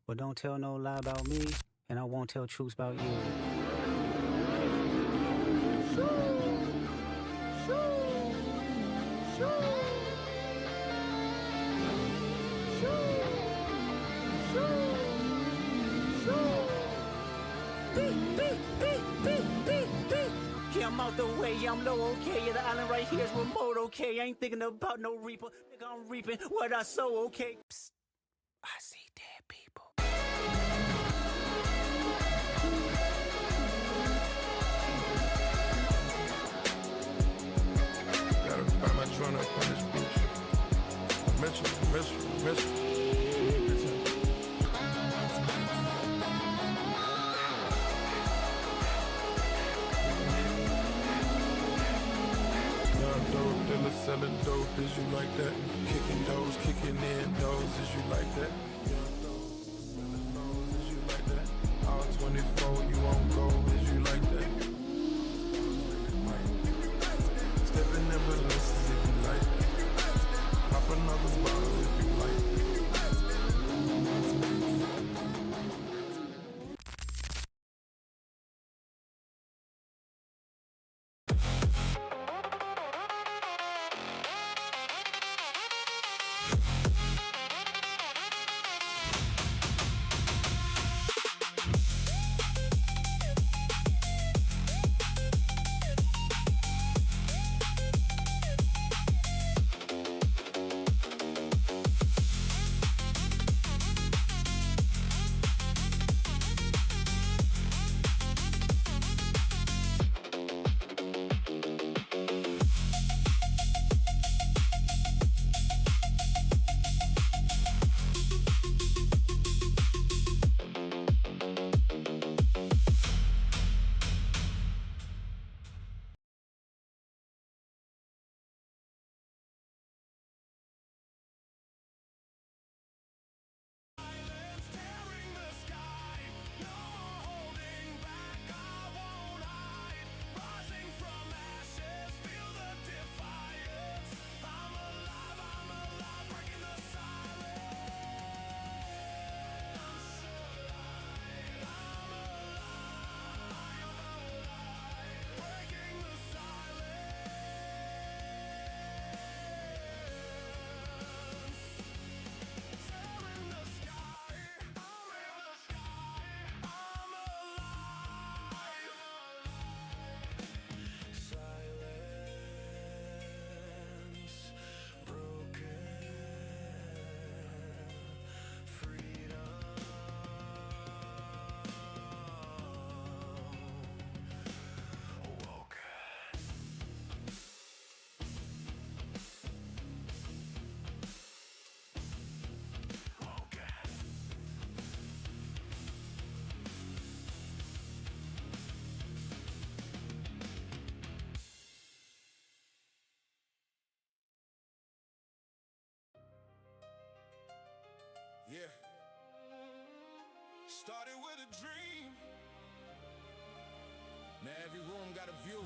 But don't tell no lie about me, and I won't tell truths about you. Yeah, I'm out the way, yeah, I'm low, okay. Yeah, the island right here is remote, okay. I ain't thinking about no reaper. Nigga, I'm reaping what I sow, okay. Psst, I see dead people. Gotta find my trying to punish bitch. Miss you. Young dope dealer selling dope, is you like that? Kicking doors, kicking in doors, is you like that? Young dope selling doors, is you like that? All 24, you on go, is you like that? Stepping in releases if you like that. Pop another bottle if you like that. Yeah. Started with a dream. Now every room got a view.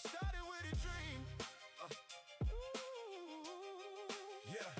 Started with a dream. Yeah.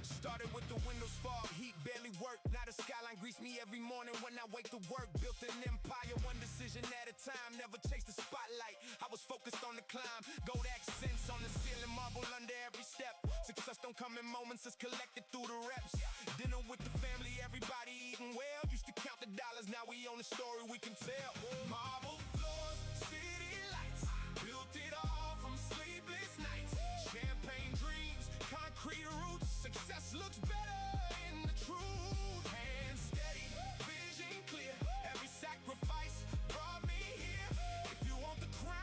Started with the windows fog, heat barely work. Now the skyline greets me every morning when I wake to work. Built an empire, one decision at a time. Never chased the spotlight. I was focused on the climb. Gold accents on the ceiling, marble under every step. Success don't come in moments, it's collected through the reps. Dinner with the family, everybody eating well. Used to count the dollars, now we own a story we can tell. Marble floors, city lights. Built it all from sleepless nights. Champagne dreams, concrete roots. Success looks better in the truth. Hands steady, vision clear. Every sacrifice brought me here. If you want the crown,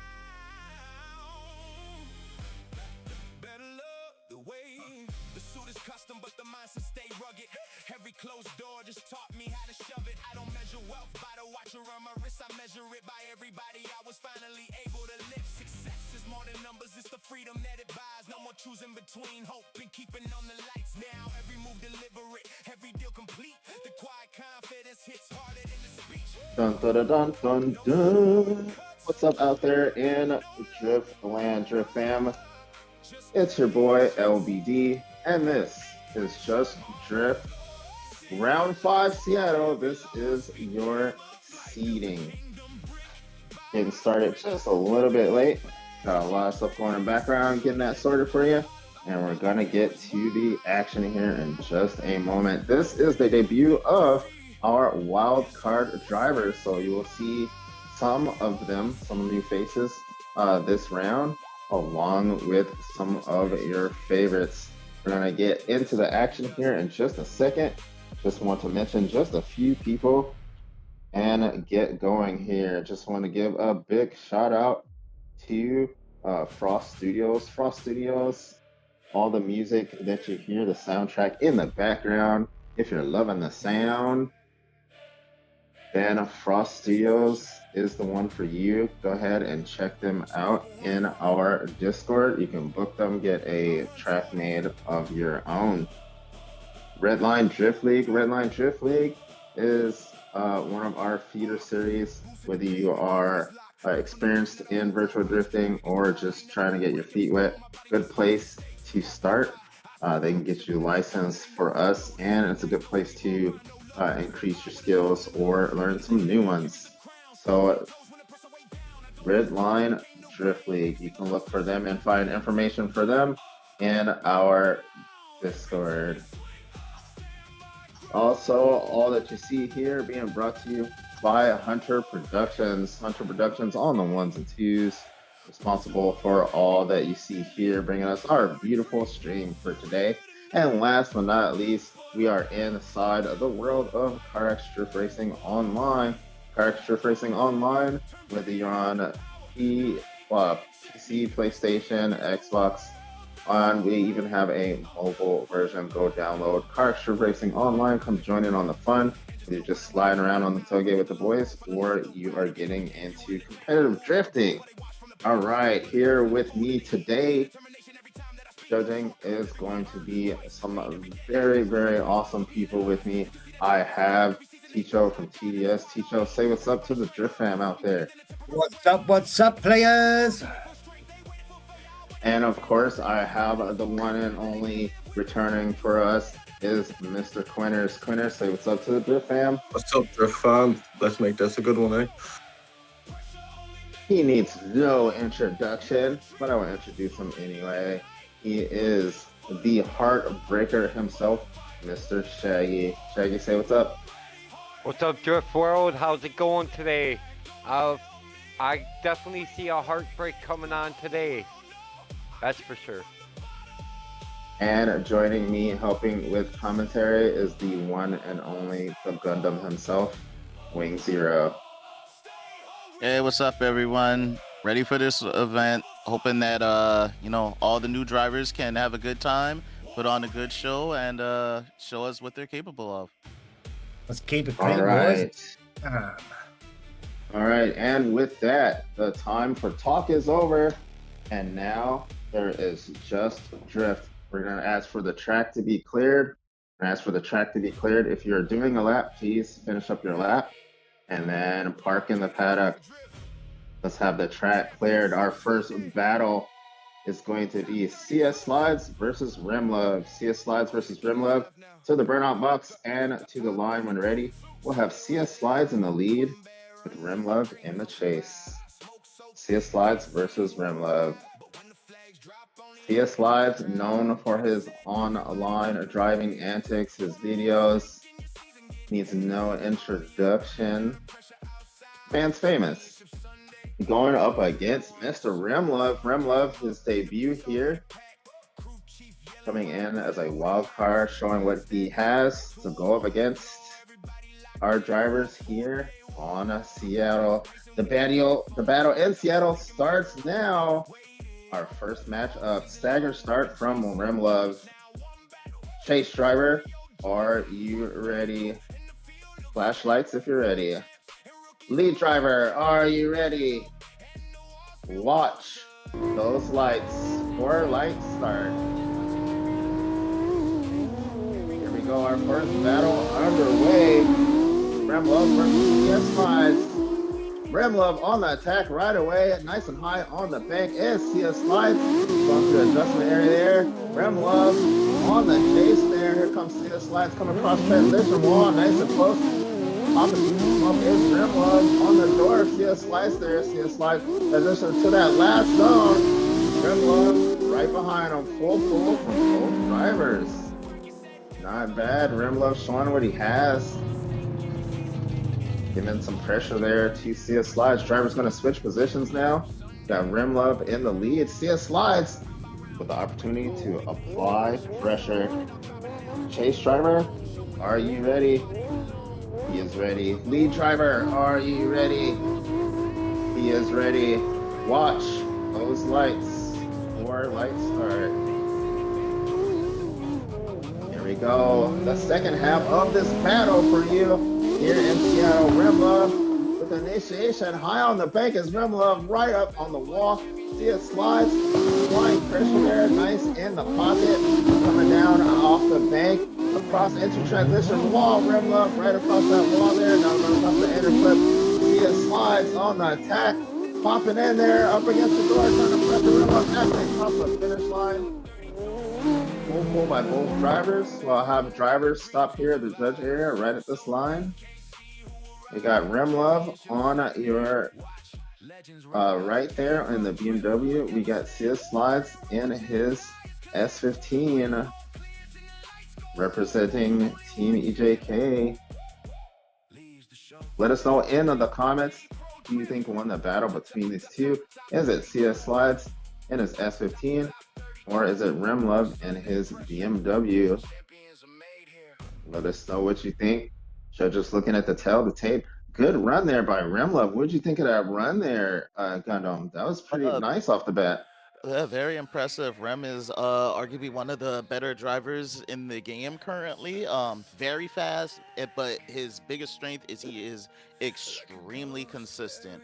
better love the way. The suit is custom, but the mindset stay rugged. Every closed door just taught me how to shove it. I don't measure wealth by the watch around my wrist. I measure it by everybody I was finally able to lift. Success is more than numbers, it's the freedom that it buys. No more choosing between hope and keeping on the lights. Now every move deliberate, every deal complete. The quiet confidence hits harder than the speech. Dun dun dun dun dun. What's up out there in Drift Land, Drift Fam? It's your boy LBD, and this is Just Drift Round 5 Seattle. This is your seeding. Getting started just a little bit late. Got a lot of stuff going in the background, getting that sorted for you. And we're going to get to the action here in just a moment. This is the debut of our wild card drivers. So you will see some of them, some new faces this round, along with some of your favorites. We're going to get into the action here in just a second. Just want to mention just a few people and get going here. Just want to give a big shout out to Frost Studios. Frost Studios, all the music that you hear, the soundtrack in the background. If you're loving the sound, then Frost Studios is the one for you. Go ahead and check them out in our Discord. You can book them, get a track made of your own. Redline Drift League. Redline Drift League is one of our feeder series, whether you are experienced in virtual drifting or just trying to get your feet wet. Good place to start. They can get you licensed for us, and it's a good place to increase your skills or learn some new ones. So Redline Drift League, you can look for them and find information for them in our Discord. Also, all that you see here being brought to you by Hunter Productions. Hunter Productions on the ones and twos, responsible for all that you see here, bringing us our beautiful stream for today. And last but not least, we are inside of the world of CarX Drift Racing Online. CarX Drift Racing Online, whether you're on PC, PlayStation, Xbox, we even have a mobile version. Go download CarX Drift Racing Online. Come join in on the fun. You're just sliding around on the tailgate with the boys, or you are getting into competitive drifting. All right, here with me today, judging is going to be some very, very awesome people with me. I have Ticho from TDS. Ticho, say what's up to the Drift fam out there. What's up, players? And of course, I have the one and only returning for us is Mr. Quinners. Quinners, say what's up to the Drift fam. What's up, Drift fam? Let's make this a good one, eh? He needs no introduction, but I will introduce him anyway. He is the heartbreaker himself, Mr. Shaggy. Shaggy, say what's up. What's up, Drift World? How's it going today? I definitely see a heartbreak coming on today. That's for sure. And joining me, helping with commentary, is the one and only the Gundam himself, Wing Zero. Hey, what's up, everyone? Ready for this event? Hoping that all the new drivers can have a good time, put on a good show, and show us what they're capable of. Let's keep it clean, All right. boys. All right, and with that, the time for talk is over, and now there is just drift. We're gonna ask for the track to be cleared. If you're doing a lap, please finish up your lap, and then park in the paddock. Let's have the track cleared. Our first battle is going to be CS Slides versus Remlove. CS Slides versus Remlove. To the burnout box and to the line when ready. We'll have CS Slides in the lead with Remlove in the chase. CS Slides versus Remlove. CS Slides, known for his on-line driving antics, his videos, needs no introduction. Man's famous. Going up against Mr. Remlove. Remlove, his debut here. Coming in as a wild card, showing what he has to go up against our drivers here on Seattle. The battle in Seattle starts now. Our first match up. Stagger start from Remlove. Chase driver, are you ready? Flashlights if you're ready. Lead driver, are you ready? Watch those lights. 4 lights start. Here we go, our first battle underway. Remlove versus CS Slides. Remlove on the attack right away, nice and high on the bank. And CS slides, going through the adjustment area there. Remlove on the chase there. Here comes CS slides coming across transition wall, nice and close. Opposite smoke is Remlove on the door. CS slides there. CS slides transition to that last zone. Remlove right behind him, full pull from both drivers. Not bad. Remlove showing what he has. Giving some pressure there to CS Slides. Driver's going to switch positions now. Got Remlove in the lead. CS Slides with the opportunity to apply pressure. Chase driver, are you ready? He is ready. Lead driver, are you ready? He is ready. Watch those lights. 4 lights start. Here we go. The second half of this battle for you. Here in Seattle, Remlove with initiation high on the bank is Remlove right up on the wall. See it slides, flying pressure there, nice in the pocket, coming down off the bank, across into transition wall. Remlove right across that wall there, now going across the inner clip. See it slides on the attack, popping in there, up against the door, trying to pressure Remlove as they cross the finish line. Full pull by both drivers. So I'll have drivers stop here at the judge area right at this line. We got Remlove on your right there in the BMW. We got CS Slides in his S15 representing Team EJK. Let us know in the comments who you think won the battle between these two. Is it CS Slides in his S15? Or is it Remlove and his BMW? Let us know what you think. Just looking at the tape. Good run there by Remlove. What did you think of that run there, Gundam? That was pretty nice off the bat. Yeah, very impressive. Rem is arguably one of the better drivers in the game currently. Very fast, but his biggest strength is he is extremely consistent.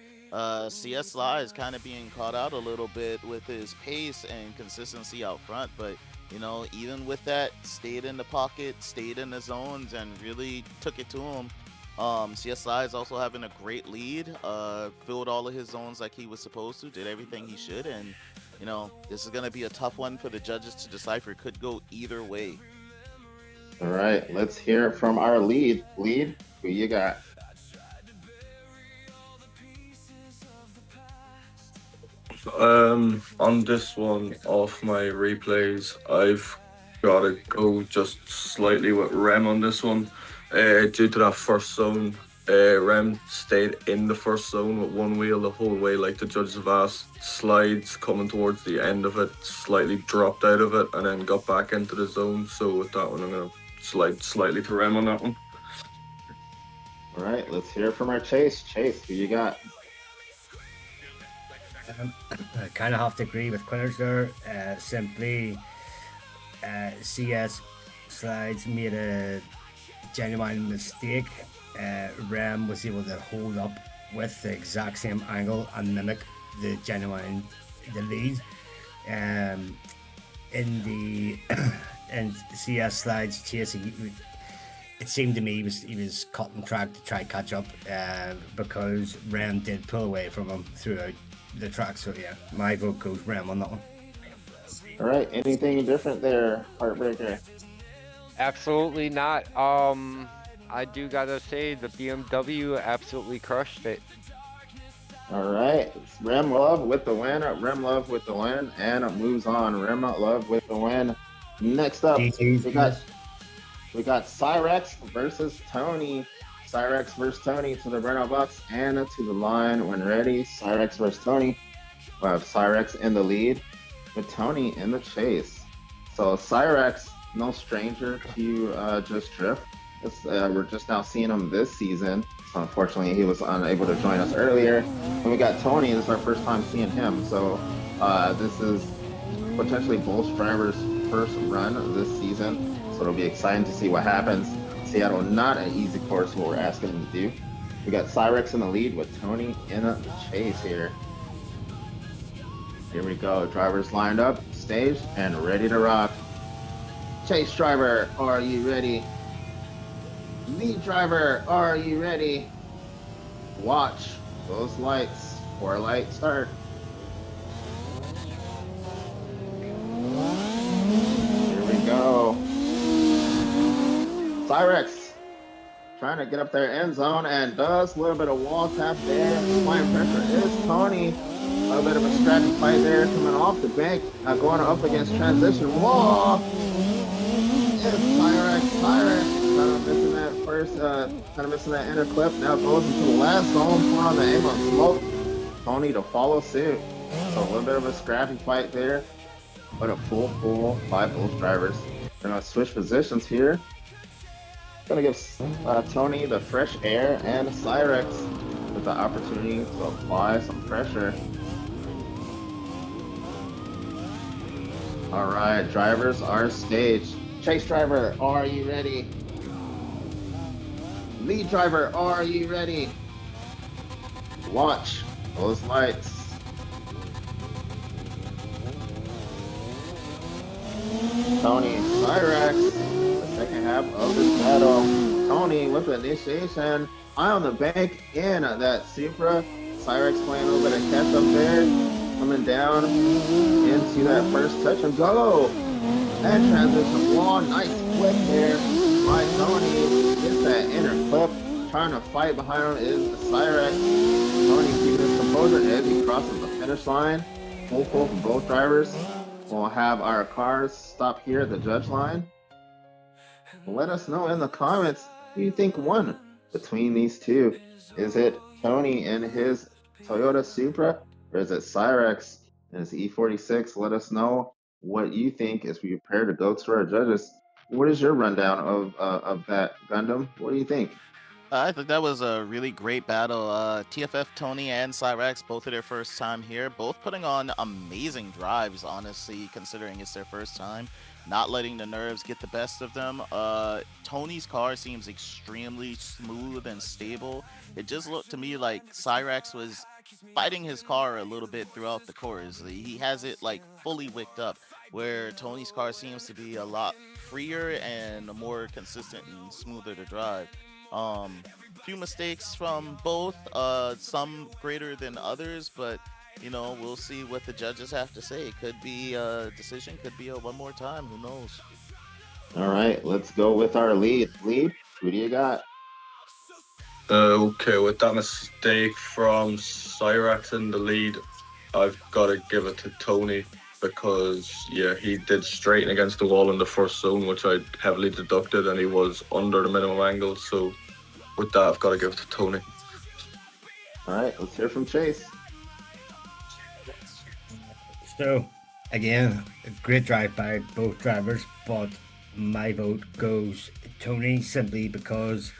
CS Sly is kind of being caught out a little bit with his pace and consistency out front, but you know, even with that, stayed in the pocket, stayed in the zones, and really took it to him. CS Sly is also having a great lead, filled all of his zones like he was supposed to, did everything he should, and you know, this is going to be a tough one for the judges to decipher. Could go either way. All right, let's hear it from our lead. Lead, who you got? On this one, off my replays, I've got to go just slightly with Rem on this one. Due to that first zone, Rem stayed in the first zone with one wheel the whole way, like the judges have asked. Slides coming towards the end of it, slightly dropped out of it, and then got back into the zone. So with that one, I'm going to slide slightly to Rem on that one. All right, let's hear it from our Chase. Chase, who you got? I kind of have to agree with Quinners there. Simply, CS Slides made a genuine mistake. Rem was able to hold up with the exact same angle and mimic the lead. In the in CS Slides chase, it seemed to me he was cutting track to try catch up because Rem did pull away from him throughout the track. So yeah, my vote goes Rem on that one. All right, anything different there, Heartbreaker? Absolutely not. I do gotta say the BMW absolutely crushed it. All right, it's Remlove with the win. Remlove with the win, and it moves on. Remlove with the win. Next up, we got Cyrex versus Tony. Cyrex versus Tony to the Renault box and to the line when ready. Cyrex versus Tony. We'll have Cyrex in the lead with Tony in the chase. So Cyrex, no stranger to Just Drift. We're just now seeing him this season. So unfortunately, he was unable to join us earlier. And we got Tony. This is our first time seeing him. So this is potentially both drivers' first run of this season. So it'll be exciting to see what happens. Seattle, not an easy course, what we're asking him to do. We got Cyrex in the lead with Tony in the chase here. Here we go. Drivers lined up, staged, and ready to rock. Chase driver, are you ready? Lead driver, are you ready? Watch those lights. 4 light start. Here we go. Cyrex trying to get up their end zone and does a little bit of wall tap there. Flying pressure is Tony. A little bit of a scrappy fight there coming off the bank. Going up against transition wall. It's Cyrex. Cyrex kind of missing that first, kind of missing that inner clip. Now goes into the last zone, put on the aim of smoke. Tony to follow suit. So a little bit of a scrappy fight there, but a full pull by both drivers. They're gonna switch positions here. Gonna give Tony the fresh air and Cyrex with the opportunity to apply some pressure. All right, drivers are staged. Chase driver, are you ready? Lead driver, are you ready? Watch those lights. Tony, Cyrex, the second half of this battle. Tony with the initiation, eye on the bank in that Supra. Cyrex playing a little bit of catch up there, coming down into that first touch and go. And transition wall, nice flip there by Tony. Gets that inner clip, trying to fight behind him is the Cyrex. Tony keeping his composure as he crosses the finish line. Full pull from both drivers. We'll have our cars stop here at the judge line. Let us know in the comments who you think won between these two. Is it Tony and his Toyota Supra, or is it Cyrex and his E46? Let us know what you think as we prepare to go to our judges. What is your rundown of that, Gundam? What do you think? I think that was a really great battle. TFF Tony and Cyrex, both of their first time here, both putting on amazing drives, honestly, considering it's their first time. Not letting the nerves get the best of them. Tony's car seems extremely smooth and stable. It just looked to me like Cyrex was fighting his car a little bit throughout the course. He has it like fully wicked up, where Tony's car seems to be a lot freer and more consistent and smoother to drive. Few mistakes from both, some greater than others, but you know, we'll see what the judges have to say. Could be a decision, could be a one more time, who knows. All right, let's go with our lead. Lead, who do you got? Okay, with that mistake from Cyrex in the lead, I've got to give it to Tony because, yeah, he did straighten against the wall in the first zone, which I heavily deducted, and he was under the minimum angle. So with that, I've got to give it to Tony. All right, let's hear from Chase. So, again, a great drive by both drivers, but my vote goes Tony simply because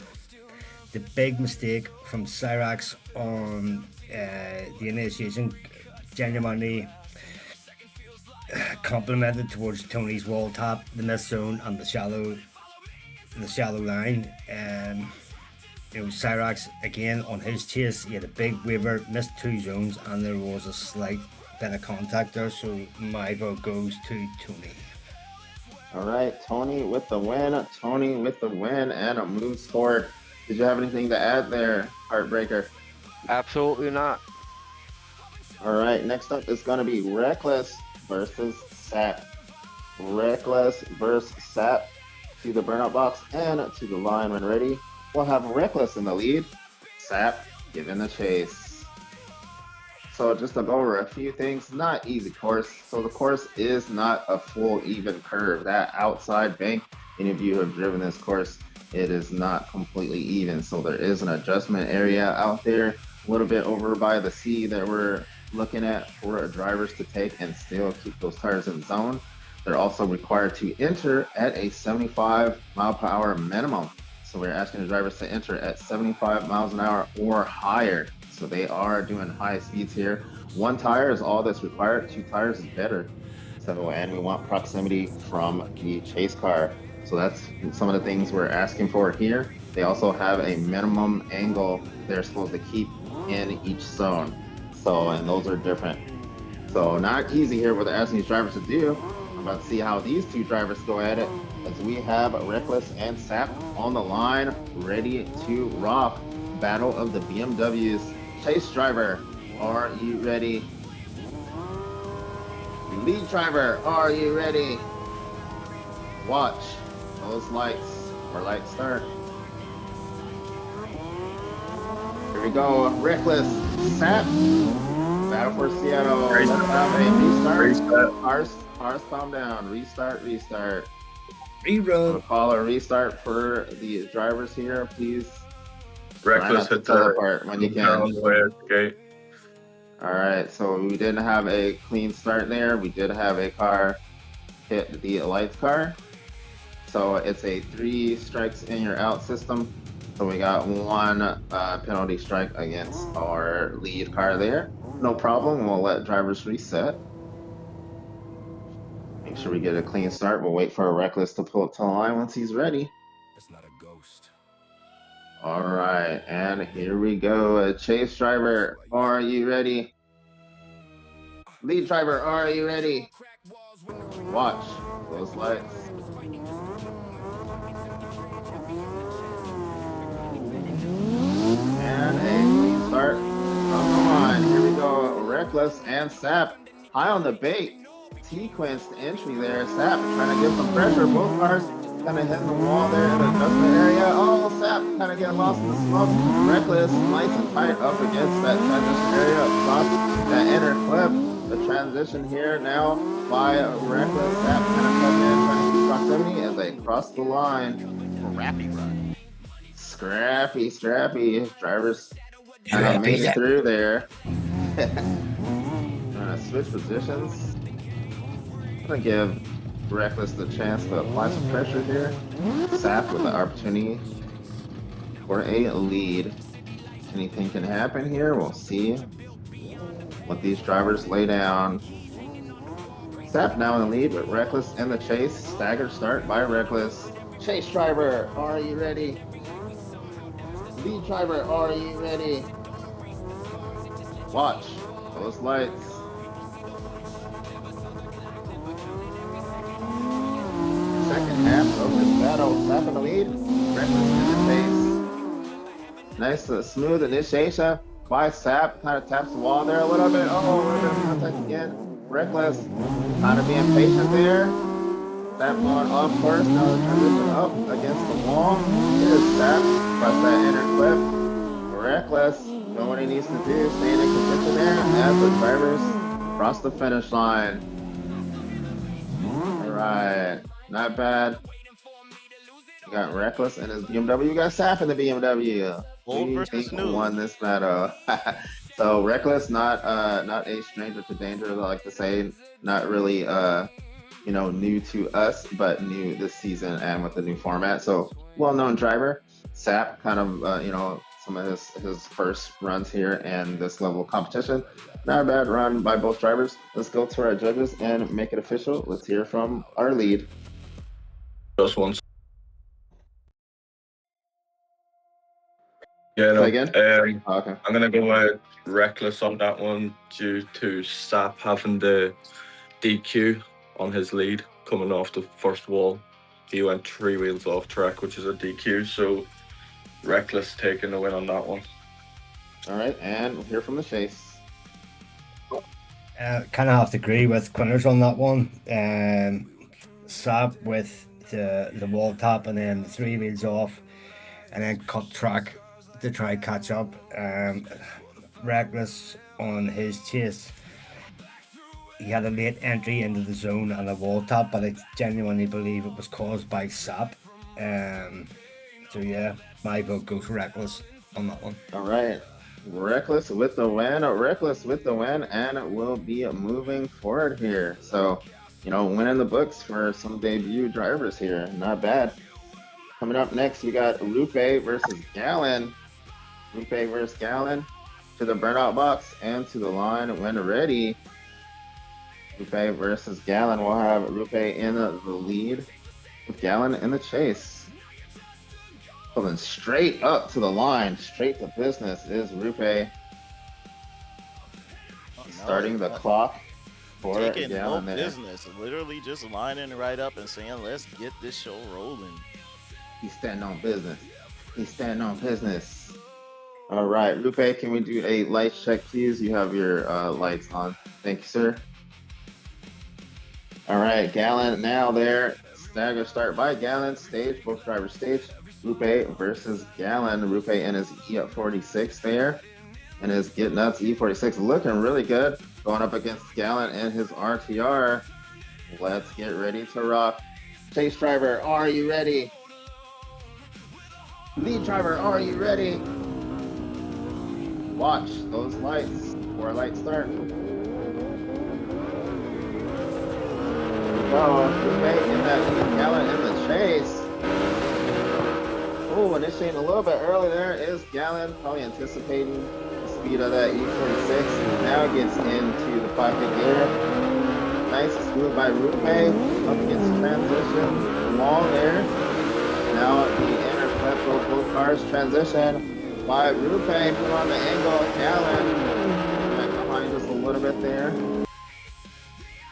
the big mistake from Cyrex on the initiation genuinely complimented towards Tony's wall tap, the miss zone, and the shallow line. You know, Cyrex again on his chase, he had a big waiver, missed 2 zones, and there was a slight bit of contact there. So my vote goes to Tony. All right, Tony with the win. Tony with the win, and it moves forward. Did you have anything to add there, Heartbreaker? Absolutely not. All right, next up is going to be Reckless versus Sap. Reckless versus Sap. To the burnout box and to the line when ready. We'll have Reckless in the lead. Sap giving the chase. So just to go over a few things, not easy course. So the course is not a full even curve. That outside bank, any of you who have driven this course, it is not completely even. So there is an adjustment area out there, a little bit over by the sea that we're looking at for drivers to take and still keep those tires in zone. They're also required to enter at a 75 mile per hour minimum. So we're asking the drivers to enter at 75 miles an hour or higher. So they are doing high speeds here. 1 tire is all that's required. 2 tires is better. So, and we want proximity from the chase car. So that's some of the things we're asking for here. They also have a minimum angle they're supposed to keep in each zone. So, and those are different. So not easy here what they're asking these drivers to do. I'm about to see how these 2 drivers go at it, as we have Reckless and Sap on the line, ready to rock. Battle of the BMWs. Chase driver, are you ready? Lead driver, are you ready? Watch those lights or light start. Here we go. Reckless, Sap. Battle for Seattle. Let's have a restart. Cars calm down. Restart. Rerun. Call a restart for the drivers here, please. Reckless hit the teleport when you can. on the way out the gate. All right, so we didn't have a clean start there. We did have a car hit the lights car. So it's a 3 strikes in your out system. So we got 1 penalty strike against our lead car there. No problem, we'll let drivers reset. Make sure we get a clean start. We'll wait for a Reckless to pull up to the line once he's ready. It's not a ghost. All right, and here we go. Chase driver, are you ready? Lead driver, are you ready? Watch those lights. And a clean start on the line. Here we go. Reckless and Sap high on the bait. Sequenced entry there. Sap trying to get some pressure. Both cars kind of hitting the wall there in the adjustment area. Oh, Sap kind of getting lost in the smoke. Reckless nice and tight up against that transition area across that inner clip. The transition here now by Reckless. Sap kind of coming in, trying to keep proximity as they cross the line. Scrappy run. Scrappy. Drivers kind of made it through there. Trying to switch positions. Gonna give Reckless the chance to apply some pressure here. Sap with the opportunity for a lead. Anything can happen here. We'll see what these drivers lay down. Sap now in the lead with Reckless in the chase. Staggered start by Reckless. Chase driver, are you ready? Lead driver, are you ready? Watch those lights. Second half of this battle, Sap in the lead. Reckless in the chase. Nice smooth initiation by Sap. Kind of taps the wall there a little bit. Oh, a little bit of contact again. Reckless kind of being patient there. Sap going off course, now the transition up against the wall. Here's Sap, across that inner clip. Reckless, doing what he needs to do, staying in contention there as the drivers cross the finish line. Alright, not bad. You got Reckless in his BMW, you got Sap in the BMW. Old versus new. Won this battle. So Reckless, not a stranger to danger, I like to say. Not really new to us, but new this season and with the new format. So well-known driver. Sap, kind of some of his first runs here in this level of competition. Not a bad run by both drivers. Let's go to our judges and make it official. Let's hear from our lead. Just once. Yeah, no. Say again? Okay. I'm gonna go Reckless on that one due to Sap having the DQ on his lead coming off the first wall. He went 3 wheels off track, which is a DQ. So Reckless taking the win on that one. All right, and we'll hear from the chase. Kind of have to agree with Quinters on that one. Sap with the wall tap and then 3 wheels off, and then cut track to try catch up. Reckless on his chase. He had a late entry into the zone and a wall tap, but I genuinely believe it was caused by Sap. So yeah, my vote goes Reckless on that one. All right. Reckless with the win, and we'll be moving forward here. So, winning the books for some debut drivers here. Not bad. Coming up next, we got Lupe versus Gallon. Lupe versus Gallon to the burnout box and to the line when ready. Lupe versus Gallon. We'll have Lupe in the lead with Gallon in the chase. Pulling straight up to the line, straight to business is Lupe. Starting the clock for Taking no Gallon there. business, literally just lining right up and saying, let's get this show rolling. He's standing on business. All right, Rupe, can we do a light check, please? You have your lights on. Thank you, sir. All right, Gallon now there. Stagger start by Gallon. Stage, both drivers stage. Rupe versus Gallon. Rupe in his E46 there. And his Get Nuts E46 looking really good. Going up against Gallon and his RTR. Let's get ready to rock. Chase driver, are you ready? Lead driver, are you ready? Watch those lights. 4 lights start. Oh, Rupe in that lead, Gallon in the chase. Oh, initiating a little bit early there is Gallon, probably anticipating the speed of that E46. Now gets into the pocket here. Nice move by Rupe. Up against transition. Long there. Now the inner flip of both cars transition by Rupe. Put on the angle. Gallon back behind just a little bit there.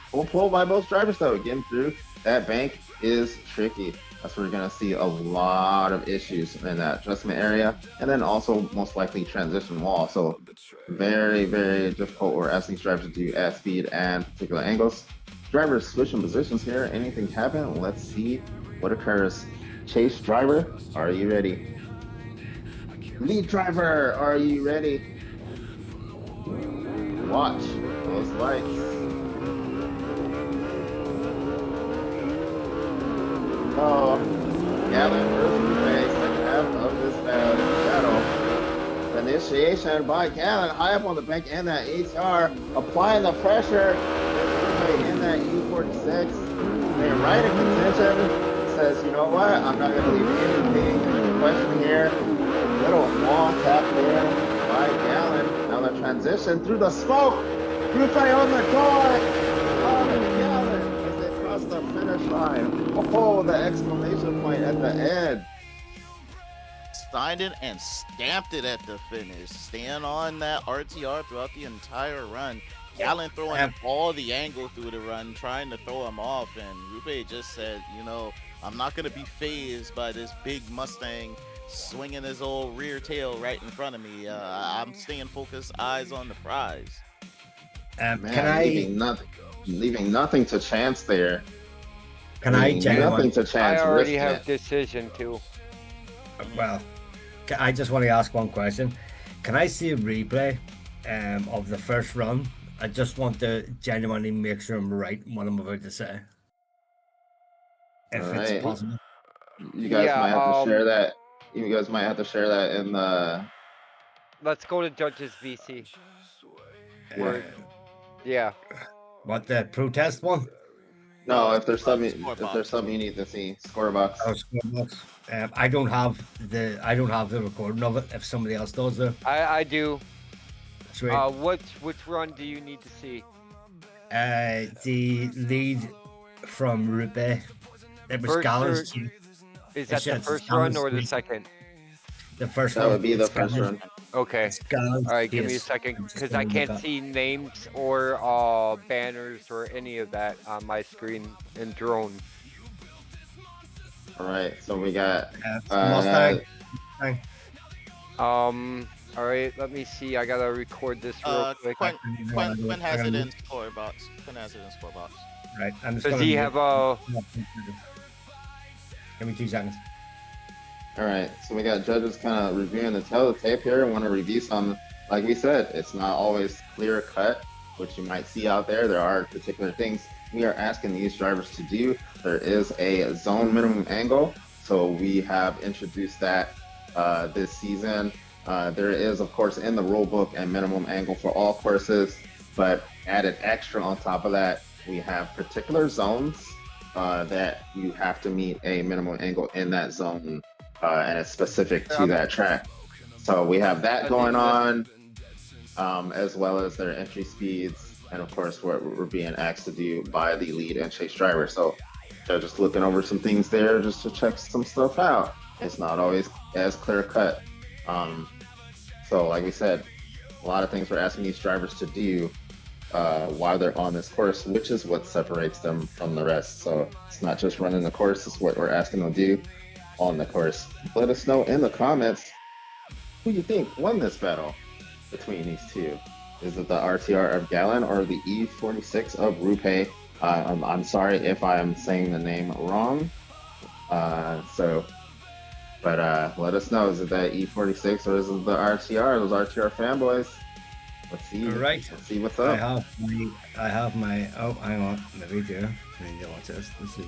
Full pull by both drivers though. Getting through that bank is tricky. That's where you're going to see a lot of issues in that adjustment area. And then also most likely transition wall. So very, very difficult. We're asking drivers to do at speed and particular angles. Drivers switching positions here. Anything happen? Let's see what occurs. Chase driver, are you ready? Lead driver, are you ready? Watch those lights. Oh, Gallon versus Rupe, second half of this battle. Initiation by Gallon, high up on the bank and that ATR, applying the pressure. Rupe in that E46, they're right in contention. Says, you know what? I'm not going to leave anything in question here. Little long tap there by Gallon. Now the transition through the smoke. Rupe on the door. The finish line. Oh, the exclamation point at the end. Signed it and stamped it at the finish. Staying on that RTR throughout the entire run. Gallon throwing all the angle through the run, trying to throw him off. And Rupe just said, you know, I'm not going to be phased by this big Mustang swinging his old rear tail right in front of me. I'm staying focused, eyes on the prize. Man, leaving nothing to chance there. Can I nothing to chance. I already have decision too. Well, I just want to ask one question. Can I see a replay of the first run? I just want to genuinely make sure I'm right in what I'm about to say. If it's possible. You guys might have to share that. You guys might have to share that in the. Let's go to Judges VC. Yeah. What, the protest one? No, if there's something you need to see, score box. Oh, score box. I don't have the recording of it. If somebody else does it, I do. Sweet. Which run do you need to see? The lead from Rupe. It was Gallon's. Is that the first run or the second? The first that one. would be the first run. Okay. All right, give me a second because I can't see names or banners or any of that on my screen in drone. All right, so we got Mustang. All right, let me see. I gotta record this real quick. Quinn has it in score box. Right. Does he have a? Give me 2 seconds. All right, so we got judges kind of reviewing the tape here. I want to review some, like we said, it's not always clear cut, which you might see out there. There are particular things we are asking these drivers to do. There is a zone minimum angle, so we have introduced that this season. There is, of course, in the rule book a minimum angle for all courses, but added extra on top of that, we have particular zones that you have to meet a minimum angle in that zone. And it's specific to that track. So we have that going on, as well as their entry speeds, and of course what we're being asked to do by the lead and chase driver. So they're just looking over some things there just to check some stuff out. It's not always as clear cut. So like we said, a lot of things we're asking these drivers to do while they're on this course, which is what separates them from the rest. So it's not just running the course, it's what we're asking them to do on the course. Let us know in the comments Who do you think won this battle between these two? Is it the RTR of Gallon or the E46 of Rupe? I'm sorry if I'm saying the name wrong. But let us know. Is it that E46 or is it the RTR? Those RTR fanboys. Let's see. All right. Let's see what's I up. have my. Oh, hang on. Maybe do. Maybe watch this. Let's see.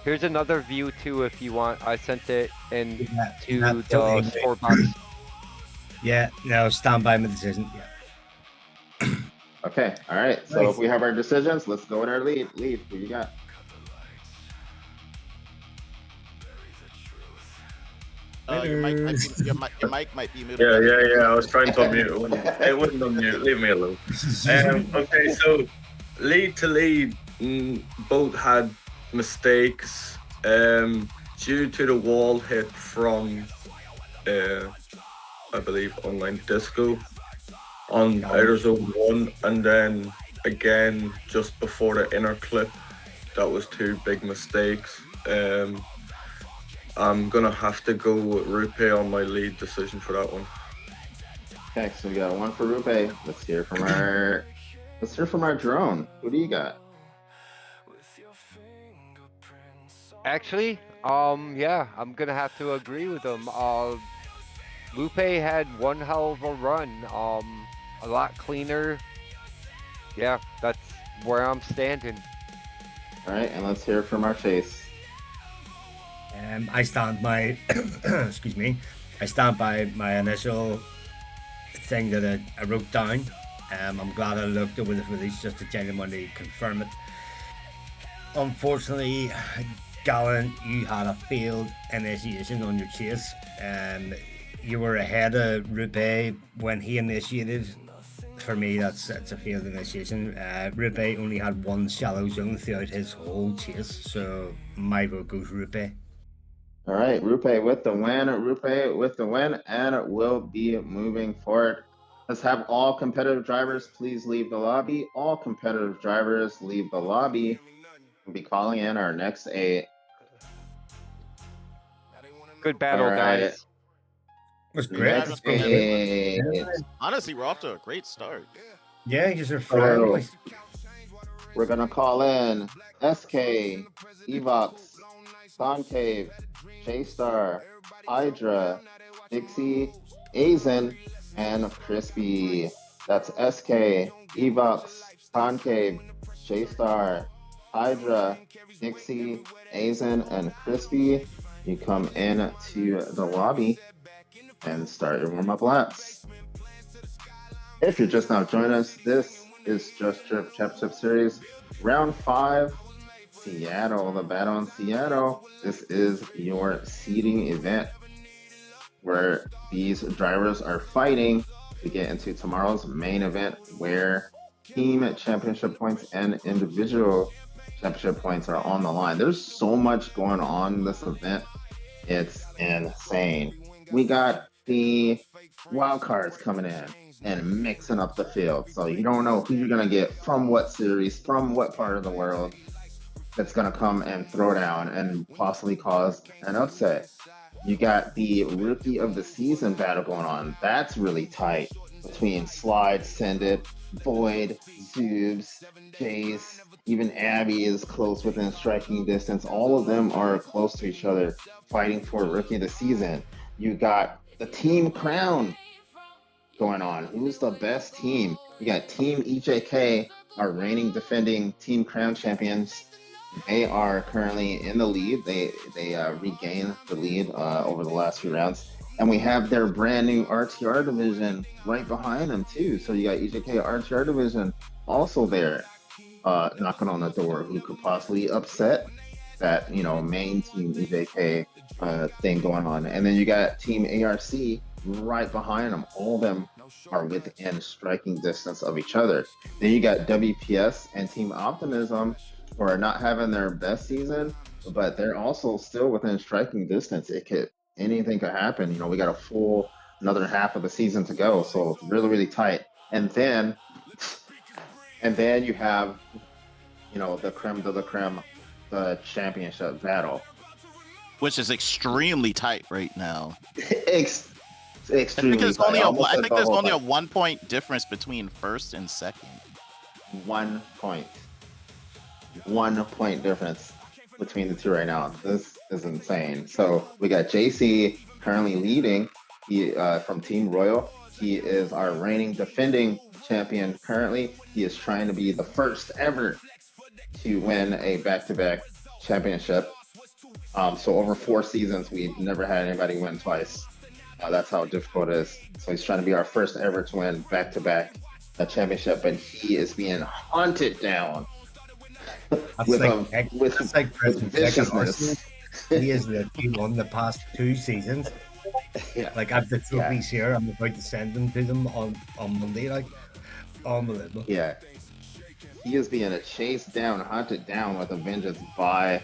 Here's another view too, if you want. I sent it in to Yeah, the totally. score box. Yeah. No. Stand by my decision. Yeah. Okay. All right. So Nice. if we have our decisions, let's go with our lead. Lead. Who you got? Your mic might be muted. Yeah. I was trying to unmute it. It wouldn't unmute. Leave me alone. Okay, so lead to lead, both had mistakes due to the wall hit from, I believe, online disco on outer zone 1, and then again just before the inner clip. That was 2 big mistakes. I'm gonna have to go with Rupe on my lead decision for that one. Okay. So we got one for Rupe. Let's hear from our. Let's hear from our drone. Who do you got? Actually, yeah, I'm gonna have to agree with him. Lupe had one hell of a run. A lot cleaner. Yeah, that's where I'm standing. All right, and let's hear from our Chase. I stand by. Excuse me. I stand by my initial thing that I wrote down. I'm glad I looked over the release just to genuinely confirm it. Unfortunately, Gallon, you had a failed initiation on your chase. You were ahead of Rupe when he initiated. For me, that's a failed initiation. Rupe only had one shallow zone throughout his whole chase, so my vote goes Rupe. All right, Rupe with the win. Rupe with the win, and we'll be moving forward. Let's have all competitive drivers please leave the lobby. All competitive drivers leave the lobby. We'll be calling in our next 8. Good battle, All right. guys. It was The great. next It's been eight. Honestly, we're off to a great start. Yeah, you're So, flying. we're gonna call in SK, Evox, Concave, J-Star, Hydra, Dixie, Azen, and Crispy. That's SK, Evox, Concave, J-Star, Hydra, Dixie, Azen, and Crispy. You come in to the lobby and start your warm-up laps. If you're just now joining us, this is Just Drip Championship Series, Round 5, Seattle, the battle in Seattle. This is your seeding event where these drivers are fighting to get into tomorrow's main event where team championship points and individual championship points are on the line. There's so much going on in this event. It's insane. We got the wild cards coming in and mixing up the field. So you don't know who you're going to get from what series, from what part of the world that's going to come and throw down and possibly cause an upset. You got the rookie of the season battle going on. That's really tight between Slide, Send It, Void, Zoobs, Jace, even Abby is close within striking distance. All of them are close to each other fighting for rookie of the season. You got the team crown going on. Who's the best team? You got Team EJK, our reigning defending team crown champions. They are currently in the lead. They regained the lead over the last few rounds. And we have their brand new RTR division right behind them too. So you got EJK RTR division also there, knocking on the door. Who could possibly upset that main team EJK thing going on? And then you got Team ARC right behind them. All of them are within striking distance of each other. Then you got WPS and Team Optimism, who are not having their best season, but they're also still within striking distance. Anything could happen. We got another half of the season to go, so it's really, really tight. And then you have, the creme de la creme, the championship battle. which is extremely tight right now. Extremely. I think there's tight. only Almost said the whole a fight. 1 point difference between first and second. 1 point. 1 point difference between the two right now. This is insane. So we got JC currently leading. He from Team Royal. He is our reigning defending champion currently. He is trying to be the first ever to win a back-to-back championship. So over 4 seasons, we've never had anybody win twice. That's how difficult it is. So he's trying to be our first ever to win back-to-back a championship, but he is being hunted down with viciousness. He is literally won the past 2 seasons. Yeah. Like, I've the trophies here. I'm about to send them to them on Monday. Like, unbelievable. Yeah. He is being chased down, hunted down with a vengeance by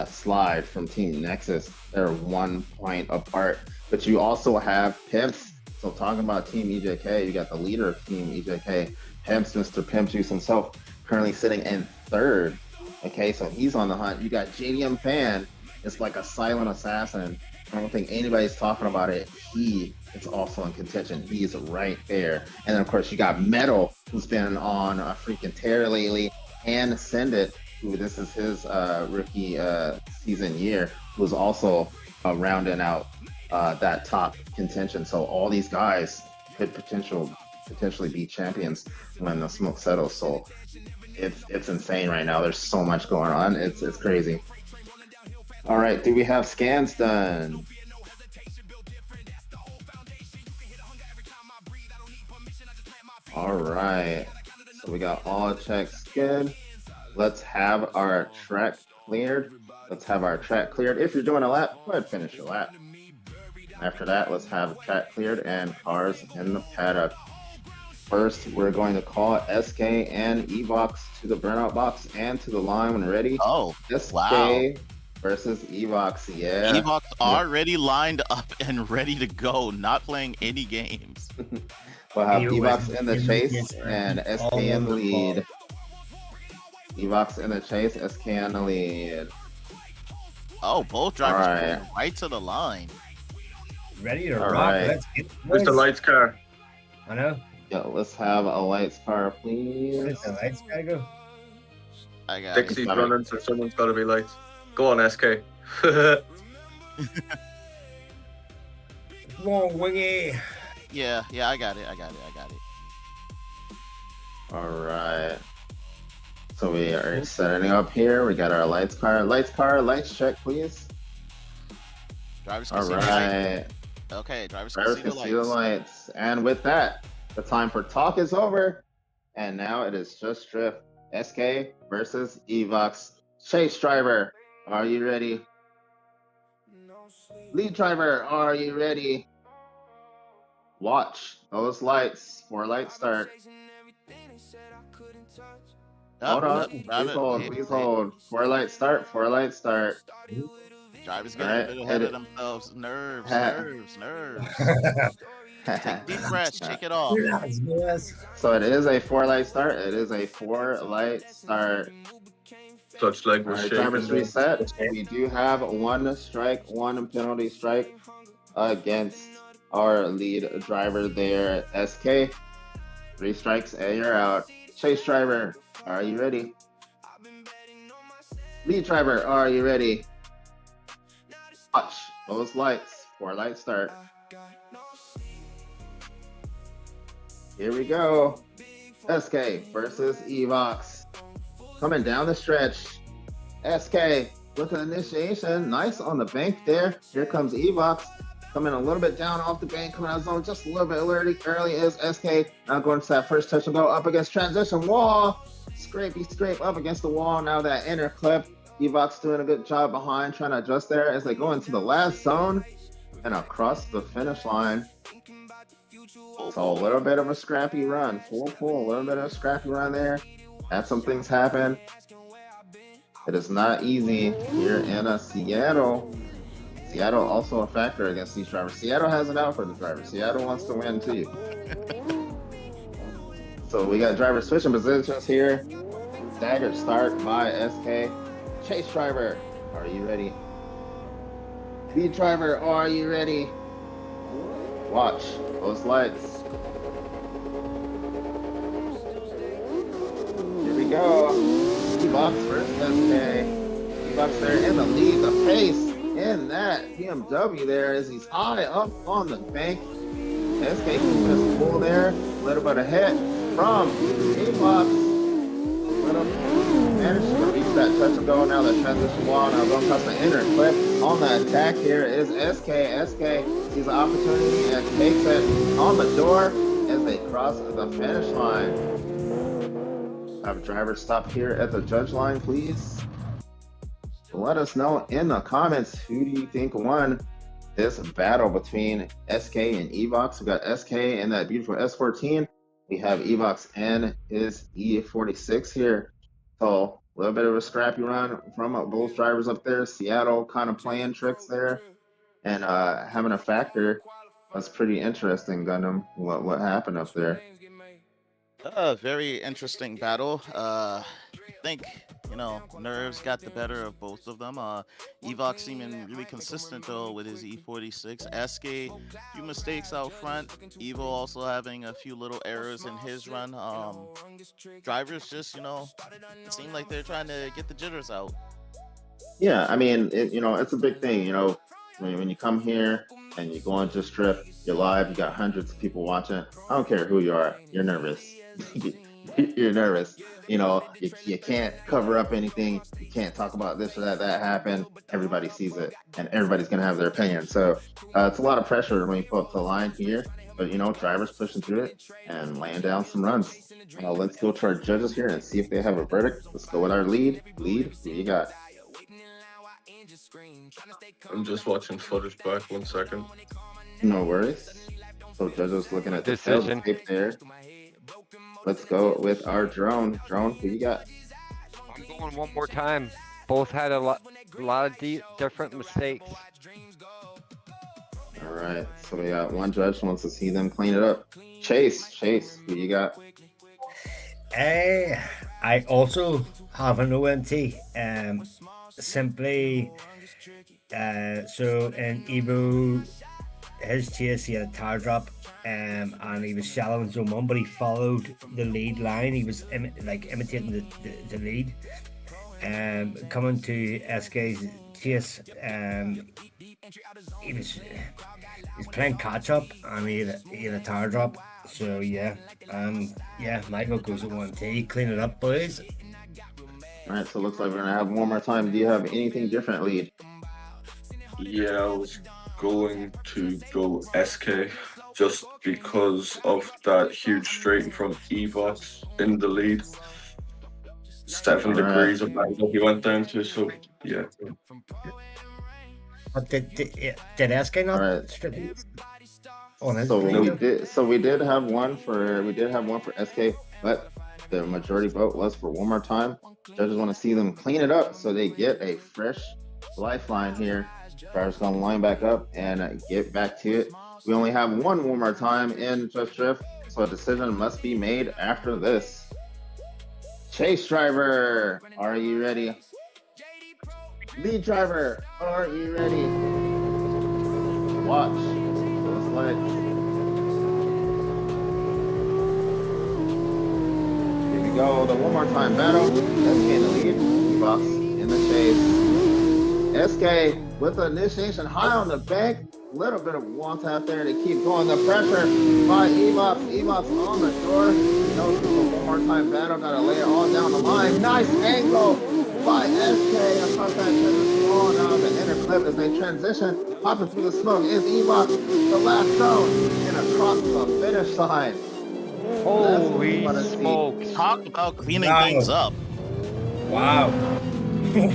Slide from Team Nexus. They're 1 point apart. But you also have Pimps. So talking about Team EJK, you got the leader of Team EJK, Pimps, Mr. Pimp Juice himself, currently sitting in 3rd. Okay, so he's on the hunt. You got JDM Fan. It's like a silent assassin. I don't think anybody's talking about it. He is also in contention. He's right there. And then, of course, you got Metal, who's been on a freaking tear lately, and Send It, who this is his rookie season year, who's also rounding out that top contention. So all these guys could potentially be champions when the smoke settles. So it's insane right now. There's so much going on. It's crazy. All right, do we have scans done? All right, so we got all checks good. Let's have our track cleared. If you're doing a lap, go ahead and finish your lap. After that, let's have track cleared and cars in the paddock. First, we're going to call SK and Evox to the burnout box and to the line when ready. Oh, SK wow. versus Evox, yeah. Evox already lined up and ready to go, not playing any games. We'll have Evox in the chase and SK in the lead. Evox in the chase, SK in the lead. Oh, both drivers Alright. going right to the line. Ready to All rock. right. Let's get Where's the this. lights car? I know. Yeah, let's have a lights car, Where please. does the lights gotta go? I got Dixie's Coming. running, so someone's got to be lights. Go on, SK. Come on, Wingy. it. Yeah, I got it. All right. So we are setting up here. We got our lights car. Lights check, please. Drivers can All see the light. right. Okay, drivers can Drivers see can the see the lights. lights. And with that, the time for talk is over. And now it is just drift. SK versus Evox. Chase driver, are you ready? Lead driver, are you ready? Watch those lights. 4 lights start. Hold on. Please hold. 4 lights start. 4 lights start. Drivers Alright, getting a bit hit ahead it. of themselves. Nerves. Yes, Take deep breaths. Shake it off. yes. So it is a 4 light start. Such leg All was right, shaking. drivers reset. We do have 1 strike, 1 penalty strike against our lead driver there, SK. 3 strikes and you're out. Chase driver, are you ready? Lead driver, are you ready? Watch those lights. 4 light start. Here we go. SK versus Evox. Coming down the stretch. SK with an initiation. Nice on the bank there. Here comes Evox. Coming a little bit down off the bank, coming out of zone just a little bit early is SK. Now going to that first touch and go up against transition wall. Scrape up against the wall. Now that inner clip. Evox doing a good job behind, trying to adjust there as they go into the last zone and across the finish line. So a little bit of a scrappy run. Full, a little bit of a scrappy run there. Had some things happen. It is not easy here in Seattle. Seattle also a factor against these drivers. Seattle has it out for the drivers. Seattle wants to win too. So we got drivers switching positions here. Staggered start by SK. Chase driver, are you ready? Lead driver, are you ready? Watch those lights. Here we go. E-Box versus SK. E-Box there in the lead, the pace in that BMW there as he's high up on the bank. SK keeping his pull there. A little bit of hit from E-Box. Managed to reach that touch and go. Now the transition wall. Now going across the inner clip. On the attack here is SK. SK sees an opportunity and takes it on the door as they cross the finish line. Have a driver stop here at the judge line, please. Let us know in the comments who do you think won this battle between SK and Evox. We got SK in that beautiful S14. We have Evox in his E46 here. So a little bit of a scrappy run from both drivers up there. Seattle kind of playing tricks there and having a factor. That's pretty interesting, Gundam. What happened up there? Very interesting battle. I think, Nerves got the better of both of them. Evox seeming really consistent though with his E46. SK, few mistakes out front. Evo also having a few little errors in his run. Drivers just, seem like they're trying to get the jitters out. Yeah, I mean, it's a big thing. When you come here and you go on Just Drift, you're live, you got hundreds of people watching. I don't care who you are, you're nervous. You're nervous. You can't cover up anything. You can't talk about this or that happened. Everybody sees it, and everybody's gonna have their opinion. So it's a lot of pressure when you pull up the line here. But drivers pushing through it and laying down some runs. Let's go to our judges here and see if they have a verdict. Let's go with our lead. Lead, who you got? I'm just watching footage back. 1 second. No worries. So judges looking at the Decision. tape there. Let's go with our drone. Drone, who you got? I'm going one more time. Both had a lot of different mistakes. All right. So we got one judge wants to see them clean it up. Chase, who you got? I also have an OMT. Simply, so in Evo, his chase, he had a tire drop, and he was shallow in zone 1, but he followed the lead line. He was imitating the lead. Coming to SK's chase, he was playing catch up, and he had a tire drop. So yeah, my vote goes at 1T. Clean it up, boys. All right, so it looks like we're gonna have one more time. Do you have anything different, lead? Yeah, I was going to go SK just because of that huge straight from Evox in the lead. 7 degrees of angle he went down to, so yeah. But did SK not? Right. Strip on his So lead? we did have one for SK, but the majority vote was for one more time. Judges want to see them clean it up so they get a fresh lifeline here. Drivers gonna line back up and get back to it. We only have one more time in Just Drift, so a decision must be made after this. Chase driver, are you ready? Lead driver, are you ready? Watch those lights. Here we go, the one more time battle. SK in the lead, Evox in the chase. SK with the initiation high on the bank. Little bit of one tap there to keep going. The pressure by Evox. Evox on the door. He knows it's a one more time battle. Gotta lay it all down the line. Nice angle by SK across that transition wall. Now the inner clip as they transition. Popping through the smoke is Evox. The last zone and across the finish line. Holy smokes. Talk about cleaning Wow. things up. Wow.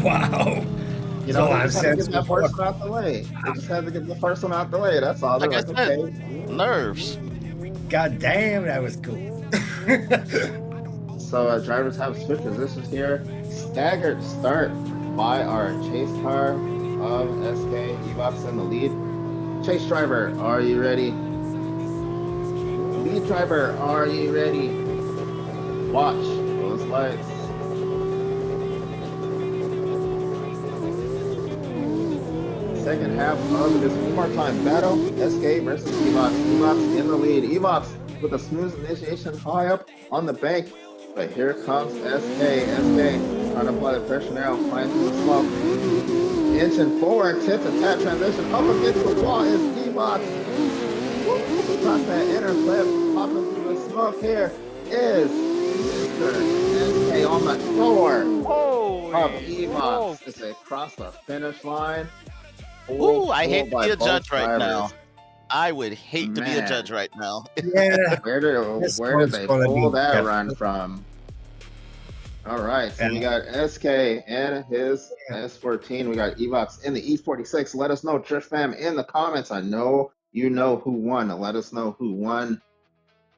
Wow. You know, So they just had to I'm get that first one out the way. They just had to get the first one out the way. That's all. They're Like I said, okay. nerves. God damn, that was cool. So drivers have switched positions here. Staggered start by our chase car of SK. Evox in the lead. Chase driver, are you ready? Lead driver, are you ready? Watch those lights. second half of this one more time battle. SK versus Evox. Evox in the lead. Evox with a smooth initiation high up on the bank. But here comes SK. SK trying to apply the pressure now. Flying through the smoke. Inching forward. Tip to tap transition. Up against the wall is Evox. Across that inner clip. Popping through the smoke here is Mr. SK on the door of Evox. It's across the finish line. Ooh, I hate to by be a both judge right now. drivers. I would hate to be a Man. judge right now. Yeah. Where did This they one's gonna pull be that different. run from? All right, so we got SK and his S14. We got Evox in the E46. Let us know, Drift Fam, in the comments. I know you know who won. Let us know who won.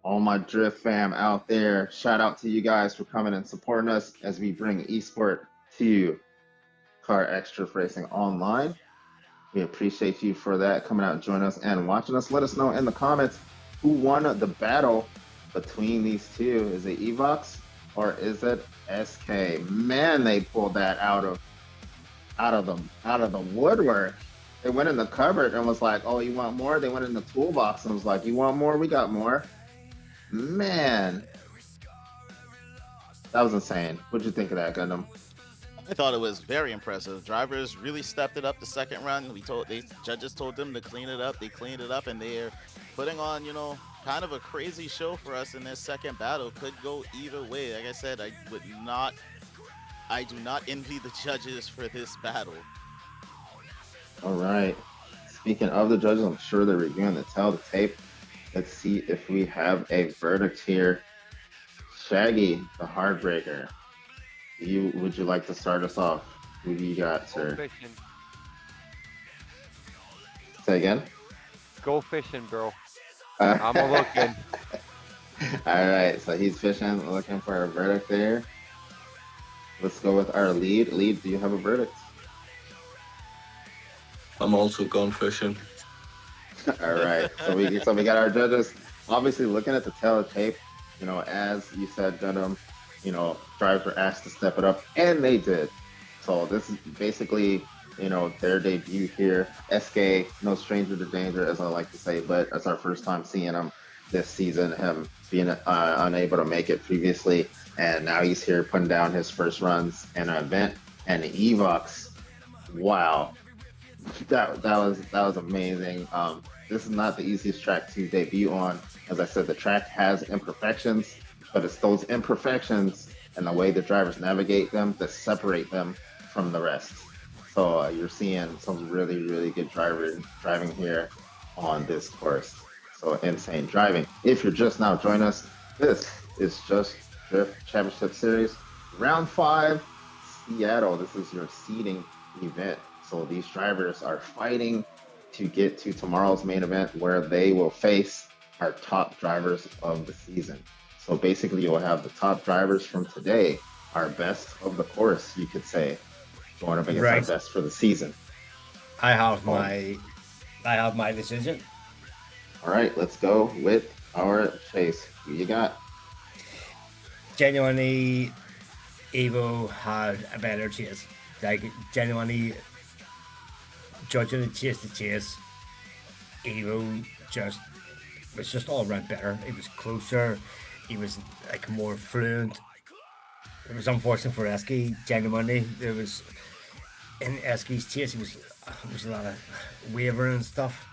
All my Drift Fam out there, shout out to you guys for coming and supporting us as we bring esport to Car Extra Racing Online. We appreciate you for that, coming out and joining us and watching us. Let us know in the comments who won the battle between these two. Is it Evox or is it SK? Man, they pulled that out of the woodwork. They went in the cupboard and was like, "Oh, you want more?" They went in the toolbox and was like, "You want more? We got more." Man, that was insane. What'd you think of that, Gundam? I thought it was very impressive. Drivers really stepped it up the second run. Judges told them to clean it up. They cleaned it up, and they're putting on, kind of a crazy show for us in this second battle. Could go either way. Like I said, I do not envy the judges for this battle. All right. Speaking of the judges, I'm sure they're reviewing the tape. Let's see if we have a verdict here. Shaggy, the Heartbreaker. Would you like to start us off? Who do you got, sir? Go fishing. Say again? Go fishing, bro. I'm a looking. All right, so he's fishing, looking for a verdict there. Let's go with our lead. Lead, do you have a verdict? I'm also gone fishing. All right, so we got our judges obviously looking at the tail of tape. As you said, Gundam, drivers were asked to step it up, and they did. So this is basically, their debut here. SK, no stranger to danger, as I like to say, but it's our first time seeing him this season, him being unable to make it previously, and now he's here putting down his first runs in an event. And Evox, wow, that was amazing. This is not the easiest track to debut on. As I said, the track has imperfections, but it's those imperfections and the way the drivers navigate them that separate them from the rest. So you're seeing some really, really good driving here on this course. So insane driving. If you're just now joining us, this is Just Drift Championship Series, Round 5, Seattle. This is your seeding event. So these drivers are fighting to get to tomorrow's main event, where they will face our top drivers of the season. So basically, you'll have the top drivers from today, our best of the course, you could say, going up against our best for the season. I have my decision. All right, let's go with our chase. Who you got? Genuinely, Evo had a better chase. Like, genuinely, judging the chase, Evo was just all around better. It was closer. He was like more fluent. It was unfortunate for Esky. Genuinely, there was in Esky's chase. There was a lot of wavering and stuff.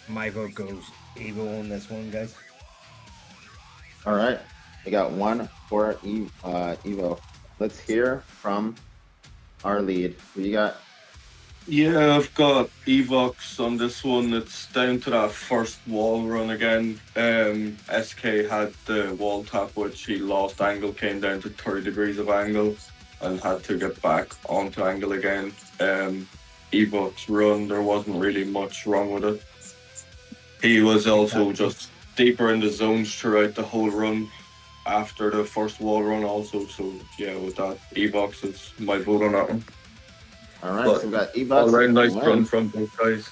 My vote goes Evo on this one, guys. All right, we got one for Evo. Let's hear from our lead. Who you got? Yeah, I've got Evox on this one. It's down to that first wall run again. SK had the wall tap, which he lost angle, came down to 30 degrees of angle, and had to get back onto angle again. Evox run, there wasn't really much wrong with it. He was also just deeper in the zones throughout the whole run after the first wall run also. So yeah, with that, Evox is my vote on that one. All right, But so we got Evox. all right, nice with the run win. from both guys.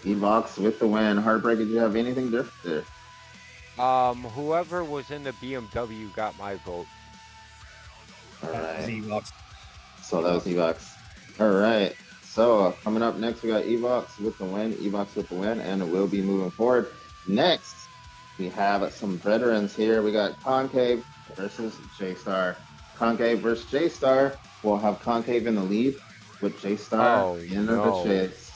Evox with the win. Heartbreaker, did you have anything different there? Whoever was in the BMW got my vote. All right. Evox. So that was Evox. All right. So coming up next, we got Evox with the win. Evox with the win, and we'll be moving forward. Next, we have some veterans here. We got Concave versus J-Star. Concave versus J-Star. We'll have Concave in the lead with J-Star Oh, in the no. chase.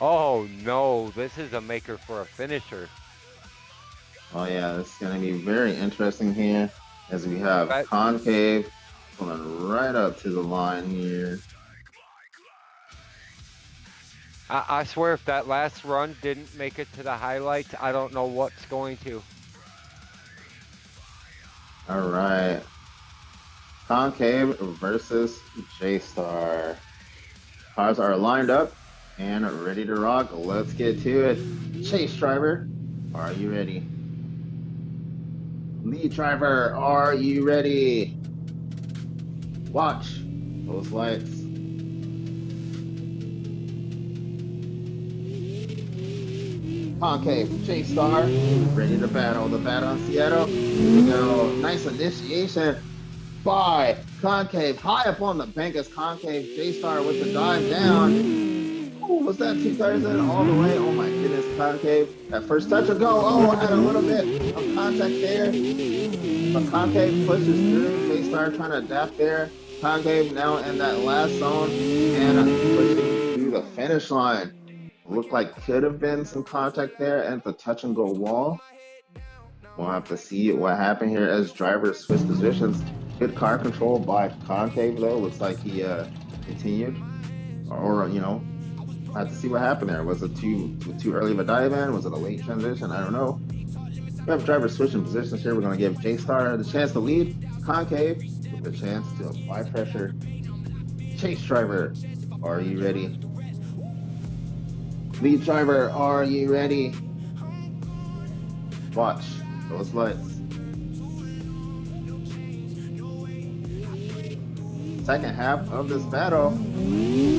Oh no, this is a maker for a finisher. Oh yeah, this is gonna be very interesting here as we have Right. Concave pulling right up to the line here. I swear if that last run didn't make it to the highlights, I don't know what's going to. All right, Concave versus J-Star. Cars are lined up and ready to rock. Let's get to it. Chase driver, are you ready? Lead driver, are you ready? Watch those lights. Concave, J-Star, ready to battle. The battle in Seattle. Here we go. Nice initiation by Concave. High up on the bank as Concave. J-Star with the dive down. Ooh, was that 2 tires in all the way? Oh my goodness, Concave. That first touch and go. Oh, had a little bit of contact there. But Concave pushes through. J-Star trying to adapt there. Concave now in that last zone and pushing through the finish line. Looked like could have been some contact there at the touch and go wall. We'll have to see what happened here as drivers switch positions. Good car control by Concave though. Looks like he continued, or have to see what happened there. Was it too early of a dive in? Was it a late transition? I don't know. We have drivers switching positions here. We're going to give J-Star the chance to lead. Concave with the chance to apply pressure. Chase driver, are you ready? Lead driver, are you ready? Watch those lights. Second half of this battle,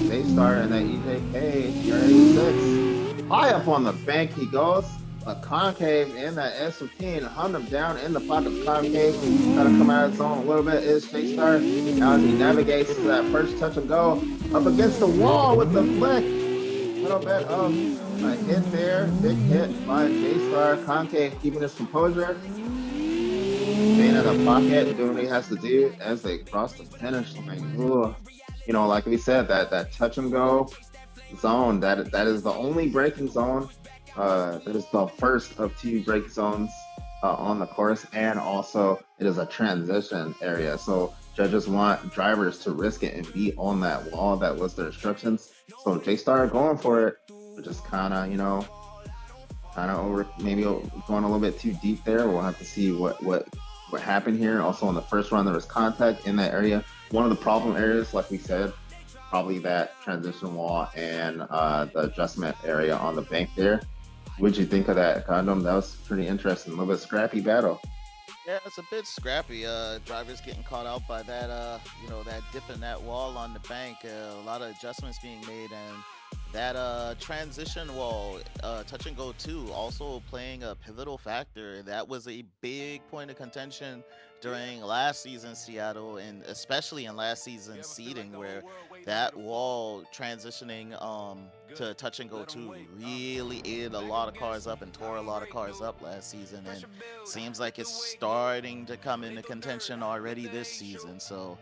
J-Star and that EJK TR86. High up on the bank he goes. A Concave in that S15 hunt him down in the pocket. Concave trying to come out of his zone a little bit is J-Star. Now as he navigates to that first touch and go up against the wall with the flick. Little bit of a hit there, big hit by J-Star. Concave keeping his composure, staying in the pocket, doing what he has to do as they cross the finish line. Ooh. Like we said, that touch and go zone, that is the only braking zone. That is the first of 2 brake zones on the course, and also it is a transition area. So judges want drivers to risk it and be on that wall. That was their instructions. So J-Star going for it, but just kind of over, maybe going a little bit too deep there. We'll have to see what happened here. Also, in the first run, there was contact in that area. One of the problem areas, like we said, probably that transition wall and the adjustment area on the bank there. What'd you think of that, Condom? That was pretty interesting. A little bit scrappy battle. Yeah, it's a bit scrappy. Drivers getting caught out by that, that dip in that wall on the bank. A lot of adjustments being made, and that transition wall, touch and go too, also playing a pivotal factor. That was a big point of contention during last season's Seattle, and especially in last season's seeding, where that wall transitioning to touch and go too really ate a lot of cars up and tore a lot of cars up last season, and seems like it's starting to come into contention already this season. So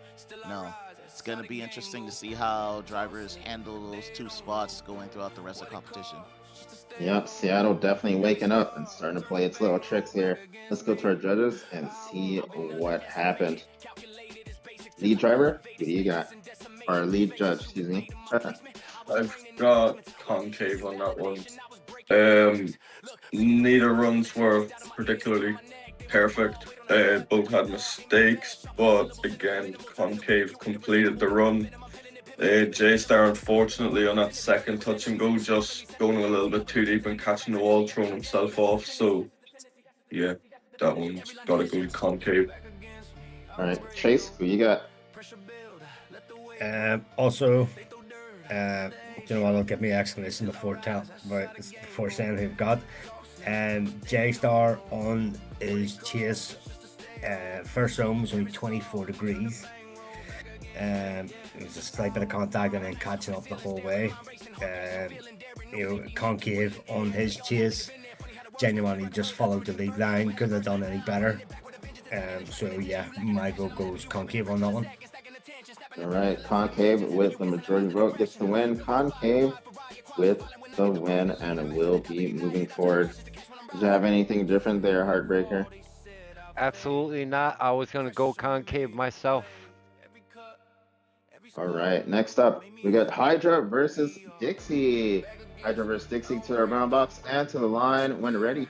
no, it's going to be interesting to see how drivers handle those 2 spots going throughout the rest of the competition. Yep, Seattle definitely waking up and starting to play its little tricks here. Let's go to our judges and see what happened. Lead driver, who do you got? Or lead judge, excuse me. I've got Concave on that one. Neither runs were particularly perfect. Both had mistakes, but again, Concave completed the run. J-Star, unfortunately, on that second touch and go, just going a little bit too deep and catching the wall, throwing himself off. So, yeah, that one's got to go with Concave. All right, Chase, who you got? Also, I'll give me explanation before saying who I've got. J-Star on his chase. First zone was only 24 degrees. It was a slight bit of contact and then catching up the whole way. Concave on his chase genuinely just followed the lead line, couldn't have done any better. So yeah, my vote goes Concave on that one. All right, Concave with the majority vote gets the win. Concave with the win, and it will be moving forward. Did you have anything different there, Heartbreaker? Absolutely not. I was gonna go concave myself. All right, next up, we got Hydra versus Dixie. Hydra versus Dixie to our brown box and to the line. When ready,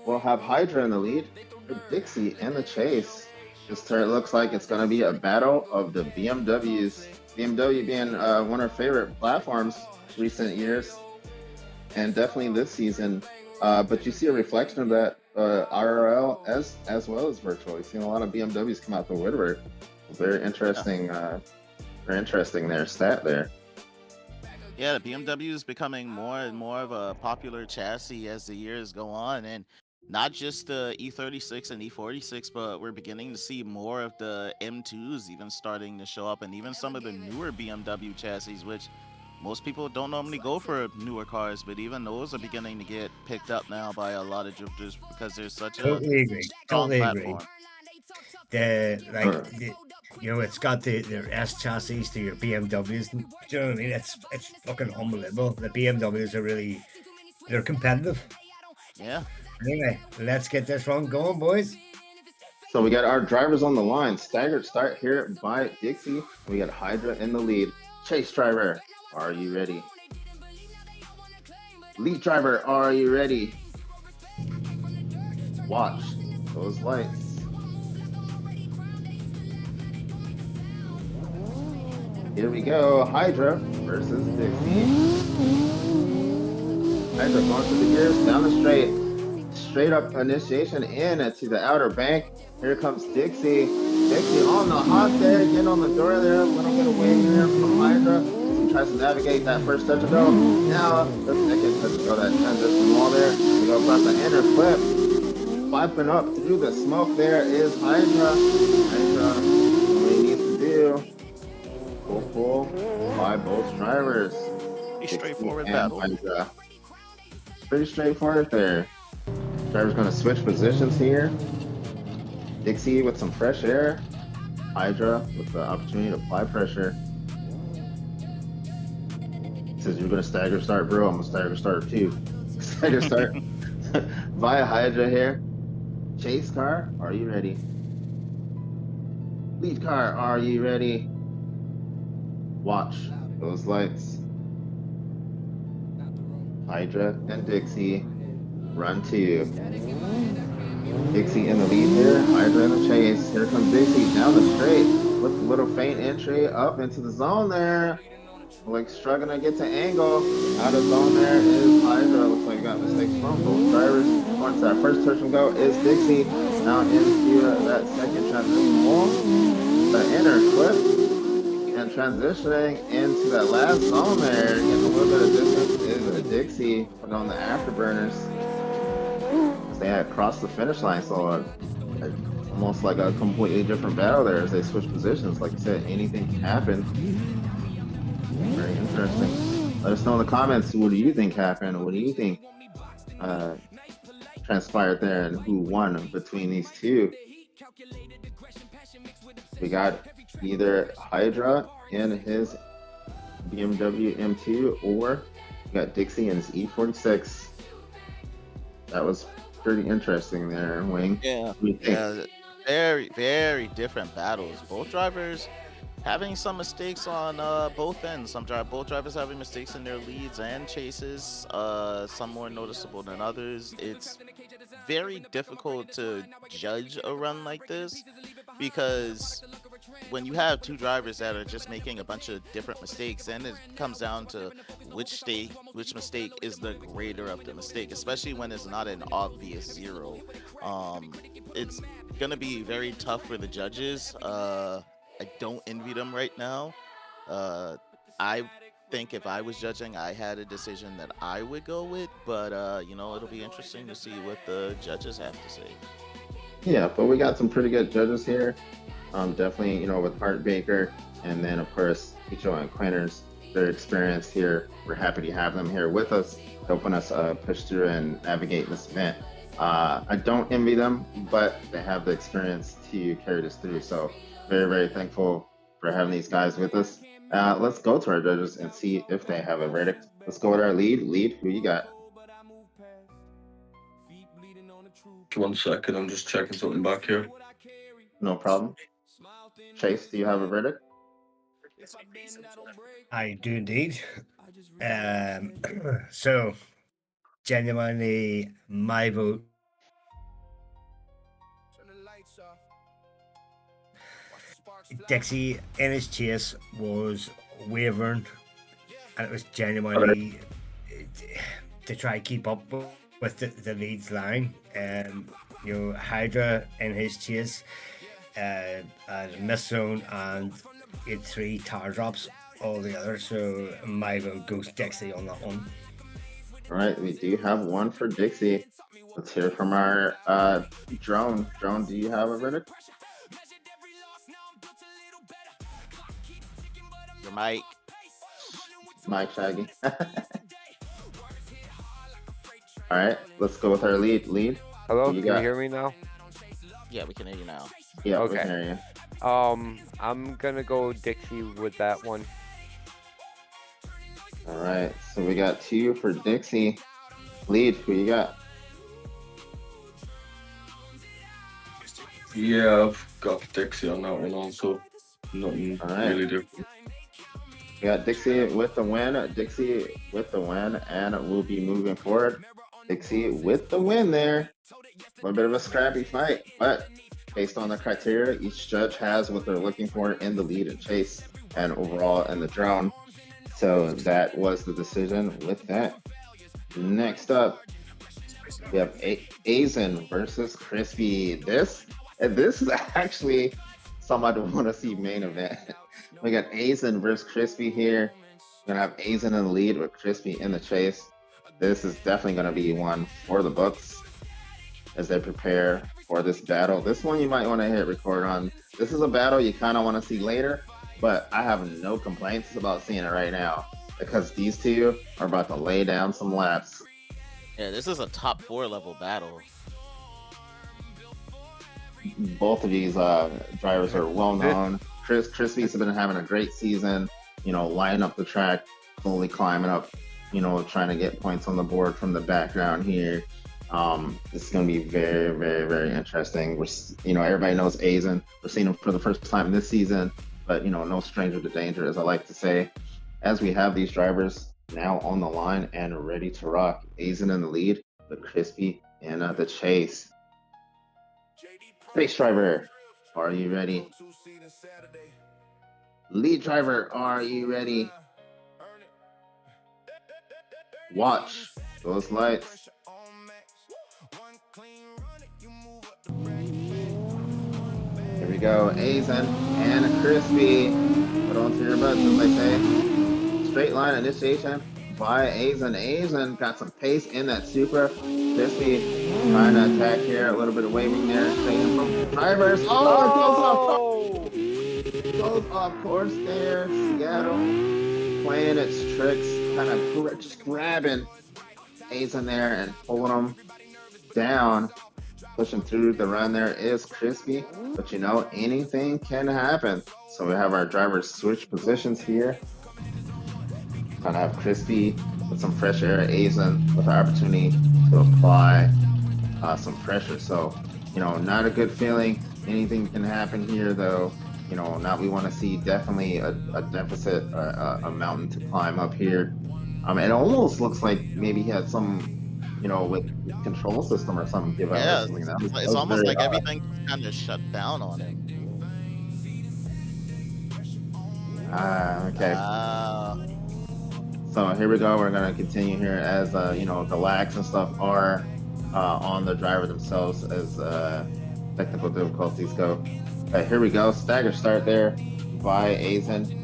we'll have Hydra in the lead with Dixie in the chase. This turn looks like it's going to be a battle of the BMWs. BMW being one of our favorite platforms recent years, and definitely this season. But you see a reflection of that IRL as well as virtual. You've seen a lot of BMWs come out the woodwork. Very interesting. Very interesting there stat there. Yeah, the BMW is becoming more and more of a popular chassis as the years go on, and not just the E36 and E46, but we're beginning to see more of the M2s even starting to show up, and even some of the newer BMW chassis, which most people don't normally go for newer cars, but even those are beginning to get picked up now by a lot of drifters because there's such Totally a agree. strong Totally agree. platform. It's got their S chassis to your BMWs. Do you know what I mean? It's fucking unbelievable. The BMWs are they're competitive. Yeah. Anyway, let's get this run going, boys. So we got our drivers on the line. Staggered start here by Dixie. We got Hydra in the lead. Chase driver, are you ready? Lead driver, are you ready? Watch those lights. Here we go. Hydra versus Dixie. Hydra going through the gears down the straight up initiation in to the outer bank. Here comes Dixie. Dixie on the hot there, getting on the door there. A little bit away here from Hydra. He tries to navigate that first touch and go. Now the second touch and go. That transition wall there. We go across the inner flip. Flapping up through the smoke there is Hydra. Hydra, what he needs to do. Full by both drivers. Pretty straightforward battle. Pretty straightforward there. Driver's going to switch positions here. Dixie with some fresh air. Hydra with the opportunity to apply pressure. He says, you're going to stagger start, bro. I'm going to stagger start too. Stagger start via Hydra here. Chase car, are you ready? Lead car, are you ready? Watch those lights. Hydra and Dixie, run two. Dixie in the lead here, Hydra in the chase. Here comes Dixie down the straight with a little faint entry up into the zone there. Like struggling to get to angle. Out of zone there is Hydra. Looks like we got mistakes from both drivers. Once that first touch and go is Dixie. Now into that second transition wall. The inner clip. And transitioning into that last zone there, getting a little bit of distance is a Dixie putting on the afterburners. As they had crossed the finish line, so almost like a completely different battle there as they switch positions. Like I said, anything can happen. Very interesting. Let us know in the comments, what do you think happened? What do you think transpired there and who won between these two? We got either Hydra in his BMW M2 or we got Dixie in his E46. That was pretty interesting there, Wing. Yeah, very, very different battles. Both drivers having some mistakes on both ends. Both drivers having mistakes in their leads and chases. Some more noticeable than others. It's very difficult to judge a run like this because when you have two drivers that are just making a bunch of different mistakes, then it comes down to which mistake is the greater of the mistake, especially when it's not an obvious zero. It's gonna be very tough for the judges. I don't envy them right now. I think if I was judging, I had a decision that I would go with, but it'll be interesting to see what the judges have to say. Yeah, but we got some pretty good judges here. Definitely, with Art Baker, and then of course Picho and Quinters, their experience here. We're happy to have them here with us, helping us push through and navigate this event. I don't envy them, but they have the experience to carry this through. So very, very thankful for having these guys with us. Let's go to our judges and see if they have a verdict. Let's go with our lead. Lead, who you got? 1 second, I'm just checking something back here. No problem. Chase, do you have a verdict? I do indeed. So, genuinely, my vote. Dixie in his chase was wavering, and it was genuinely to try to keep up with the lead's line. Hydra in his chase miss zone and had 3 tower drops altogether. So my vote goes Dixie on that one. All right, we do have one for Dixie. Let's hear from our drone. Drone, do you have a verdict? Your mic. Mike Shaggy. All right, let's go with our lead. Lead. Hello, Who can got? you hear me now? Yeah, we can hear you now. Yeah, we Okay. can hear you. I'm gonna go Dixie with that one. All right, so we got 2 for Dixie. Lead, who you got? Yeah, I've got Dixie on that one also. Nothing All right. really different. We got Dixie with the win. Dixie with the win, and we'll be moving forward. Dixie with the win there. A little bit of a scrappy fight, but based on the criteria, each judge has what they're looking for in the lead and chase and overall in the drone. So that was the decision with that. Next up, we have Aizen versus Crispy. This is actually something I want to see main event. We got Aizen versus Crispy here. We're gonna have Aizen in the lead with Crispy in the chase. This is definitely gonna be one for the books as they prepare for this battle. This one you might want to hit record on. This is a battle you kind of want to see later, but I have no complaints about seeing it right now because these two are about to lay down some laps. Yeah, this is a top 4 level battle. Both of these drivers are well known. Crispy's been having a great season, lighting up the track, slowly climbing up, trying to get points on the board from the background here. This is going to be very, very, very interesting. Everybody knows Aizen. We're seeing him for the first time this season, but no stranger to danger, as I like to say. As we have these drivers now on the line and ready to rock, Aizen in the lead, but Crispy in the chase. Race driver, are you ready? Lead driver, are you ready? Watch those lights. Here we go, Aizen and Crispy. Put onto your butts, as they say. Straight line initiation by Aizen. Aizen got some pace in that Supra. Crispy trying to attack here. A little bit of waving there. Staying from drivers. Oh, it goes off course there. Seattle playing its tricks, kind of just grabbing Aizen there and pulling him down. Pushing through the run there is Crispy, but anything can happen. So we have our drivers switch positions here. Gonna have Crispy with some fresh air, Aizen with the opportunity to apply some pressure. So, not a good feeling. Anything can happen here, though. Now we want to see definitely a deficit, a mountain to climb up here. It almost looks like maybe he had some, with control system or something give out. Yeah, or something. it's almost like everything kind of shut down on him. Okay. So here we go. We're gonna continue here as the lags and stuff are on the driver themselves as technical difficulties go. Here we go. Stagger start there by Aizen.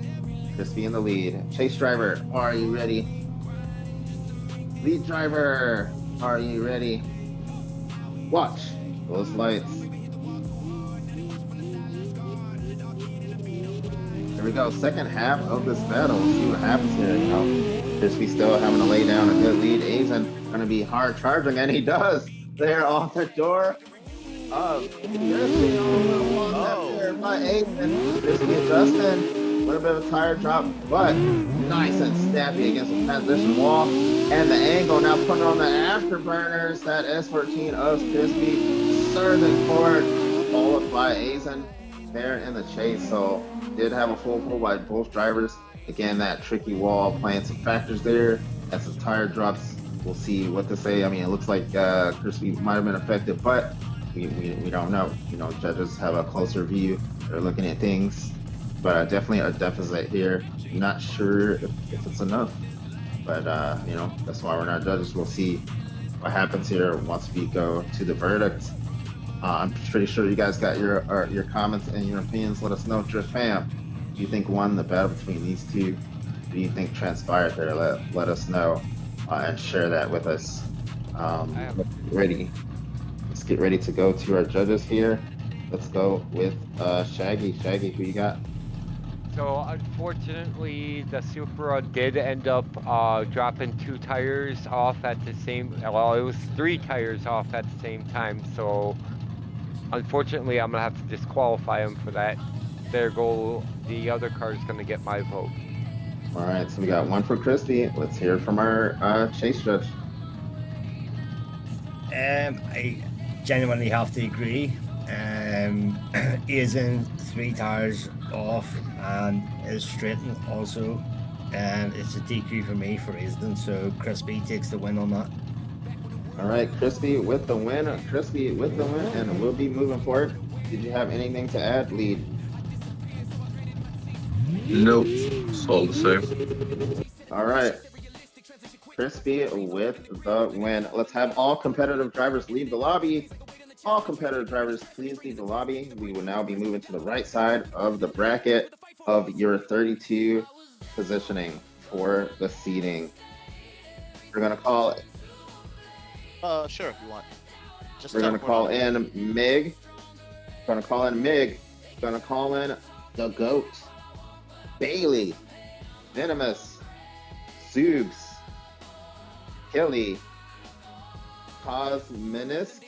Crispy in the lead. Chase driver, are you ready? Lead driver, are you ready? Watch those lights. we go. Second half of this battle. We'll see what happens here. You know, Crispy still having to lay down a good lead. Aizen gonna be hard charging, and he does. There on the door of Crispy. Oh, there by Aizen. Crispy adjusting. A little bit of a tire drop, but nice and snappy against the transition wall. And the angle now putting on the afterburners. That S14 of Crispy surging forward, followed by Aizen there in the chase. So did have a full pull by both drivers. Again, that tricky wall playing some factors there. As some tire drops, we'll see what to say. I mean, it looks like Crispy might have been affected, but we don't know. You know, judges have a closer view. They're looking at things. But definitely a deficit here. Not sure if it's enough. But, you know, that's why we're not judges. We'll see what happens here once we go to the verdict. I'm pretty sure you guys got your comments and your opinions. Let us know, Drift fam. Do you think won the battle between these two? What do you think transpired there? Let us know and share that with us. Ready. Let's get ready to go to our judges here. Let's go with Shaggy. Shaggy, who you got? So unfortunately, the Supra did end up dropping 2 tires off at the same. Well, it was 3 tires off at the same time. So unfortunately, I'm gonna have to disqualify him for that. There go. The other car is gonna get my vote. All right, so we got one for Crispy. Let's hear it from our chase judge. I genuinely have to agree. Aizen 3 tires off and is straightened also. It's a DQ for me for Aizen, so Crispy takes the win on that. All right, Crispy with the win. Crispy with the win, and we'll be moving forward. Did you have anything to add, Lead? Nope, it's all the same. All right. Crispy with the win. Let's have all competitive drivers leave the lobby. All competitive drivers, please leave the lobby. We will now be moving to the right side of the bracket of your 32 positioning for the seating. We're gonna call it. Sure, if you want. We're gonna call in Mig. Gonna call in Mig. Gonna call in the GOAT, Bailey, Venomous, Zoobs, Kelly, Cosminist,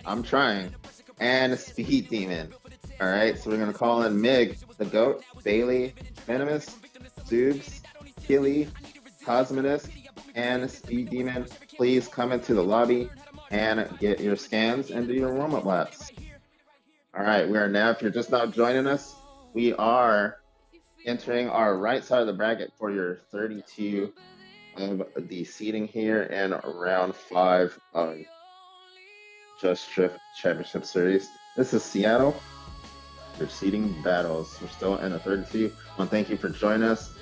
I'm trying, and Speed Demon. All right, so we're gonna call in Mig, the GOAT, Bailey, Venomous, Zoobs, Killy, Cosminist, and Speed Demon. Please come into the lobby and get your scans and do your warm-up laps. All right, we are now, if you're just now joining us, we are entering our right side of the bracket for your 32 of the seating here in round 5 of Just Drift Championship Series. This is Seattle. Your seating battles. We're still in the 32. Well, thank you for joining us,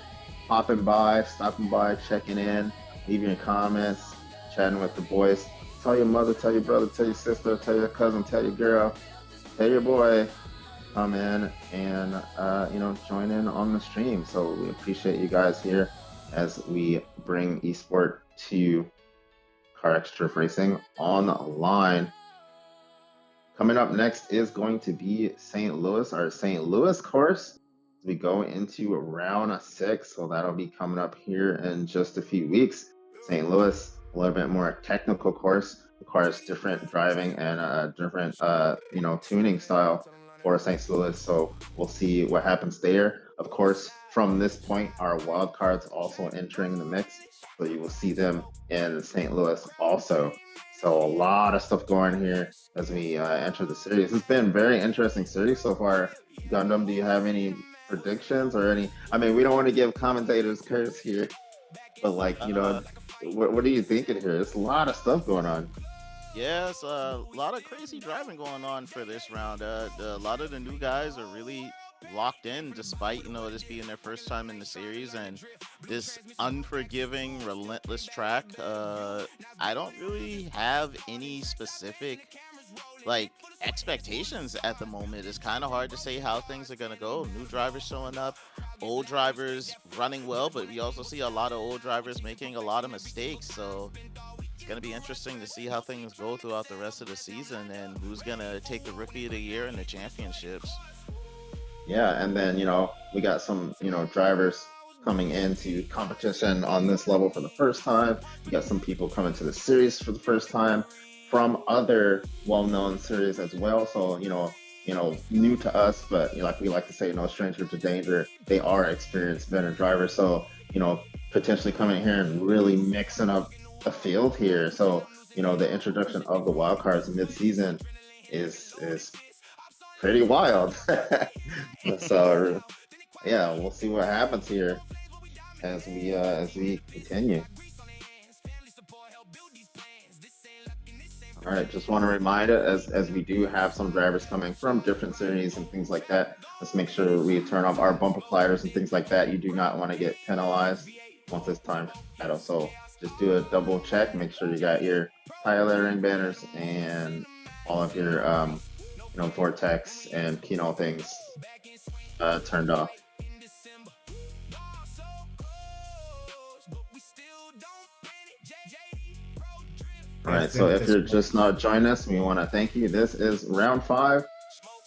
popping by, stopping by, checking in, leaving your comments, chatting with the boys. Tell your mother, tell your brother, tell your sister, tell your cousin, tell your girl, tell your boy, come in and join in on the stream. So we appreciate you guys here as we bring eSport to CarX Drift Racing online. Coming up next is going to be St. Louis, our St. Louis course. We go into round 6, so that'll be coming up here in just a few weeks. St. Louis, a little bit more technical course, requires different driving and different tuning style for St. Louis. So we'll see what happens there. Of course, from this point, our wild cards also entering the mix, so you will see them in St. Louis also. So a lot of stuff going here as we enter the series. It's been a very interesting series so far. Gundam, do you have any predictions or any? I mean, we don't want to give commentators curse here, but what are you thinking here? It's a lot of stuff going on. Yeah, it's a lot of crazy driving going on for this round. A lot of the new guys are really locked in despite this being their first time in the series and this unforgiving, relentless track. I don't really have any specific expectations at the moment. It's kind of hard to say how things are going to go. New drivers showing up, old drivers running well, but we also see a lot of old drivers making a lot of mistakes. So it's going to be interesting to see how things go throughout the rest of the season and who's going to take the Rookie of the Year and the championships. Yeah, and then we got some drivers coming into competition on this level for the first time. We got some people coming to the series for the first time from other well-known series as well. So new to us, but like we like to say, no stranger to danger. They are experienced veteran drivers. So potentially coming here and really mixing up the field here. So the introduction of the wild cards mid-season is pretty wild. So yeah, we'll see what happens here as we continue. All right, just want to remind it as we do have some drivers coming from different series and things like that. Let's make sure we turn off our bumper gliders and things like that. You do not want to get penalized once it's time for battle. So just do a double check, make sure you got your tire lettering banners and all of your vortex and keynote things turned off. All right, so if you're just not joining us, we want to thank you. This is round 5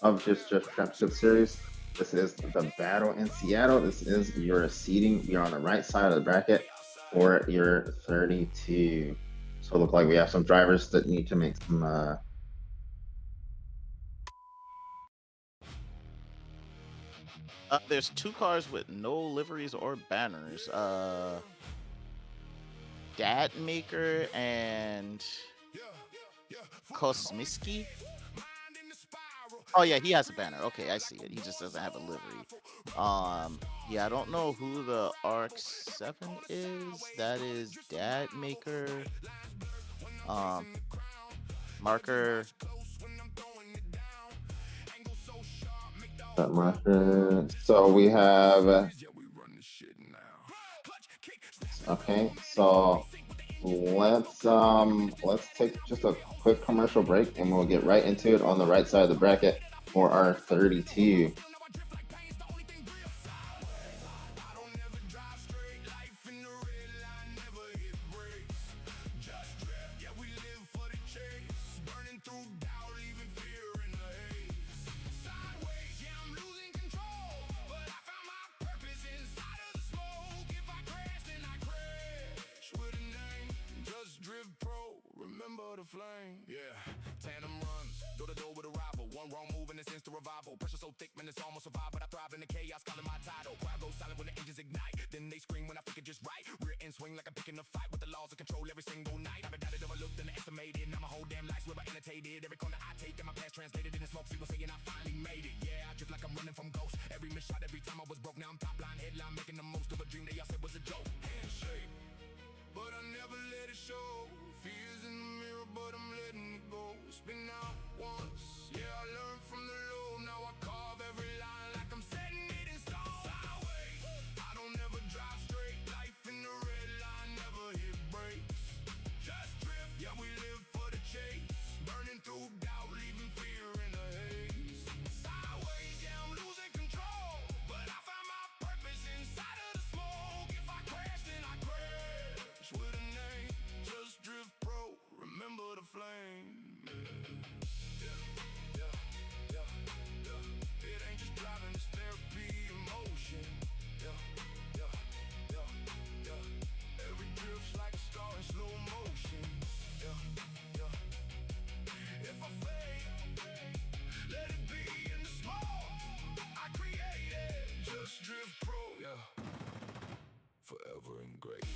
of Just Drift Championship Series. This is the battle in Seattle. This is your seating. You're on the right side of the bracket for your 32. So it looks like we have some drivers that need to make some there's 2 cars with no liveries or banners. Datmaker and Kosmiski. Oh yeah, he has a banner. Okay, I see it. He just doesn't have a livery. Yeah, I don't know who the RX-7 is. That is Datmaker. Marker. marker. So we have. Okay, so let's take just a quick commercial break and we'll get right into it on the right side of the bracket for our 32. Flame. Yeah, tandem runs, door to door with a rival. One wrong move and it's instant revival. Pressure so thick, man, it's almost survival. But I thrive in the chaos, calling my title. Crowd goes silent when the engines ignite. Then they scream when I think it just right. Rear end swing like I'm picking a fight with the laws of control every single night. I've been doubted, overlooked, and estimated. Now my whole damn life's where I annotated. Every corner I take, and my past translated in the smoke. People saying I finally made it. Yeah, I drift like I'm running from ghosts. Every miss shot, every time I was broke. Now I'm top line, headline, making the most of a dream they all said was a joke. Handshake, but I never let it show. Fears in the mirror, but I'm letting it go. It's been out once, yeah, I learned from the low. Now I carve every line like I'm setting it in stone. Sideways, I don't ever drive straight. Life in the red line, never hit brakes. Just drift, yeah, we live for the chase. Burning through doubt, leaving fear in the haze. Sideways, yeah, I'm losing control, but I found my purpose inside of the smoke. If I crash, then I crash with a name. Just Drift Pro, remember the flame. It ain't just driving, it's therapy, emotion. Every drift's like a scar in slow motion. If I fade, let it be in the small. I created Just Drift Pro, yeah. Forever engraved.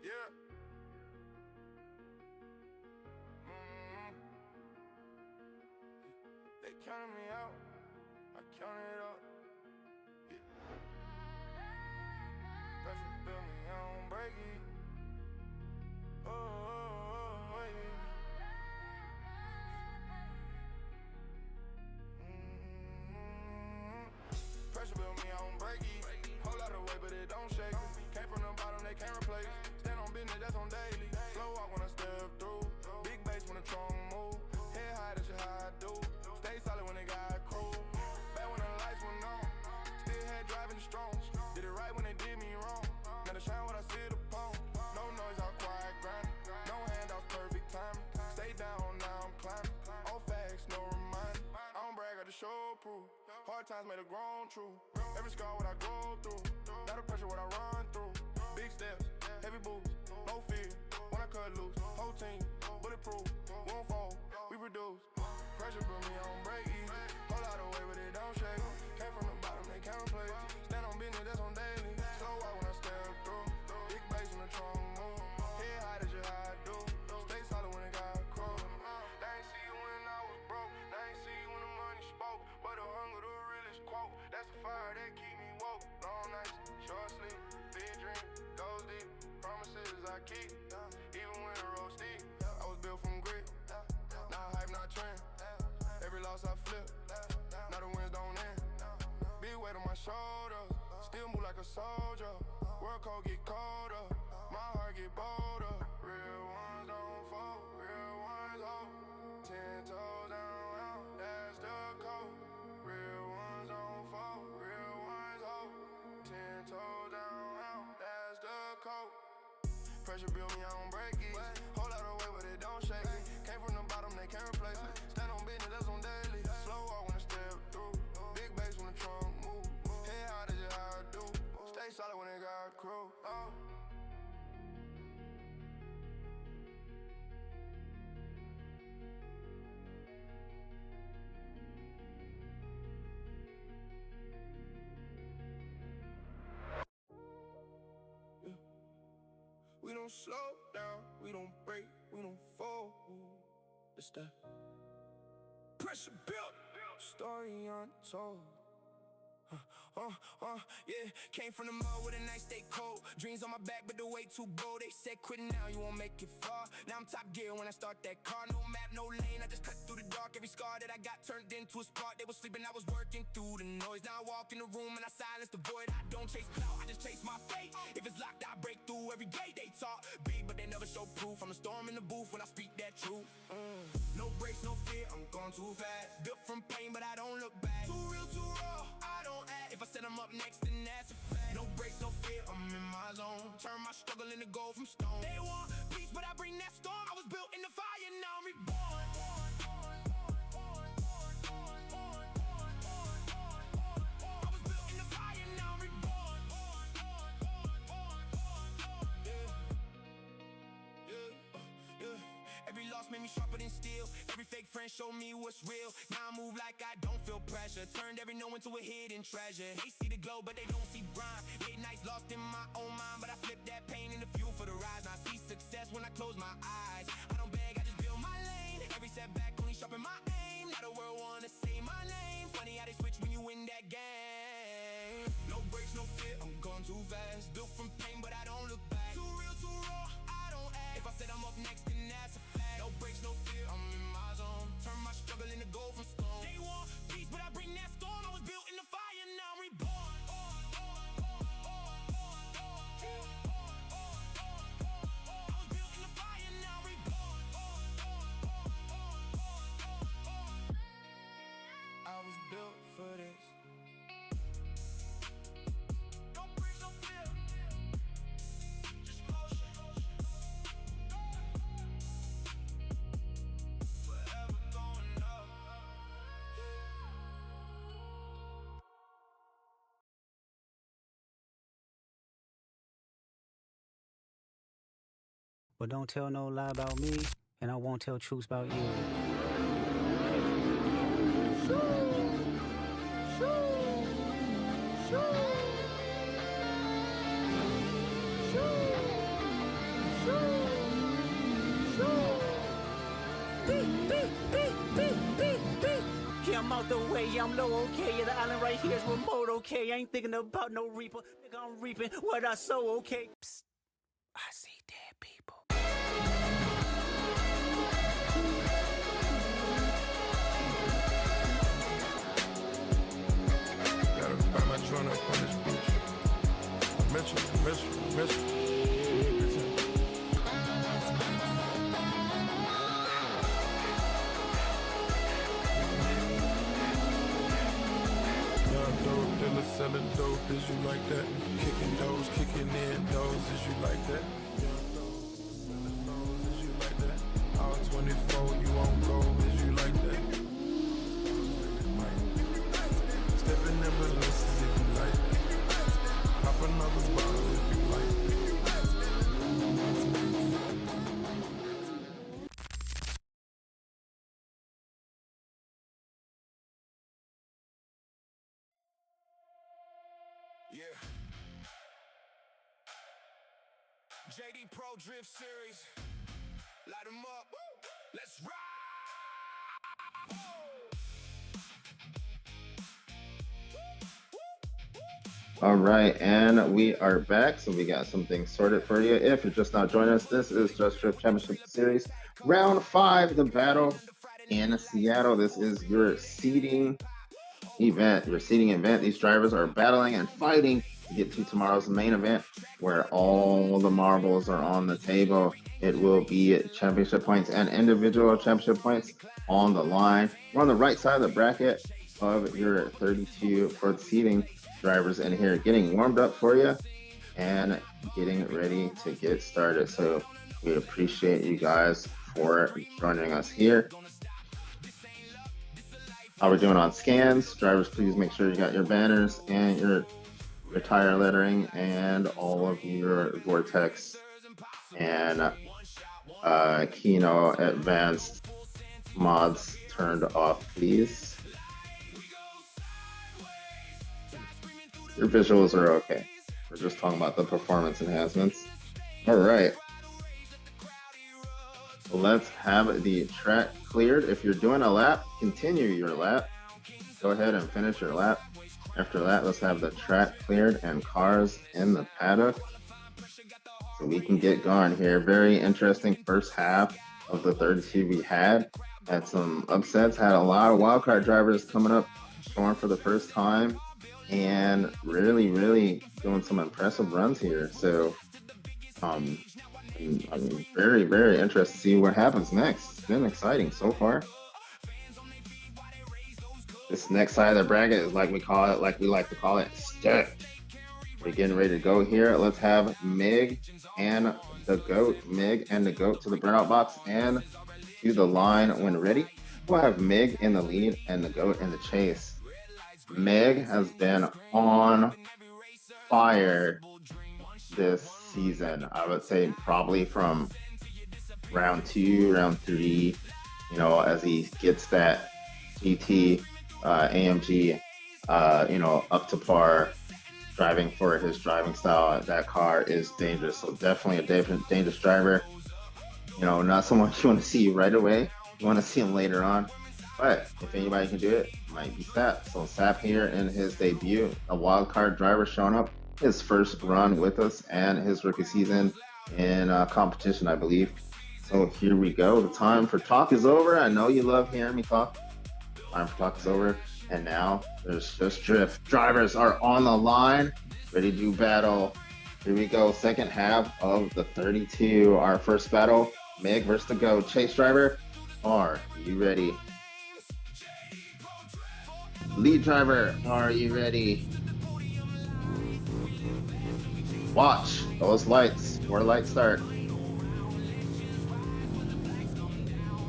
Yeah. They counted me out. I counted up. Yeah. Pressure built me, I don't break it. Yeah. Pressure built me, I don't break it. Whole lot of weight, but it don't shake it. Came from the bottom, they can't replace. Stand on business, that's on daily. Slow walk when I step through. Big bass when the trunk move. Head high, that's just how I do. Stay solid when they got crew. Back when the lights went on. Still had driving the bulletproof. Hard times made it grown true. Every scar what I go through. Now the pressure what I run through. Big steps, heavy boots, no fear. When I cut loose, whole team, bulletproof. Won't fall, we reduce. Pressure put me on break easy. Hold out the way, but it don't shake. Came from the bottom, they can't replace. Stand on business, that's on daily. Slow walk when I step through. Big bass in the trunk move. Head high, that's just how I do. Stay solid when it got crew. They ain't see you when I was broke. They ain't see you when the money spoke. But the hunger, the realest quote. That's the fire that keep me woke. Long nights, short sleep, big dream, goes deep. Promises I keep, even when the road steep. I was built from grit, not hype, not trend. Every loss I flip, now the wins don't end. Big weight on my shoulders, still move like a soldier. World cold get colder, my heart get bolder. Real ones don't fall, real ones hold. 10 toes down, that's the code. Real ones don't fall, real ones hold. 10 toes down, that's the code. Pressure build me, I don't break it. Hold out the way, but it don't shake me. Came from the bottom, they can't replace me. Stand on business, that's on daily. Slow walk when I step through. Big bass when the trunk move. Head high, that's just how I do. Stay solid when it got crew. Oh. We don't slow down, we don't break, we don't fall. It's that pressure built, story untold. Yeah, came from the mud with a nice stay cold. Dreams on my back, but the weight too bold. They said quit now, you won't make it far. Now I'm top gear when I start that car. No map, no lane, I just cut through the dark. Every scar that I got turned into a spark. They was sleeping, I was working through the noise. Now I walk in the room and I silence the void. I don't chase clout, I just chase my fate. If it's locked, I break through every gate. They talk big, but they never show proof. I'm a storm in the booth when I speak that truth. No brakes, no fear, I'm going too fast. Built from pain, but I don't look back. Too real, too raw, I don't act. If I said I'm up next, then that's a fact. No brakes, no fear, I'm in my zone. Turn my struggle into gold from stone. They want peace, but I bring that storm. I was built in the fire, now I'm reborn. I was built in the fire, now I'm reborn. Every loss made me sharper than steel. Every fake friend showed me what's real. Now I move like I don't feel pressure. Turned every no into a hidden treasure. They see the glow, but they don't see grind. Late nights lost in my own mind, but I flip that pain into fuel for the rise. Now I see success when I close my eyes. I don't beg, I just build my lane. Every setback only sharpen my aim. Now the world wanna say my name. Funny how they switch when you win that game. No brakes, no fear, I'm going too fast. Built from pain, but I don't look back. Too real, too raw, I don't act. If I said I'm up next, then that's a fact. No brakes, no fear, I'm in my zone. Turn my struggle into gold from stone. They want peace, but I bring that storm. I was built in the fire, now I'm reborn. I was built in the fire, now I'm reborn. I was built for this. No brakes, no fear. Just motion. Forever going up. But don't tell no lie about me, and I won't tell truths about you. Yeah, I'm out the way, I'm low, okay. Yeah, the island right here is remote, okay. I ain't thinking about no reaper. Nigga, I'm reaping what I sow, okay. Psst. I see dead people. Gotta find my joint up on this beach. Mitchell. Dope dealer selling dope, is you like that? Kicking those, kicking in those, is you like that? Young dope, selling those, is you like that? All 24, you won't go, is you like that? Yeah. JD Pro Drift Series. Light 'em up. Let's ride. All right, and we are back. So we got something sorted for you. If you're just not joining us, this is Just Drift Championship Series, round 5, the battle in Seattle. This is your seeding event. These drivers are battling and fighting to get to tomorrow's main event, where all the marbles are on the table. It will be championship points and individual championship points on the line. We're on the right side of the bracket of your 32 for the seeding drivers in here, getting warmed up for you and getting ready to get started. So we appreciate you guys for joining us here. How we're doing on scans. Drivers, please make sure you got your banners and your tire lettering and all of your Vortex and Kino advanced mods turned off, please. Your visuals are okay. We're just talking about the performance enhancements. All right. Let's have the track cleared. If you're doing a lap, continue your lap. Go ahead and finish your lap. After that, let's have the track cleared and cars in the paddock so we can get going here. Very interesting first half of the 32 we had. Had some upsets, had a lot of wildcard drivers coming up, showing for the first time, and really doing some impressive runs here. So I'm very interested to see what happens next. It's been exciting so far. This next side of the bracket is like we like to call it stacked. We're getting ready to go here. Let's have Mig and the GOAT. Mig and the GOAT to the burnout box and to the line when ready. We'll have Mig in the lead and the GOAT in the chase. Meg has been on fire this season. I would say probably from round 2, round 3, as he gets that GT AMG, up to par, driving for his driving style. That car is dangerous. So definitely a dangerous driver. Not someone you want to see right away. You want to see him later on. But if anybody can do it, it might be Sap. So Sap here in his debut, a wild card driver showing up, his first run with us and his rookie season in competition, I believe. So here we go. The time for talk is over. I know you love hearing me talk. Time for talk is over. And now there's just drift. Drivers are on the line, ready to battle. Here we go. Second half of the 32. Our first battle, Mig versus the GOAT. Chase driver, are you ready? Lead driver, are you ready? Watch those lights. 4 lights start.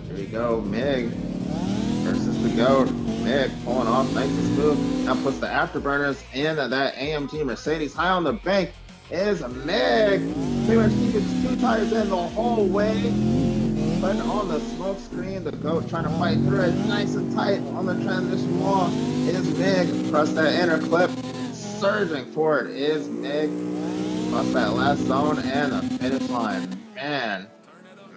Here we go. Mig versus the GOAT. Mig pulling off nice and smooth. Now puts the afterburners in that AMG Mercedes. High on the bank is Mig. Pretty much keeping 2 tires in the whole way. But on the smoke screen, the GOAT trying to fight through it. Nice and tight on the transition wall is Mig. Across that inner clip. Surging forward is Mig. Across that last zone and the finish line. Man,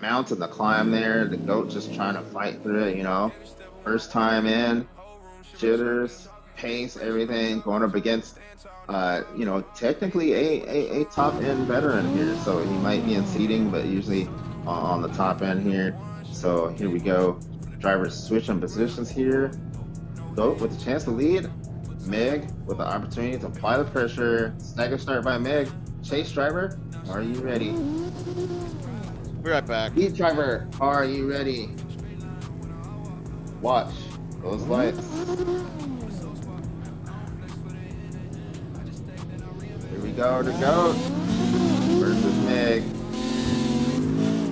mounted the climb there. The GOAT just trying to fight through it, First time in, jitters, pace, everything, going up against, technically a top end veteran here. So he might be in seating, but usually on the top end here. So here we go. Drivers switching positions here. GOAT with a chance to lead. Mig with the opportunity to apply the pressure. Stagger start by Mig. Chase driver, are you ready? Be right back. Lead driver, are you ready? Watch those lights. Here we go, the GOAT versus Mig.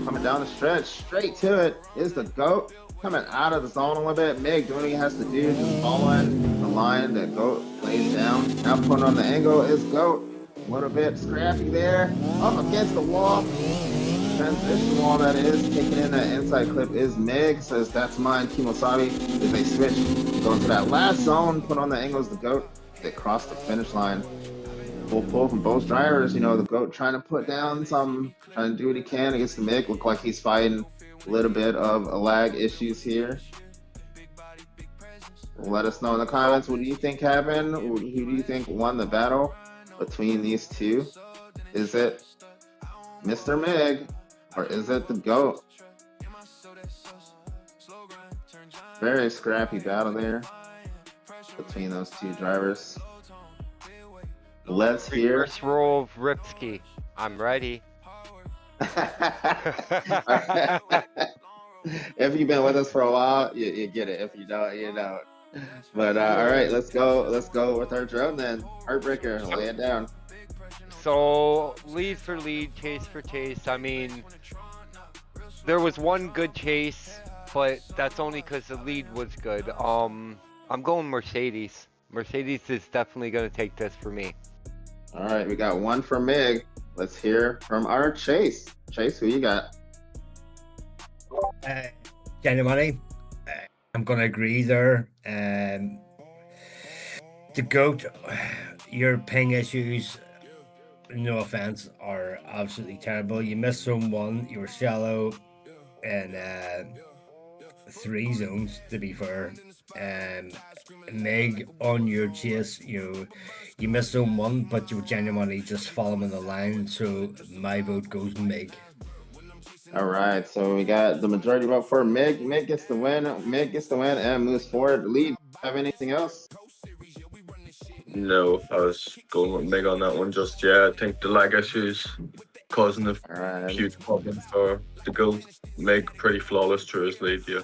Coming down the stretch, straight to it is the GOAT. Coming out of the zone a little bit. Mig doing what he has to do, just following the line that GOAT lays down. Now putting on the angle is GOAT. A little bit scrappy there. Up against the wall. Transition wall that is. Taking in that inside clip is Mig. Says that's mine. Kimosabi. As they switch, go into that last zone. Put on the angles the GOAT. They cross the finish line. Full pull from both drivers. You know, the GOAT trying to put down some, trying to do what he can against the Mick. Look like he's fighting a little bit of lag issues here. Let us know in the comments, what do you think happened? Who do you think won the battle between these two? Is it Mr. Mig or is it the GOAT? Very scrappy battle there between those two drivers. Let's hear. Reverse roll of Ripsky. I'm ready. If you've been with us for a while, you get it. If you don't, you don't. But all right, let's go with our drone then. Heartbreaker, lay it down. So lead for lead, chase for chase. I mean, there was one good chase, but that's only because the lead was good. I'm going Mercedes. Mercedes is definitely going to take this for me. All right, we got one for Mig. Let's hear from our Chase. Chase, who you got? Genuinely, I'm gonna agree there. The GOAT, your ping issues, no offense, are absolutely terrible. You missed zone 1, you were shallow in 3 zones, to be fair. Meg, on your chase, you missed zone 1, but you were genuinely just following the line, so my vote goes Meg. All right, so we got the majority vote for Mig. Mig gets the win. Mig gets the win and moves forward. Lead, have anything else? No, I was going with Mig on that one. Just I think the lag issues causing a huge problem for the GOAT. Mig pretty flawless through his lead, yeah.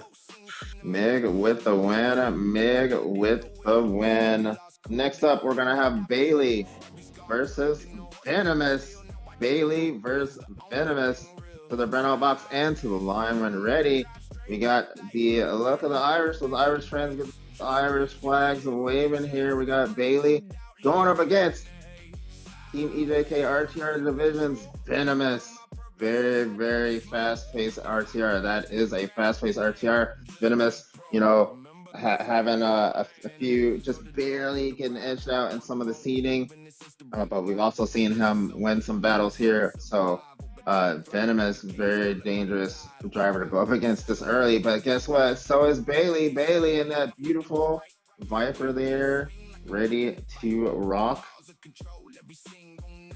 Mig with the win. Mig with the win. Next up, we're gonna have Bailey versus Venomous. Bailey versus Venomous. To the burnout box and to the line when ready. We got the look of the Irish. Those Irish fans get the Irish flags waving here. We got Bailey going up against Team EJK RTR Division's Venomous. Very, very fast-paced RTR. That is a fast-paced RTR. Venomous, you know, having a few, just barely getting edged out in some of the seeding. But we've also seen him win some battles here. So Venomous, very dangerous driver to go up against this early, but guess what? So is Bailey. Bailey in that beautiful Viper there, ready to rock.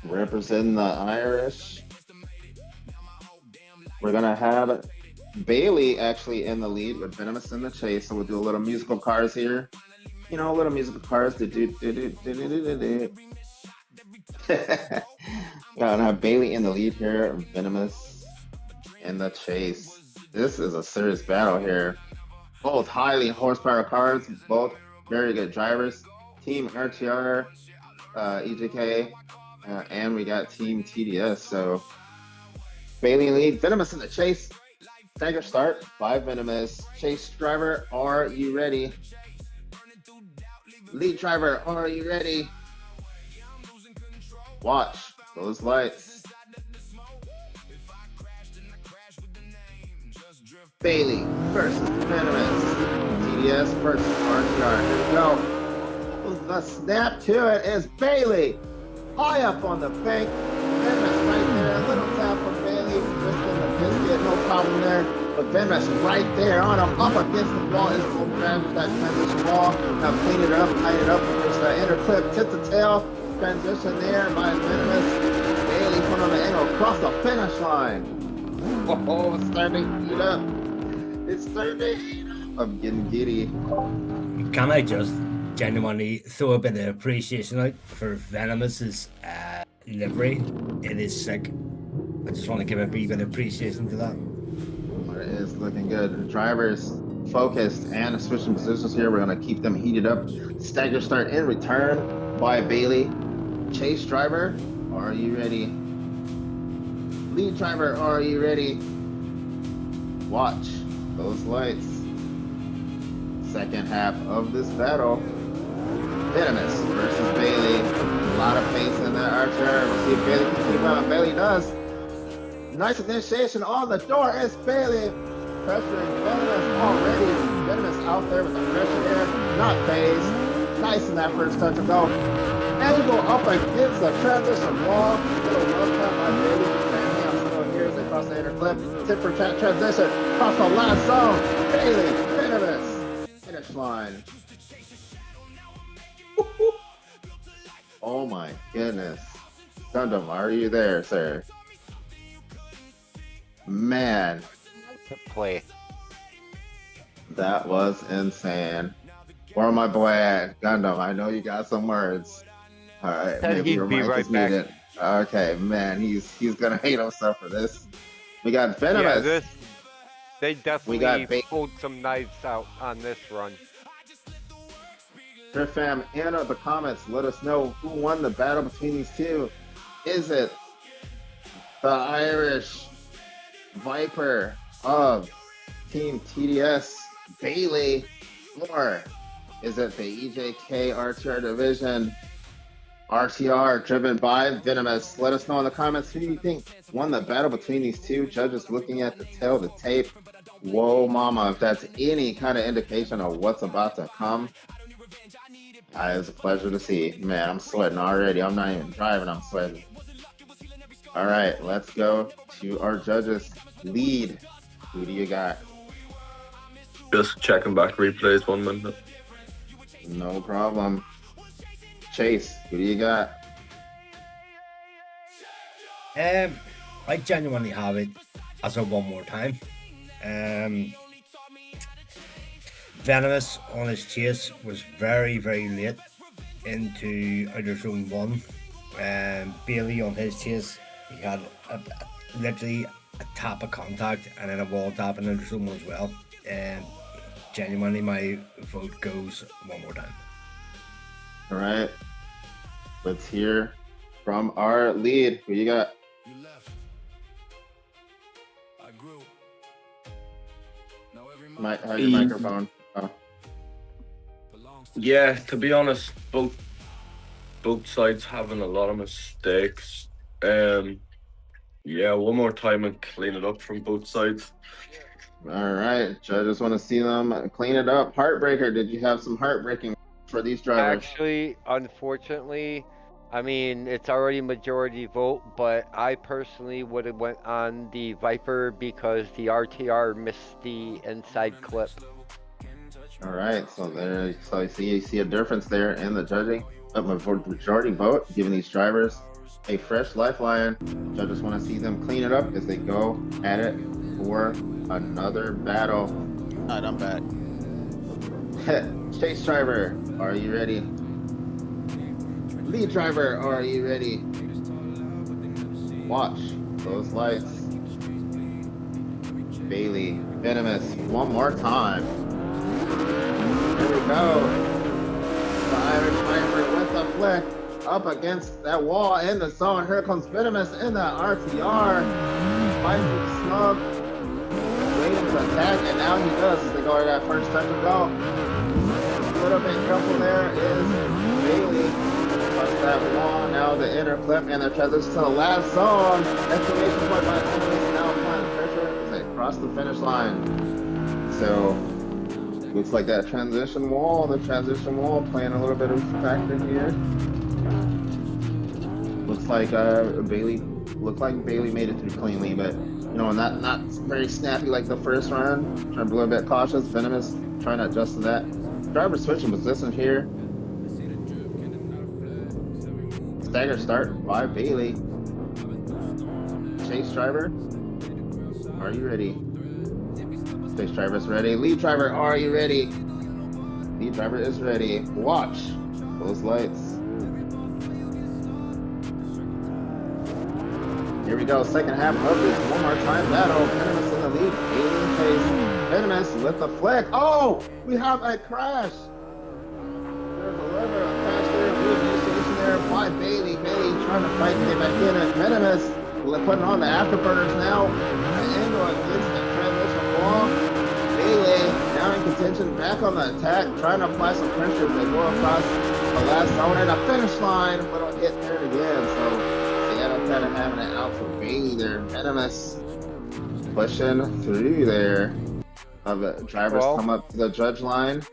Representing the Irish. We're gonna have Bailey actually in the lead with Venomous in the chase, so we'll do a little musical cars here. You know, a little musical cars. Gonna have Bailey in the lead here, Venomous in the chase. This is a serious battle here. Both highly horsepower cars, both very good drivers. Team RTR, EJK, and we got Team TDS. So Bailey in lead, Venomous in the chase. Stagger start by Venomous. Chase driver, are you ready? Lead driver, are you ready? Watch those lights. Bailey versus Venomous. TDS versus RTR. Here we go. The snap to it is Bailey. High up on the bank. Venomous right there. A little tap from Bailey. Risking the biscuit. No problem there. But Venomous right there on him. Up against the wall. Is full grab that transition wall. Now clean it up. Tighten it up. There's the inner clip. Tip the tail. Transition there by Venomous. Bailey put on the angle across the finish line. Oh, it's starting to heat up. It's starting to heat up. I'm getting giddy. Can I just genuinely throw a bit of appreciation out for Venomous's livery? It is sick. I just want to give a wee bit of appreciation to that. It is looking good. The drivers focused and switching positions here. We're going to keep them heated up. Stagger start in return by Bailey. Chase driver, are you ready? Lead driver, are you ready? Watch those lights. Second half of this battle. Venomous versus Bailey. A lot of pace in that Archer. We'll see if Bailey can keep up. Bailey does. Nice initiation on the door is Bailey. Pressuring Venomous already. Venomous out there with the pressure there. Not phased. Nice in that first touch of go. Angle up against the transition wall. Little love tap by Bailey. Family, I'm still here as they cross the inner clip. Tip for transition. Cross the last zone. Bailey, Venomous. Finish line. Oh my goodness. Gundam, are you there, sir? Man, Play. that was insane. Where my boy at? Gundam, I know you got some words. All right, Said maybe he'd your be mic right is back. muted. Okay, man, he's gonna hate himself for this. We got Yeah, Venomous. they got definitely ba- pulled some knives out on this run. Drift fam, in the comments, let us know who won the battle between these two. Is it the Irish Viper of Team TDS, Bailey, or is it the EJK RTR division, RTR driven by Venomous? Let us know in the comments who you think won the battle between these two judges looking at the tail of the tape. Whoa, mama, if that's any kind of indication of what's about to come, it's a pleasure to see. Man, I'm sweating already. I'm not even driving, I'm sweating. All right, let's go to our judges. Lead. Who do you got? Just checking back replays 1 minute. No problem. Chase, who do you got? I genuinely have it as a one more time. Venomous on his chase was very, very late into outer zone 1. Bailey on his chase, he had literally a tap of contact and then a wall tap in outer zone 1 as well. Genuinely, my vote goes one more time. All right. Let's hear from our lead. Who you got? You left. I grew. Now every How's your microphone? Oh. belongs to Yeah, to be honest, both sides having a lot of mistakes. Yeah, one more time and clean it up from both sides. All right. Judges want to see them clean it up. Heartbreaker, did you have some heartbreaking for these drivers? Actually, unfortunately, I mean, it's already majority vote, but I personally would have went on the Viper because the RTR missed the inside clip. All right. So you see a difference there in the judging. But majority vote, giving these drivers a fresh lifeline. Judges want to see them clean it up as they go at it for another battle. All right, I'm back. Chase driver, are you ready? Lead driver, are you ready? Watch those lights. Bailey, Venomous, one more time. Here we go. The Irish Viper with the flick up against that wall in the zone. Here comes Venomous in the RTR. Finds it snug. Waiting to attack, and now he does as they go to that first touch and go. A little bit careful there is Bailey. Plus that wall, now the inner clip, and the transition to the last zone. Exclamation point by Venomous, now applying pressure as they cross the finish line. So, looks like that transition wall playing a little bit of a factor here. Looks like Bailey made it through cleanly, but you know, not very snappy like the first run. Trying to be a little bit cautious. Venomous trying to adjust to that. Driver switching position here. Stagger start by Bailey. Chase driver, are you ready? Chase driver is ready. Lead driver, are you ready? Lead driver is ready. Watch those lights. Here we go, second half of this one more time battle. Venomous in the lead, Bailey in chase. Venomous with the flick. Oh, we have a crash. There's a little bit of a crash there. Review station there by Bailey. Bailey trying to fight to get back in. And Venomous putting on the afterburners now. The angle against the transition wall. Bailey now in contention, back on the attack, trying to apply some pressure as they go across the last zone and a finish line. Little hit there again. So Seattle kind of having it out for Bailey there. Venomous pushing through there. The drivers come up to the judge line.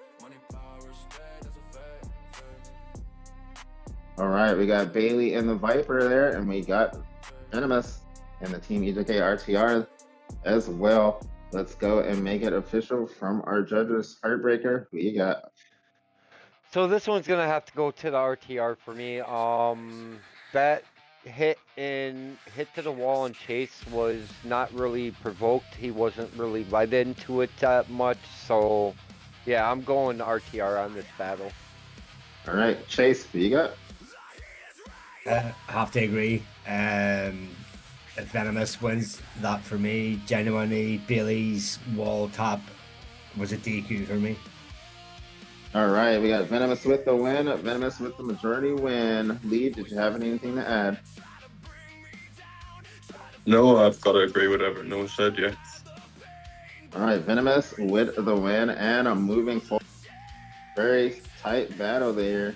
All right, we got Bailey and the Viper there, and we got Venomous and the Team EJK RTR as well. Let's go and make it official from our judges. Heartbreaker, who you got? So this one's gonna have to go to the RTR for me. That hit to the wall and chase was not really provoked. He wasn't really led into it that much. So yeah, I'm going RTR on this battle. All right, Chase, who you got? Have to agree. If Venomous wins that for me, genuinely, Bailey's wall tap was a DQ for me. All right, we got Venomous with the win. Venomous with the majority win. Lee, did you have anything to add? No, I've got to agree with everything Noah said, yeah. All right, Venomous with the win, and I'm moving forward. Very tight battle there.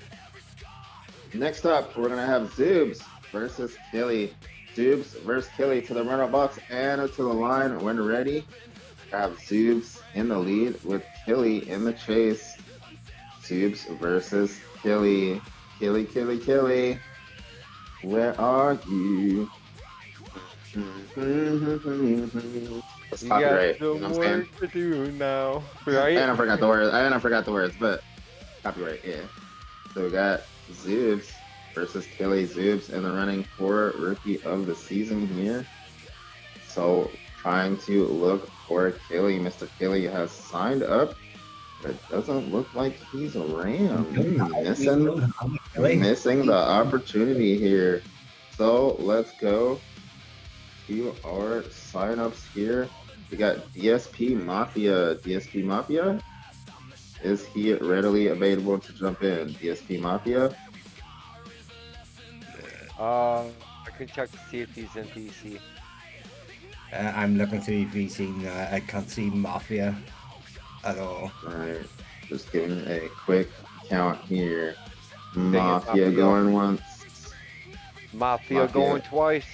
Next up, we're gonna have Zoobs versus Killy. Zoobs versus Killy to the runner box and to the line when ready. Have Zoobs in the lead with Killy in the chase. Zoobs versus Killy. Killy, Killy, Killy. Where are you? It's copyright. You know what I'm saying? To do now, right? And I forgot the words. And I forgot the words, but copyright, yeah. So we got Zoobs versus Killy. Zoobs in the running for Rookie of the Season here. So trying to look for Killy. Mr. Killy has signed up. But it doesn't look like he's around. Missing the opportunity here. So let's go to our signups here. We got DSP Mafia. DSP Mafia? Is he readily available to jump in? DSP Mafia? I can check to see if he's in VC. I'm looking through VC now. I can't see Mafia at all. Alright, just giving a quick count here. Mafia. Mafia going once. Mafia going twice.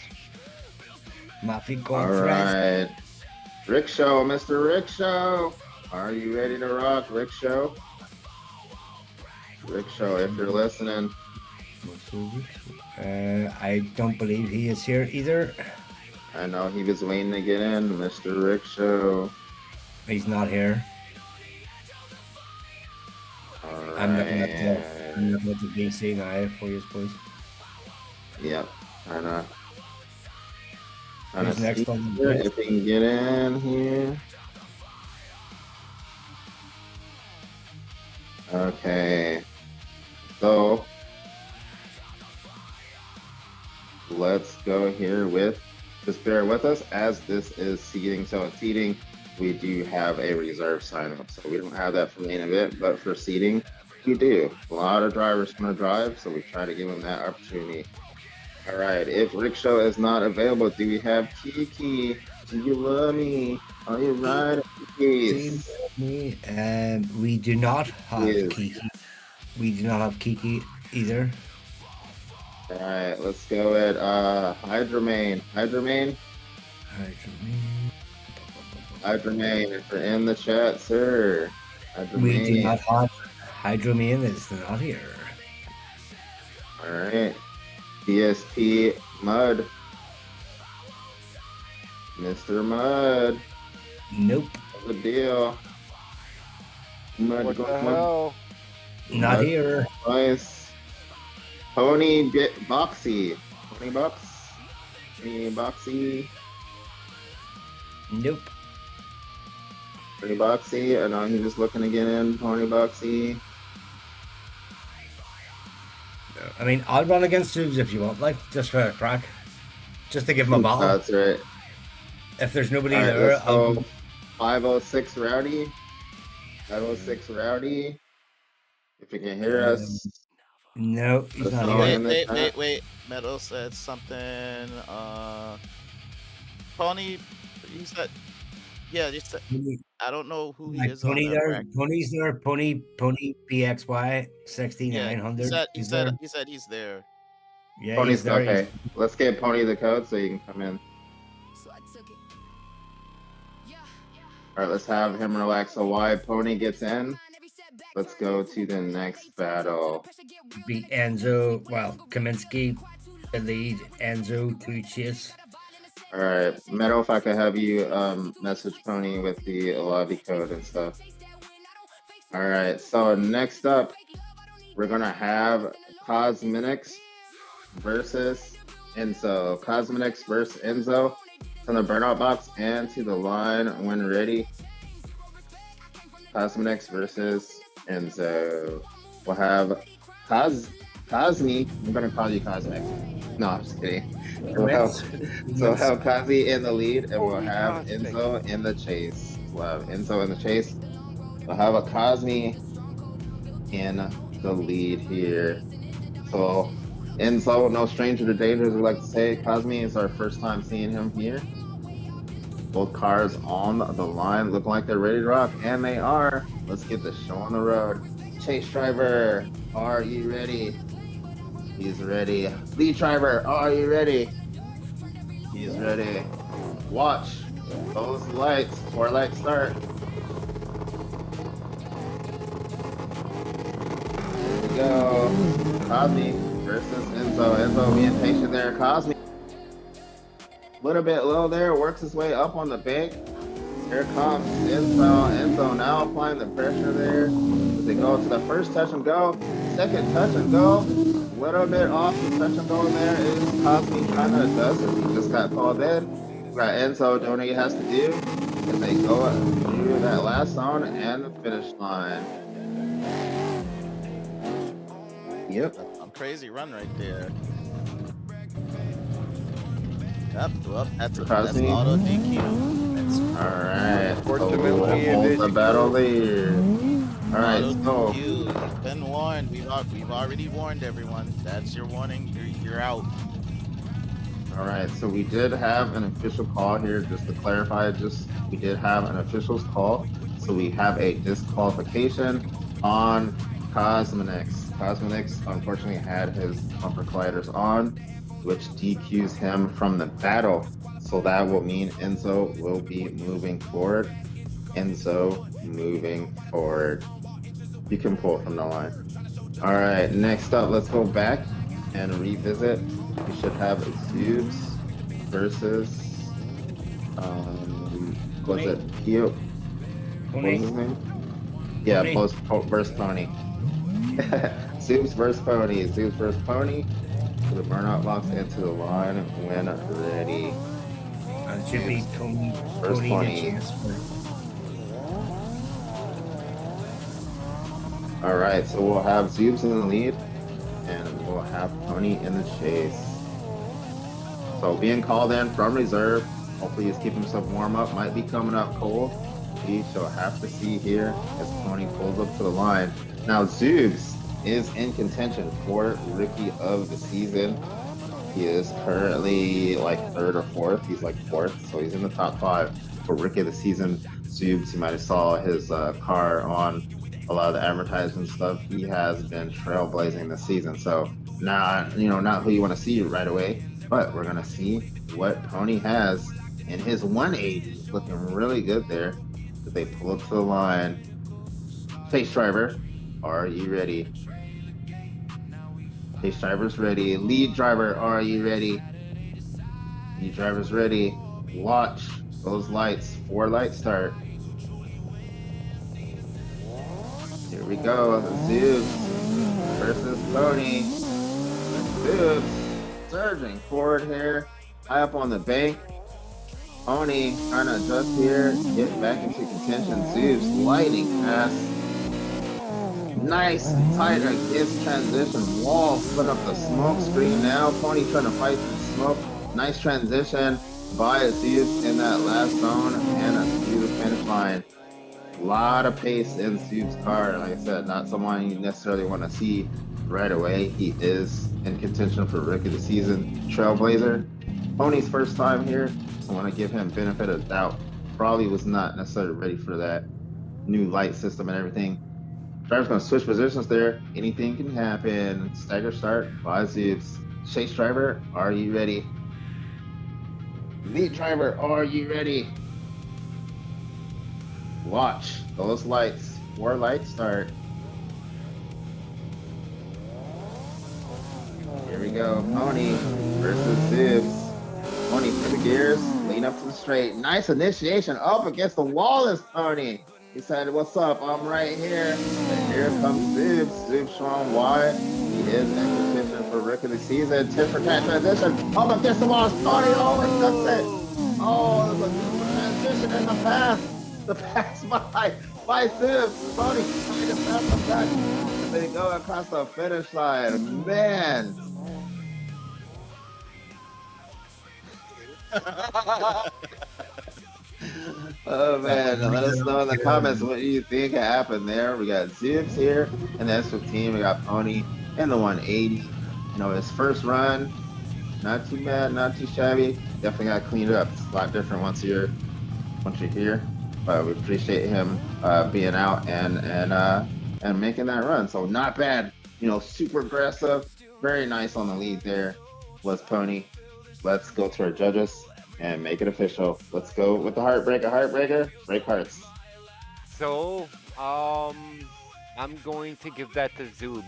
Mafia going thrice. Alright. Rickshaw, Mr. Rickshaw. Are you ready to rock, Rickshaw? Rickshaw, if you're listening. I don't believe he is here either. I know he was waiting to get in, Mr. Rickshaw. He's not here. Alright. I'm looking at the VC now for you, please. Yep, I know. Who's next on the If list? we can get in here. Okay. So let's go here with, just bear with us as this is seating. So in seating, we do have a reserve sign up. So we don't have that for main event, but for seating, we do. A lot of drivers want to drive, so we try to give them that opportunity. All right, if Rickshaw is not available, do we have Kiki? Do you love me? Are you right? Yes. We do not have Yes. Kiki. We do not have Kiki either. All right, let's go at Hydramane. Hydramane, if you're in the chat, sir. We do Hydramane. not have Hydramane is not here. All right. DSP Mud. Mr. Mud. Nope. What's the deal? Mud What the going hell? Not Mud here. twice. Pony Boxy. Pony Box. Pony Boxy. Nope. Pony Boxy. I know he was looking to get in. Pony Boxy. I mean, I'll run against Zoobs if you want, like, just for a crack. Just to give him a battle. That's right. If there's nobody All right, there, let's go 506 Rowdy. 506 Rowdy. If you can hear us. no, he's Let's not go here. in the chat. Wait. Metal said something. Pony, he said, yeah, he said, I don't know who he Like, is on Pony the there, bracket. Pony's there, Pony PXY Yeah, 6900. he He's there. said he's there. Yeah, Pony's he's there. okay. Let's get Pony the code so you can come in. So I took it. Yeah. All right, let's have him relax. So why Pony gets in? So let's go to the next battle. Be Enzo, well, Kaminsky, the lead, Enzo to chase. All right, Meadow, if I could have you message Pony with the lobby code and stuff. All right, so next up, we're gonna have Cosmetics versus Enzo. Cosmetics versus Enzo. From the burnout box and to the line when ready. Cosmetics versus Enzo. We'll have Cosme. I'm gonna call you Cosmetics. No, I'm just kidding. We'll have Cosme in the lead, and we'll have Enzo in the chase. We'll have Enzo in the chase. We'll have a Cosme in the lead here. So Enzo, no stranger to danger, as we like to say. Cosme is our first time seeing him here. Both cars on the line look like they're ready to rock, and they are. Let's get the show on the road. Chase driver, are you ready? He's ready. Lead driver, are you ready? He's ready. Watch those lights. 4 lights start. Here we go. Cosme versus Enzo. Enzo being patient there. Cosme. A little bit low there, works his way up on the bank. Here comes Enzo. Enzo now applying the pressure there. As they go to the first touch and go, second touch and go. A little bit off the touch and go there is Cosme kind of does it. He just got called in. We got Enzo doing what he has to do as they go through that last zone and the finish line. Yep. A crazy run right there. Yep, well, that's auto DQ. All right. Unfortunately, So it we'll is hold the battle lead. All right, so You've been warned. We've already warned everyone. That's your warning. You're out. all right, so we did have an official call here. Just to clarify, we did have an official's call. So we have a disqualification on Cosmetics. Cosmetics unfortunately had his bumper colliders on, which DQs him from the battle. So that will mean Enzo will be moving forward. Enzo moving forward. You can pull from the line. All right, next up, let's go back and revisit. We should have Zoobs versus, was it Pio? What was his name? Yeah, versus Pony. Zoobs versus Pony. Zoobs versus Pony. To the burnout box and to the line when ready. And it should be Tony First the 20. chase. All right, so we'll have Zoobs in the lead, and we'll have Pony in the chase. So being called in from reserve, hopefully he's keeping himself warm up. Might be coming up cold. We shall have to see here as Pony pulls up to the line. Now Zoobs is in contention for Rookie of the Season. He is currently like 3rd or 4th. He's like 4th, so he's in the top 5 for Rookie of the Season. Zoobs, you might have saw his car on a lot of the advertisements stuff. He has been trailblazing this season. So not who you want to see right away, but we're gonna see what Pony has in his 180. Looking really good there. As they pull up to the line. Chase driver, are you ready? Chase driver's ready. Lead driver, are you ready? Lead driver's ready. Watch those lights. 4 lights start. Here we go. Zoobs versus Pony. Zoobs surging forward here. High up on the bank. Pony trying to adjust here. Get back into contention. Zoobs lighting past. Nice tight against transition. Wall put up the smoke screen now. Pony trying to fight through smoke. Nice transition by Zoobs in that last zone and through the finish line. A lot of pace in Zoob's car. Like I said, not someone you necessarily want to see right away. He is in contention for Rookie of the Season. Trailblazer. Pony's first time here, so I want to give him benefit of doubt. Probably was not necessarily ready for that new light system and everything. Driver's going to switch positions there. Anything can happen. Stagger start by Zoobs. Chase driver, are you ready? Lead driver, are you ready? Watch those lights. 4 lights start. we go. Pony versus Zibs. Pony for the gears, lean up to the straight. Nice initiation up against the wall is Pony. He said, what's up? I'm right here. And here comes Zibs. Zibs showing why he is in contention for Rookie of the Season. Tip for cat transition. Up against the wall is Pony. Oh, and that's it. Oh, there's a beautiful transition in the pass. The pass by Zibs. Pony trying to pass him back. And they go across the finish line. Man. Oh man, let us know in the comments what you think happened there. We got Zibs here and the S15. We got Pony in the 180. You know, his first run, not too bad, not too shabby. Definitely got cleaned up. It's a lot different once you're here. But we appreciate him being out and making that run. So not bad. You know, super aggressive. Very nice on the lead there was Pony. Let's go to our judges and make it official. Let's go with the heartbreaker. Break hearts. So, I'm going to give that to Zoobs.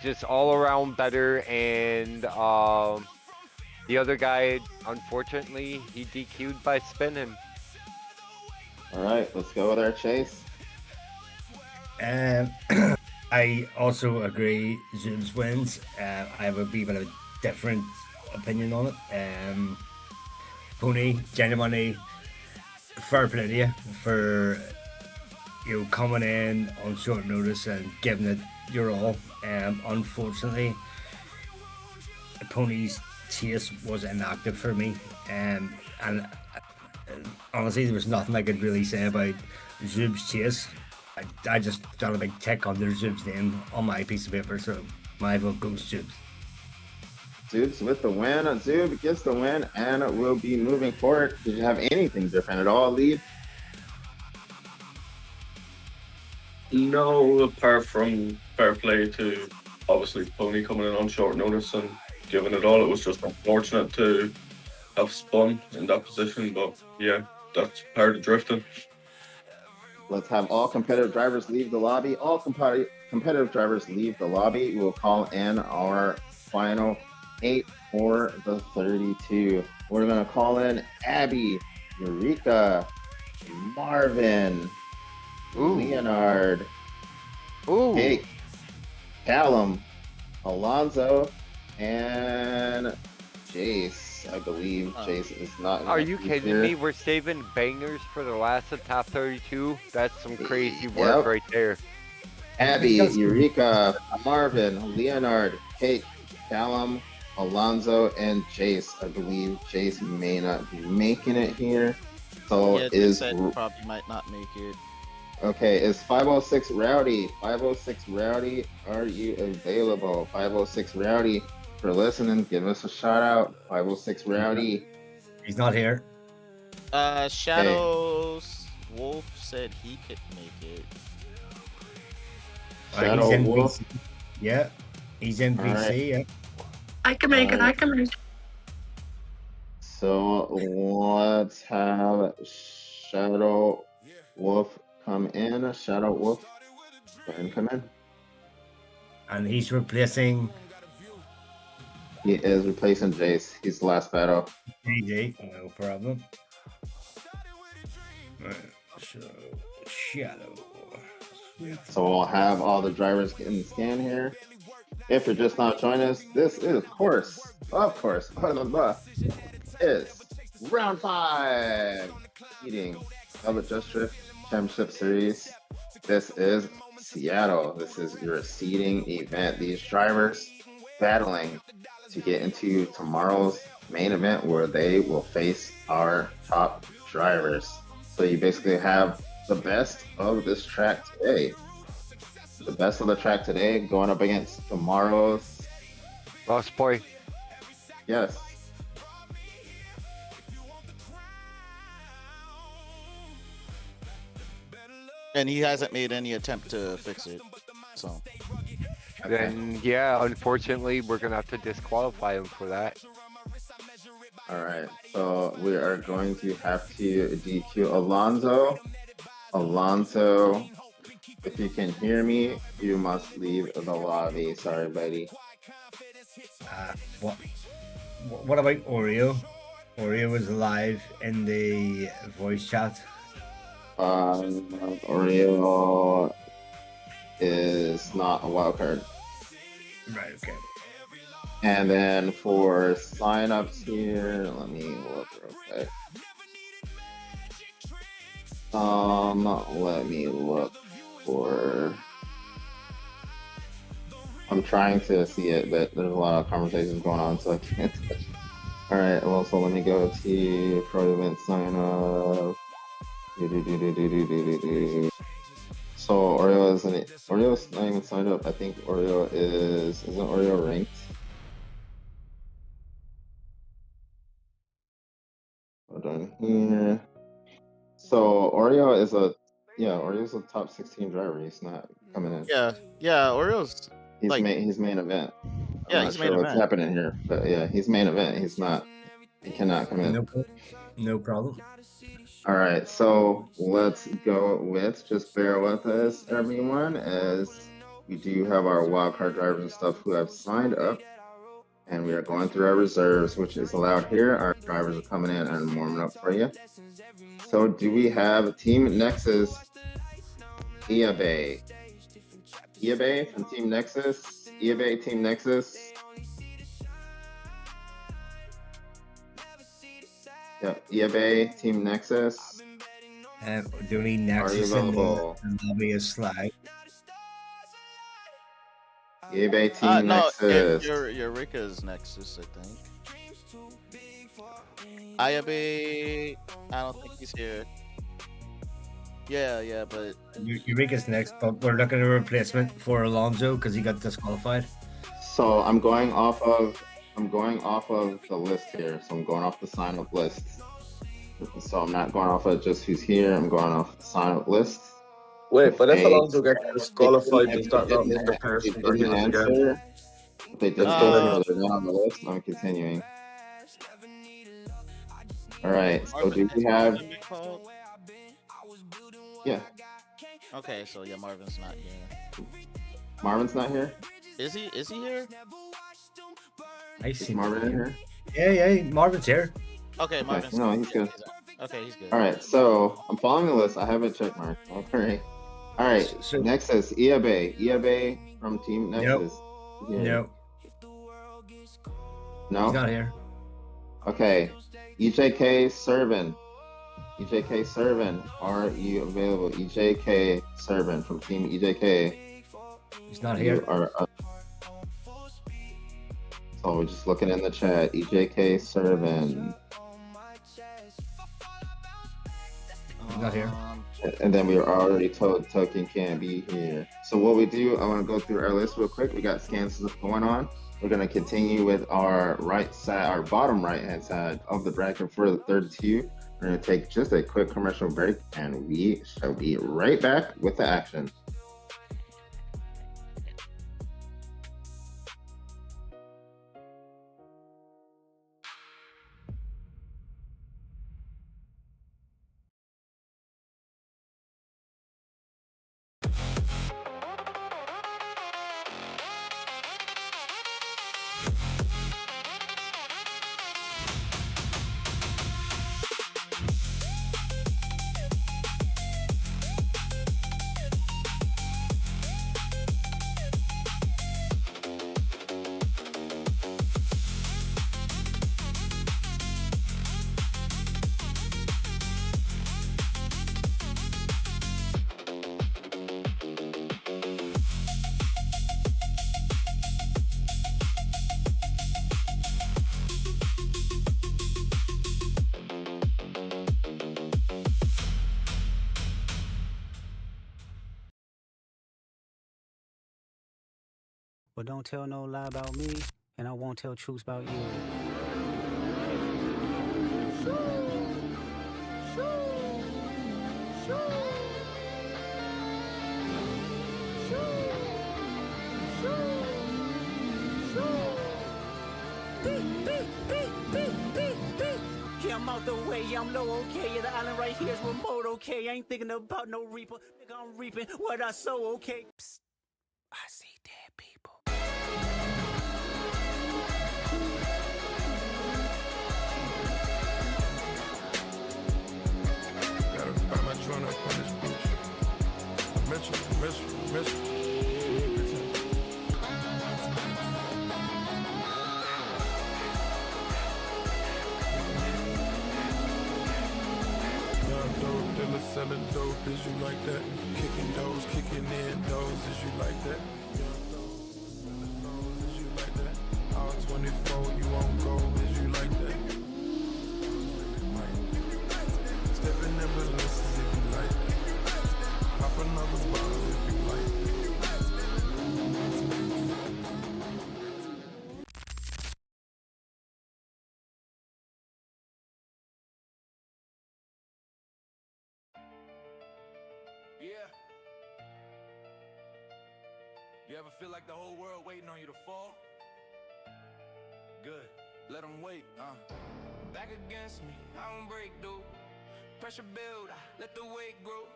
Just all around better, and the other guy, unfortunately, he DQ'd by spinning. All right, let's go with our chase. I also agree Zoobs wins. I have a bit of a different opinion on it. Pony, genuinely fair play to you for coming in on short notice and giving it your all. Unfortunately, Pony's chase was inactive for me, and honestly, there was nothing I could really say about Zoob's chase. I just got a big tick under Zoob's name on my piece of paper, so my vote goes Zoobs. Zoobs with the win. Zoob gets the win and will be moving forward. Did you have anything different at all, Lead? No, apart from fair play to obviously Pony coming in on short notice and giving it all. It was just unfortunate to have spun in that position, but yeah, that's part of drifting. Let's have all competitive drivers leave the lobby. All competitive drivers leave the lobby. We'll call in our final 8 for the 32. We're gonna call in Abby, Eureka, Marvin, Leonard, Jake, Callum, Alonzo, and Jace. I believe Jace is not. Are you kidding me? We're saving bangers for the last of top 32. That's some crazy work right there. Abby, Eureka, Marvin, Leonard, Kate, Callum, Alonzo, and Jace. I believe Jace may not be making it here. So probably might not make it. Okay, is 506 Rowdy? 506 Rowdy, are you available? 506 Rowdy, for listening, give us a shout out. 506 Rowdy. He's not here. Shadows Wolf said he could make it. Shadow he's in Wolf. VC. Yeah, he's in VC. Right. Yeah. I can make it. I can make it. So let's have Shadow Wolf come in. Shadow Wolf, go ahead and come in. And he's replacing He is replacing Jace. He's the last battle. AJ. No problem. Right, so Shadow. So we'll have all the drivers in the scan here. If you're just not joining us, this is, of course, is round 5 seeding of the Just Drift Championship Series. This is Seattle. This is your seeding event. These drivers battling to get into tomorrow's main event where they will face our top drivers. So you basically have the best of this track today. The best of the track today going up against tomorrow's Lost Boy. Yes. And he hasn't made any attempt to fix it. So Then yeah, unfortunately, we're gonna have to disqualify him for that. All right. So we are going to have to DQ Alonzo. Alonzo, if you can hear me, you must leave the lobby. Sorry, buddy. What? What about Oreo? Oreo was live in the voice chat. Oreo is not a wild card. Right. Okay. And then for signups here, let me look real quick. Let me look for. I'm trying to see it, but there's a lot of conversations going on, so I can't. All right. Well, so let me go to pro event sign up. So Oreo's not even signed up. I think Oreo isn't Oreo ranked? Hold on here. So Oreo's a top 16 driver. He's not coming in. Yeah, Oreo's He's like he's main event. Yeah, I'm not he's sure main what's event. happening here, but yeah, he's main event. He cannot come in. No problem. All right, so let's go with, just bear with us, everyone, as we do have our wildcard drivers and stuff who have signed up, and we are going through our reserves, which is allowed here. Our drivers are coming in and warming up for you. So do we have Team Nexus, Iabe? Iabe from Team Nexus? Iabe, Team Nexus? Yep, Iabe, Team Nexus. The only Nexus in the lobby is Slag. Iabe, Team no, Nexus. Eureka's Nexus, I think. Iabe, I don't think he's here. Yeah, but Eureka's next, but we're looking at a replacement for Alonso because he got disqualified. So I'm going off of the list here. So I'm going off the sign up list. So I'm not going off of just who's here. I'm going off the sign up list. Wait, but if Alonso gets disqualified, does that not mean the person for him again? If they did so, they're not on the list. I'm continuing. All right. So do we have? Yeah. Okay, so yeah, Marvin's not here. Marvin's not here? Is he here? I see Marvin in here? Yeah, Marvin's here. Okay, Marvin's no, he's good. Okay, he's good. All right, so I'm following the list. I have a check mark. Okay. All right. So, Nexus, Iabe from Team Nexus. No. No? He's not here. Okay. EJK Servin. EJK Servin, are you available? EJK Servin from Team EJK. He's not here. So we're just looking in the chat. EJK Servin. He's not here. And then we were already told Token can't be here. So what we do, I want to go through our list real quick. We got scans going on. We're going to continue with our bottom right hand side of the bracket for the third two. We're going to take just a quick commercial break, and we shall be right back with the action. But don't tell no lie about me, and I won't tell truths about you. Yeah, I'm out the way, yeah, I'm low, okay. Yeah, the island right here is remote, okay. I ain't thinking about no reaper. Nigga, I'm reaping what I sow, okay. Psst. I see dead people. Dope dealer selling dope, is you like that? Kicking doors, kicking in doors, is you like that? Is you like that? All 24, you won't go, is you like that? Stepping in businesses if you like. Pop another bottle if you like. Yeah. You ever feel like the whole world waiting on you to fall? Good. Let them wait, Back against me, I don't break, dude. Pressure build, I let the weight grow.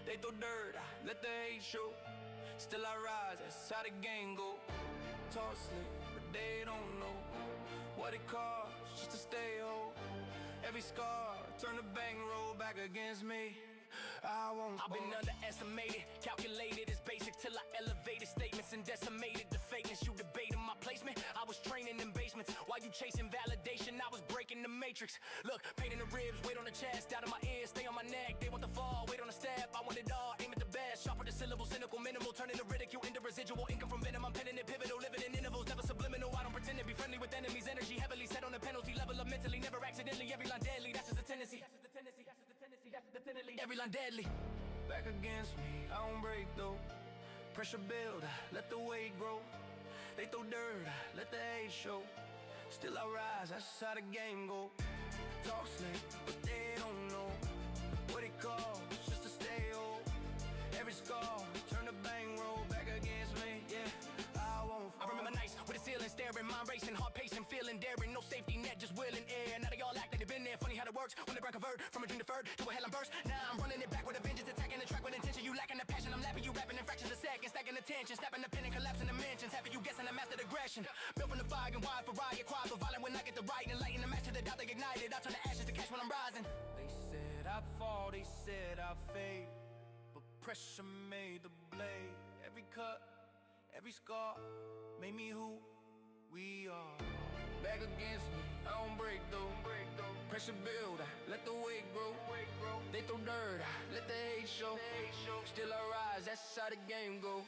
They throw dirt, I let the hate show. Still I rise, that's how the game go. Talk slick, but they don't know what it costs just to stay whole. Every scar, turn the bang roll back against me. I've been underestimated, calculated, it's basic till I elevated statements and decimated the fakeness. You debating my placement, I was training in basements. While you chasing validation, I was breaking the matrix. Look, pain in the ribs, weight on the chest, out of my ears, stay on my neck. They want the fall, wait on the step, I want it all, aim at the best. Sharper the syllable, cynical, minimal, turning the ridicule into residual income from venom. I'm penning it pivotal, living in intervals, never subliminal. I don't pretend to be friendly with enemies, energy heavily set on the penalty level of mentally, never accidentally. Every line deadly, that's just a tendency. Every line deadly. Back against me, I don't break though. Pressure build, let the weight grow. They throw dirt, let the hate show. Still I rise, that's how the game go. Talk slick, but they don't know what it costs just to stay whole. Every scar, turn the bang roll back against me, yeah. I remember nights with the ceiling staring, mind racing, heart pacing, feeling daring, no safety net, just willing air. Now they all act like they've been there. Funny how it works when the ground convert from a dream deferred to a hell I'm burst. Now I'm running it back with a vengeance, attacking the track with intention. You lacking the passion, I'm lapping you, rapping in fractions of seconds, stacking the tension, snapping the pin and collapsing the mentions. Having you guessing I mastered aggression, built from the fire and wide for riot, cry but violent when I get the right and lighting the match to the doubt they ignited. I turn the ashes to cash when I'm rising. They said I'd fall, they said I'd fade, but pressure made the blade. Every cut, every scar made me who we are. Back against me, I don't break though. Pressure build, I let the weight grow. They throw dirt, I let the hate show. Still I rise, that's how the game go.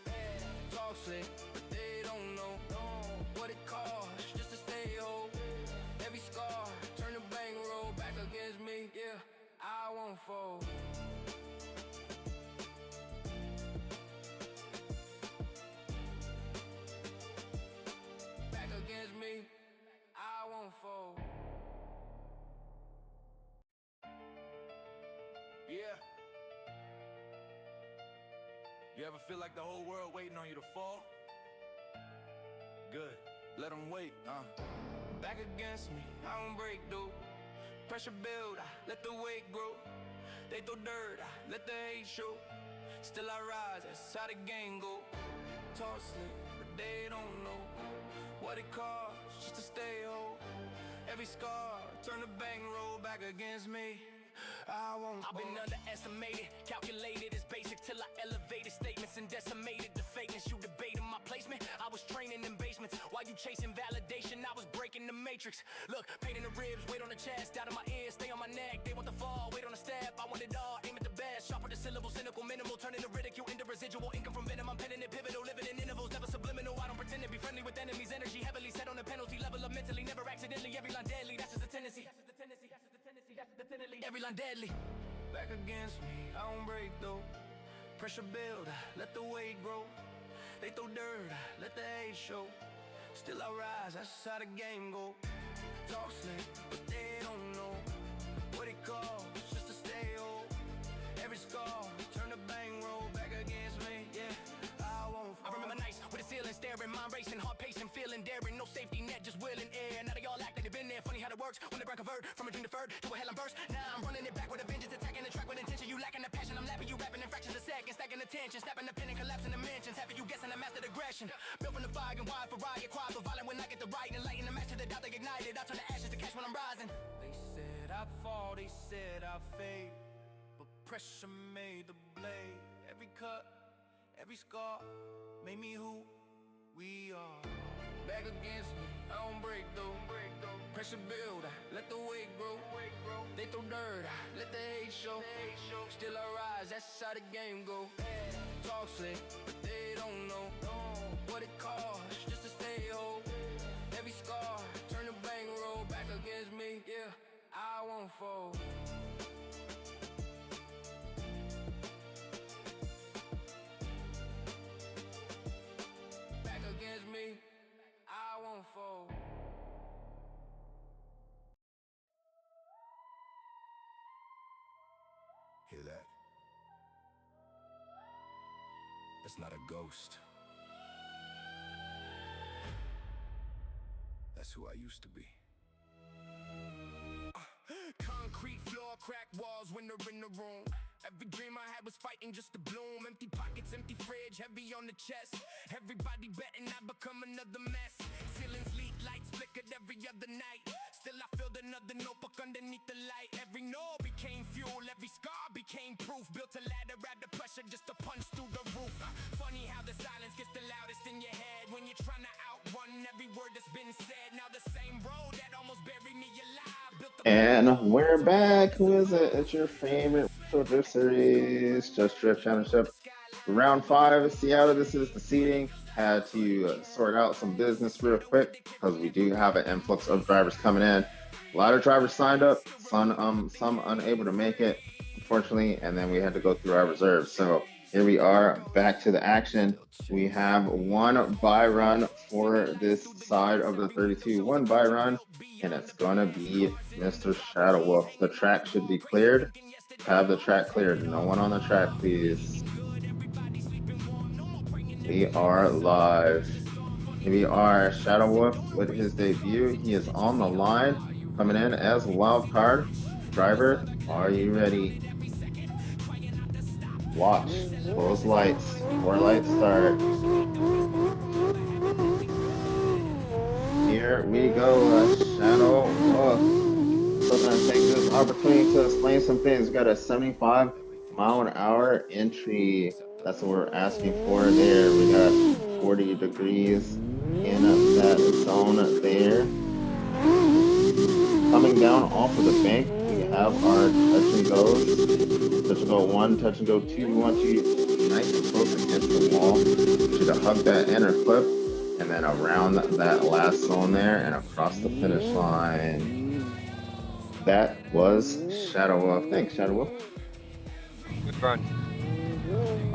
Talk slick, but they don't know what it costs just to stay whole. Every scar, turn the bang roll back against me, yeah. I won't fold. Against me, I won't fold. Yeah. You ever feel like the whole world waiting on you to fall? Good. Let them wait, Back against me, I don't break, dude. Pressure build, I let the weight grow. They throw dirt, I let the hate show. Still I rise, that's how the game go. Talk slick, but they don't know what it costs just to stay whole. Every scar, turn the bang roll back against me. I've been underestimated, calculated, it's basic till I elevated statements and decimated the fakeness. You debating my placement, I was training in basements. While you chasing validation, I was breaking the matrix. Look, pain in the ribs, weight on the chest, out of my ears, stay on my neck. They want the fall, wait on the step, I want it all, aim at the best. Sharper the syllable, cynical, minimal, turning the ridicule into residual income from venom. I'm penning it pivotal, living in intervals, never subliminal. I don't pretend to be friendly with enemies, energy heavily set on the penalty level of mentally, never accidentally. Every line deadly, that's just a tendency. Every line deadly. Back against me, I don't break though. Pressure build, let the weight grow. They throw dirt, let the hate show. Still I rise, that's how the game go. Talk slick, but they don't know what it costs just to stay whole. Every scar, turn the bang roll back against me, yeah. I remember nights with the ceiling staring, mind racing, heart pacing, feeling daring, no safety net, just willing air. Now they all act like they've been there. Funny how it works when the ground convert from a dream deferred to a hell I'm burst. Now I'm running it back with a vengeance, attacking the track with intention. You lacking the passion, I'm lapping you, rapping in fractions of seconds, stacking the tension, snapping the pin and collapsing the mentions. Having you guessing I mastered aggression, built from the fire and wide for riot, cry but violent when I get the right and lighting the match to the doubt they ignited. I turn the ashes to cash when I'm rising. They said I'd fall, they said I'd fade, but pressure made the blade. Every cut, Every scar made me who we are. Back against me, I don't break though. Pressure build, let the weight grow. They throw dirt, let the hate show. Still I rise, that's how the game go. Talk slick, but they don't know what it costs just to stay whole. Every scar, turn the bankroll back against me. Yeah, I won't fold. Back against me, I won't fold. Hear that? That's not a ghost. That's who I used to be. Concrete floor, cracked walls, winter in the room. Every dream I had was fighting just to bloom. Empty pockets, empty fridge, heavy on the chest. Everybody betting I become another mess. Ceilings leak, lights flickered every other night. Still I filled another notebook underneath the light. Every no became fuel, every scar became proof. Built a ladder out of pressure just to punch through the roof. Funny how the silence gets the loudest in your head when you're trying to outrun every word that's been said. Now the same road that almost buried me alive built the And we're back. Who is it? It's your favorite Retro Drift Series, Just Drift Championship. Round 5, Seattle. This is the seating. Had to sort out some business real quick because we do have an influx of drivers coming in. A lot of drivers signed up, some unable to make it, unfortunately, and then we had to go through our reserves. So here we are, back to the action. We have one buy run for this side of the 32. One buy run, and it's gonna be Mr. Shadow Wolf. The track should be cleared. Have the track cleared. No one on the track, please. We are live. Here we are, Shadow Wolf with his debut. He is on the line, coming in as wild card driver. Are you ready? Watch those lights. 4 lights start. Here we go, Shadow Wolf. So I'm gonna take this opportunity to explain some things. We got a 75-mile-an-hour entry. That's what we're asking for there. We got 40 degrees in that zone there. Coming down off of the bank, we have our touch and goes. Touch and go 1, touch and go 2. We want you nice and close against the wall. You should hug that inner clip and then around that last zone there and across the finish line. That was Shadow Wolf. Thanks, Shadow Wolf. Good run.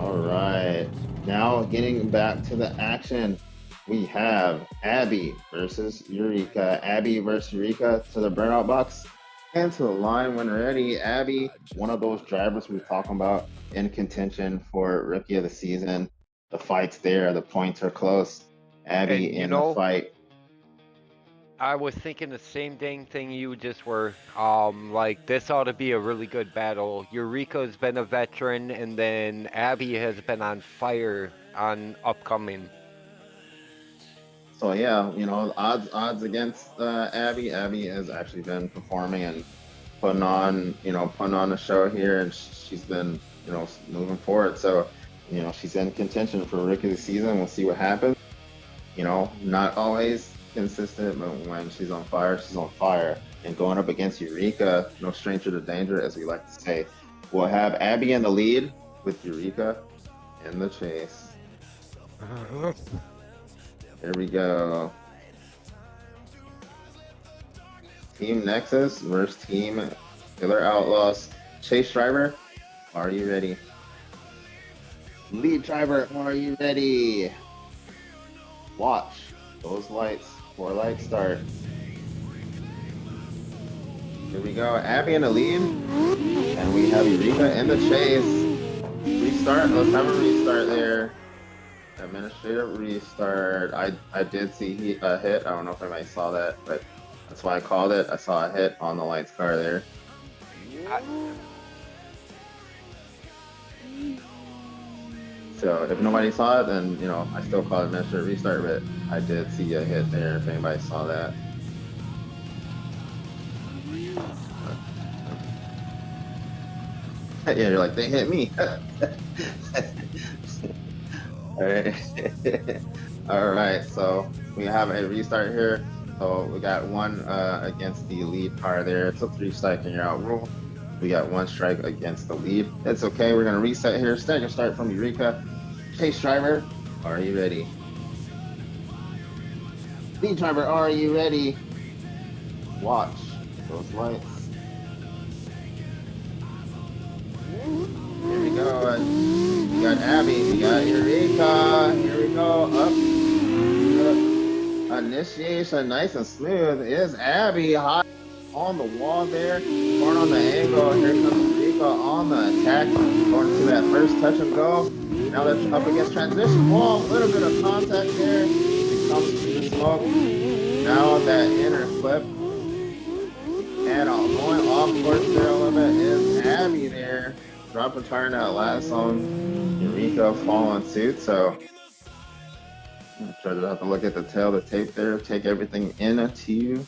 All right, now getting back to the action, we have Abby versus Eureka. Abby versus Eureka to the burnout box and to the line when ready. Abby, one of those drivers we were talking about in contention for Rookie of the Season. The fight's there, the points are close. Abby And, in the fight. I was thinking the same dang thing you just were. Like this ought to be a really good battle. Eureka's been a veteran, and then Abby has been on fire on upcoming. So yeah, you know, odds against Abby. Abby has actually been performing and putting on the show here, and she's been, moving forward. So, she's in contention for Rookie of the Season. We'll see what happens. Not always consistent, but when she's on fire, she's on fire. And going up against Eureka, no stranger to danger, as we like to say. We'll have Abby in the lead with Eureka in the chase. Here we go. Team Nexus versus Team Killer Outlaws. Chase driver, are you ready? Lead driver, are you ready? Watch those lights. 4 lights start. Here we go. Abby in the lead. And we have Eureka in the chase. Restart. Let's have a restart there. Administrative restart. I did see a hit. I don't know if anybody saw that, but that's why I called it. I saw a hit on the lights car there. So if nobody saw it, then I still call it administrative restart, but I did see a hit there if anybody saw that. Yeah, you're like, they hit me. Alright. Alright, so we have a restart here. So we got one against the lead car there. It's a 3-strike and you're out rule. We got 1 strike against the lead. It's okay. We're gonna reset here. Stagger start from Eureka. Chase driver, are you ready? Lead driver, are you ready? Watch those lights. Here we go. We got Abby. We got Eureka. Here we go. Up. Initiation nice and smooth is Abby. High on the wall there. Going on the angle. Here comes Eureka on the attack. Going to that first touch and go. Now that's up against transition wall. A little bit of contact there. It comes to the smoke. Now that inner flip. And going off course there a little bit is Abby there. Drop and turn that last zone. Eureka following suit. So I'm try to have to look at the tail of the tape there. Take everything into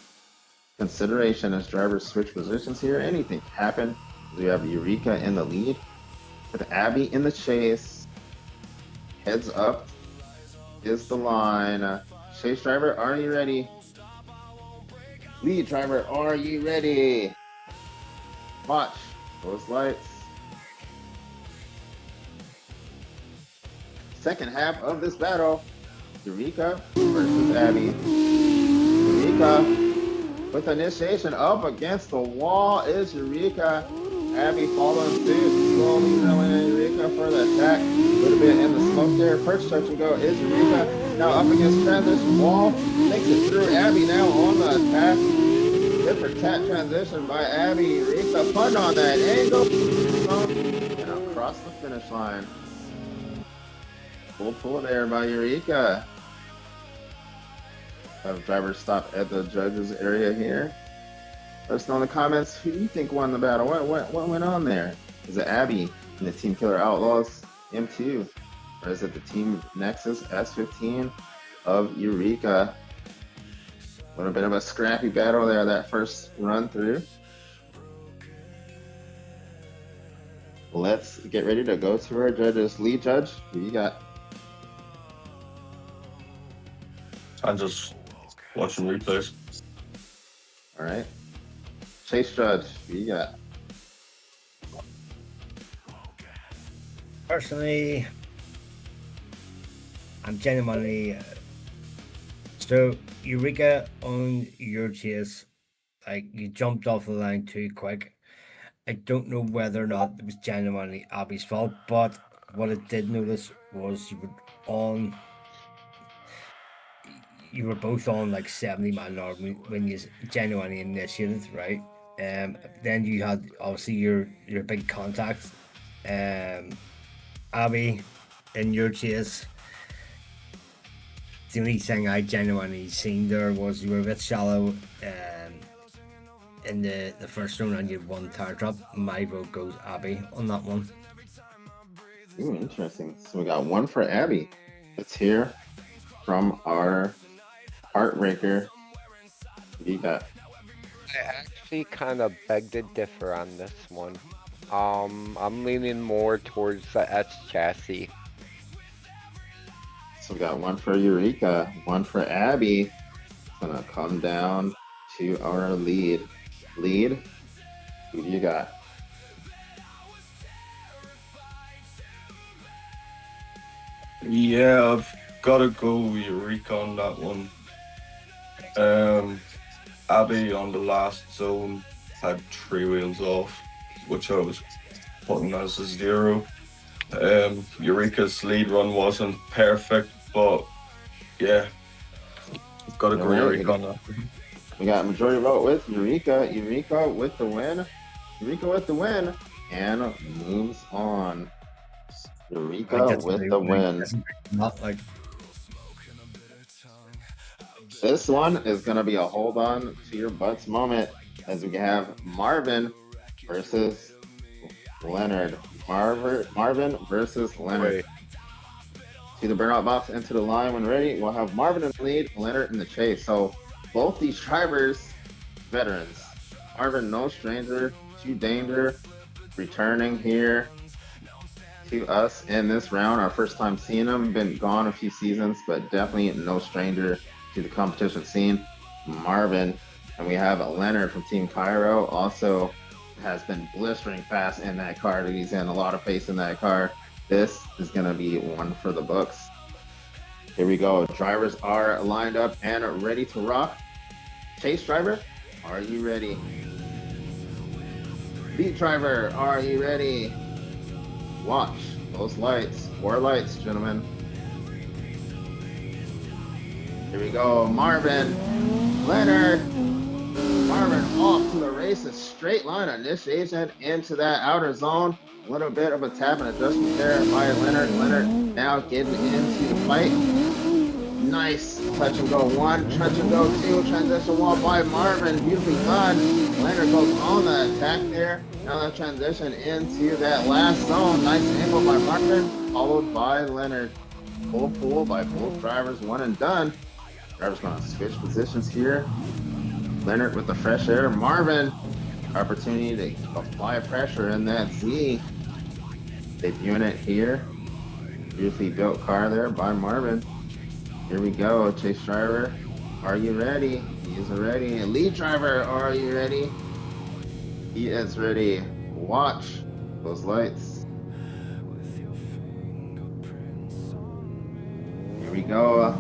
consideration as drivers switch positions here. Anything can happen. We have Eureka in the lead with Abby in the chase. Heads up is the line. Chase driver, are you ready? Lead driver, are you ready? Watch those lights. Second half of this battle, Eureka versus Abby. Eureka with initiation up against the wall is Eureka. Abby following suit, slowly drilling in Eureka for the attack. A little bit in the smoke there. First touch and go is Eureka. Now up against transition wall. Makes it through. Abby now on the attack. Hit for tat transition by Abby. Eureka fun on that angle. And across the finish line. Full pull there by Eureka. Have drivers stop at the judges area here. Let us know in the comments who you think won the battle. What went on there? Is it Abby and the Team Killer Outlaws M2? Or is it the Team Nexus S15 of Eureka? A little bit of a scrappy battle there, that first run through. Let's get ready to go to our judges. Lead judge, who you got? I'm just watching replays. All right. Chase judge, who you got? Personally, I'm genuinely so Eureka on your chase, like you jumped off the line too quick. I don't know whether or not it was genuinely Abby's fault, but what I did notice was you were both on like 70 mile an hour when you genuinely initiated, right? Then you had obviously your big contact, Abby, in your chase. The only thing I genuinely seen there was you were a bit shallow in the first round and you had 1 tire drop. My vote goes Abby on that one. Ooh, interesting. So we got 1 for Abby. Let's hear from our heartbreaker. What do you got? I actually kind of beg to differ on this one. I'm leaning more towards the S chassis. So we got 1 for Eureka, 1 for Abby. It's gonna come down to our lead. Lead, who do you got? Yeah, I've got to go Eureka on that one. Abby on the last zone had 3 wheels off, which I was putting as a 0. Eureka's lead run wasn't perfect, but yeah, I've got to go Eureka on that. We got majority vote with Eureka. Eureka with the win. Eureka with the win. And moves on. Eureka with the win. Not like this one is going to be a hold on to your butts moment as we have Marvin versus Leonard. Marvin versus Leonard. Wait. See the burnout box into the line when ready. We'll have Marvin in the lead, Leonard in the chase. So both these drivers, veterans. Marvin, no stranger to danger, returning here to us in this round. Our first time seeing him, been gone a few seasons, but definitely no stranger to the competition scene. Marvin, and we have Leonard from Team Cairo, also has been blistering fast in that car. He's in a lot of pace in that car. This is going to be one for the books. Here we go. Drivers are lined up and ready to rock. Chase driver, are you ready? Beat driver, are you ready? Watch those lights. 4 lights, gentlemen. Here we go. Marvin, Leonard. Marvin off to the races. Straight line initiation into that outer zone. A little bit of a tap and adjustment there by Leonard. Leonard now getting into the fight. Nice touch and go 1, touch and go 2, transition wall by Marvin, beautifully done. Leonard goes on the attack there. Now that transition into that last zone. Nice angle by Marvin, followed by Leonard. Full pull by both drivers, 1 and done. Drivers gonna switch positions here. Leonard with the fresh air. Marvin, opportunity to apply pressure in that Z. Debuting it here. Beautifully built car there by Marvin. Here we go, chase driver. Are you ready? He is ready. Lead driver, are you ready? He is ready. Watch those lights. Here we go.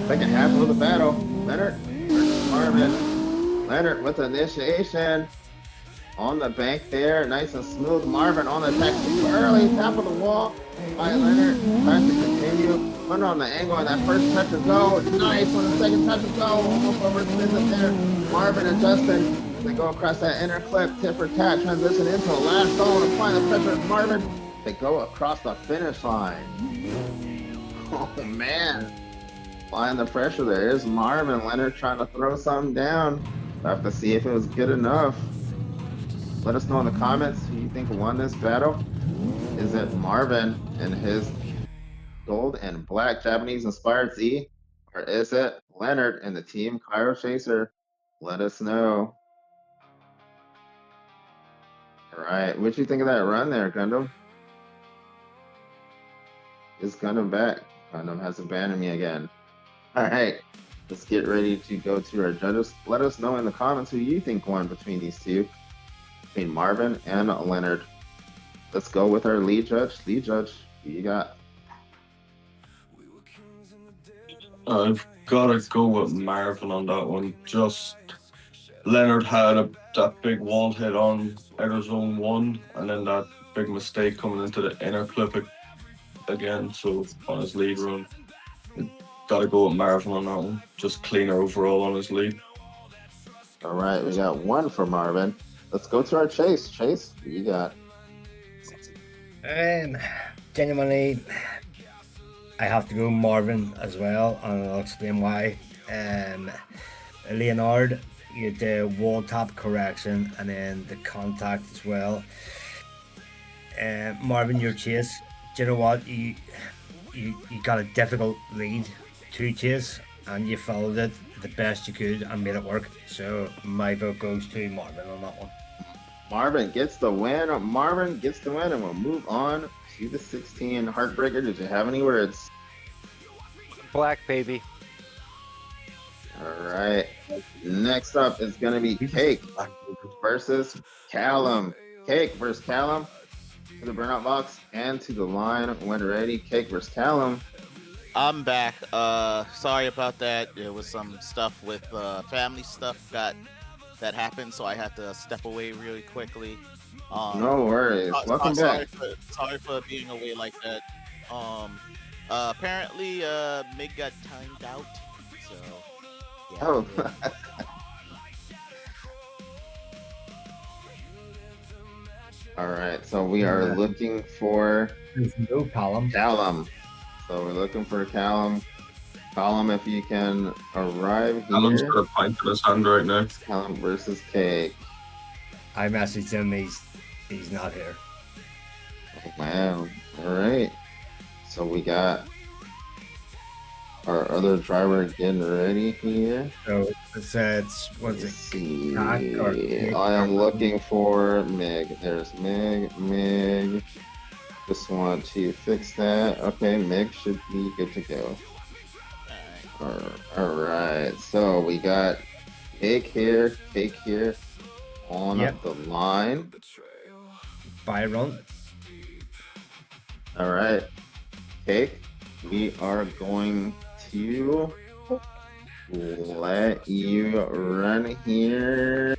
Second half of the battle. Leonard versus Marvin. Leonard with initiation. On the bank there, nice and smooth. Marvin on the attack too early. Tap of the wall by Leonard. Tries to continue. Put on the angle on that first touch and go. Nice on the second touch and go. Almost overspins it there. Marvin and Justin, they go across that inner clip. Tip for tat. Transition into the last zone. Applying the pressure to Marvin. They go across the finish line. Oh man. Applying the pressure there is Marvin. Leonard trying to throw something down. We'll have to see if it was good enough. Let us know in the comments who you think won this battle. Is it Marvin and his gold and black Japanese inspired Z? Or is it Leonard and the Team Cairo Chaser? Let us know. All right, what'd you think of that run there, Gundam? Is Gundam back? Gundam has abandoned me again. All right, let's get ready to go to our judges. Let us know in the comments who you think won between these two. Between Marvin and Leonard. Let's go with our lead judge. Lead judge, who you got? I've got to go with Marvin on that one. Just Leonard had that big wall hit on outer zone 1, and then that big mistake coming into the inner clip again. So on his lead run, got to go with Marvin on that one. Just cleaner overall on his lead. All right, we got 1 for Marvin. Let's go to our Chase. Chase, who you got? Genuinely, I have to go Marvin as well, and I'll explain why. Leonard, you had the wall tap correction and then the contact as well. Marvin, your chase, do you know what? You got a difficult lead to chase, and you followed it the best you could and made it work. So my vote goes to Marvin on that one. Marvin gets the win. Marvin gets the win, and we'll move on to the 16 Heartbreaker. Did you have any words? Black, baby. All right. Next up is going to be Cake versus Callum. Cake versus Callum. To the burnout box and to the line when ready. Cake versus Callum. I'm back. Sorry about that. There was some stuff with family stuff that happened, so I had to step away really quickly. No worries. Welcome back. Sorry for being away like that. Apparently, Mig got timed out, so yeah. Oh. All right, so we are looking for no Callum. Callum. So we're looking for Callum. Callum, if you can arrive here. Callum's got a pint in his hand right now. Callum versus Cake. I messaged him. He's not here. Oh, wow. All right. So we got our other driver getting ready here. So it's what's Let's it? see. Cake or Cake? I am looking for Meg. There's Meg. Just want to fix that. Okay, Mick should be good to go. All right. So we got Cake here on Yep. the line. Byron. All right, Cake. We are going to let you run here.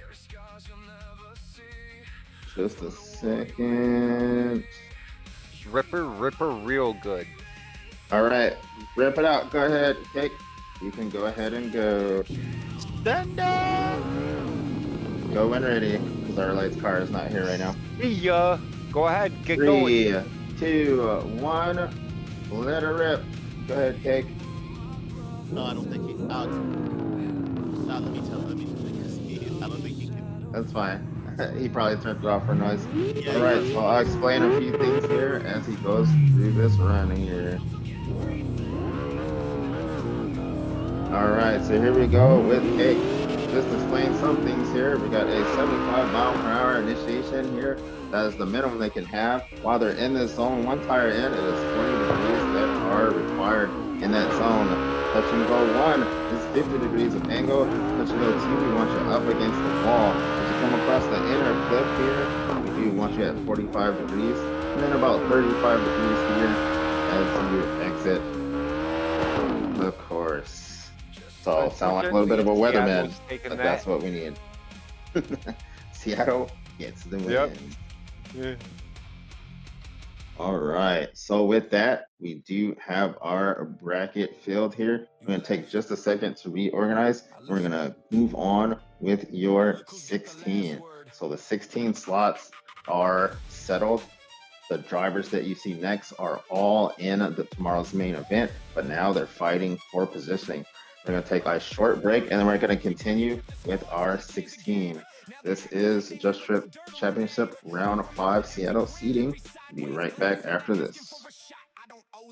Just a second. Ripper real good. All right, rip it out. Go ahead, Cake. You can go ahead and go. Go when ready, because our lights car is not here right now. See ya. Go ahead, get going. 3, 2, 1. Let her rip. Go ahead, Cake. No, I don't think he. Let me tell him. I don't think he can. That's fine. He probably turned it off for noise. Yeah, All right, so I'll explain a few things here as he goes through this run here. All right, so here we go with Cake. Just explain some things here. We got a 75-mile-per-hour initiation here. That is the minimum they can have. While they're in this zone, one tire in, it is 20 degrees that are required in that zone. Touch and go 1 is 50 degrees of angle. Touch and go 2, we want you up against the wall. As you come across the inner cliff here, we do want you at 45 degrees. And then about 35 degrees here as you exit the course. So sound like a little bit of a weatherman, but that's what we need. Seattle gets the win. Yep. Yeah. All right. So with that, we do have our bracket filled here. We're going to take just a second to reorganize. We're going to move on with your 16. So the 16 slots are settled. The drivers that you see next are all in tomorrow's main event, but now they're fighting for positioning. We're going to take a short break, and then we're going to continue with our 16. This is Just Trip Championship Round 5 Seattle seeding. Be right back after this.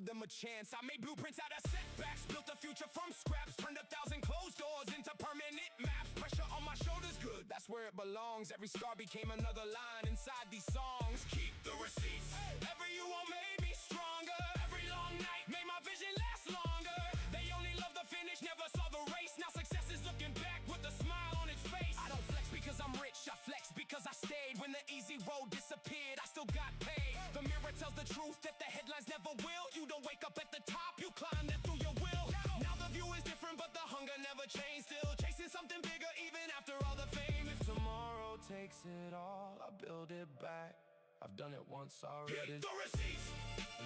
Them a chance. I made blueprints out of setbacks, built a future from scraps, turned 1,000 closed doors into permanent maps. Pressure on my shoulders, good, that's where it belongs. Every scar became another line inside these songs. Keep the receipts. Every you all made me stronger. Every long night made my vision last longer. They only love the finish, never saw the race. Now success is looking back with a smile on its face. I don't flex because I'm rich, I flex because I stayed. When the easy road disappeared, I still got paid. The mirror tells the truth that the headlines never will. You don't wake up at the top, you climb that through your will. Now the view is different, but the hunger never changed. Still chasing something bigger even after all the fame. If tomorrow takes it all, I'll build it back. I've done it once already. Keep the receipts.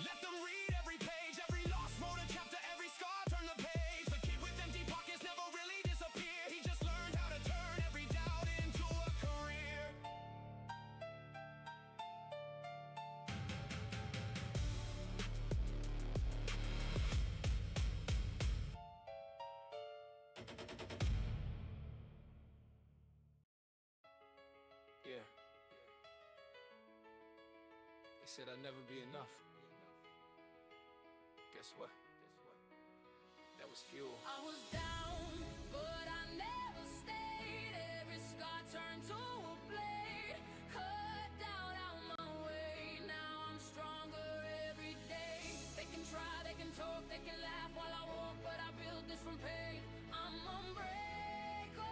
Let them read every page, every lost wrote a chapter, every scar turn the page. The kid with empty pockets never really disappeared. He just learned how to turn every doubt into a career. Yeah. They said I'd never be enough. Guess what? That was fuel. I was down, but I never stayed. Every scar turned to a blade. Cut down out my way. Now I'm stronger every day. They can try, they can talk, they can laugh while I walk, but I built this from pain. I'm unbreakable.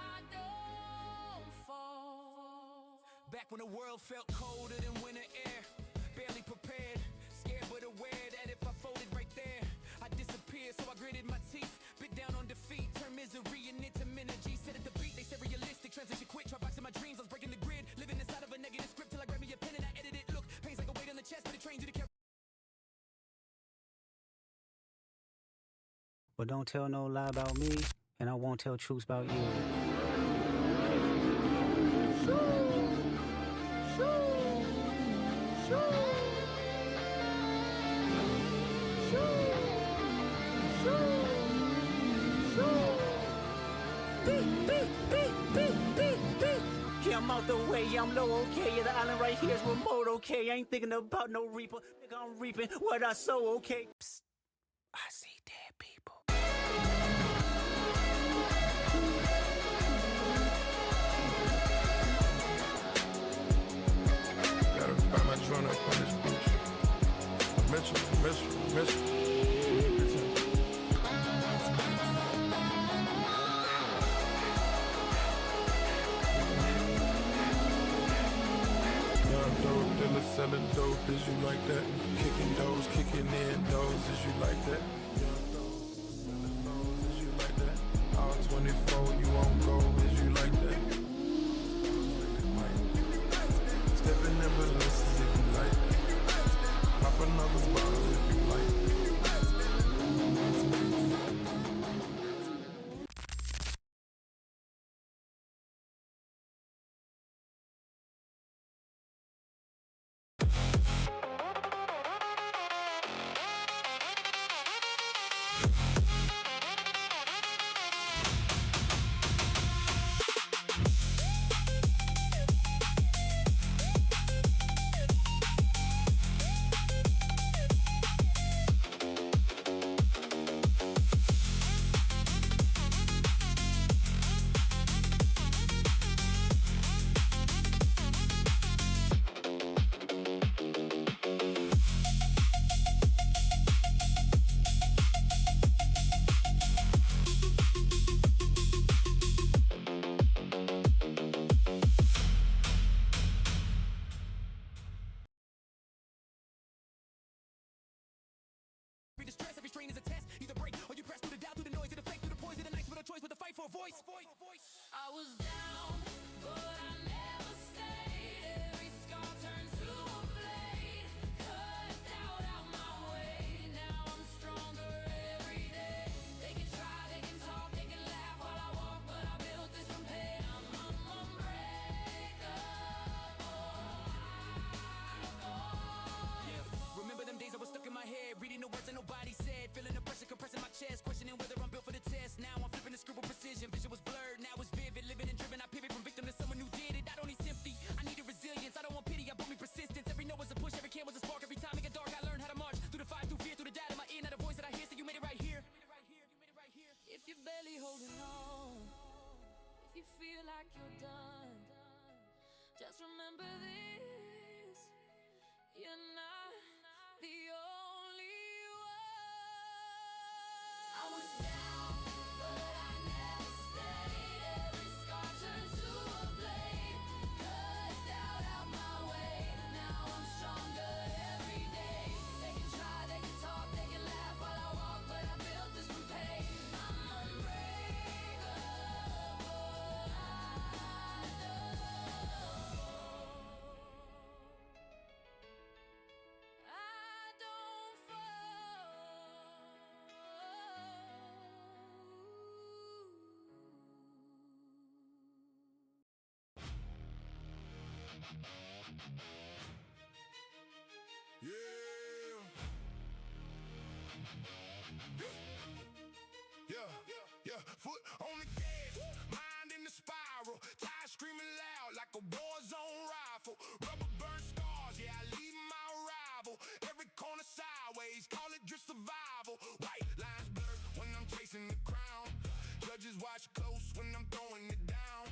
I don't fall. Back when the world felt colder than winter air. Barely prepared, scared but aware that if I folded right there, I'd disappear. So I gritted my teeth, bit down on defeat, turned misery into energy. Set at the beat, they said realistic, transition quick, try boxing my dreams. I was breaking the grid, living inside of a negative script till I grabbed me a pen and I edited it. Look, pain's like a weight on the chest, but it trains you to carry. But don't tell no lie about me, and I won't tell truths about you. Yeah, I'm out the way, yeah, I'm low, okay. Yeah, the island right here is remote, okay. I ain't thinking about no reaper. Nigga, I'm reaping what I sow, okay. Psst. I see dead people. Young dope dealer selling dope, is you like that? Kicking doors, kicking in doors, is you like that? Young dope selling doors, is you like that? All 24, you on go, is you like that? Stepping ambulances if you like that. Pop another bottle if you like that. Every distress, every strain is a test. Either break or you press through the doubt, through the noise, through the fake, through the poison, the nights with a choice, with a fight for a voice. I was down, but I never stayed. Every scar turned to a blade. Cut doubt out my way. Now I'm stronger every day. They can try, they can talk, they can laugh while I walk, but I built this from pain. I'm unbreakable. Remember them days I was stuck in my head, reading the words that nobody said, feeling the pressure compressing my chest, questioning whether I'm built for the test. Now I'm flipping the script with precision, vision was blurred, now it's vivid, living and driven. I pivot from victim to someone who did it. I don't need sympathy, I needed resilience. I don't want pity, I brought me persistence. Every no was a push, every can was a spark. Every time it got dark, I learned how to march through the fire, through fear, through the doubt in my ear. Now the voice that I hear, so you made it right here. If you're barely holding on, if you feel like you're done, just remember this: you're not the only one. I was down, but I never stayed. Every scar turned to a blade. Cut doubt out my way. Now I'm stronger every day. They can try, they can talk, they can laugh while I walk, but I built this from pain. I'm unbreakable. I don't Yeah, foot on the gas, mind in the spiral, tires screaming loud like a war zone rifle. Rubber burn scars, yeah, I leave my rival. Every corner sideways, call it drift survival. White lines blur when I'm chasing the crown. Judges watch close when I'm throwing it down.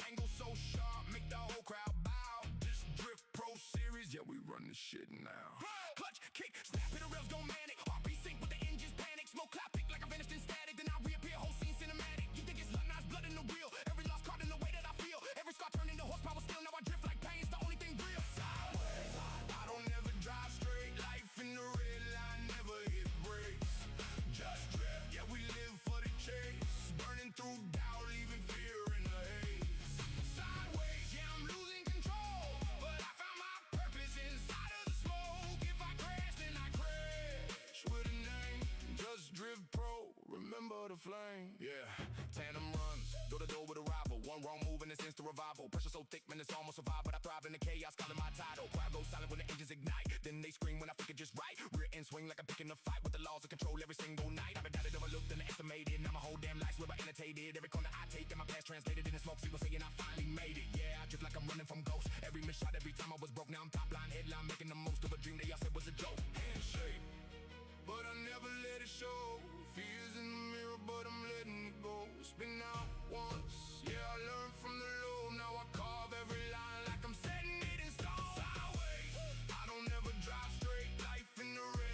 Angle so sharp, make the whole crowd bow. This Drift Pro series, yeah, we run this shit now. Clutch, kick, snap, hit the rails, go manic. RB sync with the engines panic. Smoke cloud thick like I vanished in static. Then I reappear, whole scene cinematic. You think it's London's blood in the wheel. Every lost card in the way that I feel. Every scar turned into horsepower still. Now I drift like pain's the only thing real. Sideways, I don't ever drive straight. Life in the red line, never hit brakes. Just drift, yeah, we live for the chase. Burning through doubt, leaving fear in the haze. Sideways, yeah, I'm losing control. But I found my purpose inside of the smoke. If I crash, then I crash with a name. Just Drift Pro, remember the flame. Yeah, tandem runs, door to door with a rival. One wrong move and it's instant revival. Pressure so thick, man, it's almost survival. But I thrive in the chaos, calling my title. Crowd goes silent when the engines ignite. Then they scream when I think it just right. Rear end swing like I'm picking a fight with the laws of control every single night. I've been doubted, overlooked, and estimated. Now my whole damn life's where I annotated. Every corner I take and my past translated in the smoke. People saying I finally made it. Yeah, I drift like I'm running from ghosts. Every miss shot, every time I was broke. Now I'm top line, headline, making the most of a dream they all said was a joke. Handshake, but I never let it show. Fears in the mirror, but I'm letting it go. It's been out once, yeah, I learned from the low. Now I carve every line like I'm setting it in stone. Sideways, I don't ever drive straight. Life in the red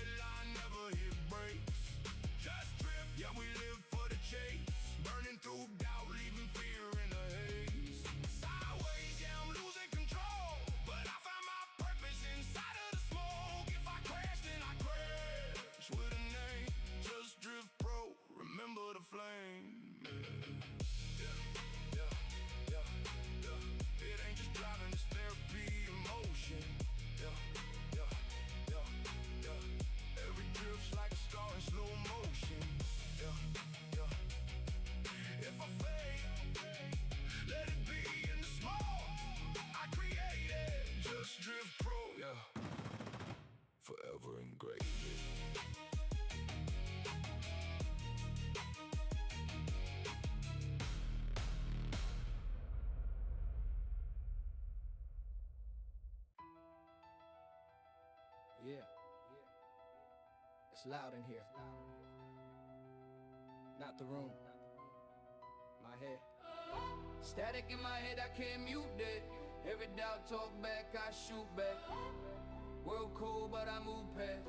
great. Yeah. It's loud in here. Not the room. My head. Static in my head, I can't mute that. Every doubt talk back, I shoot back. World cold, but I move past.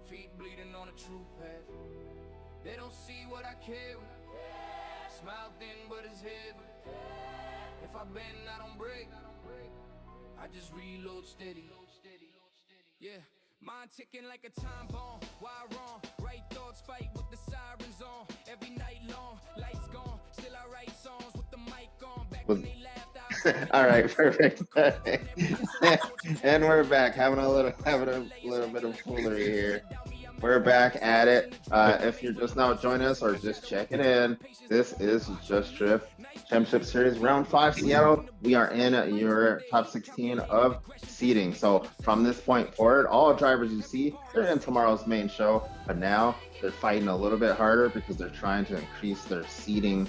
Feet bleeding on a true path. They don't see what I carry. Smile thin, but it's heavy. If I bend, I don't break. I just reload steady. Yeah, mind ticking like a time bomb. Why wrong? Right thoughts fight with the sirens on. Every night long, lights gone. Still I write songs with the mic on. Back when they laughed, All right, perfect. And we're back, having a little bit of foolery here. We're back at it. If you're just now joining us or just checking in, this is Just Drift Championship Series Round 5 Seattle. We are in your top 16 of seeding. So from this point forward, all drivers you see, they're in tomorrow's main show. But now they're fighting a little bit harder because they're trying to increase their seeding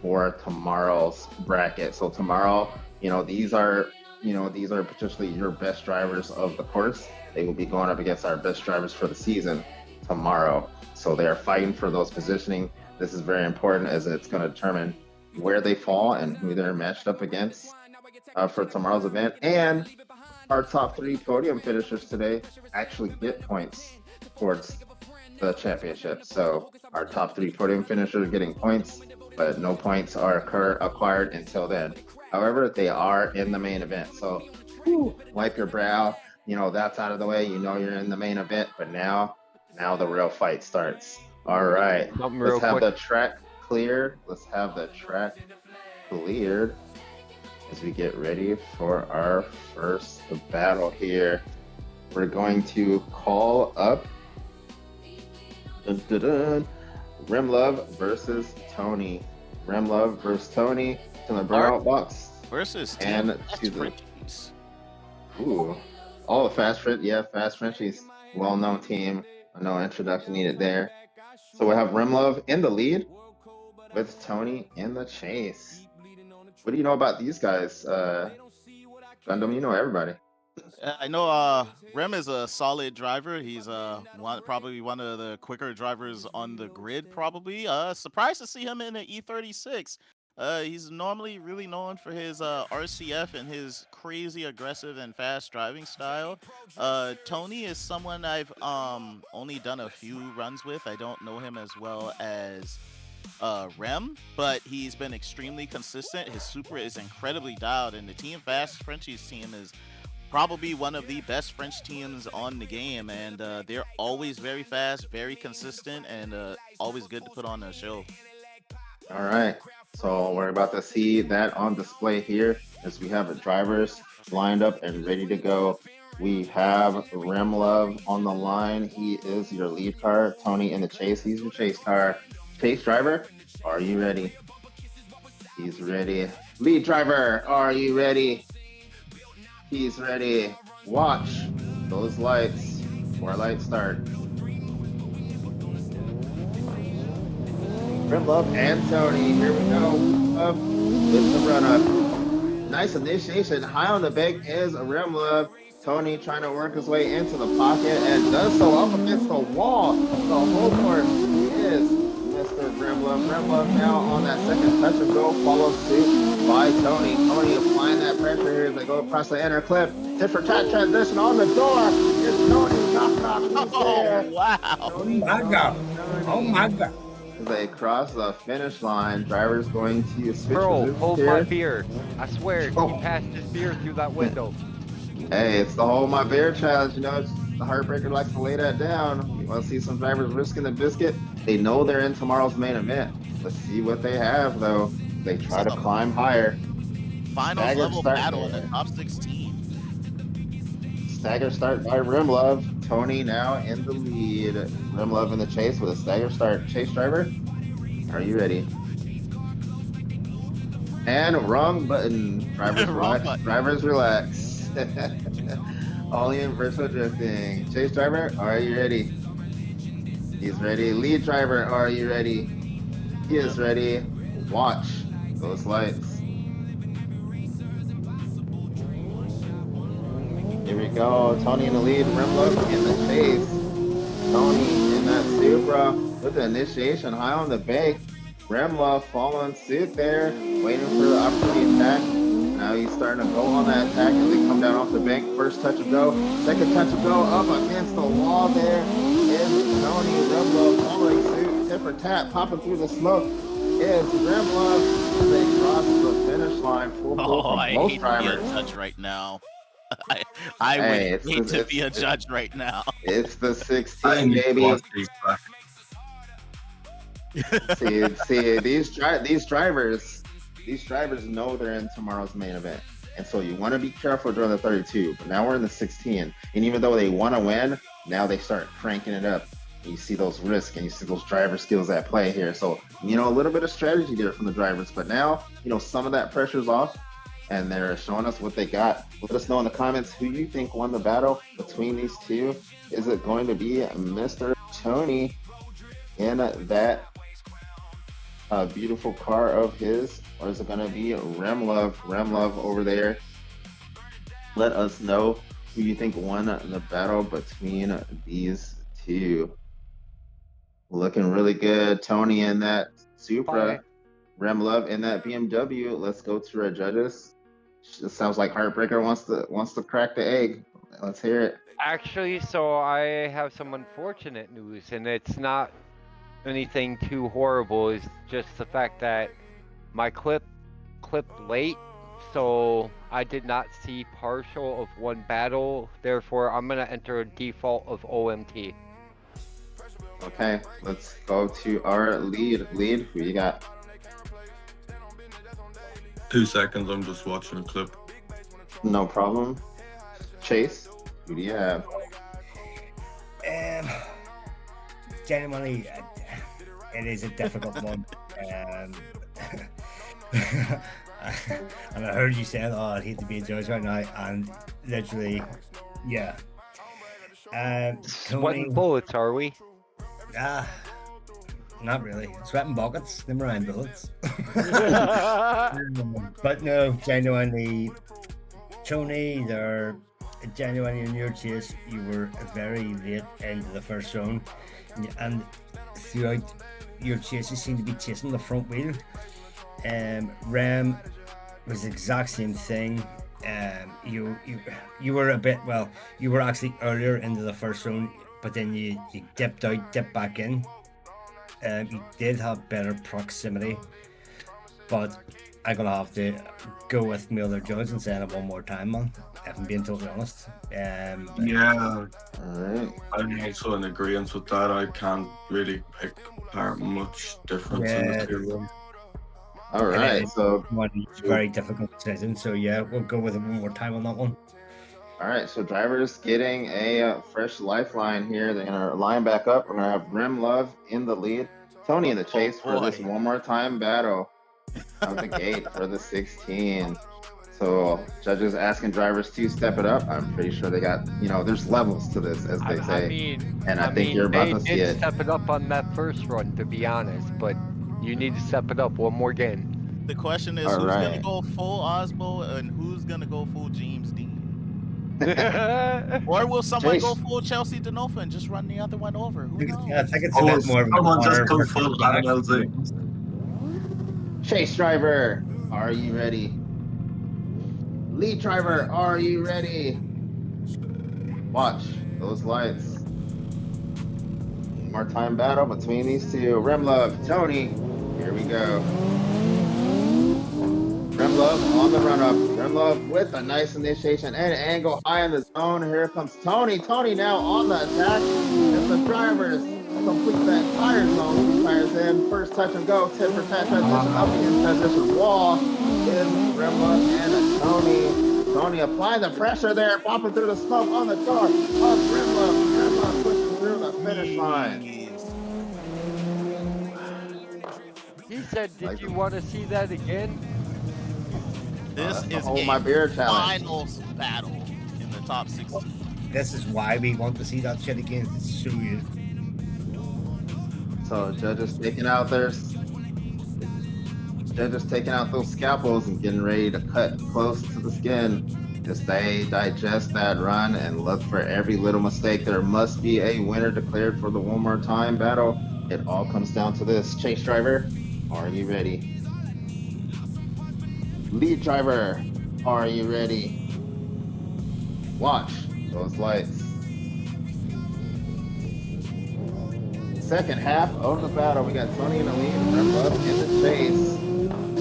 for tomorrow's bracket. So tomorrow, these are potentially your best drivers of the course. They will be going up against our best drivers for the season tomorrow. So they are fighting for those positioning. This is very important as it's going to determine where they fall and who they're matched up against for tomorrow's event. And our top 3 podium finishers today actually get points towards the championship. So our top 3 podium finishers are getting points, but no points are acquired until then. However, they are in the main event. So wipe your brow. That's out of the way. You're in the main event, but now the real fight starts. All right, let's have the track clear. Let's have the track cleared as we get ready for our first battle here. We're going to call up Remlove versus Tony. Remlove versus Tony to the burnout box. Versus and to the all the Fast Frenchies, well-known team. No introduction needed there. So we have Remlove in the lead with Tony in the chase. What do you know about these guys? Gundam, you know everybody. I know Rem is a solid driver. He's probably one of the quicker drivers on the grid, probably. Surprised to see him in an E36. He's normally really known for his RCF and his crazy aggressive and fast driving style. Tony is someone I've only done a few runs with. I don't know him as well as Rem, but he's been extremely consistent. His super is incredibly dialed, and the Team Fast Frenchies team is probably one of the best French teams on the game, and they're always very fast, very consistent, and always good to put on a show. All right, so we're about to see that on display here as we have the drivers lined up and ready to go. We have Remlove on the line. He is your lead car. Tony in the chase. He's your chase car. Chase driver, are you ready? He's ready. Lead driver, are you ready? He's ready. Watch those lights. 4 lights start. Remlove and Tony. Here we go. Up with the run up. Nice initiation. High on the bank is Remlove. Tony trying to work his way into the pocket and does so up against the wall. The whole course is Mr. Remlove. Remlove now on that second touch and go, followed suit by Tony. Tony applying that pressure here as they go across the inner clip. Different track transition on the door. It's Tony. Knock. Oh, wow. Tony, Oh my God. As they cross the finish line, driver's going to switch Bro, positions hold here. my beard. I swear, he passed his beard through that window. Hey, it's the Hold My Beer challenge. It's the Heartbreaker likes to lay that down. You want to see some drivers risking the biscuit? They know they're in tomorrow's main event. Let's see what they have, though. They try to climb higher. Finals Staggered level start battle in there. the top 16. Stagger start by Remlove. Tony now in the lead. Remlove in the chase with a stagger start. Chase driver, are you ready? And wrong button. Drivers Wrong relax. button. Drivers relax. Only in virtual drifting. Chase driver, are you ready? He's ready. Lead driver, are you ready? He is ready. Watch those lights. Here we go. Tony in the lead. Remlove in the chase. Tony in that Supra with the initiation high on the bank. Remlove following suit there, waiting for the opportunity to attack. Now he's starting to go on that attack as they come down off the bank. First touch of go, second touch of go, up against the wall there is Tony. Remlove following suit, tip for tap, popping through the smoke is Remlove as they cross the finish line. Full pull from I most hate to be drivers. a judge right now. I would hate to be a judge right now. It's the I 16, need to baby. watch these back. See, these drivers know they're in tomorrow's main event, and so you want to be careful during the 32. But now we're in the 16, and even though they want to win, now they start cranking it up. And you see those risks, and you see those driver skills at play here. So a little bit of strategy there from the drivers, but now some of that pressure's off, and they're showing us what they got. Let us know in the comments who you think won the battle between these two. Is it going to be Mr. Tony in that beautiful car of his, or is it going to be Remlove over there? Let us know who you think won the battle between these two. Looking really good. Tony in that Supra, Remlove in that BMW. Let's go to our judges. It sounds like Heartbreaker wants to crack the egg. Let's hear it. Actually, so I have some unfortunate news, and it's not anything too horrible. It's just the fact that my clip clipped late, so I did not see partial of one battle. Therefore, I'm gonna enter a default of OMT. Okay, let's go to our lead. Lead, who you got? 2 seconds, I'm just watching a clip. No problem. Chase, who do you have? Genuinely, it is a difficult one. And I heard you saying, "Oh, I'd hate to be a judge right now," and literally, yeah. Sweating bullets, are we? Not really. Sweating buckets, them around bullets. But no, genuinely, Tony, they're genuinely in your chase. You were very late into the first zone, and throughout your chase, you seem to be chasing the front wheel. Rem was the exact same thing. You were a bit, well, you were actually earlier into the first zone, but then you dipped out, dipped back in. You did have better proximity, but I'm gonna have to go with my other judge and saying it one more time, man. If I'm being totally honest. Yeah, Alright. I'm also in agreement with that. I can't really pick apart much difference in the two of them. Alright, so it's a very difficult decision. So yeah, we'll go with it one more time on that one. alright, so drivers getting a fresh lifeline here. They're gonna line back up. We're gonna have Remlove in the lead, Tony in the chase for this one more time battle out the gate for the 16. So judges asking drivers to step it up. I'm pretty sure they got, there's levels to this, as they say. I think you're about to see They it. did step it up on that first run, to be honest, but you need to step it up one more game. The question is, who's gonna go full Osmo and who's gonna go full James Dean? Or will someone go full Chelsea Denofa and just run the other one over? Who knows? I think it's a bit more of a Someone just honor go for full Jack. Adam LZ. Chase driver, are you ready? Lead driver, are you ready? Watch those lights. One more time battle between these two. Remlove, Tony, here we go. Remlove on the run up. Remlove with a nice initiation and angle high in the zone. Here comes Tony. Tony now on the attack. If the drivers complete that tire zone, two tires in. First touch and go. Tip for tat transition up against transition wall. In Remlove and Tony. Tony applying the pressure there, popping through the smoke on the car. Up Remlove. Remlove pushing through the finish line. He said, did you want to see that again? This is hold my beer challenge. finals battle in the top 16. this is why we want to see that shit again. It's so good. So judges taking out those scalpels and getting ready to cut close to the skin as they digest that run and look for every little mistake. There must be a winner declared for the one more time battle. It all comes down to this. Chase driver, are you ready? Lead driver, are you ready? Watch those lights. Second half of the battle, we got Tony in the lead, Rem Love in the chase,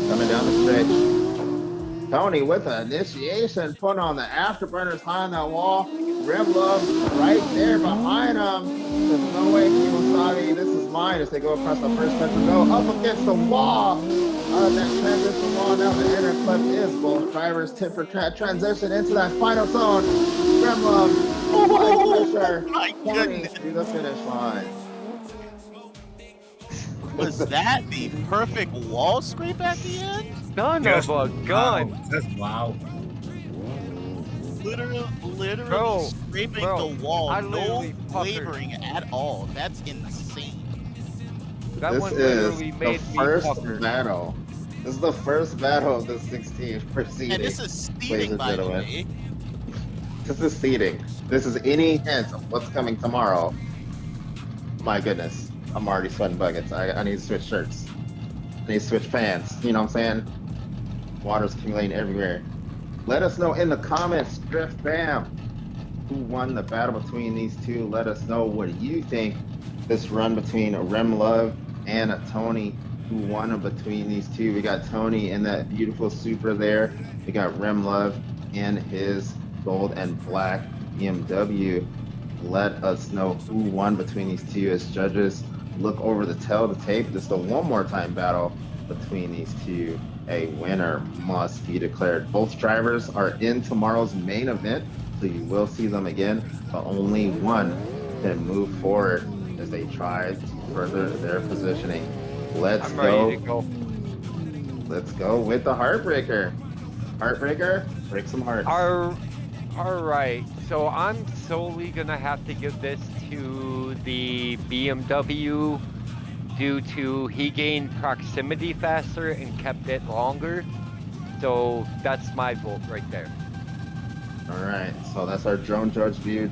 coming down the stretch. Tony with an initiation, putting on the afterburners high on that wall. Rem Love right there behind him. There's no way Kiwasabi, this is mine as they go across the first stretch and go up against the wall. That transition wall, now the inner clip is both drivers tip for transition into that final zone. Rem Love, My goodness. to the finish line. Was that the perfect wall scrape at the end? Son of a gun. Wow. Just wow. Literally Bro, scraping bro, the wall, I no literally puckered. wavering at all. That's insane. That This one is literally the made me first pucker. battle. This is the first battle of the 16 proceeding. And this is ladies seating, and by the gentlemen. way. This is seating. This is any hint of what's coming tomorrow. My goodness, I'm already sweating buckets. I need to switch shirts. I need to switch pants. You know what I'm saying? Water's accumulating everywhere. Let us know in the comments, Drift Fam, who won the battle between these two. Let us know what you think this run between Rem Love and Tony, who won between these two. We got Tony in that beautiful Supra there. We got Rem Love in his gold and black BMW. Let us know who won between these two as judges look over the tail of the tape. This is the one more time battle between these two. A winner must be declared. Both drivers are in tomorrow's main event, so you will see them again, but only one can move forward as they try to further their positioning. Let's I'm go. ready to go. Let's go with the Heartbreaker. Heartbreaker, break some hearts. All right, so I'm solely gonna have to give this to the BMW due to he gained proximity faster and kept it longer. So that's my vote right there. All right, so that's our drone judge view.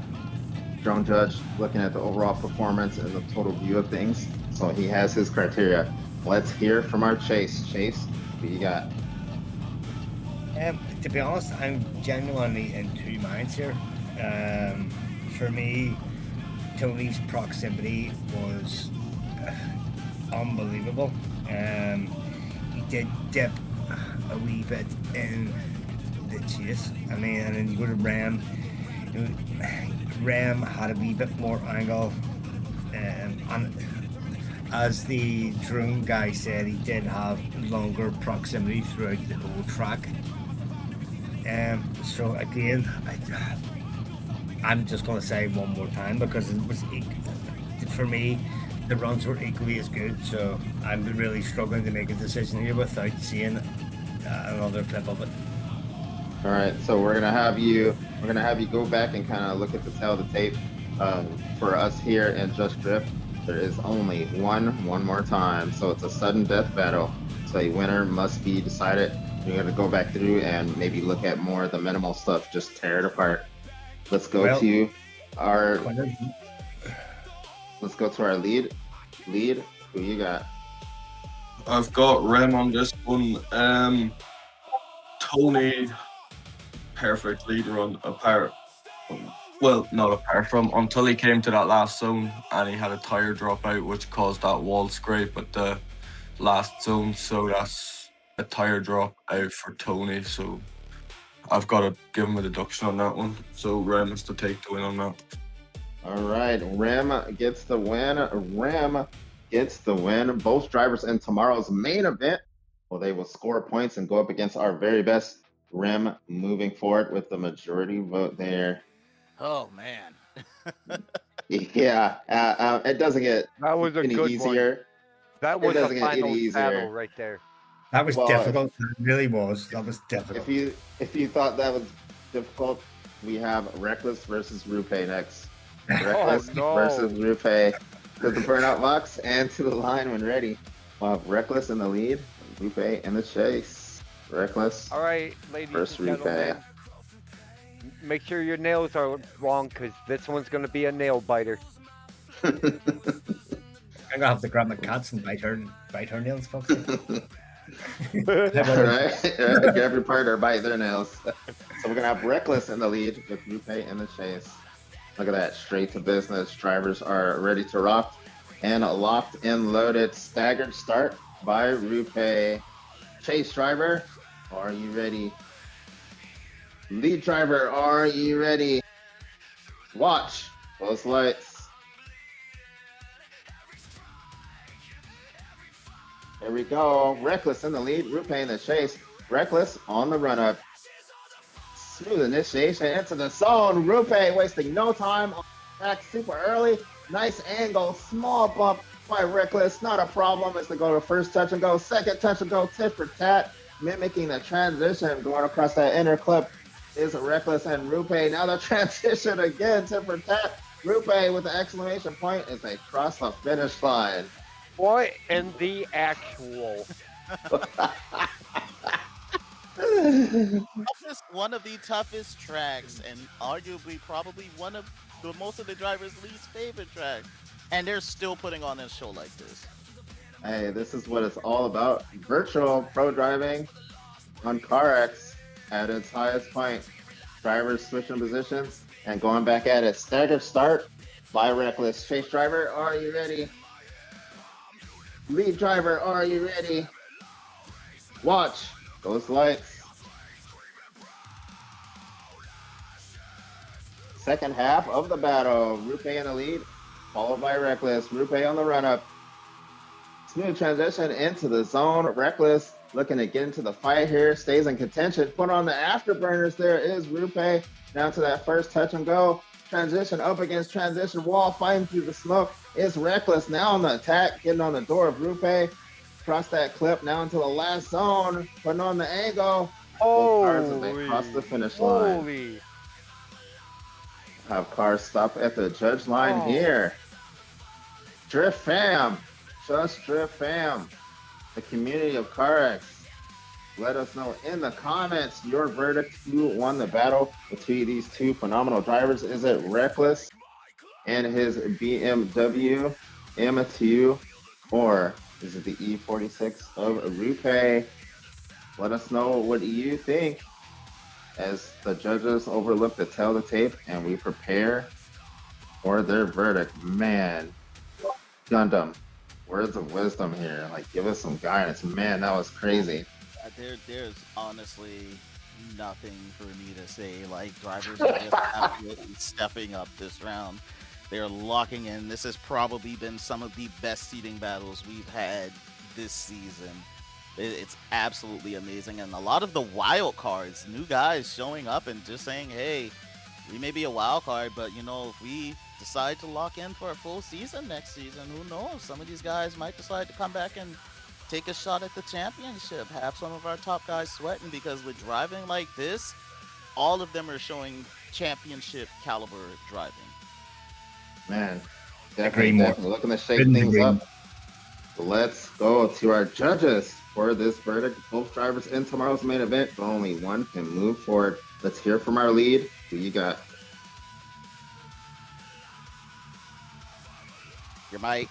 Drone judge looking at the overall performance and the total view of things. So he has his criteria. Let's hear from our Chase. Chase, who you got? To be honest, I'm genuinely in two minds here. For me, Tony's proximity was unbelievable. He did dip a wee bit in the chase. I mean, and then you go to Rem. You know, Rem had a wee bit more angle, and as the drone guy said, he did have longer proximity throughout the whole track. So again, I'm just going to say one more time because it was for me, the runs were equally as good. So I'm really struggling to make a decision here without seeing another clip of it. All right, so we're gonna have you go back and kind of look at the tail of the tape. For us here in Just Drift, there is only one more time, so it's a sudden death battle. So a winner must be decided. You're gonna go back through and maybe look at more of the minimal stuff, just tear it apart. Let's go to our lead. Lead, who you got? I've got Rem on this one. Tony, perfect lead run not apart from until he came to that last zone and he had a tire drop out, which caused that wall scrape at the last zone. So that's a tire drop out for Tony. So I've got to give him a deduction on that one. So Rem has to take the win on that. All right, Rem gets the win. Rem gets the win. Both drivers in tomorrow's main event, well, they will score points and go up against our very best. Rem moving forward with the majority vote there. Oh man. Yeah, it doesn't get That was a any good easier. one. That It was a doesn't get any final easier. battle right there. That was Well, difficult. It really was. That was difficult. If you thought that was difficult, we have Reckless versus Rupe next. Reckless no. versus Rupe to the burnout box and to the line when ready. We'll have Reckless in the lead, Rupe in the chase. Reckless All right, ladies versus and gentlemen. Make sure your nails are long, because this one's going to be a nail biter. I'm gonna have to grab my cats and bite her nails, folks. Alright, grab your partner, bite their nails. So we're gonna have Reckless in the lead with Rupe in the chase. Look at that, straight to business. Drivers are ready to rock and locked and loaded. Staggered start by Rupe. Chase driver, are you ready? Lead driver, are you ready? Watch those lights. Here we go. Reckless in the lead, Rupe in the chase. Reckless on the run up. Smooth initiation into the zone. Rupe wasting no time on the track super early. Nice angle, small bump by Reckless. Not a problem as they go to first touch and go, second touch and go, tit for tat. Mimicking the transition going across that inner clip is Reckless and Rupe. Now the transition again, tit for tat. Rupe with the exclamation point as they cross the finish line. What in the actual? One of the toughest tracks, and arguably probably one of most of the drivers' least favorite tracks, and they're still putting on a show like this. Hey, this is what it's all about. Virtual pro driving on CarX at its highest point. Drivers switching positions and going back at it. Staggered start by Reckless. Chase driver, are you ready? Lead driver, are you ready? Watch those lights. Second half of the battle. Rupe in the lead, followed by Reckless. Rupe on the run up. Smooth transition into the zone. Reckless looking to get into the fight here. Stays in contention. Put on the afterburners. There is Rupe. Down to that first touch and go. Transition up against transition wall. Fighting through the smoke. It's Reckless now on the attack. Getting on the door of Rupe. Cross that clip now into the last zone. Putting on the angle. Both cars as they cross the finish line. Holy. Have cars stop at the judge line here. Drift fam. Just Drift fam. The community of CarX. Let us know in the comments your verdict. Who won the battle between these two phenomenal drivers? Is it Reckless and his BMW M2, or is it the E46 of Rupe? Let us know what you think as the judges overlook the tell the tape and we prepare for their verdict. Man, Gundam, words of wisdom here. Like, give us some guidance. Man, that was crazy. There's honestly nothing for me to say. Like, drivers are just absolutely stepping up this round. They're locking in. This has probably been some of the best seating battles we've had this season. It's absolutely amazing. And a lot of the wild cards, new guys showing up and just saying, hey, we may be a wild card, but, you know, if we decide to lock in for a full season next season, who knows? Some of these guys might decide to come back and take a shot at the championship, have some of our top guys sweating, because with driving like this, all of them are showing championship caliber driving. Man, definitely looking to shake things up. Let's go to our judges for this verdict. Both drivers in tomorrow's main event, but only one can move forward. Let's hear from our lead. Who you got? Your mic.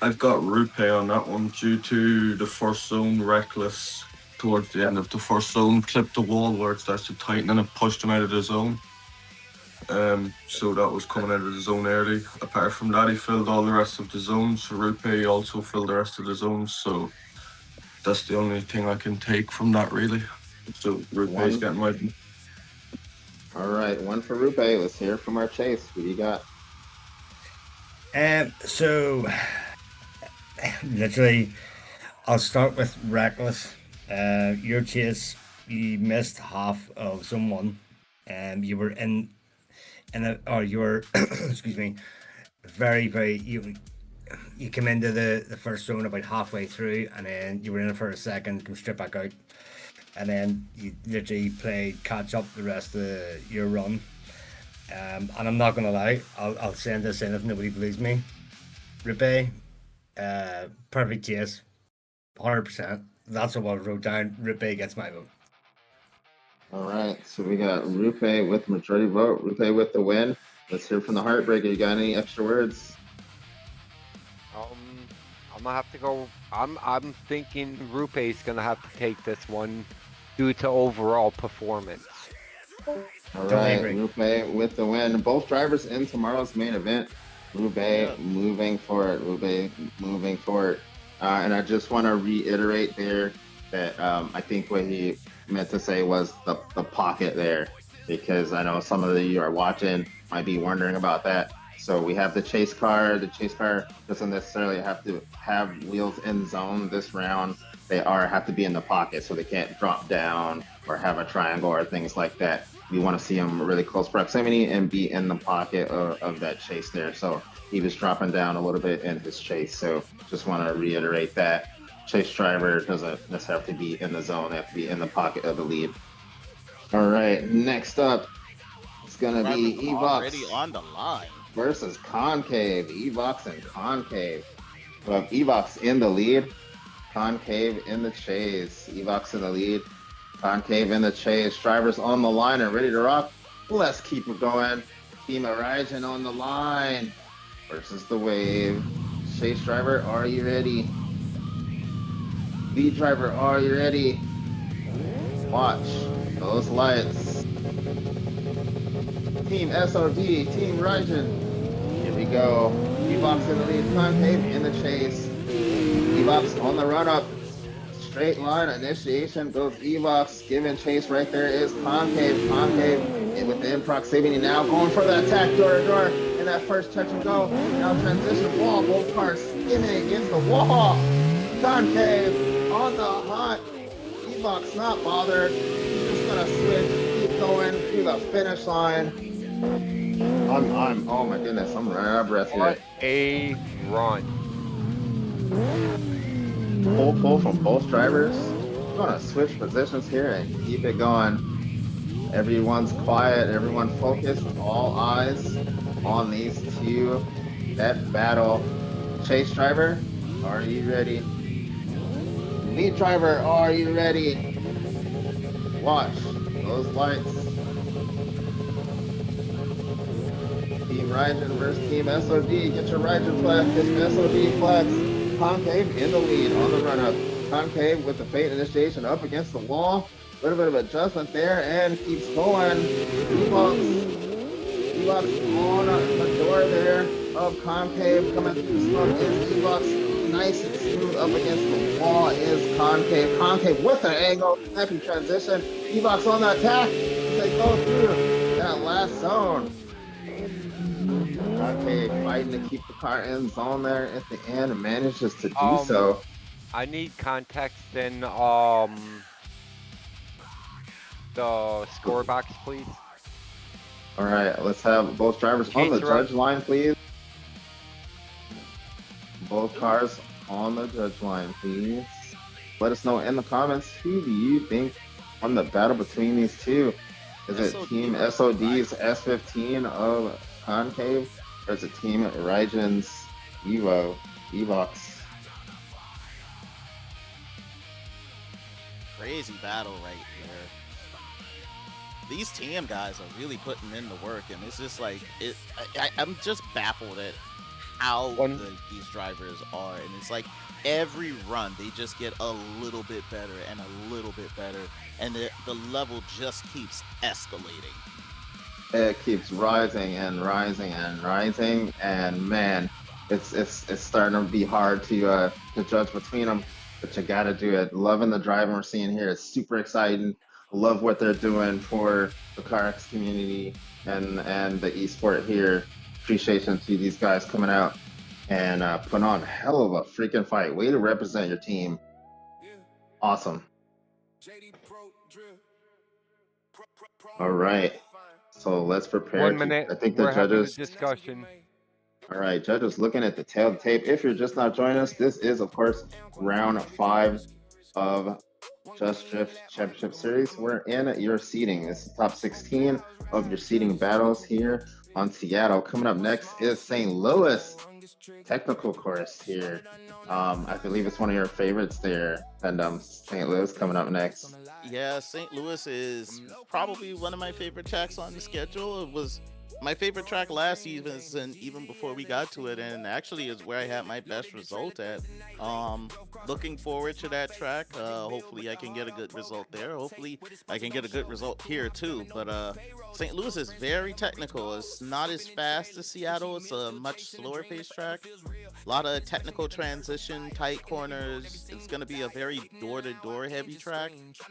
I've got Rupe on that one due to the first zone. Reckless towards the end of the first zone clipped the wall where it starts to tighten and it pushed him out of the zone. So that was coming out of the zone early. Apart from that, he filled all the rest of the zones. Rupe also filled the rest of the zones. So that's the only thing I can take from that, really. So Rupe's getting my... All right, one for Rupe. Let's hear from our Chase. Who do you got? So literally, I'll start with Reckless. Your Chase, you missed half of zone one. You were you were excuse me, you came into the first zone about halfway through, and then you were in it for a second, come straight back out. and then you literally play catch up the rest of your run. And I'm not gonna lie, I'll send this in if nobody believes me. Rupe, perfect chase, 100%. That's what I wrote down. Rupe gets my vote. All right, so we got Rupe with majority vote. Rupe with the win. Let's hear from the Heartbreaker. You got any extra words? I'm gonna have to go. I'm thinking Rupe's gonna have to take this one due to overall performance. All right, Rupe with the win. Both drivers in tomorrow's main event. Rupe moving forward. Rupe moving forward. And I just want to reiterate there that I think what he meant to say was the pocket there, because I know some of you are watching might be wondering about that. So we have the chase car. The chase car doesn't necessarily have to have wheels in zone this round. They have to be in the pocket, so they can't drop down or have a triangle or things like that. We want to see them really close proximity and be in the pocket of that chase there. So he was dropping down a little bit in his chase. So just want to reiterate that. Chase driver doesn't necessarily have to be in the zone. They have to be in the pocket of the lead. All right, next up, it's going to be Evox. Already on the line. Versus Concave. Evox and Concave. We have Evox in the lead. Concave in the chase. Evox in the lead. Concave in the chase. Drivers on the line and ready to rock. Let's keep it going. Team Horizon on the line versus the Wave. Chase driver, are you ready? Lead driver, are you ready? Watch those lights. Team SOD, Team Horizon. Here we go. Evox in the lead. Concave in the chase. Evox on the run up. Straight line initiation goes Evox. Giving chase right there is Concave. Concave within proximity now. Going for the attack door to door. In that first touch and go. Now transition wall. Both cars skimming against the wall. Concave on the hunt. Evox not bothered. He's just gonna switch. Keep going through the finish line. Oh my goodness, I'm running out of breath here. What a run. Pull from both drivers. I'm gonna switch positions here and keep it going. Everyone's quiet, everyone focused, all eyes on these two. That battle. Chase driver, are you ready? Lead driver, are you ready? Watch those lights. Team Rygen versus Team SOD. Get your Rygen flex. Get your SOD flex. Concave in the lead on the run up. Concave with the fate initiation up against the wall. A little bit of adjustment there and keeps going. Evox on the door there of Concave coming through the smoke is Evox. Nice and smooth up against the wall is Concave. Concave with an angle. Happy transition. Evox on the attack. They go through that last zone. Concave fighting to keep the car in zone there at the end and manages to do so. I need context in the score box, please. All right, let's have both drivers on the judge line, please. Both cars on the judge line, please. Let us know in the comments, who do you think won the battle between these two? Is it Team SOD's S15 of Concave, or is it Team Rygen's Evox? Crazy battle right here. These team guys are really putting in the work, and it's just like I'm just baffled at how good these drivers are, and it's like every run they just get a little bit better and a little bit better, and the level just keeps escalating. It keeps rising and rising and rising, and man, it's starting to be hard to judge between them. But you gotta do it. Loving the driving we're seeing here. It's super exciting. Love what they're doing for the CarX community and the esport here. Appreciation to these guys coming out and putting on a hell of a freaking fight. Way to represent your team. Awesome. All right. So let's prepare. 1 minute. I think We're the judges. having a discussion. All right, judges, looking at the tail of the tape. If you're just not joining us, this is, of course, round 5 of Just Drift Championship Series. We're in your seeding. This is top 16 of your seeding battles here on Seattle. Coming up next is St. Louis technical course here. I believe it's one of your favorites there, and St. Louis coming up next. Yeah, St. Louis is probably one of my favorite tracks on the schedule. It was my favorite track last season, even before we got to it, and actually is where I had my best result at. Looking forward to that track. Hopefully I can get a good result there. Hopefully I can get a good result here too. But St. Louis is very technical. It's not as fast as Seattle. It's a much slower paced track. A lot of technical transition, tight corners. It's going to be a very door-to-door heavy track,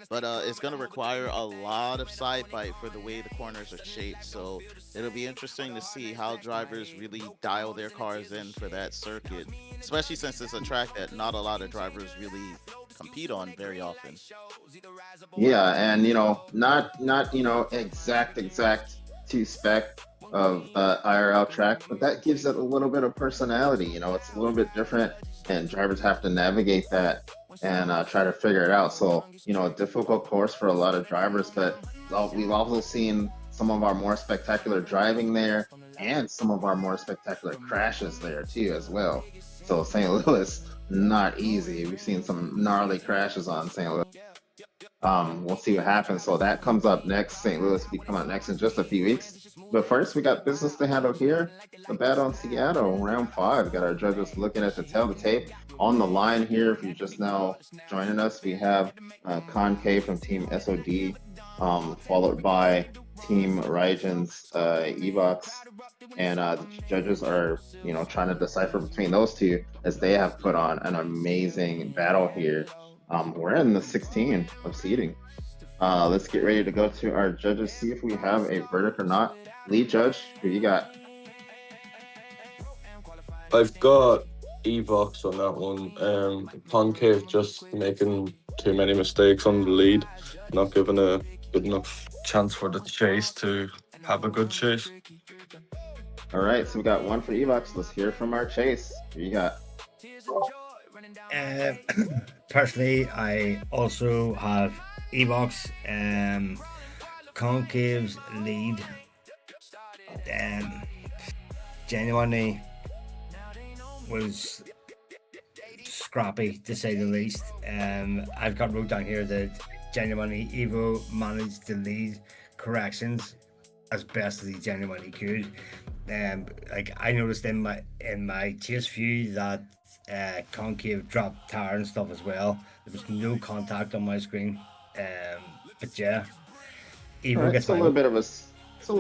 but it's going to require a lot of side bite for the way the corners are shaped. So it'll be interesting to see how drivers really dial their cars in for that circuit, especially since it's a track that not a lot of drivers really compete on very often. Yeah, and not exact to spec of IRL track, but that gives it a little bit of personality. It's a little bit different, and drivers have to navigate that and try to figure it out. So a difficult course for a lot of drivers, but we've also seen some of our more spectacular driving there and some of our more spectacular crashes there too as well. So St. Louis, not easy. We've seen some gnarly crashes on St. Louis. We'll see what happens. So that comes up next. St. Louis will be coming up next in just a few weeks. But first, we got business to handle here. The battle in Seattle, round 5. Got our judges looking at the tail of the tape. On the line here, if you're just now joining us, we have Concave from Team SOD, followed by Team Rygen's Evox. And the judges are, trying to decipher between those two as they have put on an amazing battle here. We're in the 16 of seeding. Let's get ready to go to our judges, see if we have a verdict or not. Lead judge, who you got? I've got Evox on that one. Concave just making too many mistakes on the lead, not giving a good enough chance for the chase to have a good chase. All right, so we got one for Evox. Let's hear from our chase. Who you got? Personally, I also have Evox. Concave's lead. Genuinely was scrappy, to say the least. I've got wrote down here that genuinely Evo managed to lead corrections as best as he genuinely could. I noticed in my chase view that Concave dropped tire and stuff as well. There was no contact on my screen. But yeah, Evo Right, gets it's a little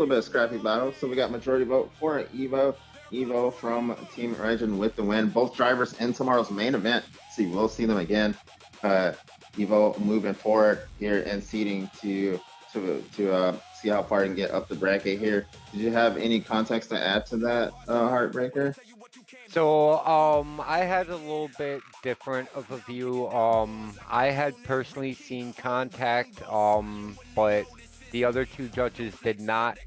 bit of scrappy battle. So we got majority vote for Evo. Evo from Team Rygen with the win. Both drivers in tomorrow's main event. So you will see them again. Evo moving forward here and seeding to see how far he can get up the bracket here. Did you have any context to add to that, Heartbreaker? So, I had a little bit different of a view. I had personally seen contact, but the other two judges did not.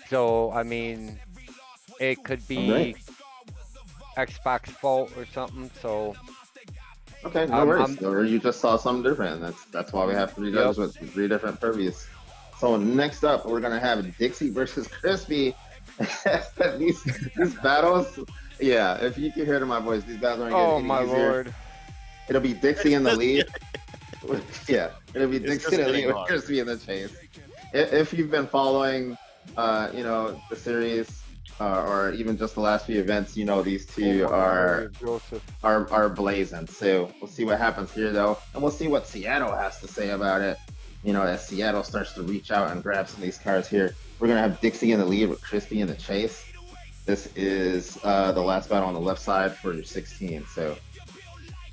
So, I mean, it could be Xbox fault or something. So, okay, no worries. Or you just saw something different. That's why we have 3 judges with 3 different purviews. So next up, we're gonna have Dixie versus Crispy. these battles. Yeah, if you can hear it in my voice, these battles aren't getting any easier. Lord. It'll be Dixie in the lead. Yeah, it'll be It's Dixie in the just lead getting with hard. Crispy in the chase. If you've been following, the series, or even just the last few events, these two are blazing. So we'll see what happens here, though, and we'll see what Seattle has to say about it. As Seattle starts to reach out and grab some of these cars here. We're gonna have Dixie in the lead with Crispy in the chase. This is the last battle on the left side for your 16. So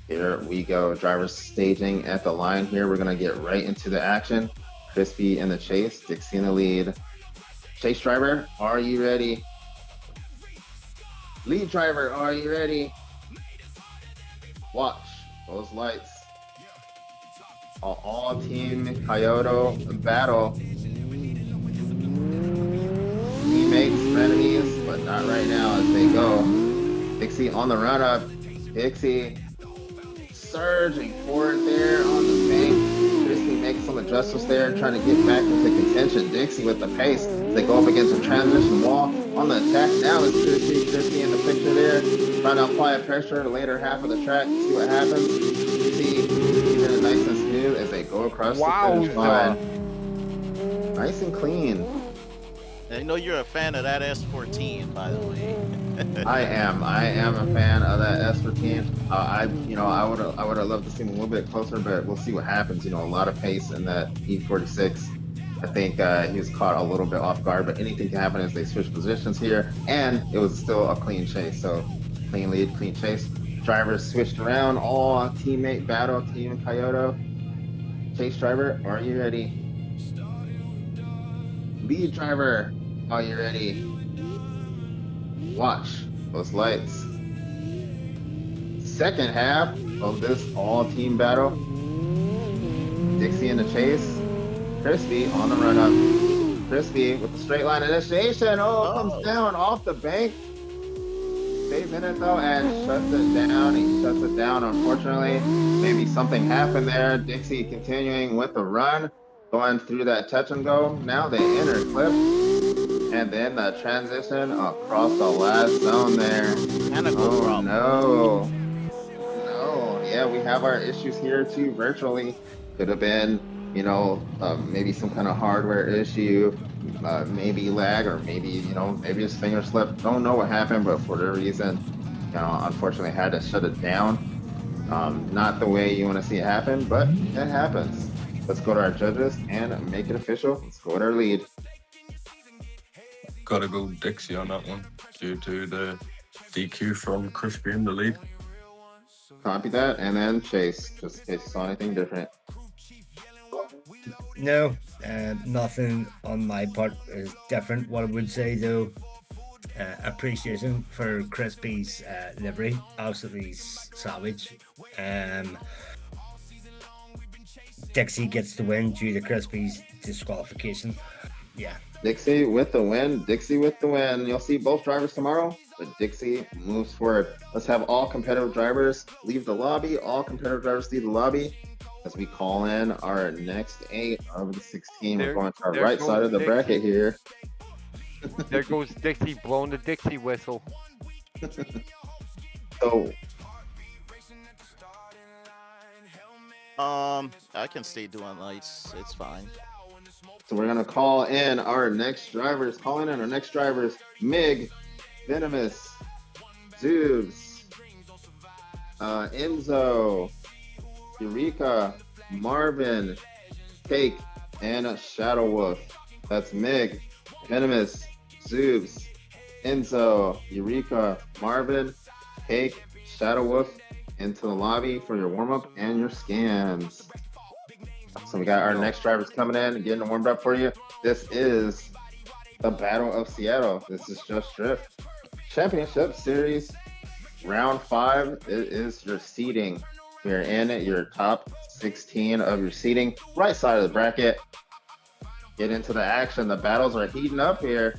here we go. Drivers staging at the line here. We're gonna get right into the action. Crispy in the chase, Dixie in the lead. Chase driver, are you ready? Lead driver, are you ready? Watch those lights. All team Kyoto battle. Teammates, frenemies, but not right now as they go. Dixie on the run up. Dixie surging forward there on the bank. make some adjustments there, trying to get back into contention. Dixie with the pace. They go up against a transition wall on the attack. Now it's Christy in the picture there, trying to apply a pressure later half of the track. See what happens. See, keeping it nice and smooth as they go across the finish line. Nice and clean. I know you're a fan of that S14, by the way. I am a fan of that S14. I would have loved to see him a little bit closer, but we'll see what happens. A lot of pace in that E46. I think he was caught a little bit off guard, but anything can happen as they switch positions here, and it was still a clean chase. So clean lead, clean chase. Drivers switched around, all teammate battle, Team Kyoto. Chase driver, are you ready? Lead driver, are you ready? Watch those lights. Second half of this all-team battle. Dixie in the chase. Crispy on the run-up. Crispy with the straight line initiation. Comes down off the bank. Stays in it though and shuts it down. He shuts it down, unfortunately. Maybe something happened there. Dixie continuing with the run. Going through that touch and go. Now they enter clip. And then the transition across the last zone there. No. Yeah, we have our issues here too virtually. Could have been, maybe some kind of hardware issue, maybe lag, or maybe, maybe his finger slipped. Don't know what happened, but for the reason, unfortunately had to shut it down. Not the way you want to see it happen, but it happens. Let's go to our judges and make it official. Let's go with our lead. Gotta go Dixie on that one due to the DQ from Crispy in the lead. Copy that, and then Chase, just in case you saw anything different. No, nothing on my part is different. What I would say though, appreciation for Crispy's livery, absolutely savage. Dixie gets the win due to Crispy's disqualification. Yeah. Dixie with the win. You'll see both drivers tomorrow, but Dixie moves forward. Let's have all competitive drivers leave the lobby. As we call in our next 8 of the 16. We're going to our right side of the bracket here. There goes Dixie blowing the Dixie whistle. So, I can stay doing lights. It's fine. So we're gonna call in our next drivers. Mig, Venomous, Zoobs, Enzo, Eureka, Marvin, Cake, and Shadow Wolf. That's Mig, Venomous, Zoobs, Enzo, Eureka, Marvin, Cake, Shadow Wolf into the lobby for your warm-up and your scans. So we got our next drivers coming in and getting warmed up for you. This is the Battle of Seattle. This is Just Drift Championship Series Round 5. It is your seeding. We're in your top 16 of your seeding. Right side of the bracket. Get into the action. The battles are heating up here.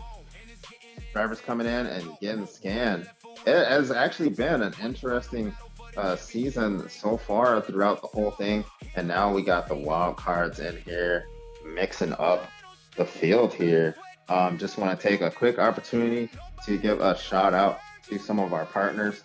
Drivers coming in and getting scanned. It has actually been an interesting season so far throughout the whole thing, and now we got the wild cards in here mixing up the field here. Just want to take a quick opportunity to give a shout out to some of our partners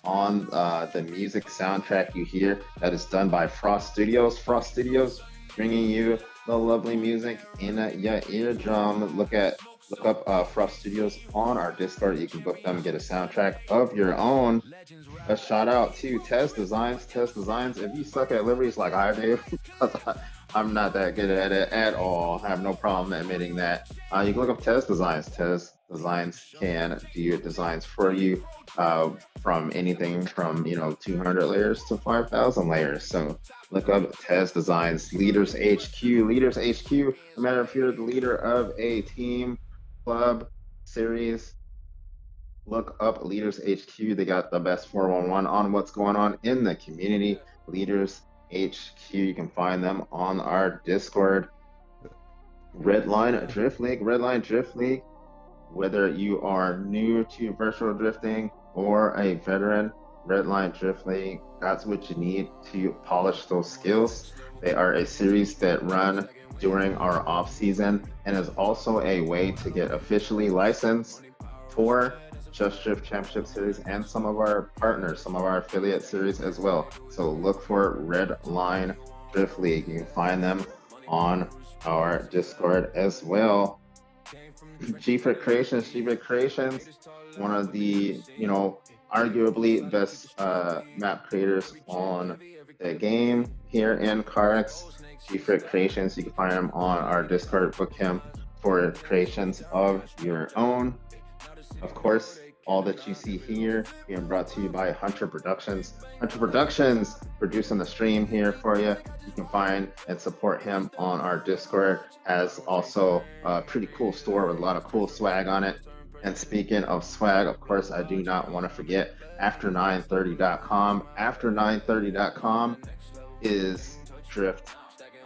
on the music soundtrack you hear that is done by Frost Studios. Frost Studios bringing you the lovely music in your eardrum. Look up Frost Studios on our Discord. You can book them and get a soundtrack of your own. A shout out to Test Designs. If you suck at liveries like I do, I'm not that good at it at all. I have no problem admitting that. You can look up Test Designs. Test Designs can do designs for you from anything from 200 layers to 5,000 layers. So look up Test Designs. Leaders HQ. No matter if you're the leader of a team, club, series, look up Leaders HQ. They got the best 411 on what's going on in the community. Leaders HQ. You can find them on our Discord. Redline Drift League. Whether you are new to virtual drifting or a veteran, Redline Drift League got what you need to polish those skills. They are a series that run during our off season and is also a way to get officially licensed for Just Drift Championship Series and some of our partners, some of our affiliate series as well. So look for Redline Drift League. You can find them on our Discord as well. G-Fit Creations, one of the, arguably best map creators on the game here in CarX. G-Fit Creations, you can find him on our Discord. Book him for creations of your own. Of course, all that you see here being brought to you by Hunter Productions. Hunter Productions producing the stream here for you. You can find and support him on our Discord. Has also a pretty cool store with a lot of cool swag on it. And speaking of swag, of course, I do not want to forget After930.com. After930.com is drift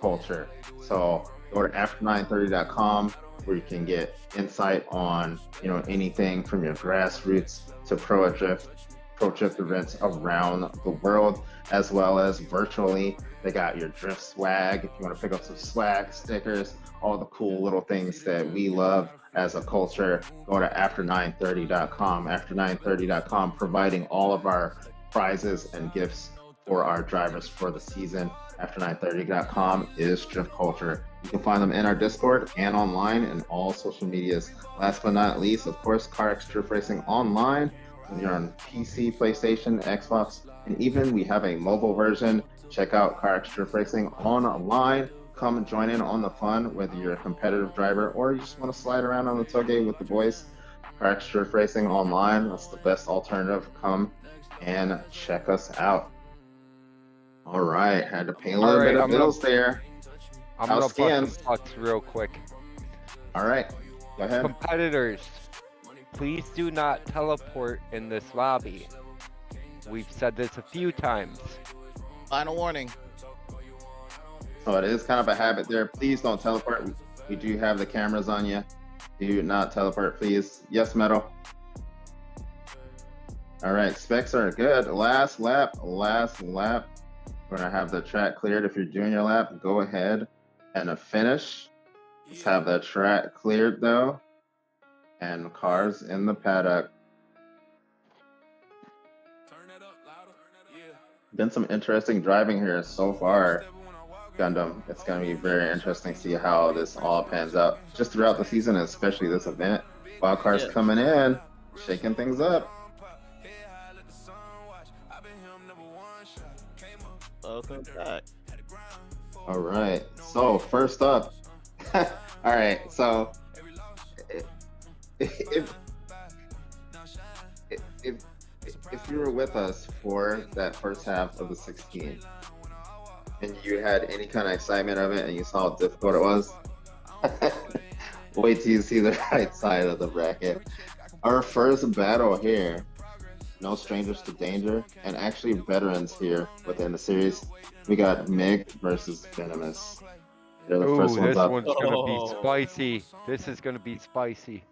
culture. So go to After930.com where you can get insight on anything from your grassroots to pro drift events around the world, as well as virtually. They got your drift swag if you want to pick up some swag, stickers, all the cool little things that we love as a culture. Go to After930.com. After930.com providing all of our prizes and gifts for our drivers for the season. After930.com is drift culture. You can find them in our Discord and online and all social medias. Last but not least, of course, CarX Drift Racing Online. If you're on PC, PlayStation, Xbox, and even we have a mobile version. Check out CarX Drift Racing Online. Come and join in on the fun, whether you're a competitive driver or you just want to slide around on the tailgate with the boys. CarX Drift Racing Online, that's the best alternative. Come and check us out. All right, had to pay a little bit of bills there. I'm gonna bust some butts real quick. All right, go ahead. Competitors, please do not teleport in this lobby. We've said this a few times. Final warning. So it is kind of a habit there. Please don't teleport. We do have the cameras on you. Do not teleport, please. Yes, Metal. All right, specs are good. Last lap. We're gonna have the track cleared. If you're doing your lap, go ahead and finish. Let's have that track cleared though. And cars in the paddock. Been some interesting driving here so far, Gundam. It's gonna be very interesting to see how this all pans out just throughout the season, especially this event. Wild cars coming in, shaking things up. Welcome back. All right, so first up, all right, so if you were with us for that first half of the 16 and you had any kind of excitement of it and you saw how difficult it was, wait till you see the right side of the bracket. Our first battle here, no strangers to danger, and actually veterans here within the series. We got Mig versus Venomous. They're the first ones up. This one's gonna be spicy. This is gonna be spicy.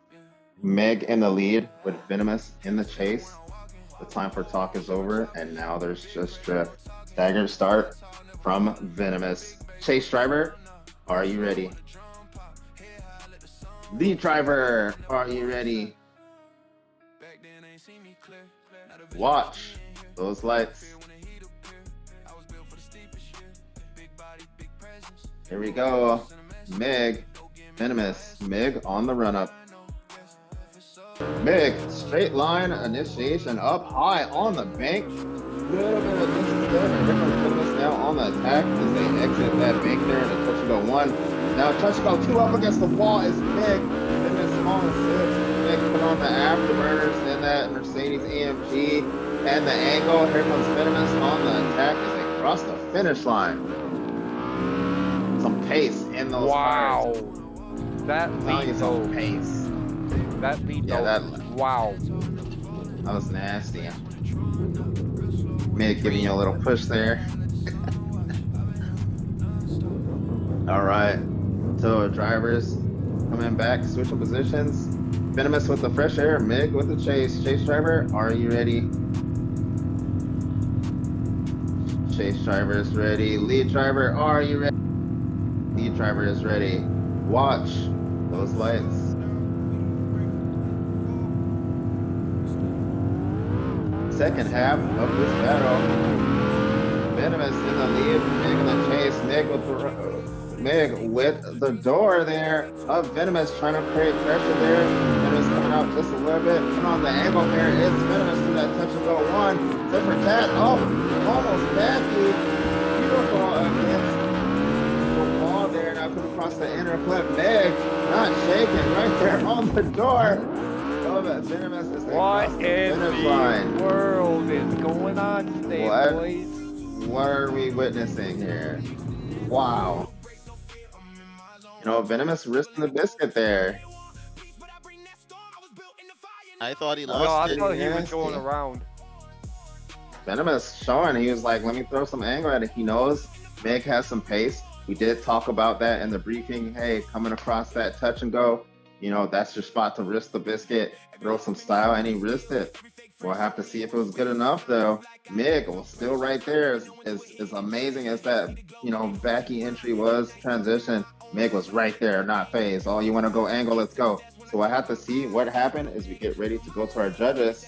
Meg in the lead with Venomous in the chase. The time for talk is over, and now there's just drift. Staggered start from Venomous. Chase driver, are you ready? Lead driver, are you ready? Watch those lights. Here we go. Meg, Venomous, Meg on the run up. Meg, straight line initiation up high on the bank. Little bit of distance there, but here comes Venomous now on the attack as they exit that bank there in a touch and go one. Now touch and go two up against the wall is Meg. Venomous on six. Meg put on the afterburners in that Mercedes AMG and the angle. Here comes Venomous on the attack as they cross the finish line. Some pace in those cars. That lead some pace. That lead wow. That was nasty. Meg giving you a little push there. All right, so drivers coming back, switching positions. Venomous with the fresh air, Meg with the chase. Chase driver, are you ready? Chase driver is ready. Lead driver, are you ready? Lead driver is ready. Watch those lights. Second half of this battle. Venomous in the lead, Mig in the chase. Mig with the door there of Venomous trying to create pressure there. Venomous coming out just a little bit. And on the angle there is Venomous to that touch and go one. Tip for tat. Oh, almost backy. Beautiful against the wall there. Now come across the inner clip. Mig not shaking right there on the door. Venomous is what in the world is going on today, boys? What are we witnessing here? Wow. You know, Venomous risking the biscuit there. I thought he No, lost I it. thought he was going around. Venomous showing, he was like, let me throw some angle at it. He knows Meg has some pace. We did talk about that in the briefing. Hey, coming across that touch and go, you know, that's your spot to risk the biscuit, throw some style, and he risked it. We'll have to see if it was good enough, though. Mig was still right there. As amazing as that, you know, backy entry was, transition, Mig was right there, not phased. Oh, you want to go angle? Let's go. So I have to see what happened as we get ready to go to our judges.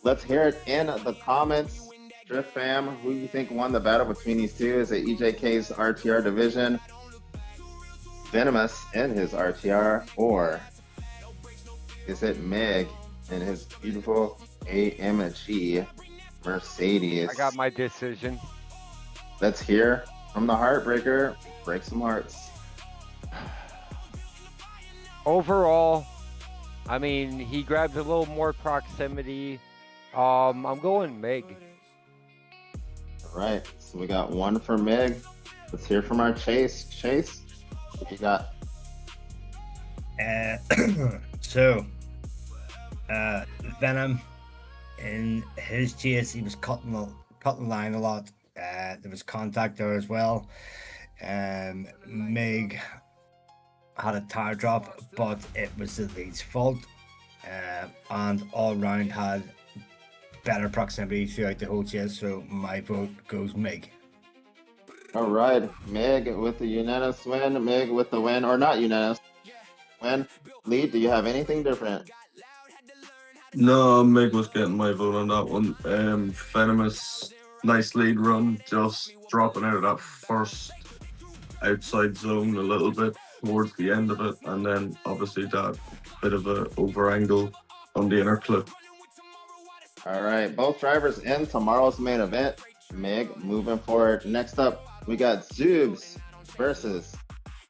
Let's hear it in the comments. Drift fam, who do you think won the battle between these two? Is it EJK's RTR division, Venomous in his RTR, or is it Meg in his beautiful AMG Mercedes? I got my decision. Let's hear from the Heartbreaker. Break some hearts. Overall, I mean, he grabs a little more proximity. I'm going Meg. All right, so we got one for Meg. Let's hear from our Chase. Chase, what you got? Venom in his chase, he was cutting the line a lot. There was contact there as well. Meg had a tire drop, but it was the lead's fault, and all round had better proximity throughout the whole chase. So my vote goes Meg. All right, Meg with the unanimous win. Meg with the win, or not unanimous win. Lead, do you have anything different? No, Meg was getting my vote on that one. Venomous, nice lead run, just dropping out of that first outside zone a little bit towards the end of it, and then obviously that bit of a over angle on the inner clip. All right, both drivers in tomorrow's main event. Meg moving forward. Next up, we got Zoobs versus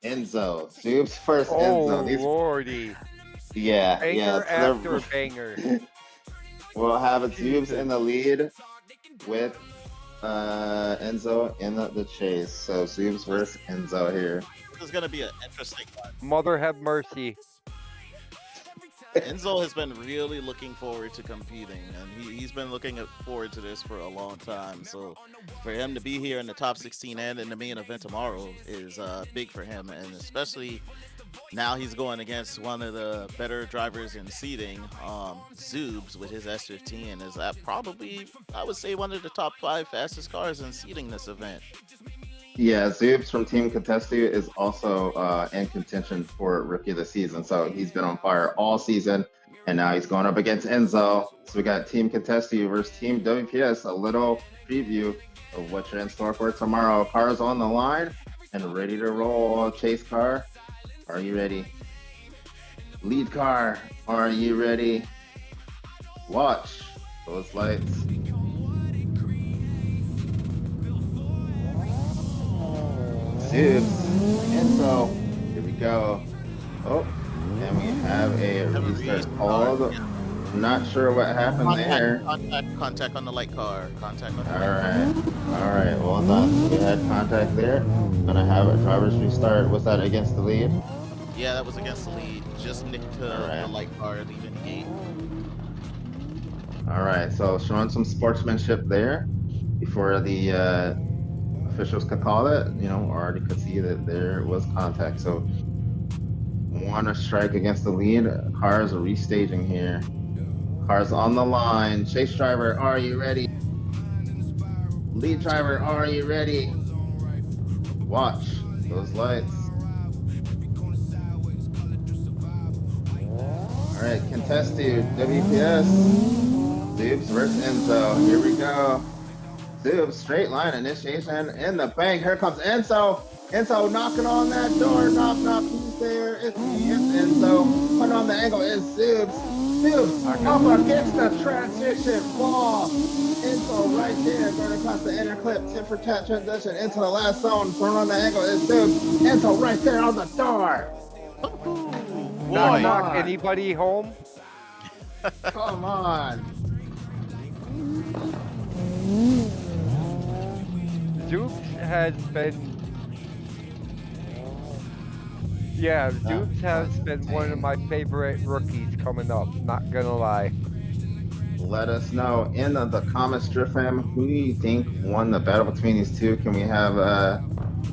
Enzo. Zoobs versus Enzo. Oh, lordy. Yeah, banger after banger. We'll have Zoobs in the lead with Enzo in the chase. So Zoobs versus Enzo here. This is going to be an interesting one. Mother have mercy. Enzo has been really looking forward to competing, and he's been looking forward to this for a long time. So for him to be here in the top 16 and in the main event tomorrow is big for him, and especially now he's going against one of the better drivers in seating, Zoobs with his S15 is probably, I would say, one of the top 5 fastest cars in seating this event. Yeah, Zoobs from Team Contestu is also in contention for Rookie of the Season. So he's been on fire all season, and now he's going up against Enzo. So we got Team Contestu versus Team WPS. A little preview of what you're in store for tomorrow. Cars on the line and ready to roll. Chase car, are you ready? Lead car, are you ready? Watch those lights. Zoobs, Enzo, here we go. Oh, and we have a restart called. I'm not sure what happened there. Contact on the light car. Contact on the light All right, well done. We had contact there. Gonna have a driver's restart. Was that against the lead? Yeah, that was against the lead. Just nicked the light car leaving the gate. All right, so showing some sportsmanship there before the officials could call it. You know, already could see that there was contact. So one strike against the lead. Cars are restaging here. Cars on the line. Chase driver, are you ready? Lead driver, are you ready? Watch those lights. All right, contest to WPS. Zoobs versus Enzo. Here we go. Zoobs, straight line initiation in the bank. Here comes Enzo. Enzo knocking on that door. Knock, knock. Who's there? It's me. It's Enzo. Putting on the angle is Zoobs. Zoobs up against the transition wall. Enzo right there, going across the inner clip. Tip for tap transition into the last zone. Putting on the angle is Zoobs. Enzo right there on the door. Knock, knock. Anybody home? Come on. Dupes has been. Yeah, Dupes has been one of my favorite rookies coming up. Not gonna lie. Let us know in the comments, Drift Fam, who do you think won the battle between these two? Can we have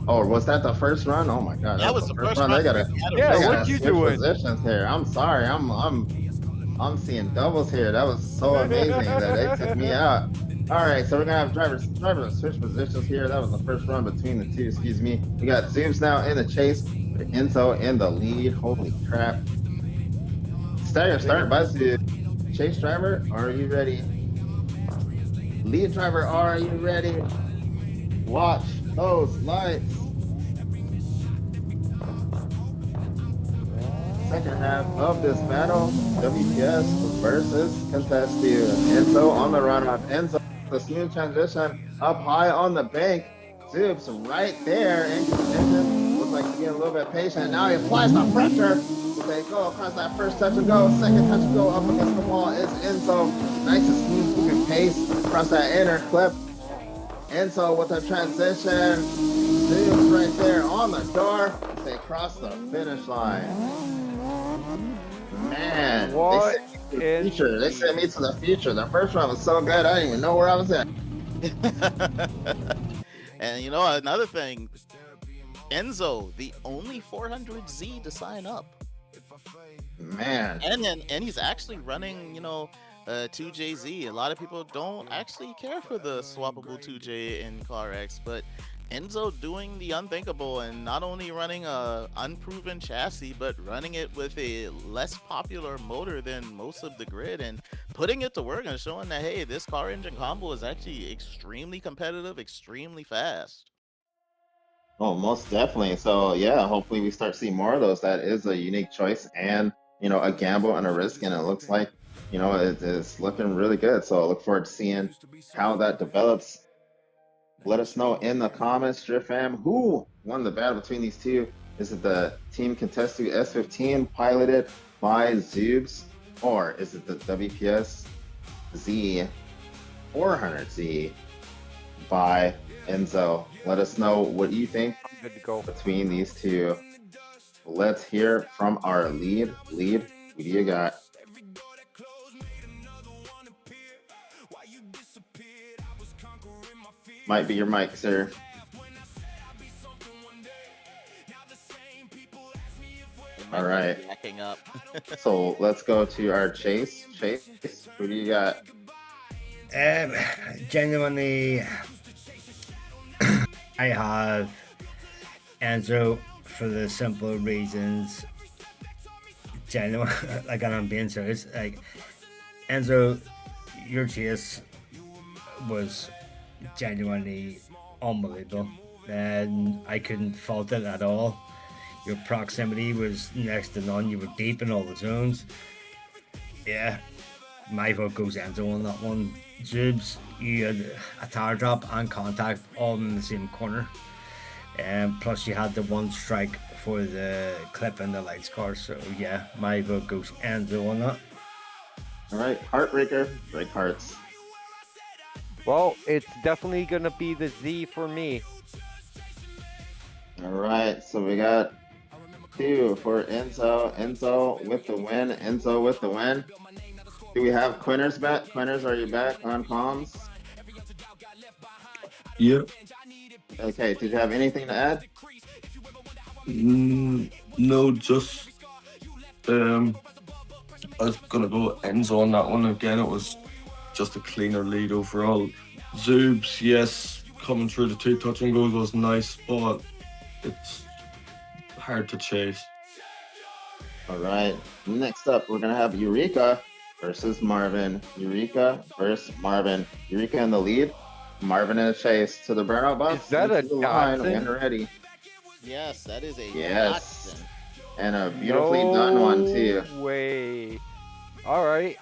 oh, was that the first run? Oh my god, That was the first run. They gotta, Yeah, they what gotta you switch doing? positions here. I'm sorry, I'm seeing doubles here. That was so amazing that they took me out. All right, so we're gonna have drivers switch positions here. That was the first run between the two. Excuse me. We got Zooms now in the chase, with Enzo in the lead. Holy crap! Start by Zoom. Chase driver, are you ready? Lead driver, are you ready? Watch those lights. Second half of this battle, WPS versus Contestiu. Enzo on the run up. Enzo, the smooth transition up high on the bank. Zoobs right there in contention. Looks like he's getting a little bit patient. Now he applies the pressure. They go across that first touch and go. Second touch and go up against the wall. It's Enzo. Nice and smooth moving pace across that inner clip. Enzo with the transition. Zoobs right there on the door. They cross the finish line. Man, What they sent me to the future. The first one was so good, I didn't even know where I was at. And you know, another thing, Enzo, the only 400Z to sign up. Man. And he's actually running, you know, 2JZ. A lot of people don't actually care for the swappable 2J in CarX, but Enzo doing the unthinkable and not only running a unproven chassis, but running it with a less popular motor than most of the grid and putting it to work and showing that, hey, this car engine combo is actually extremely competitive, extremely fast. Oh, most definitely. So yeah, hopefully we start seeing more of those. That is a unique choice and, you know, a gamble and a risk, and it looks like, you know, it's looking really good. So I look forward to seeing how that develops. Let us know in the comments, Drift Fam, who won the battle between these two. Is it the Team Contestiu S15 piloted by Zoobs, or is it the WPS Z 400Z by Enzo? Let us know what you think Good to go. between these two. Let's hear from our lead. Who do you got? Might be your mic, sir. All right. Backing up. So let's go to our Chase. Chase, who do you got? Genuinely, I have Enzo for the simple reasons. Genuine, like, and I'm being serious. Like, Enzo, your chase was genuinely unbelievable, and I couldn't fault it at all. Your proximity was next to none. You were deep in all the zones. Yeah, my vote goes Enzo on that one. Zoobs, you had a tire drop and contact all in the same corner, and plus you had the one strike for the clip in the lights car. So yeah, my vote goes Enzo on that. All right, Heartbreaker, break hearts. Well, it's definitely gonna be the Z for me. All right, so we got 2 for Enzo. Enzo with the win. Enzo with the win. Do we have Quinners back? Quinners, are you back on comms? Yeah. Okay, did you have anything to add? No, just I was gonna go Enzo on that one again. It was just a cleaner lead overall. Zoobs, yes, coming through the 2 touch and goals was nice, but it's hard to chase. All right. Next up, we're gonna have Eureka versus Marvin. Eureka versus Marvin. Eureka in the lead. Marvin in a chase to the burnout box. Is that a into the line Dotson? when ready. Yes, that is a Yes. Dotson. And a beautifully done one too. No way. All right.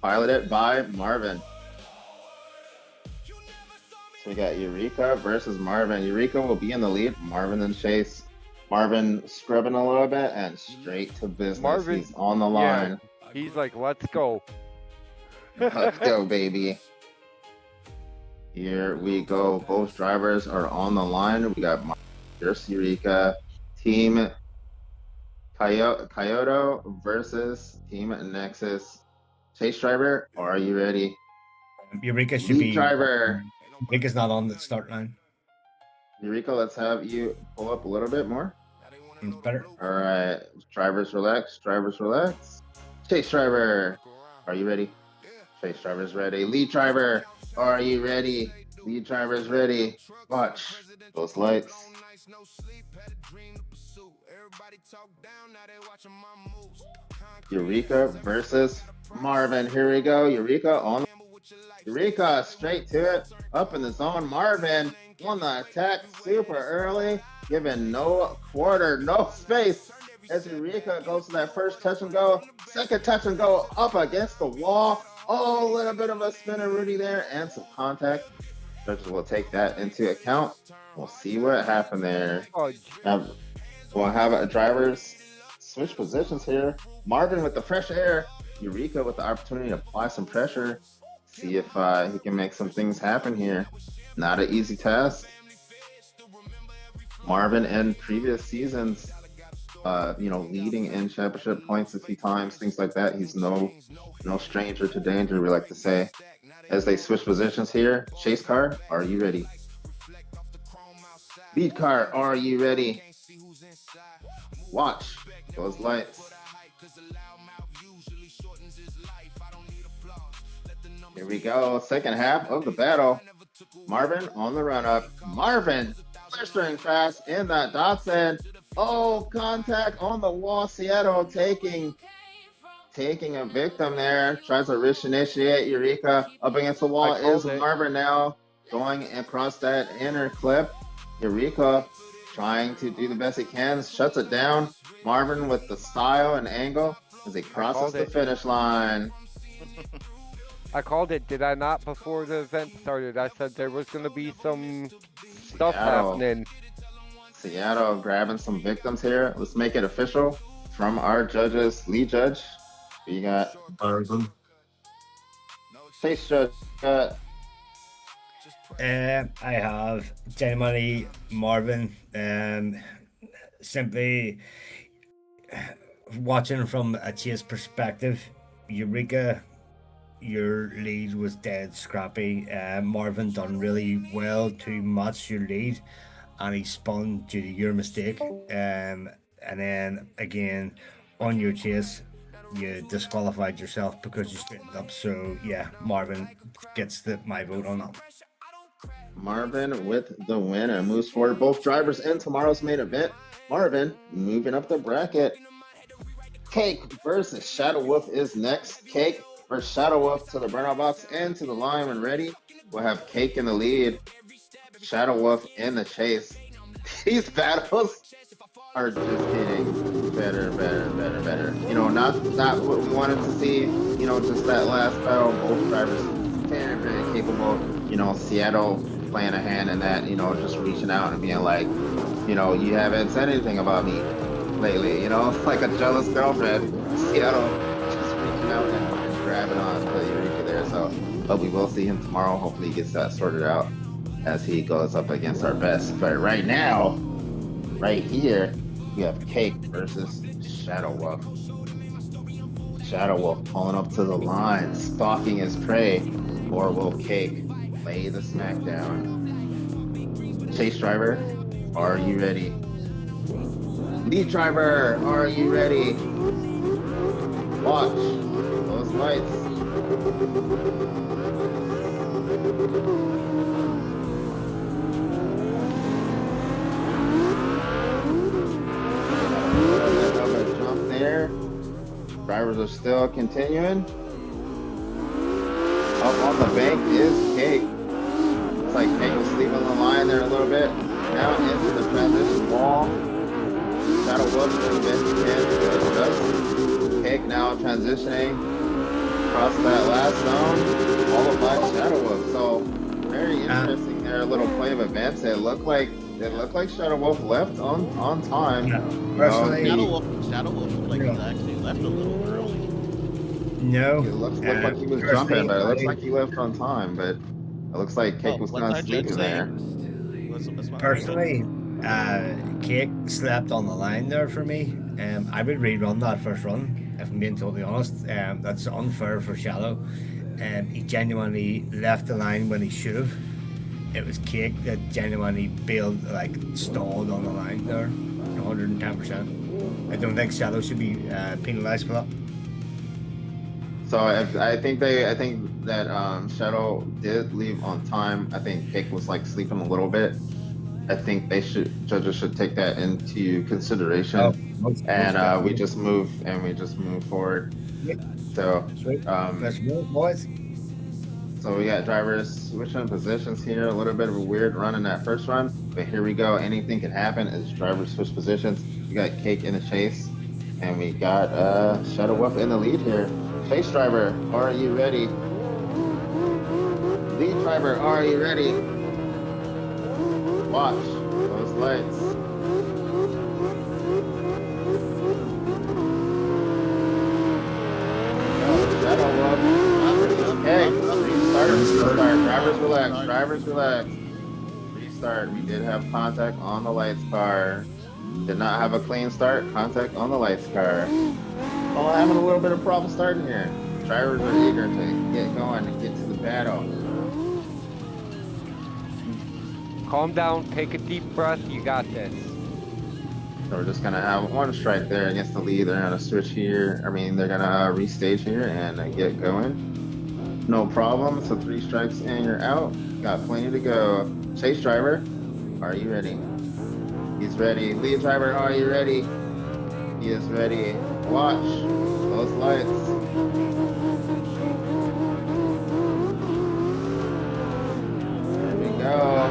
Piloted by Marvin. So we got Eureka versus Marvin. Eureka will be in the lead. Marvin in chase. Marvin scrubbing a little bit and straight to business. Marvin- He's on the Yeah. line. He's like, let's go. Let's go, baby. Here we go. Both drivers are on the line. We got versus Eureka. Team Kyoto versus Team Nexus. Chase driver, are you ready? Eureka should Lead be. driver. Eureka's not on the start line. Eureka, let's have you pull up a little bit more. It's better. All right. Drivers relax. Drivers relax. Chase driver, are you ready? Chase driver's ready. Lead driver, are you ready? Lead driver's ready. Watch those lights. Eureka versus Marvin. Here we go. Eureka on. Eureka straight to it. Up in the zone. Marvin on the attack super early. Giving no quarter, no space. As Eureka goes to that first touch and go. Second touch and go up against the wall. Oh, a little bit of a spinner Rudy there and some contact. Judges will take that into account. We'll see what happened there. We'll have a drivers switch positions here. Marvin with the fresh air. Eureka with the opportunity to apply some pressure. See if he can make some things happen here. Not an easy task. Marvin in previous seasons, leading in championship points a few times, things like that. He's no stranger to danger, we like to say. As they switch positions here, chase car, are you ready? Lead car, are you ready? Watch those lights. Here we go, second half of the battle. Marvin on the run up. Marvin blistering fast in that Dotson. Oh, contact on the wall. Seattle taking a victim there. Tries to risk initiate. Eureka up against the wall is Marvin now. Going across that inner clip. Eureka trying to do the best he can. Shuts it down. Marvin with the style and angle as he crosses the finish line. I called it, did I not, before the event started? I said there was going to be some stuff happening. Seattle grabbing some victims here. Let's make it official from our judges. Lead judge, we got Marvin. Chase judge. I have genuinely Marvin. Simply watching from a chase perspective, Eureka, your lead was dead scrappy. Marvin done really well to match your lead, and he spun due to your mistake. And then again, on your chase, you disqualified yourself because you straightened up. So yeah, Marvin gets my vote on that. Marvin with the win and moves forward. Both drivers in tomorrow's main event. Marvin moving up the bracket. Cake versus Shadow Wolf is next. Cake versus Shadow Wolf to the burnout box and to the line when ready. We'll have Cake in the lead. Shadow Wolf in the chase. These battles are just getting better. Not what we wanted to see. Just that last battle. Both drivers very capable. Seattle playing a hand in that. Just reaching out and being like, you haven't said anything about me lately. Like a jealous girlfriend. Seattle just reaching out and grabbing on to Eureka there. So, but we will see him tomorrow. Hopefully he gets that sorted out as he goes up against our best. But right now, right here, we have Cake versus Shadow Wolf. Shadow Wolf pulling up to the line, stalking his prey, or will Cake lay the smackdown? Chase driver, are you ready? Lead driver, are you ready? Watch those lights. Another jump there. Drivers are still continuing. Up on the bank is Cake. Looks like Cake was leaving the line there a little bit. Now into the transition wall. Shadow Wolf has been adjust. Cake now transitioning across that last zone. Followed by Shadow Wolf. So very interesting there. A little play of events. It looked like Shadow Wolf left on time. Personally, Shadow Wolf looked like he actually left a little early. no. It looked like he was jumping, but it looks like he left on time. But it looks like Cake was kind of sleeping there. Personally, Cake slept on the line there for me. I would rerun that first run, if I'm being totally honest. That's unfair for Shadow. He genuinely left the line when he should have. It was Cake that genuinely stalled on the line there, 110%. I don't think Shadow should be penalized for that. So I think that Shadow did leave on time. I think Cake was like sleeping a little bit. I think judges should take that into consideration. We just move forward. Yep. So Let's move, boys. So we got drivers switching positions here. A little bit of a weird run in that first run, but here we go. Anything can happen as drivers switch positions. We got Cake in the chase, and we got Shadow Wolf in the lead here. Chase driver, are you ready? Lead driver, are you ready? Watch those lights. Shadow Wolf. Okay, restart. Drivers relax. Restart. We did have contact on the lights car. Did not have a clean start. Contact on the lights car. Oh, having a little bit of problem starting here. Drivers are eager to get going and get to the battle. Calm down, take a deep breath, you got this. So we're just gonna have one strike there against the lead. They're gonna switch here. They're gonna restage here and get going. No problem. So 3 strikes and you're out. Got plenty to go. Chase driver, are you ready? He's ready. Lead driver, are you ready? He is ready. Watch those lights. There we go.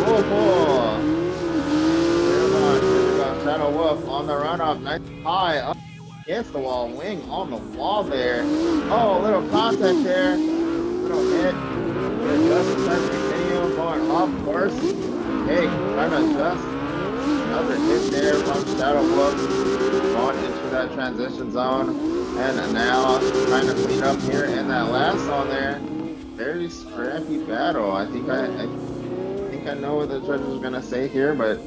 Whoa. Here we go. Shadow Wolf on the run up. Nice high up against the wall. Wing on the wall there. Oh, a little contact there. Little hit. Just trying to continue going off course. Hey, trying to adjust. Another hit there from Shadow Wolf. Going into that transition zone. And now trying to clean up here in that last zone there. Very scrappy battle. I think I know what the judges are gonna say here, but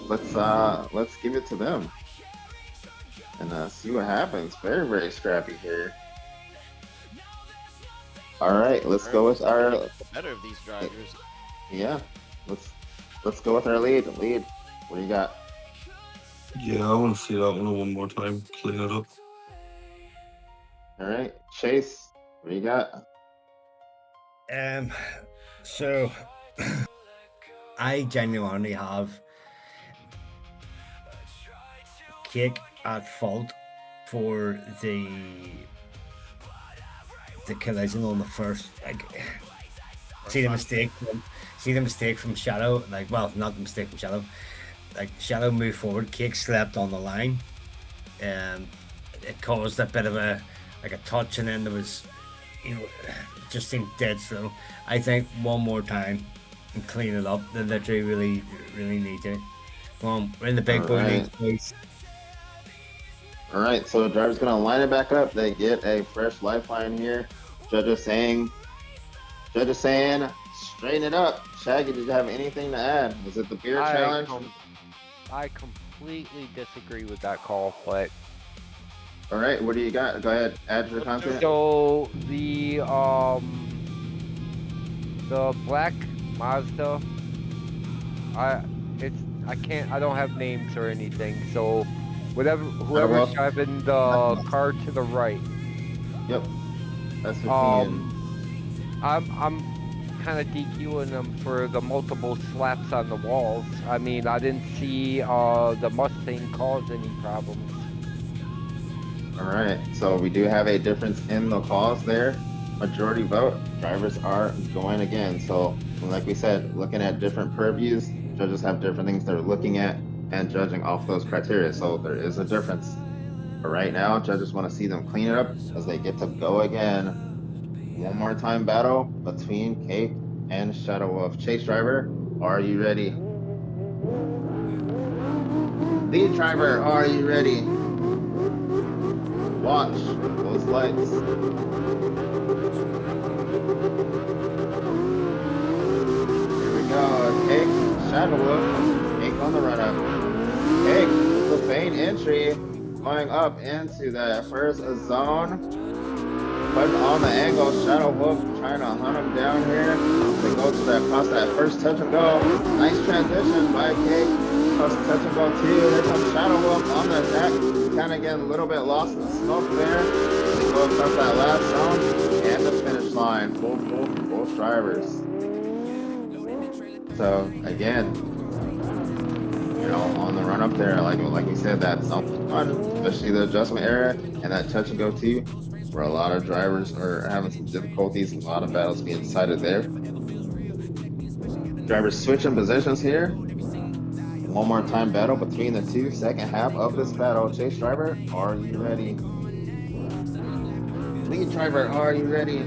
let's give it to them and see what happens. Very, very scrappy here. All right, let's go with our better of these drivers. Yeah, let's go with our lead. Lead, what do you got? Yeah, I want to see that one more time. Clean it up. All right, Chase, what do you got? So I genuinely have Cake at fault for the collision on the first. See the mistake from Shadow. Not the mistake from Shadow. Shadow moved forward. Cake slept on the line, and it caused a bit of a touch, and then there was, it just seemed dead slow. I think one more time and clean it up. They literally really need to. Come on, we're in the big boy league, please. All right, so the driver's gonna line it back up. They get a fresh lifeline here. Judges saying, straighten it up. Shaggy, did you have anything to add? Was it the beer challenge? I completely disagree with that call, but. All right, what do you got? Go ahead, add your content. So the black Mazda, I don't have names or anything. So whoever's driving the car to the right. Yep. S15. I'm kind of DQing them for the multiple slaps on the walls. I mean, I didn't see the Mustang cause any problems. All right, so we do have a difference in the calls there. Majority vote, drivers are going again. So like we said, looking at different purviews, judges have different things they're looking at and judging off those criteria. So there is a difference. But right now, judges want to see them clean it up as they get to go again. One more time battle between Cake and Shadow Wolf. Chase driver, are you ready? Lead driver, are you ready? Watch those lights. Here we go. Cake, Shadow Wolf, Cake on the run up. Cake, the feint entry, going up into the first zone. Putting on the angle, Shadow Wolf trying to hunt him down here. They go to that across that first touch and go. Nice transition by Cake. Across the touch and go too. Here comes Shadow Wolf on the attack. Kind of getting a little bit lost in the smoke there. They go across that last zone and the finish line. Both drivers. So again, you know, on the run up there, like we said, that zone 1, especially the adjustment area and that touch and go too, where a lot of drivers are having some difficulties, a lot of battles being decided there. Drivers switching positions here. One more time battle between the two. Second half of this battle. Chase driver, are you ready? Lead driver, are you ready?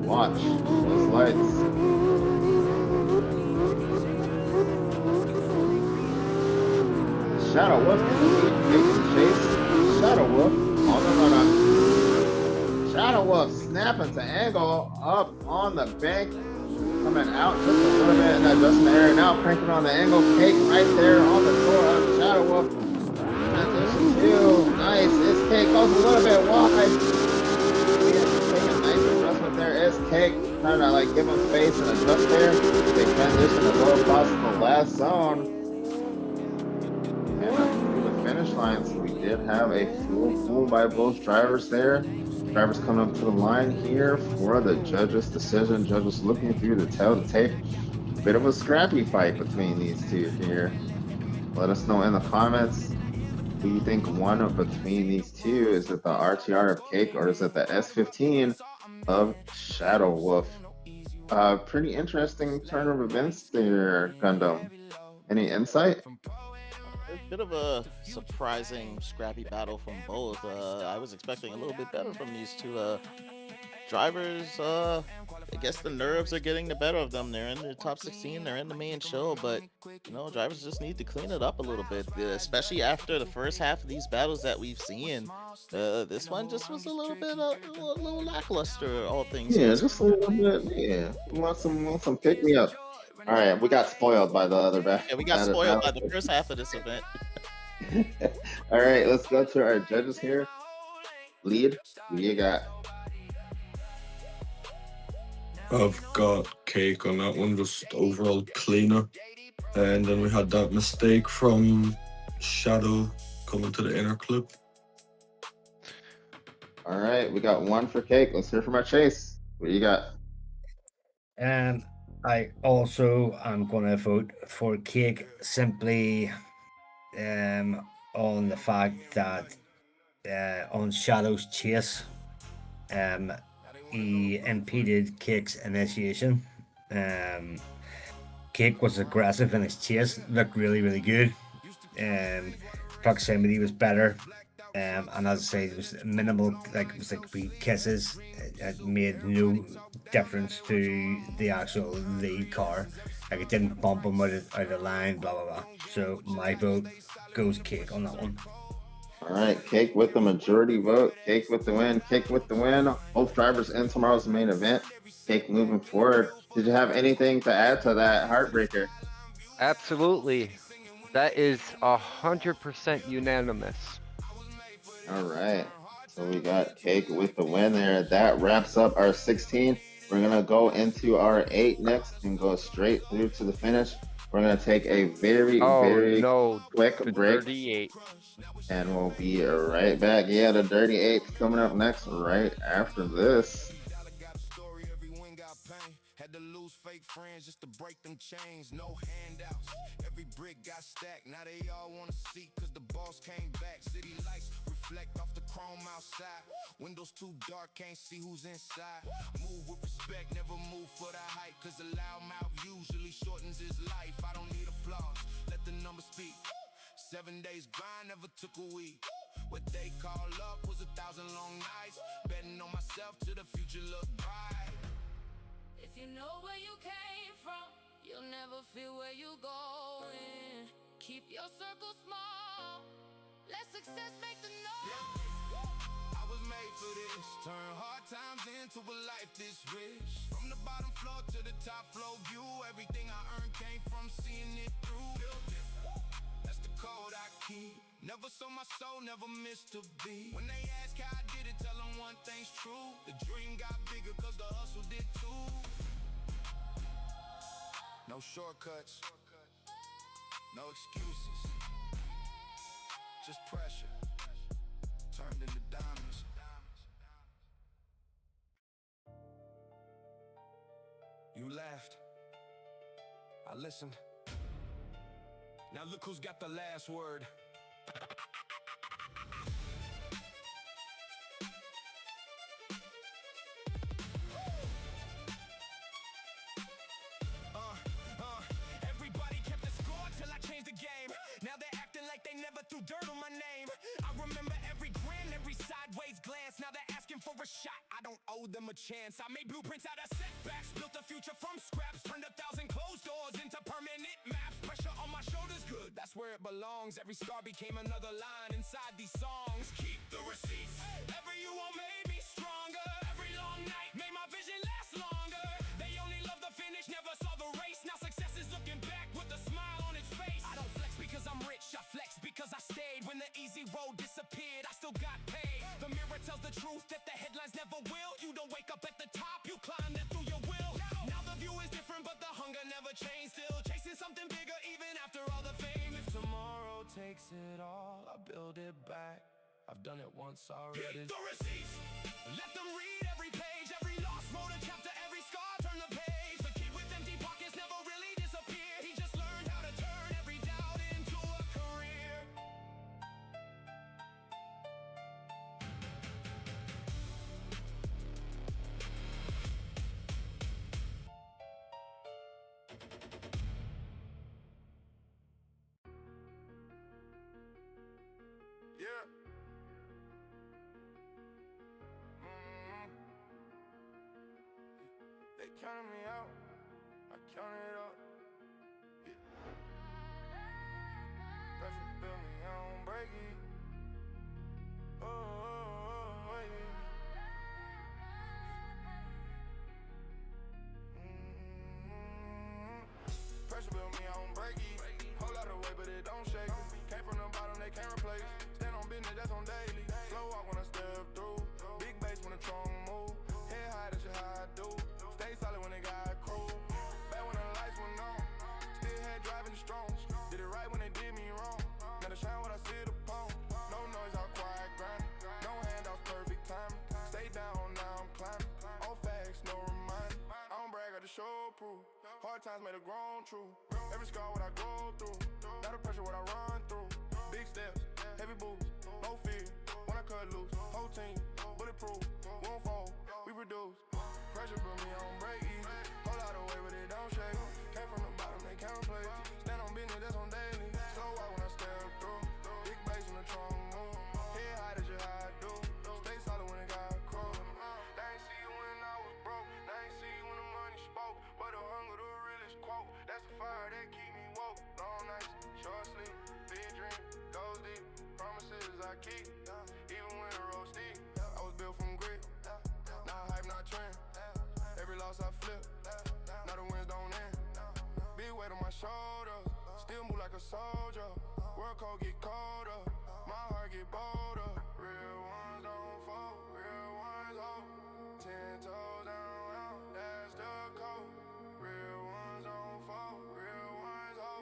Watch those lights. Shadow Wolf in the lead, takes the chase. Shadow Wolf on the run up. Shadow Wolf snapping to angle up on the bank. Coming out just a little bit in that adjustment area. Now cranking on the angle. Cake right there on the door of Shadow Wolf. Transition 2. Nice. It's Cake. Goes a little bit wide. Taking a nice adjustment there. It's Cake. Trying to like give him space and adjust there. They transition to go across the last zone. And through the finish line. So we did have a full by both drivers there. Drivers coming up to the line here for the judges' decision. Judges looking through the tape. Bit of a scrappy fight between these two here. Let us know in the comments who you think won between these two. Is it the RTR of Cake or is it the S15 of Shadow Wolf? Pretty interesting turn of events there, Gundam. Any insight? A bit of a surprising scrappy battle from both. I was expecting a little bit better from these two drivers. I guess the nerves are getting the better of them. They're in the top 16, they're in the main show, but you know, drivers just need to clean it up a little bit, especially after the first half of these battles that we've seen. This one just was a little bit a little lackluster, all things. Yeah, just a little bit. Yeah, we want some pick me up. All right, we got spoiled by the other battle. Yeah, we got spoiled by the first half of this event. All right, let's go to our judges here. Lead, who you got? I've got Cake on that one, just overall cleaner. And then we had that mistake from Shadow coming to the inner clip. All right, we got one for Cake. Let's hear from our Chase. What you got? I also am gonna vote for Cake simply on the fact that on Shadow's chase, he impeded Cake's initiation. Cake was aggressive in his chase, looked really good. Proximity was better. And as I say, it was minimal, like it was like wee kisses. It made no difference to the actual lead car. Like it didn't bump him out of the line, blah blah blah. So my vote goes Cake on that one. All right, Cake with the majority vote. Cake with the win. Cake with the win. Both drivers in tomorrow's main event. Cake moving forward. Did you have anything to add to that heartbreaker? Absolutely. That is 100% unanimous. All right, so we got Cake with the win there. That wraps up our 16. We're gonna go into our 8 next and go straight through to the finish. We're gonna take a very, Oh very no, quick the break, Dirty 8. and we'll be right back. Yeah, the Dirty Eights coming up next, right after this. Had to lose fake friends just to break them chains. No handouts. Every brick got stacked. Now they all wanna see cause the boss came back. City lights reflect off the chrome outside. Windows too dark, can't see who's inside. Move with respect, never move for the hype. Cause a loud mouth usually shortens his life. I don't need applause, let the numbers speak. 7 days grind, never took a week. What they call luck was 1,000 long nights. Betting on myself till the future look bright. If you know where you came from, you'll never feel where you going. Keep your circle small. Let success make the noise. I was made for this. Turn hard times into a life this rich. From the bottom floor to the top floor view. Everything I earned came from seeing it through. That's the code I keep. Never sold my soul, never missed a beat. When they ask how I did it, tell them one thing's true. The dream got bigger cause the hustle did too. No shortcuts, no excuses. Just pressure, turned into diamonds. You laughed, I listened. Now look who's got the last word. Everybody kept the score till I changed the game. Now they're acting like they never threw dirt on my name. I remember every grin, every sideways glance. Now they're asking for a shot, I don't owe them a chance. I made blueprints out of setbacks, built a future from scraps. Turned 1,000 closed doors into permanent maps. Pressure on my shoulders, good, that's where it belongs. Every scar became another line inside these songs. Keep the receipts. Every you all made me stronger. Every long night made my vision last longer. They only love the finish, never saw the race. Now success is looking back with a smile on its face. I don't flex because I'm rich, I flex because I stayed. When the easy road disappeared, I still got paid. The mirror tells the truth that the headlines never will. You don't wake up at the top, you climb that through your will. Now the view is different, but the hunger never changed. Still chasing something bigger even after all the fame. If tomorrow takes it all, I build it back. I've done it once already. Keep the receipts. Let them read every page, every lost wrote a chapter, every scar turn the page. The kid with empty pockets never really disappeared. He just learned how to turn every doubt into a career. Yeah. They counted me out, I counted up. Yeah. Pressure built me, I don't break it. Oh, yeah. Pressure built me, I don't break it. Whole lot of weight, but it don't shake. Came from the bottom, they can't replace. Stand on business, that's on daily. Slow walk when I step through. Big bass when the trunk move. Head high, that's just how I do. Stay solid when they got crew. Back when the lights went on. Still had driving strong. Did it right when they did me wrong. Now to shine what I sit upon. No noise, all quiet grinding. No handouts, perfect timing. Stay down, now I'm climbing. All facts, no reminder. I don't brag, I just show proof. Hard times made it grown true. Every scar what I go through. Now the pressure what I run through. Big steps, heavy boots, no fear. When I cut loose, whole team, bulletproof, won't fall, we produce. Pressure put me on break it. Whole lot of weight, but it don't shake. Came from the bottom, they can't replace. Stand on business, that's on daily. Slow walk when I step through. Big bass when the trunk move. Head high, that's just how I do. Stay solid when it got crew. They ain't see you when I was broke. They ain't see you when the money spoke. But the hunger, the realest quote. That's the fire that keep me woke. Long nights, short sleep, big dream, goes deep. Promises I keep, even when the road steep. I was built from grit, not hype, not trend. Every loss I flip, now the wins don't end. Big weight on my shoulders, still move like a soldier. World cold get colder, my heart get bolder. Real ones don't fall, real ones hold. 10 toes down, that's the code. Real ones don't fall, real ones hold.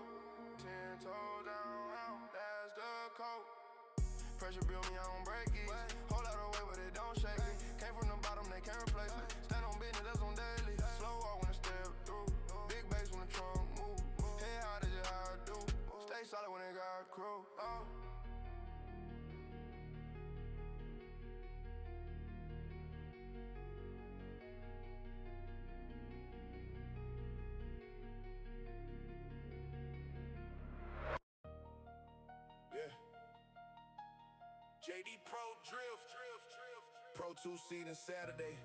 pressure build me, I don't break it. Hold out away, but it don't shake it. Came from the bottom, they can't replace me. Stand on business, that's on daily. Slow walk when I step through. Big bass when the trunk move. Head high, that's just how I do. Stay solid when they got a crew. JD Pro Drift. Pro 2 season Saturday.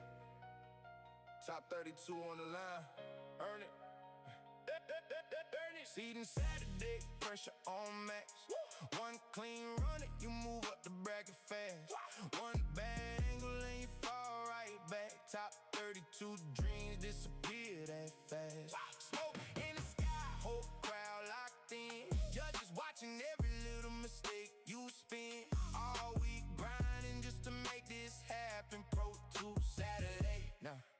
Top 32 on the line. Earn it. Season Saturday. Pressure on max. One clean run it. You move up the bracket fast. One bad angle and you fall right back. Top 32 dreams disappear that fast. Smoke in the sky. Whole crowd locked in. Judges watching every little mistake you spin. All week grinding just to make this happen. Pro 2 Saturday.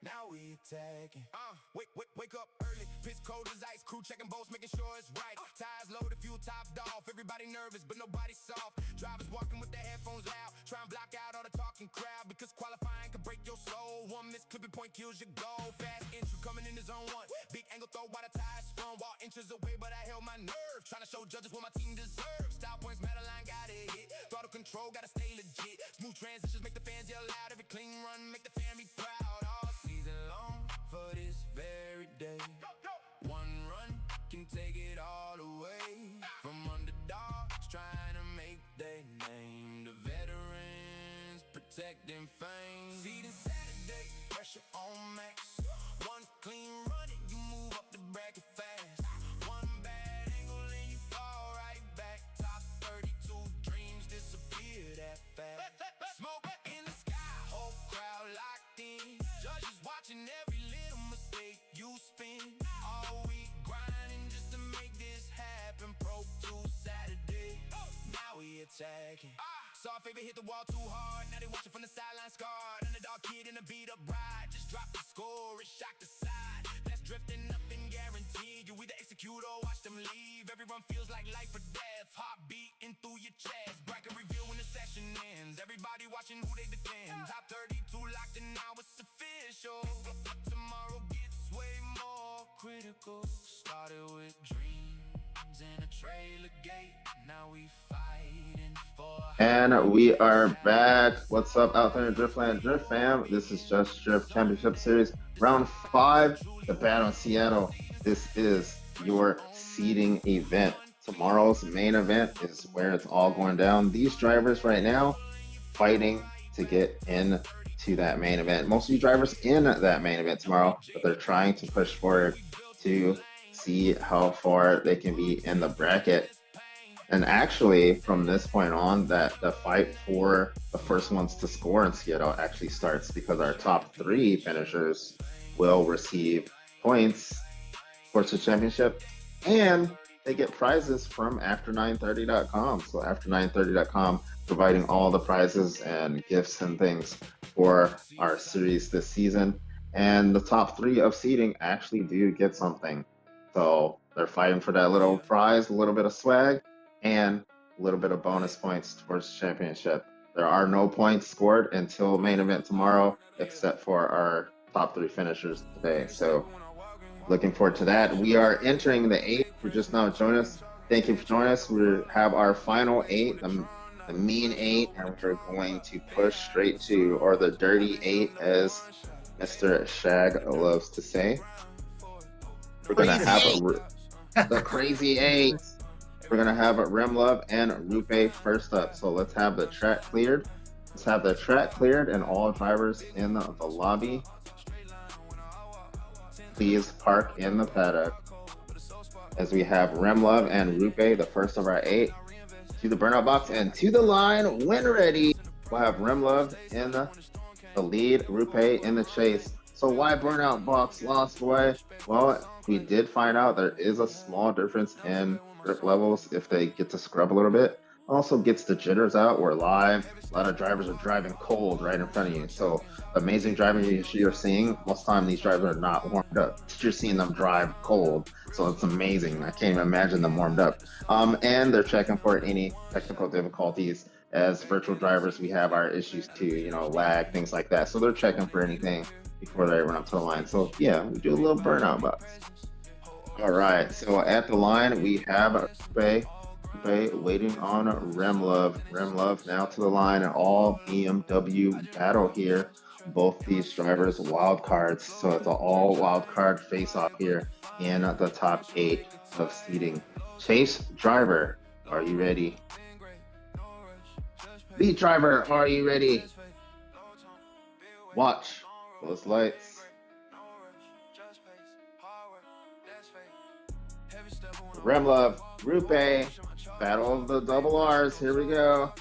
Now we attacking. Wake up early. Pitch cold as ice. Crew checking bolts, making sure it's right. Tires loaded, fuel topped off. Everybody nervous, but nobody soft. Drivers walking with their headphones loud. Try and block out all the talking crowd. Because qualifying can break your soul. One missed clipping point kills your goal. Fast entry coming in the zone one. Big angle throw while the tires spun. Walk inches away, but I held my nerve. Trying to show judges what my team deserves. Style points, Madeline got it hit. Throttle control, gotta stay legit. Smooth transitions make the fans yell loud. Every clean run make the fan be proud. All season long for this very day. One run can take it all away. From underdogs trying to make their name. The veterans protecting fame. Season Saturday, pressure on max. One clean run and you move up the bracket fast. One bad angle and you fall right back. Top 32 dreams disappear that fast. Smoke in the sky, whole crowd locked in. Judges watching every little mistake you spin. All week grinding just to make this happen. Pro 2 Saturday, now we attacking. Saw a favorite hit the wall too hard. Now they watching from the sideline scarred. Underdog kid in a beat up ride. Just drop the score, it's shock the side. That's drifting up and guaranteed. You either execute or watch them leave. Every run feels like life or death. Heart beating through your chest. Bracket reveal when the session ends. Everybody watching who they defend. Top 32 locked and now it's official. Tomorrow gets way more critical. Started with dreams in a trailer gate. Now we fighting for. And we are back. What's up out there in Driftland Drift fam? This is Just Drift Championship Series Round 5, the Battle in Seattle. This is your seeding event. Tomorrow's main event is where it's all going down. These drivers right now fighting to get into that main event. Most of you drivers in that main event tomorrow, but they're trying to push forward to see how far they can be in the bracket. And actually, from this point on, that the fight for the first ones to score in Seattle actually starts, because our top 3 finishers will receive points towards the championship, and they get prizes from after930.com. So after930.com providing all the prizes and gifts and things for our series this season. And the top 3 of seeding actually do get something. So they're fighting for that little prize, a little bit of swag, and a little bit of bonus points towards the championship. There are no points scored until main event tomorrow, except for our top 3 finishers today. So looking forward to that. We are entering the 8th. We're just now joining us. Thank you for joining us. We have our final 8, the mean 8, and we're going to push straight to, or the dirty 8, as Mr. Shag loves to say. We're going to have the crazy 8. We're going to have Remlove and Rupe first up. So let's have the track cleared. Let's have the track cleared, and all drivers in the lobby, please park in the paddock. As we have Remlove and Rupe, the first of our 8, to the burnout box and to the line when ready. We'll have Remlove in the lead, Rupe in the chase. So why burnout box lost away? Well, we did find out there is a small difference in grip levels if they get to scrub a little bit. Also gets the jitters out. We're live. A lot of drivers are driving cold right in front of you. So amazing driving you're seeing, most of the time these drivers are not warmed up. You're seeing them drive cold. So it's amazing. I can't even imagine them warmed up. And they're checking for any technical difficulties as virtual drivers, we have our issues too, you know, lag, things like that. So they're checking for anything before they run up to the line. So yeah, we do a little burnout box. All right, so at the line, we have Rupe waiting on Remlove. Remlove now to the line, and all BMW battle here. Both these drivers wild cards, so it's an all wild card face off here in the top 8 of seeding. Chase driver, are you ready? Lead driver, are you ready? Watch those lights. Remlove, Rupe, battle of the double R's. Here we go.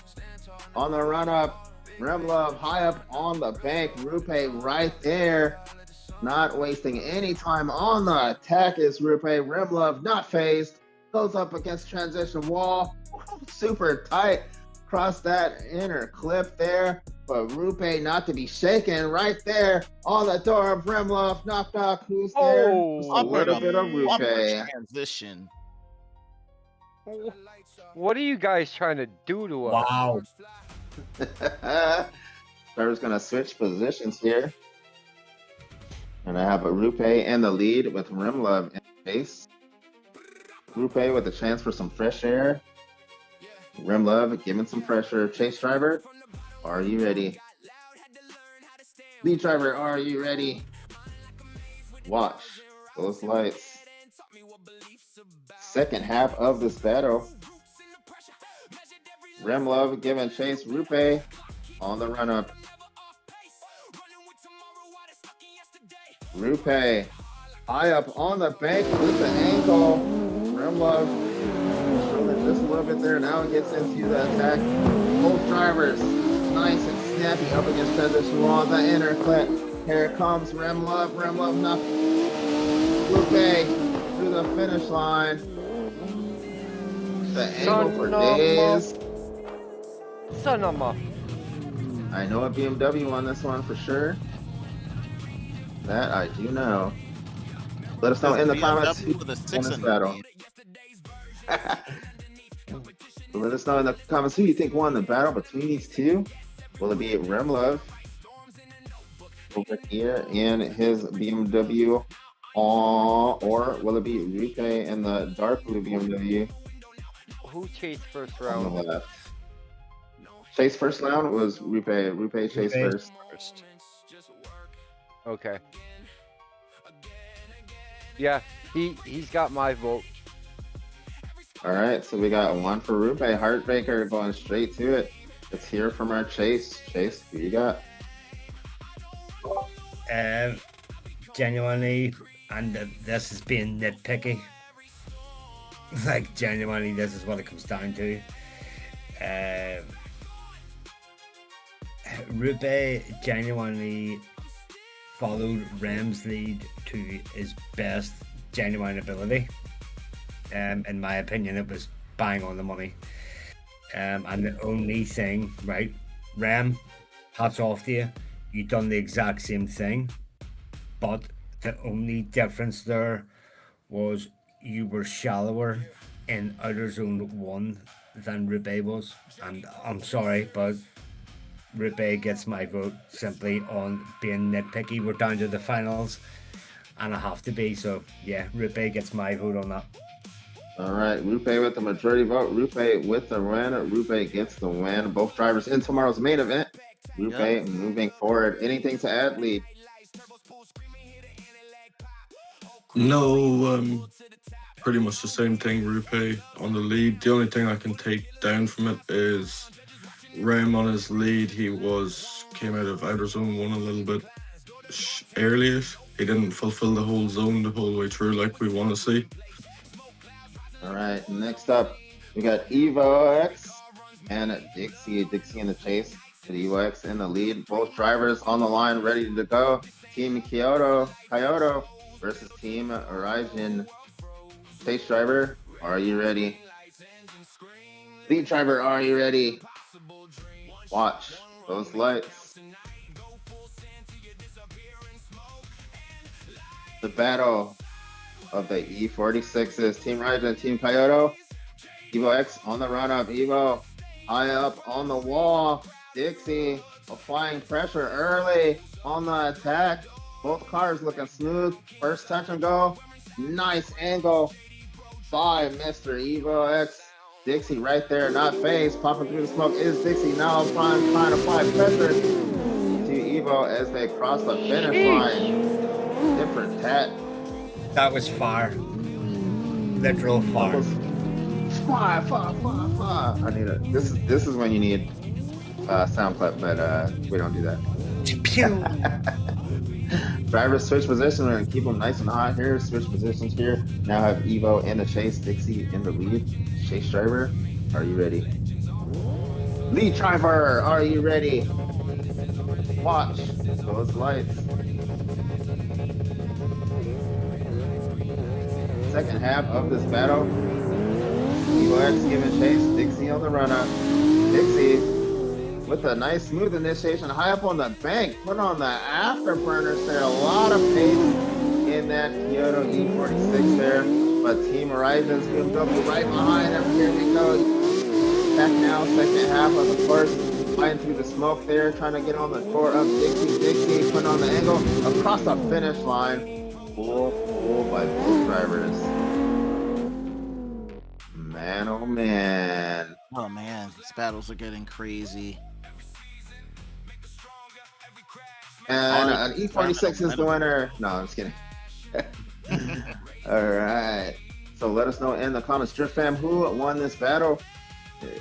On the run up, Remlove high up on the bank. Rupe right there. Not wasting any time on the attack is Rupe. Remlove not phased. Goes up against transition wall. Super tight. Cross that inner clip there. But Rupe not to be shaken right there on the door of Remlove. Knock knock. Who's there? Just a little bit of Rupe. Transition. What are you guys trying to do to us? Wow. Trevor's gonna switch positions here. And I have a Rupe in the lead with Remlove in base. Rupe with a chance for some fresh air. Remlove giving some pressure. Chase driver, are you ready? Lead driver, are you ready? Watch those lights. Second half of this battle. Remlove giving chase. Rupe on the run up. Rupe high up on the bank with the ankle. Remlove showing just a little bit there. Now it gets into the attack. Both drivers nice and snappy up against transition wall. The inner clip. Here it comes. Remlove. Remlove not. Rupe through the finish line. The angle for days. Son of a. I know a BMW on this one for sure. That I do know. Let us know in the comments who won this battle. Let us know in the comments who you think won the battle between these two. Will it be Remlove over here in his BMW, or will it be Rupe in the dark blue BMW? Who chased first On round? the left. Chase first round was Rupe. Rupe chase first. Okay. Yeah, he's got my vote. All right, so we got one for Rupe. Heartbreaker going straight to it. Let's hear from our Chase. Chase, who you got? Genuinely, and this is being nitpicky. Like, genuinely, this is what it comes down to. Rupe genuinely followed Rem's lead to his best genuine ability. In my opinion, it was bang on the money. And the only thing, right, Rem, hats off to you. You've done the exact same thing, but the only difference there was you were shallower in Outer Zone 1 than Rupe was. And I'm sorry, but Rupe gets my vote simply on being nitpicky. We're down to the finals, and I have to be. So, yeah, Rupe gets my vote on that. All right, Rupe with the majority vote. Rupe with the win. Rupe gets the win. Both drivers in tomorrow's main event. Rupe moving forward. Anything to add, Lee? No, pretty much the same thing. Rupe on the lead. The only thing I can take down from it is Rem on his lead. He came out of Outer Zone 1 a little bit earlier. He didn't fulfill the whole zone the whole way through like we want to see. All right, next up, we got Evo X and Dixie. Dixie in the chase with Evo X in the lead. Both drivers on the line, ready to go. Team Kyoto versus Team Horizon. Chase driver, are you ready? Lead driver, are you ready? Watch those lights. The battle of the E46s. Team Horizon, Team Kyoto. Evo X on the run up. Evo high up on the wall. Dixie applying pressure early on the attack. Both cars looking smooth. First touch and go. Nice angle by Mr. Evo X. Dixie right there, not phased. Popping through the smoke is Dixie now trying to apply pressure to Evo as they cross the finish line. Different tat. That was far. Literal far. Far. I need it. This is when you need sound clip, but we don't do that. Drivers switch positions. We're gonna keep them nice and hot here. Switch positions here. Now have Evo in the chase, Dixie in the lead. Chase driver, are you ready? Lead driver, are you ready? Watch those lights. Second half of this battle. Evo X giving chase, Dixie on the run-up. Dixie with a nice smooth initiation, high up on the bank, put on the afterburners there. A lot of pace in that Kyoto E46 there, but Team Horizon's BMW right behind him. Here we go. Back now, second half of the course, flying through the smoke there, trying to get on the tour of Dixie, putting on the angle across the finish line. Pull by both drivers. Man, oh man. Oh man, these battles are getting crazy. And an E46 is the winner. No, I'm just kidding. All right. So let us know in the comments, Drift Fam, who won this battle.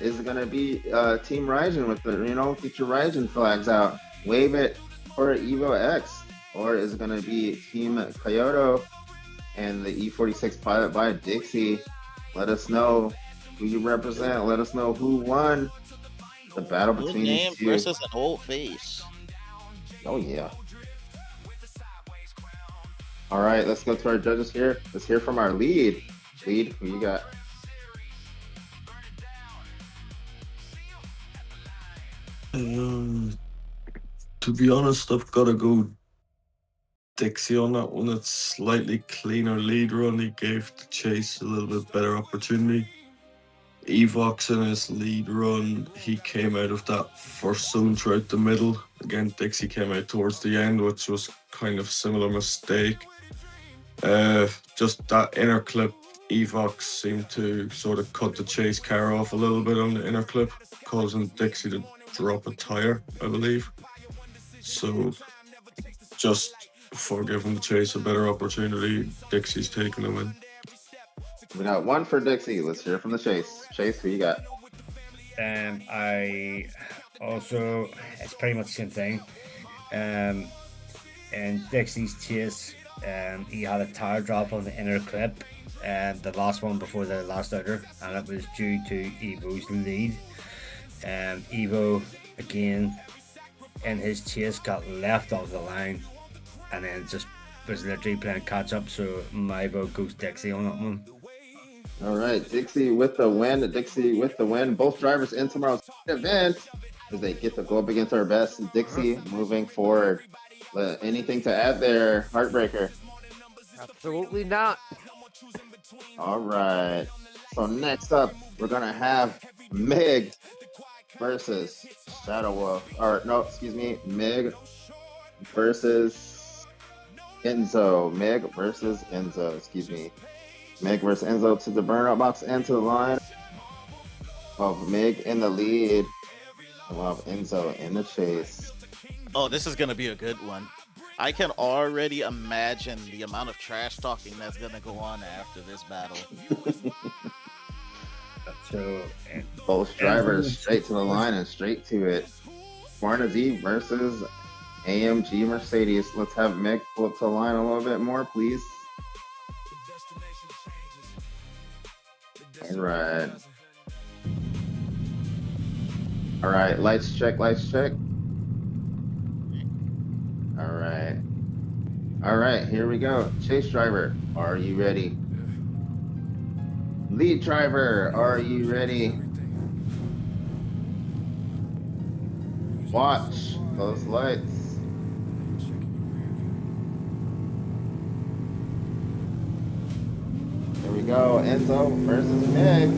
Is it going to be Team Raijin with the, get your Raijin flags out. Wave it for Evo X. Or is it going to be Team Kyoto and the E46 pilot by Dixie? Let us know who you represent. Let us know who won the battle Good between name these two. versus an old face. Oh, yeah. All right, let's go to our judges here. Let's hear from our lead. Lead, who you got? To be honest, I've got to go Dixie on that one. It's slightly cleaner lead run. He gave the chase a little bit better opportunity. Evox in his lead run, he came out of that first zone throughout the middle. Again, Dixie came out towards the end, which was kind of similar mistake. Just that inner clip, Evox seemed to sort of cut the chase car off a little bit on the inner clip, causing Dixie to drop a tire, I believe. So just for giving the chase a better opportunity, Dixie's taking the win. We got one for Dixie. Let's hear from the Chase. Chase, who you got? I also, it's pretty much the same thing. In Dixie's chase, he had a tire drop on the inner clip, the last one before the last outer, and it was due to Evo's lead. Evo, again, in his chase, got left off the line, and then just was literally playing catch up, so my vote goes Dixie on that one. All right, Dixie with the win. Dixie with the win. Both drivers in tomorrow's event as they get to go up against our best. Dixie moving forward. Anything to add there, Heartbreaker? Absolutely not. All right. So next up, we're gonna have Mig versus Shadow Wolf. Or no, excuse me, Mig versus Enzo. Mig versus Enzo. Excuse me. Mig versus Enzo to the burnout box and to the line of Mig in the lead. We'll have Enzo in the chase. Oh, this is gonna be a good one. I can already imagine the amount of trash talking that's gonna go on after this battle. So, both drivers straight to the line and straight to it. Barnaby versus AMG Mercedes. Let's have Mig pull up to the line a little bit more, please. All right. All right, lights check, lights check. All right. All right, here we go. Chase driver, are you ready? Lead driver, are you ready? Watch those lights. Here we go. Enzo versus Mig.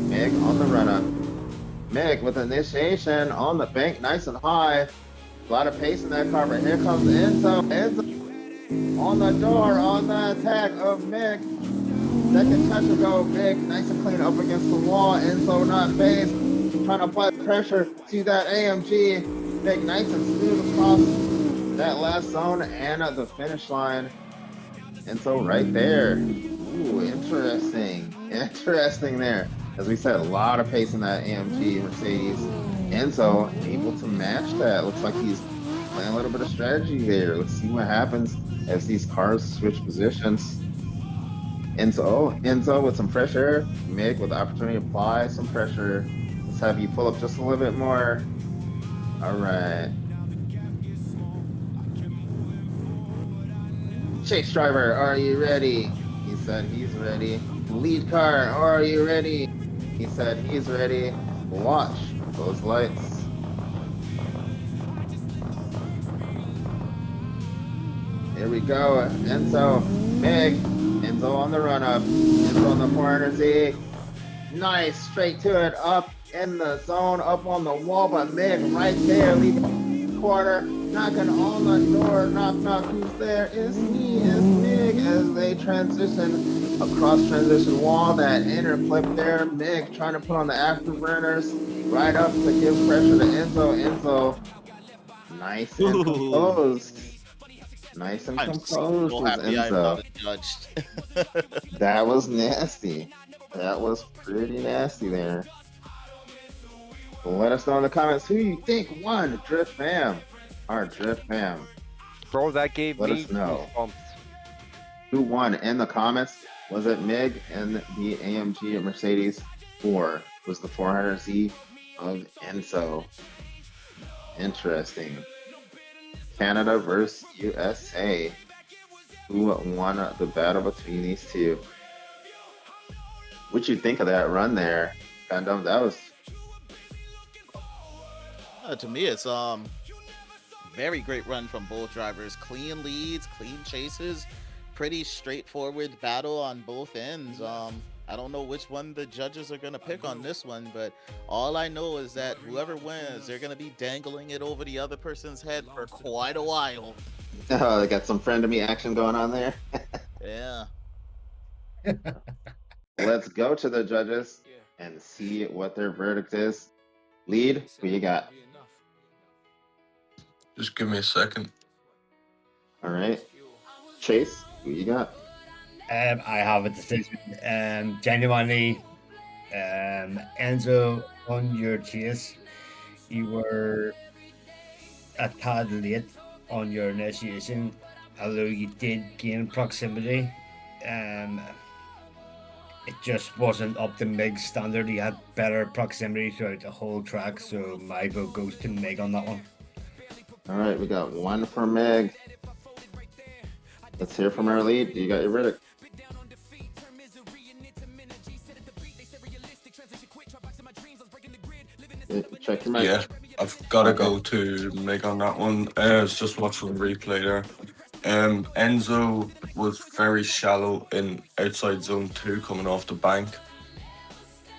Mig on the run-up. Mick with initiation on the bank, nice and high. A lot of pace in that car, but here comes Enzo. Enzo on the door, on the attack of Mick. Second touch will go Mick, nice and clean up against the wall. Enzo not phased, trying to apply pressure to that AMG. Mick nice and smooth across that last zone and at the finish line. Enzo right there. Ooh, interesting. Interesting there. As we said, a lot of pace in that AMG Mercedes. Enzo able to match that. Looks like he's playing a little bit of strategy there. Let's see what happens as these cars switch positions. Enzo with some pressure. Mick with the opportunity to apply some pressure. Let's have you pull up just a little bit more. All right. Chase driver, are you ready? He said he's ready. Lead car, are you ready? He said he's ready. Watch those lights. Here we go. Enzo, Mick. Enzo on the run up. Enzo on the 400Z. Nice, straight to it. Up in the zone, up on the wall, but Mick right there, leading quarter, knocking on the door. Knock, knock, who's there? It's me, it's Mick, as they transition across transition wall. That inner clip there. Mick trying to put on the afterburners right up to give pressure to Enzo. Enzo, nice and composed. Nice and composed so was happy I'm Enzo. not judged. That was nasty. That was pretty nasty there. Let us know in the comments who you think won. Drift Fam. Our Drift Fam. Bro, that gave Let me us know. goosebumps. Who won in the comments? Was it Mig and the AMG Mercedes, or was the 400Z of Enzo? Interesting. Canada versus USA. Who won the battle between these two? What'd you think of that run there, Gundam? That was To me, it's very great run from both drivers. Clean leads, clean chases, pretty straightforward battle on both ends. I don't know which one the judges are gonna pick on this one, but all I know is that whoever wins, they're gonna be dangling it over the other person's head for quite a while. oh, they got some friend of me action going on there. Yeah. Let's go to the judges and see what their verdict is. Lead, who you got? Just give me a second. All right. Chase, who you got? I have a decision. Genuinely, Enzo, on your chase, you were a tad late on your initiation, although you did gain proximity. It just wasn't up to Mig's standard. He had better proximity throughout the whole track, so my vote goes to Mig on that one. All right, we got one for Meg. Let's hear from our lead. You got your verdict. Check your mic. Yeah, I've got to go to Mig on that one. I was just watching the replay there. Enzo was very shallow in outside zone 2 coming off the bank,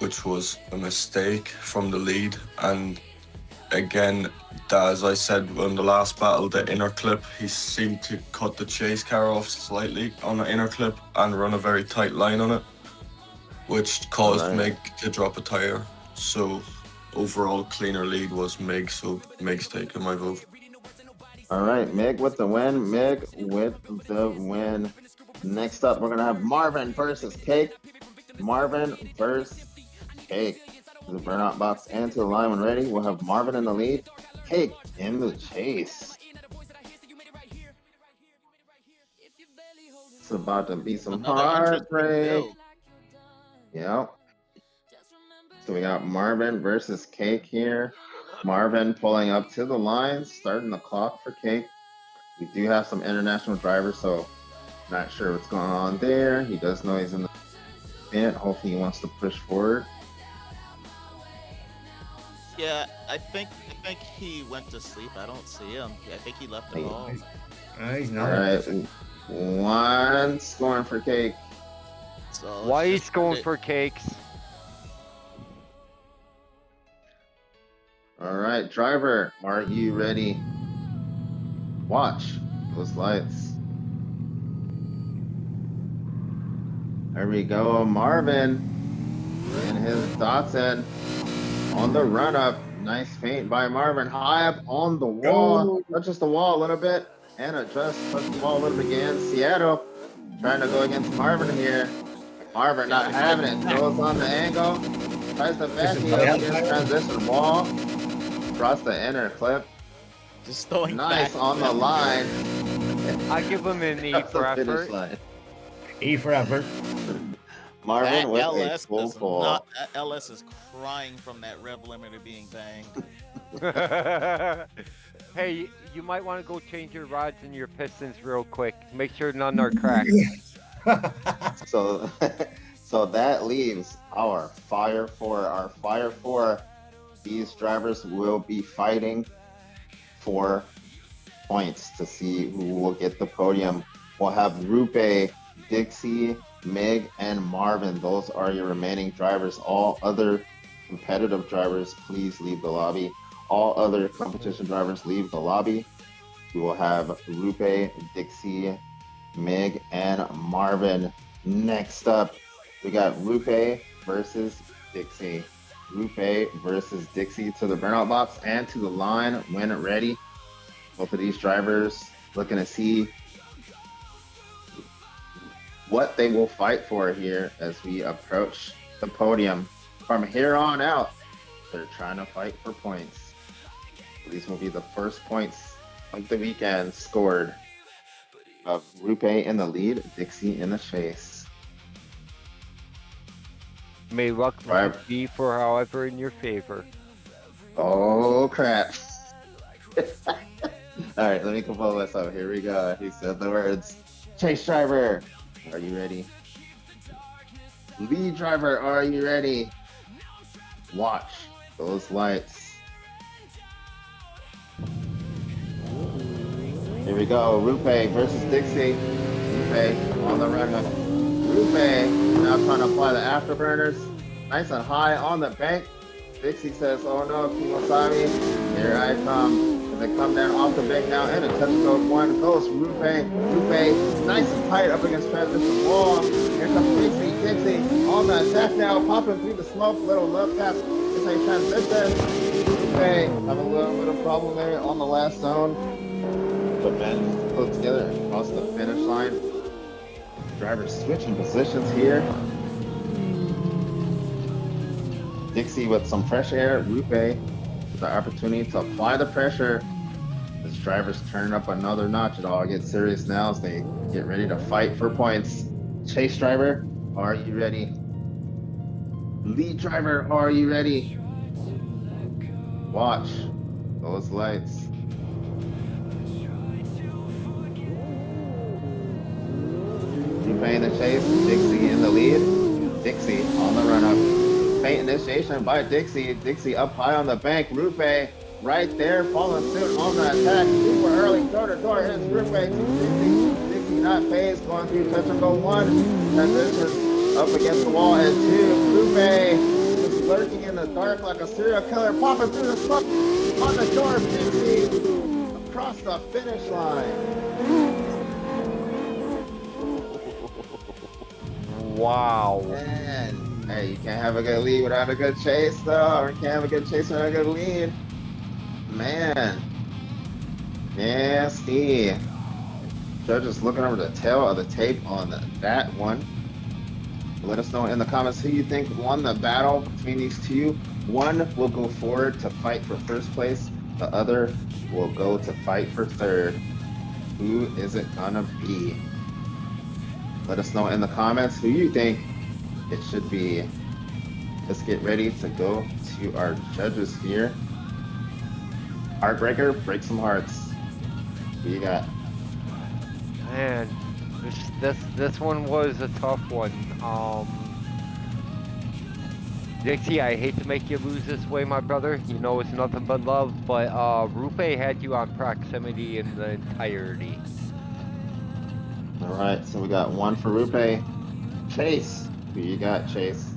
which was a mistake from the lead. And again, as I said in the last battle, the inner clip, he seemed to cut the chase car off slightly on the inner clip and run a very tight line on it, which caused Mig to drop a tire. So overall cleaner lead was Mig, so Mig's taking my vote. All right, Mig with the win. Mig with the win. Next up, we're going to have Marvin versus Cake. Marvin versus Cake. The burnout box and to the line when ready. We'll have Marvin in the lead. Cake in the chase. It's about to be some heartbreak. Yep. So we got Marvin versus Cake here. Marvin pulling up to the line, starting the clock for Cake. We do have some international drivers, so not sure what's going on there. He does know he's in the pit. Hopefully he wants to push forward. Yeah, I think he went to sleep. I don't see him. I think he left the ball. He's All not. right, one scoring for Cake. So Why he's going for cakes? right, driver, are you ready? Watch those lights. There we go, Marvin in his Datsun on the run up. Nice feint by Marvin, high up on the wall. Touches the wall a little bit and adjusts, touches the wall a little bit again. Seattle trying to go against Marvin here. Marvin not having it, goes on the angle, tries to back me up against transition wall, across the inner clip. Just throwing Nice back. on the line. I give him an E Across for the finish effort. line. E for effort. Marvin That with a LS full does pull. not. That LS is crying from that rev limiter being banged. Hey, you might want to go change your rods and your pistons real quick. Make sure none are cracked. So, so that leaves our Fire 4. Our Fire 4, these drivers will be fighting for points to see who will get the podium. We'll have Rupe, Dixie, Mig, and Marvin. Those are your remaining drivers. All other competitive drivers, please leave the lobby. All other competition drivers, leave the lobby. We will have Rupe, Dixie, Mig, and Marvin. Next up, we got Rupe versus Dixie. Rupe versus Dixie to the burnout box and to the line when ready. Both of these drivers looking to see what they will fight for here as we approach the podium. From here on out, they're trying to fight for points. These will be the first points of the weekend scored of Rupe in the lead, Dixie in the chase. May luck Right. be for however in your favor. Oh crap. All right, let me compose myself. Here we go. He said the words. Chase driver, are you ready? Lead driver, are you ready? Watch those lights. Here we go. Rupe versus Dixie. Rupe on the run. Rupe now trying to apply the afterburners. Nice and high on the bank. Dixie says, oh no, Kimosabi, here I come. And they come down off the bank now, and a touch code one goes Rupe. Rupe nice and tight up against transition wall. Here comes Dixie. Dixie on the attack now, popping through the smoke. Little love tap. It's a transition. Rupe have a little bit of problem there on the last zone. But managed to put together and cross the finish line. Drivers switching positions here. Dixie with some fresh air. Rupe with the opportunity to apply the pressure. This driver's turning up another notch. It all gets serious now as they get ready to fight for points. Chase driver, are you ready? Lead driver, are you ready? Watch those lights. Rupe in the chase, Dixie in the lead. Dixie on the run up. Paint initiation by Dixie. Dixie up high on the bank. Rupe right there, following suit on the attack. Super early, door to door, hits Rupe to Dixie. Dixie not phased, going through touch and go one. Transition up against the wall and two. Rupe just lurking in the dark like a serial killer, popping through the smoke on the door. Dixie across the finish line. Wow. Man, hey, you can't have a good lead without a good chase, though. Or you can't have a good chase without a good lead. Man. Nasty. Judges looking over the tail of the tape on that one. Let us know in the comments who you think won the battle between these two. One will go forward to fight for first place. The other will go to fight for third. Who is it gonna be? Let us know in the comments who you think it should be. Let's get ready to go to our judges here. Heartbreaker, break some hearts. Who you got? Man, this one was a tough one. Dixie, I hate to make you lose this way, my brother. You know it's nothing but love, but Rupe had you on proximity in the entirety. All right, so we got one for Rupe. Chase, who you got, Chase?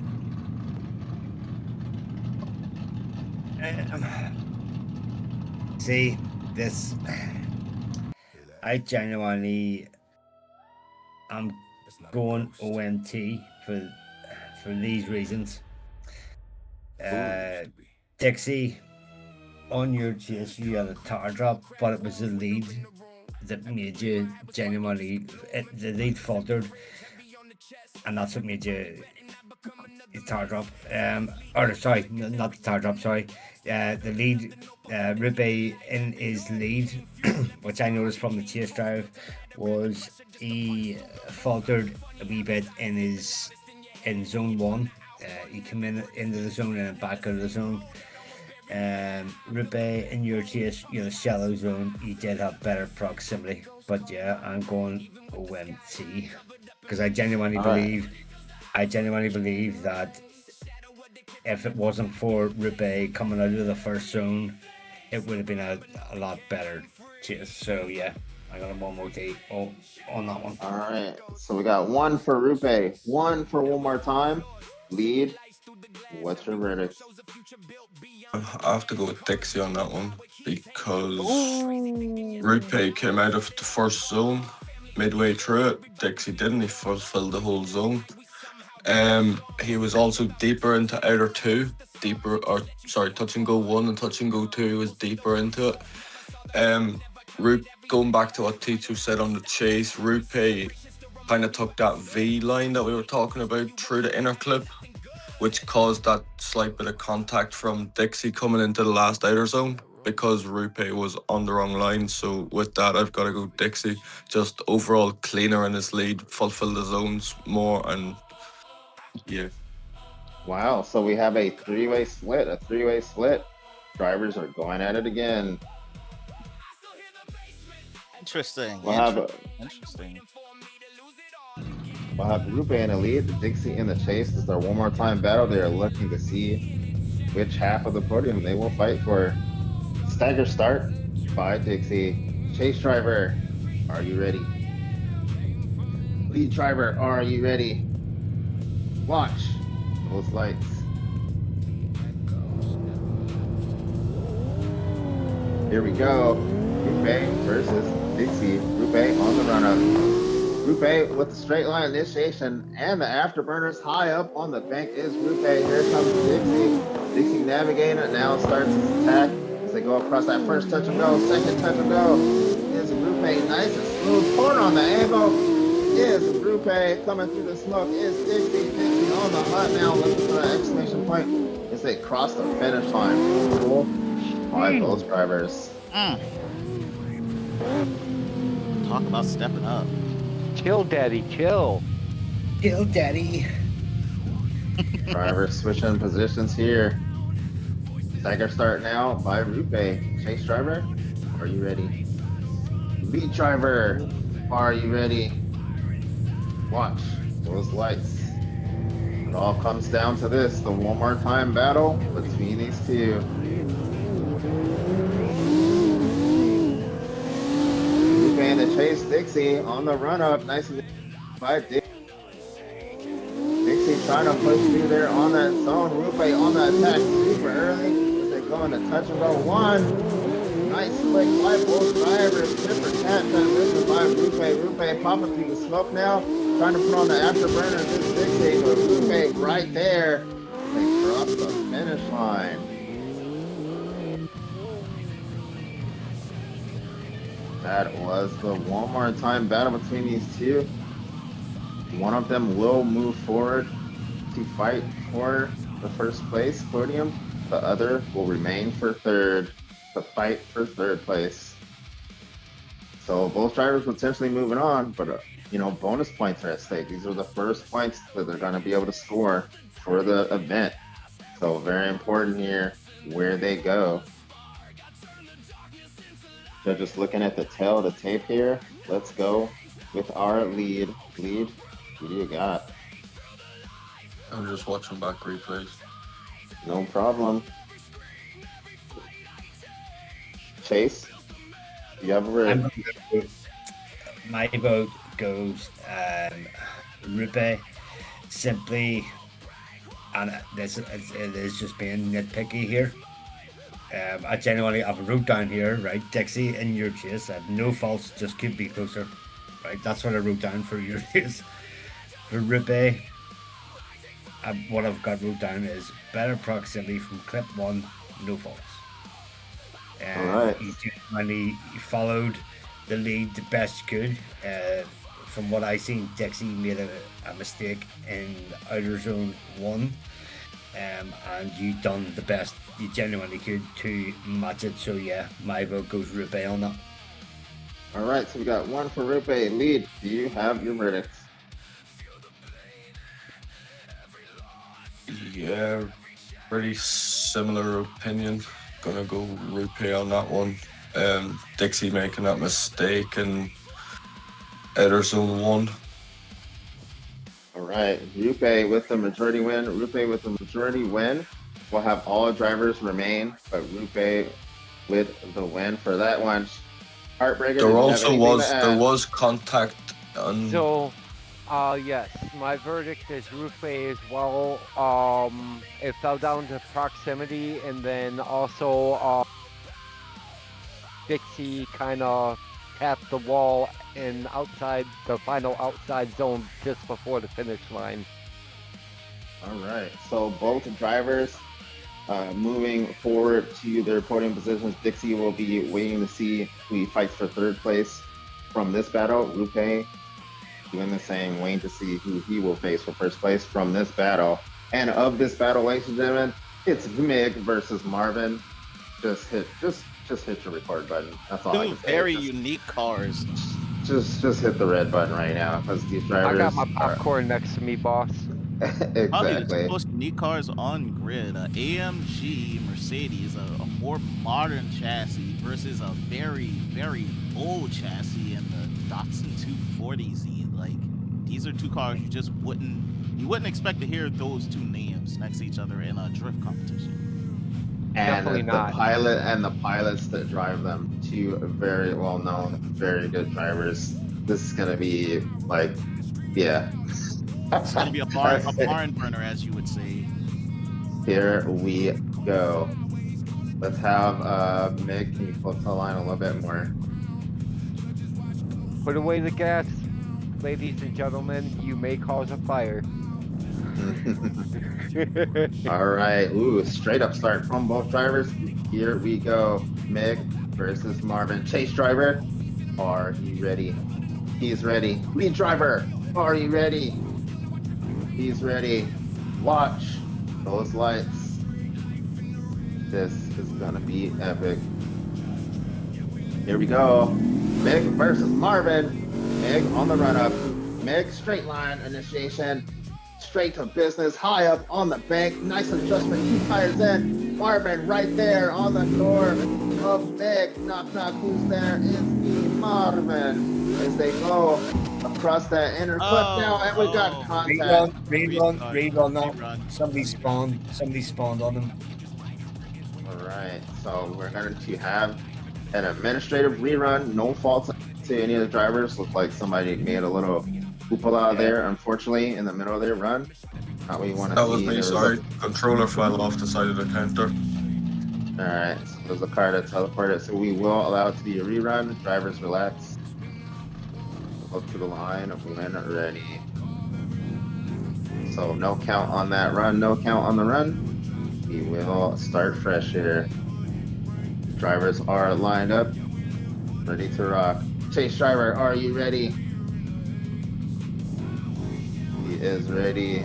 See, this, I genuinely, I'm going OMT for these reasons. Dixie, on your chase, you had a tower drop, but it was the lead that made you genuinely, the lead faltered, and that's what made you tower drop. Or sorry, not the tower drop, sorry. The lead, Rupe in his lead, which I noticed from the chase drive, was he faltered a wee bit in zone one. He came into the zone and then back out of the zone. Rupe, in your chase, shallow zone, you did have better proximity. But yeah, I'm going OMT because I genuinely believe that if it wasn't for Rupe coming out of the first zone, it would have been a lot better chase. So yeah, I got a one more day on that one. All right, so we got one for Rupe, one for one more time. Lead. What's your verdict? I have to go with Dixie on that one because Rupe came out of the first zone midway through it. Dixie didn't. He fulfilled the whole zone. He was also deeper into outer two, touch and go 1 and touch and go 2 was deeper into it. Going back to what T2 said on the chase, Rupe kind of took that V line that we were talking about through the inner clip, which caused that slight bit of contact from Dixie coming into the last outer zone because Rupe was on the wrong line. So with that, I've got to go Dixie. Just overall cleaner in his lead, fulfill the zones more, and yeah. Wow, so we have a three-way split. Drivers are going at it again. Interesting. Interesting. We'll have Rupe in the lead, Dixie in the chase. This is their one more time battle. They are looking to see which half of the podium they will fight for. Stagger start by Dixie. Chase driver, are you ready? Lead driver, are you ready? Watch those lights. Here we go. Rupe versus Dixie. Rupe on the run-up. Rupe with the straight line initiation and the afterburners high up on the bank is Rupe. Here comes Dixie. Dixie navigating it now, starts his attack as they go across that first touch and go. Second touch and go is Rupe. Nice and smooth. Corner on the angle is Rupe. Coming through the smoke is Dixie. Dixie on the hot now, looking for that exclamation point as they cross the finish line. Cool by those drivers. Talk about stepping up. Chill, daddy, chill. Chill, daddy. Drivers switching positions here. Stagger start now by Rupe. Chase driver, are you ready? Lead driver, are you ready? Watch those lights. It all comes down to this, the one more time battle between these two. Rupe in the chase, Dixie on the run up, nice and by Dixie. Dixie trying to push through there on that zone. Rupe on the attack super early as they go into touch and go one. Nice flick by both drivers. Tipper cat transition by Rupe. Rupe popping through the smoke now. Trying to put on the afterburner. This Dixie, but Rupe right there. They cross the finish line. That was the one more time battle between these two. One of them will move forward to fight for the first place podium. The other will remain for third to fight for third place. So both drivers potentially moving on, but bonus points are at stake. These are the first points that they're going to be able to score for the event. So very important here where they go. So just looking at the tail of the tape here, let's go with our lead. Who do you got? I'm just watching back replays. No problem. Chase, you have a red. My vote goes Rupe, simply, and it is just being nitpicky here. I genuinely have a route down here, right? Dixie in your chase. I have no faults, just could be closer. Right, that's what I wrote down for your chase. For Rupe, what I've got wrote down is better proximity from clip 1, no faults. Alright. He genuinely followed the lead the best you could. From what I seen, Dixie made a mistake in outer zone 1. And you done the best you genuinely could to match it. So yeah, my vote goes Rupe on that. All right, so we got 1 for Rupe. Lead, do you have your verdict? Yeah, pretty similar opinion. Gonna go Rupe on that one. Dixie making that mistake in Ederson 1. All right, Rupe with the majority win. Rupe with the majority win. We'll have all drivers remain, but Rupe with the win for that one. Heartbreaker. There also was contact on. So, yes, my verdict is Rupe as well. It fell down to proximity, and then also Dixie kind of tapped the wall in the final outside zone just before the finish line. All right, so both drivers moving forward to their podium positions. Dixie will be waiting to see who he fights for third place from this battle. Rupe doing the same, waiting to see who he will face for first place from this battle. And of this battle, ladies and gentlemen, it's Mig versus Marvin. Just hit your record button. That's all I Two can say. very unique cars. Just hit the red button right now because these drivers. I got my popcorn next to me, boss. Probably the Exactly. two most unique cars on grid. AMG Mercedes, a more modern chassis versus a very, very old chassis in the Datsun 240Z. Like, these are two cars you wouldn't expect to hear those two names next to each other in a drift competition. And Definitely the not. pilot and the pilots that drive them, two very well-known, very good drivers. This is gonna be like, yeah. It's gonna be a barn burner, as you would say. Here we go. Let's have Mick. Can you flip the line a little bit more? Put away the gas, ladies and gentlemen. You may cause a fire. All right. Ooh, straight up start from both drivers. Here we go. Mick versus Marvin. Chase driver, are you ready? He's ready. Lead driver, are you ready? He's ready. Watch those lights. This is gonna be epic. Here we go. Mick versus Marvin. Mick on the run up. Mick straight line initiation. Straight to business, high up on the bank. Nice adjustment, 2 tires in. Marvin right there on the door of Mick. Knock knock, who's there? It's the Marvin. As they go across that inner clip now, and we got contact. Rerun that. Somebody spawned on him. All right, so we're going to have an administrative rerun. No faults to any of the drivers. Looks like somebody made a little hoopla there, unfortunately, in the middle of their run. Not what you want to see. That was me, sorry. Controller fell off the side of the counter. All right, so there's a car that teleported, so we will allow it to be a rerun. Drivers relax. Look to the line of when ready. So no count on that run, no count on the run. We will start fresh here. Drivers are lined up, ready to rock. Chase driver, are you ready? He is ready.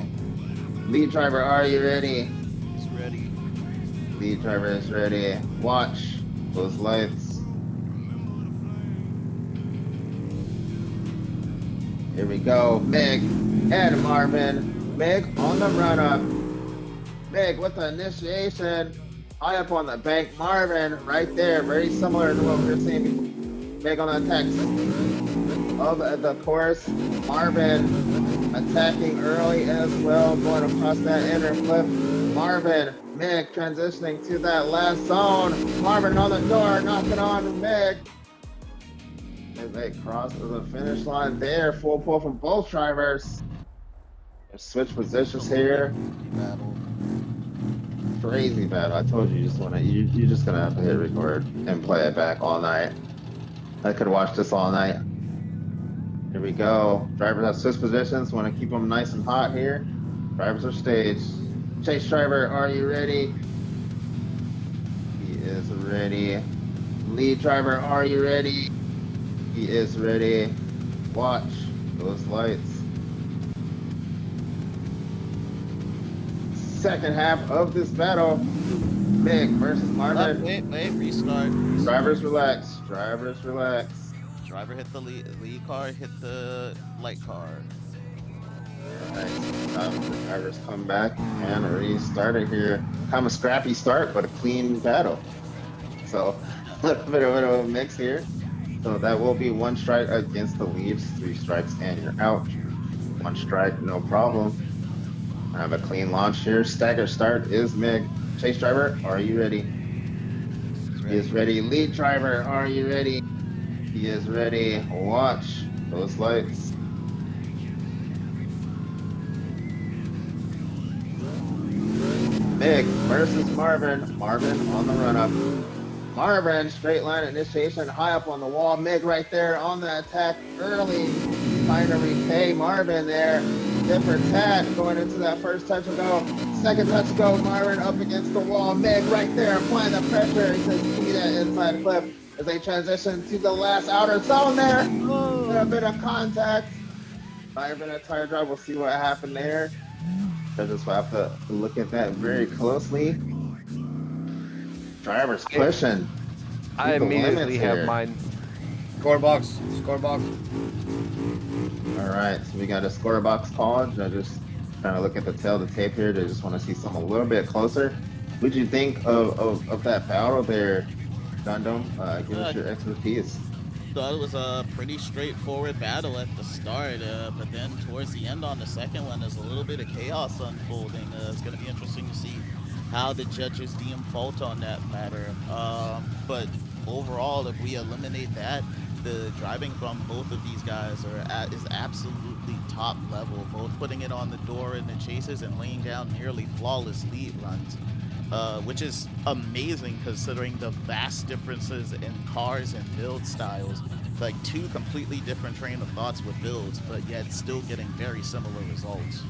Lead driver, are you ready? He's ready. Lead driver is ready. Watch those lights. Here we go. Mig and Marvin. Mig on the run up. Mig with the initiation. High up on the bank. Marvin right there. Very similar to what we were seeing before. Mig on the attack of the course. Marvin attacking early as well. Going across that inner cliff. Marvin. Mig transitioning to that last zone. Marvin on the door. Knocking on Mig. As they cross to the finish line there, full pull from both drivers. Switch positions here. Battle. crazy battle. I told you, you're just gonna have to hit record and play it back all night. I could watch this all night. Here we go. Drivers have switch positions. Want to keep them nice and hot here. Drivers are staged. Chase driver, are you ready? He is ready. Lead driver, are you ready? He is ready. Watch those lights. Second half of this battle. Mick versus Marvin. Wait, restart. Drivers relax. Drivers relax. Driver hit the lead car, hit the light car. Alright, the drivers come back and restart it here. Kind of a scrappy start, but a clean battle. So, a little bit of a mix here. So that will be 1 strike against the leads, 3 strikes and you're out. 1 strike, no problem. I have a clean launch here. Stagger start is Mig. Chase driver, are you ready? He is ready. Lead driver, are you ready? He is ready. Watch those lights. Mig versus Marvin. Marvin on the run up. Marvin, straight line initiation, high up on the wall. Mig right there on the attack early. Trying to repay Marvin there. Different tag going into that first touch and go. Second touch to go. Marvin up against the wall. Mig right there applying the pressure. He says, give me that inside clip as they transition to the last outer zone there. A bit of contact. Marvin a tire drive. We'll see what happened there. Judges will have to look at that very closely. Drivers pushing. I immediately have mine. Score box. All right, so we got a score box call. Judges trying to look at the tail of the tape here. They just want to see something a little bit closer. What did you think of that battle there, Gundam? Give us your expertise. Thought it was a pretty straightforward battle at the start, but then towards the end on the second one, there's a little bit of chaos unfolding. It's going to be interesting to see how the judges deem fault on that matter. But overall, if we eliminate that, the driving from both of these guys is absolutely top level, both putting it on the door in the chases and laying down nearly flawless lead runs, which is amazing considering the vast differences in cars and build styles. Like 2 completely different train of thoughts with builds, but yet still getting very similar results.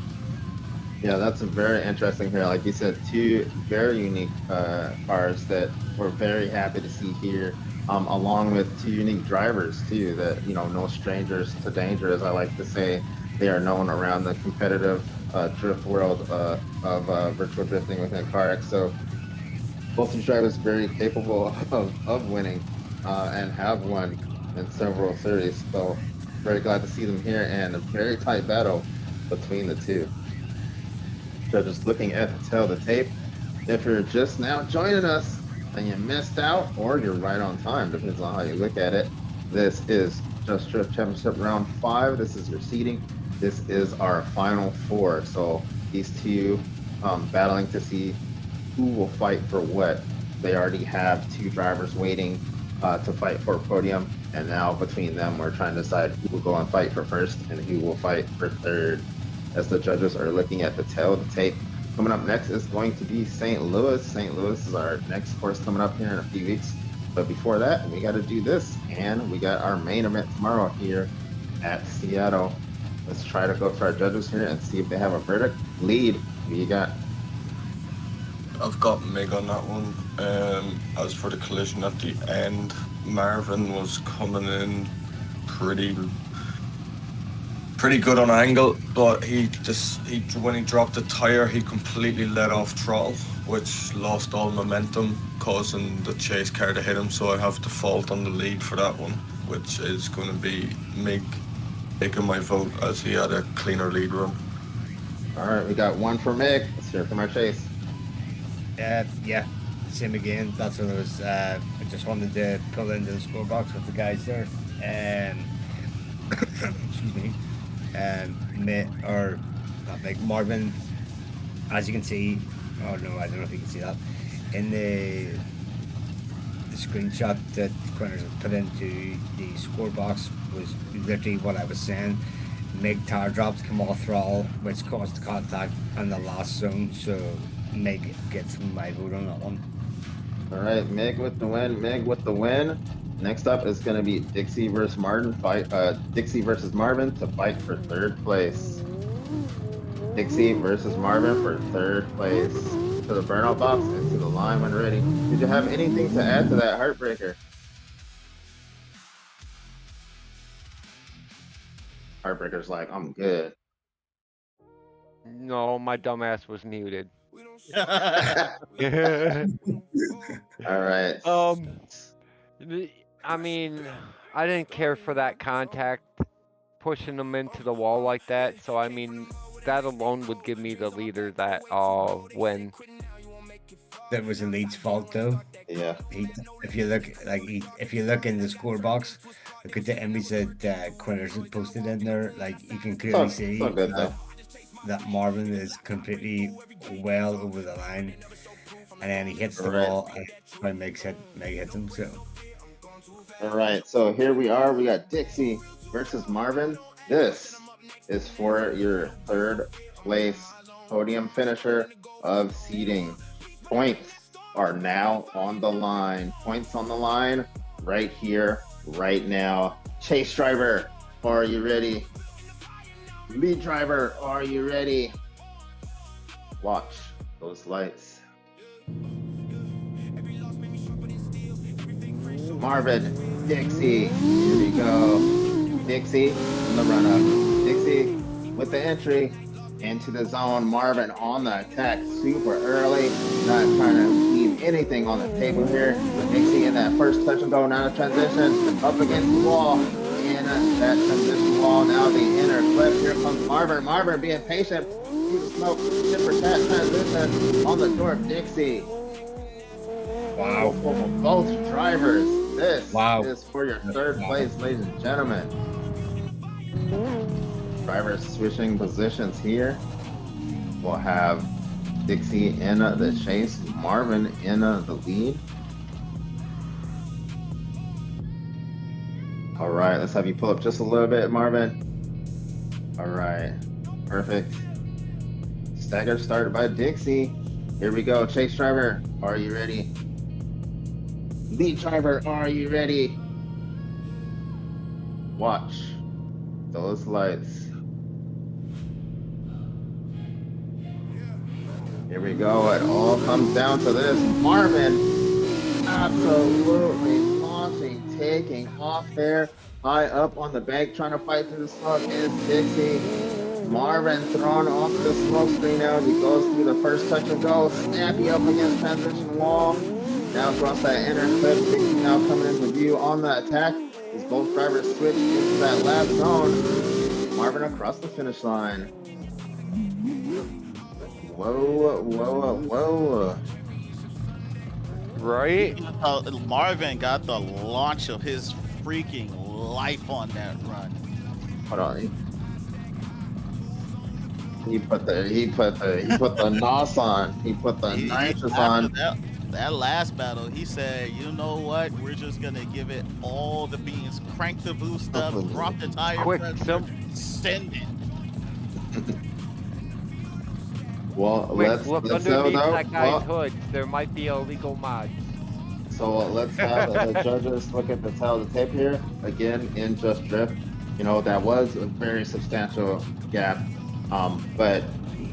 Yeah, that's very interesting here. Like you said, 2 very unique cars that we're very happy to see here. Along with 2 unique drivers too, that, you know, no strangers to danger, as I like to say. They are known around the competitive drift world of virtual drifting within CarX. So both these drivers very capable of winning and have won in several series. So very glad to see them here, and a very tight battle between the 2. Judges looking at the tail of the tape. If you're just now joining us, and you missed out, or you're right on time, depends on how you look at it. This is Just Drift Championship Round 5. This is your seeding. This is our final 4. So these 2 battling to see who will fight for what. They already have 2 drivers waiting to fight for a podium, and now between them, we're trying to decide who will go and fight for first and who will fight for third, as the judges are looking at the tail of the tape. Coming up next is going to be St. Louis. St. Louis is our next course coming up here in a few weeks. But before that, we got to do this. And we got our main event tomorrow here at Seattle. Let's try to go to our judges here and see if they have a verdict. Lead, who you got? I've got Mig on that one. As for the collision at the end, Marvin was coming in pretty good on angle, but when he dropped the tire, he completely let off throttle, which lost all momentum, causing the chase car to hit him. So I have to fault on the lead for that one, which is going to be Mig taking my vote, as he had a cleaner lead run. All right, we got 1 for Mig. Let's hear from our Chase. Yeah, same again. That's what I was. I just wanted to pull into the score box with the guys there. Excuse me. Marvin, as you can see, oh no, I don't know if you can see that, in the screenshot that Quinners have put into the score box was literally what I was saying. Mig tire drops, come off throttle, which caused the contact in the last zone, so Meg gets my vote on that one. All right, Meg with the win. Meg with the win. Next up is going to be Dixie versus Martin. Dixie versus Marvin to fight for third place. Dixie versus Marvin for third place. To the burnout box and to the line when ready. Did you have anything to add to that heartbreaker? Heartbreaker's like, I'm good. No, my dumbass was muted. All right. I mean, I didn't care for that contact, pushing them into the wall like that. So I mean, that alone would give me the leader that win. That was Elite's fault though. Yeah. If you look if you look in the score box, look at the image that Quinners has posted in there. Like you can clearly see that Marvin is completely well over the line, and then he hits the ball, and when Meg hits him. So. All right, so here we are. We got Dixie versus Marvin. This is for your third place podium finisher of seeding. Points are now on the line. Points on the line right here, right now. Chase driver, are you ready? Lead driver, are you ready? Watch those lights. Marvin, Dixie, here we go. Dixie in the run-up. Dixie with the entry into the zone. Marvin on the attack super early. Not trying to leave anything on the table here. Dixie in that first touch and go. Now the transition up against the wall. In that transition wall. Now the inner clip. Here comes Marvin. Marvin being patient. Through the smoke. Tip for tat transition on the door. Dixie. Wow. Both drivers. This is for your third place, ladies and gentlemen. Drivers switching positions here. We'll have Dixie in the chase, Marvin in the lead. All right, let's have you pull up just a little bit, Marvin. All right, perfect. Stagger started by Dixie. Here we go, chase driver, are you ready? Lead driver, are you ready? Watch those lights. Here we go. It all comes down to this. Marvin absolutely launching, taking off there. High up on the bank, trying to fight through the smoke is Dixie. Marvin thrown off the smoke screen now as he goes through the first touch and go. Snappy up against transition wall. Now across that inner clip, Dixie now coming into view on the attack as both drivers switch into that last zone. Marvin across the finish line. Whoa, whoa, whoa. Right? Marvin got the launch of his freaking life on that run. Hold on. He put the NOS on. He put the nitrous on. That last battle, he said, you know what? We're just gonna give it all the beans. Crank the boost up, drop the tire pressure, send it. Well, let's look underneath that guy's hood. There might be illegal mods. So let's have the judges look at the tail of the tape here. Again, in Just Drift, you know, that was a very substantial gap, but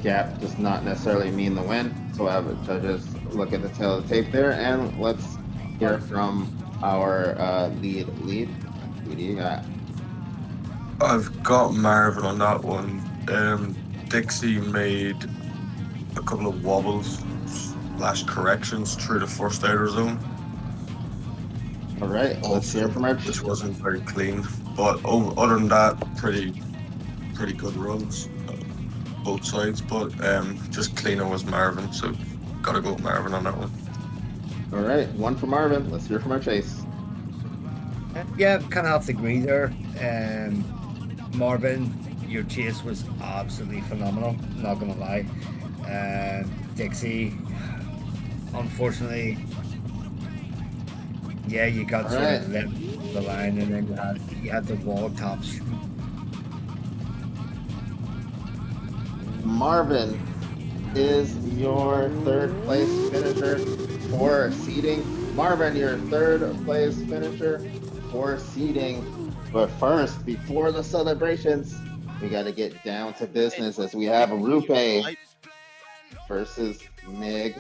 gap does not necessarily mean the win. So we'll have the judges look at the tail of the tape there, and let's hear from our lead. Who do you got? I've got Marvin on that one. Dixie made a couple of wobbles / corrections through the first outer zone. All right, let's hear from our which wasn't very clean, but other than that, pretty good runs, both sides. But just cleaner was Marvin, so gotta go with Marvin on that one. All right, one for Marvin. Let's hear from our Chase. Yeah, kind of have to agree there. Marvin, your chase was absolutely phenomenal. Not gonna lie. Dixie, unfortunately, yeah, you got sort of left the line, and then you had the wall tops. Marvin is your third place finisher for seeding. Marvin, your third place finisher for seeding. But first, before the celebrations, we got to get down to business as we have Rupe versus Mig.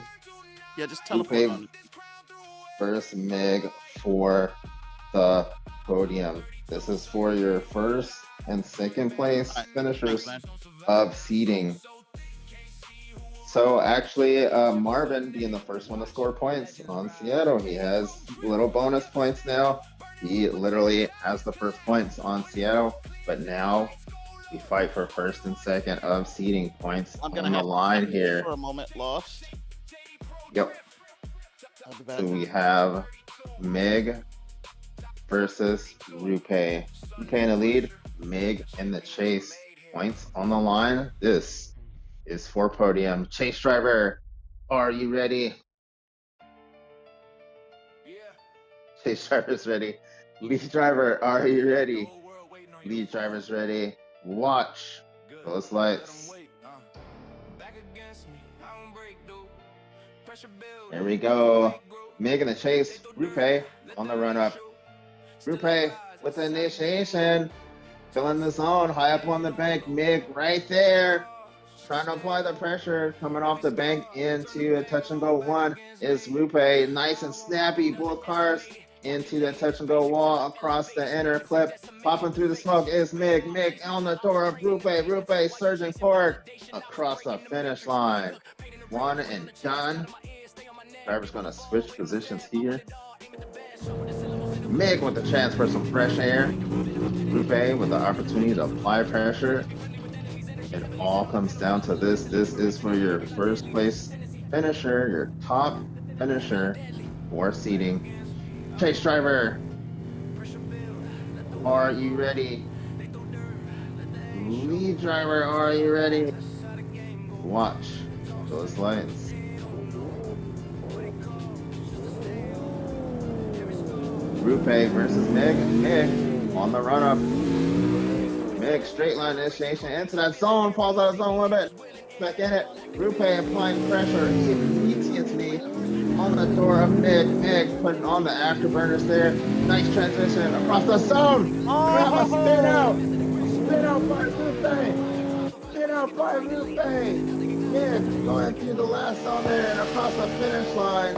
Yeah, just teleport on. Versus Mig for the podium. This is for your first and second place finishers of seeding. So actually, Marvin being the first one to score points on Seattle, he has little bonus points now. He literally has the first points on Seattle, but now we fight for first and second of seeding points I'm on gonna the have line to here. for a moment. Lost. Yep. I'll be back. So we have Mig versus Rupe. Rupe in the lead, Mig in the chase. Points on the line. This is for podium. Chase driver, are you ready? Chase driver's ready. Lead driver, are you ready? Lead driver's ready. Watch those lights. There we go. Mig in the chase. Rupe on the run up. Rupe with the initiation. Filling the zone. High up on the bank. Mig right there. Trying to apply the pressure. Coming off the bank into a touch and go one is Rupe. Nice and snappy. Both cars into the touch and go wall across the inner clip. Popping through the smoke is Mig. Mig on the door of Rupe. Rupe surging forward across the finish line. One and done. Driver's going to switch positions here. Mig with the chance for some fresh air. Rupe with the opportunity to apply pressure. It all comes down to this. This is for your first place finisher, your top finisher for seeding. Chase driver, are you ready? Lead driver, are you ready? Watch those lights. Rupe versus Mig. Mig on the run up. Mig straight line initiation into that zone. Falls out of zone a little bit. Back in it. Rupe applying pressure. ETNT on the door of Mig. Mig putting on the afterburners there. Nice transition across the zone. Oh, we have a spin out. Spin out by Rupe. Spin out by Rupe. Mig going through the last zone there and across the finish line.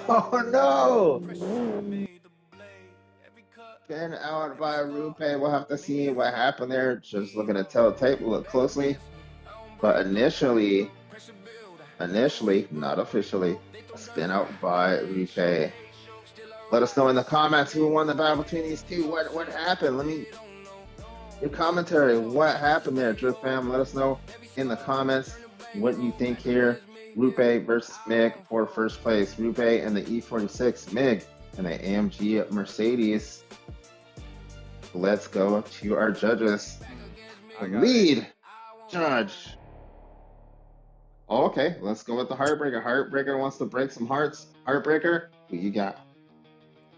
Oh no! Spin out by Rupe. We'll have to see what happened there. Just looking at teletape, look closely. But initially, not officially, a spin out by Rupe. Let us know in the comments who won the battle between these two. What happened? Let me your commentary. What happened there, Drift fam? Let us know in the comments what you think here. Rupe versus Mig for first place. Rupe and the E46, Mig and the AMG Mercedes. Let's go to our judges. Lead judge. Oh, okay, let's go with the Heartbreaker. Heartbreaker wants to break some hearts. Heartbreaker, who you got?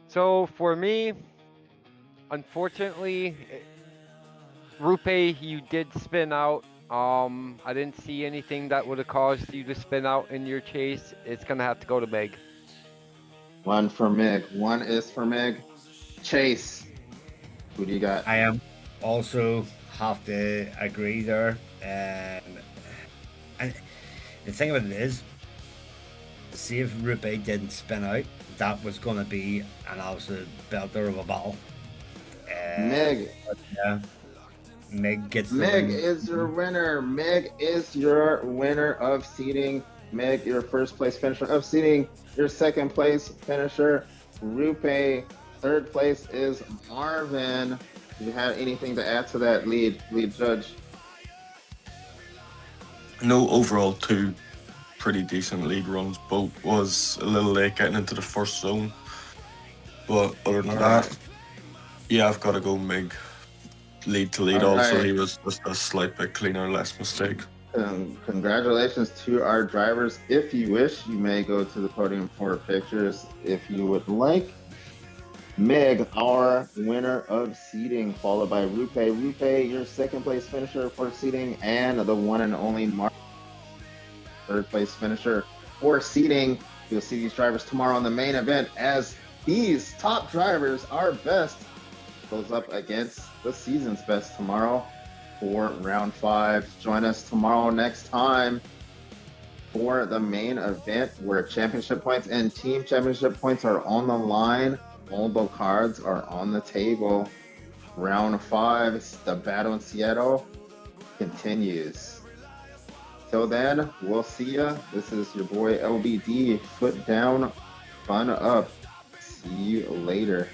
So for me, unfortunately, Rupe, you did spin out. I didn't see anything that would have caused you to spin out in your chase. It's gonna have to go to Meg. One for Mig. One is for Mig. Chase, who do you got? I am also have to agree there. And the thing about it is, see if Rupe didn't spin out, that was going to be an absolute belter of a battle. Mig. Yeah. Mig gets the Mig win. is your winner. Mig is your winner of seeding. Mig, your first place finisher of seeding. Your second place finisher, Rupe. Third place is Marvin. Do you have anything to add to that, lead judge? No, overall, two pretty decent league runs. Boat was a little late getting into the first zone. But other than that, yeah, I've got to go Mig. Lead to lead All also. right. He was just a slight bit cleaner, less mistake. Congratulations to our drivers. If you wish, you may go to the podium for pictures if you would like. Mig, our winner of seeding, followed by Rupe. Rupe, your second place finisher for seeding, and the one and only Mark. third place finisher for seeding. You'll see these drivers tomorrow in the main event as these top drivers, our best, goes up against the season's best tomorrow for round 5. Join us tomorrow next time for the main event where championship points and team championship points are on the line. Multiple cards are on the table. Round 5, the battle in Seattle continues. Till then, we'll see ya. This is your boy LBD. Foot down, fun up. See you later.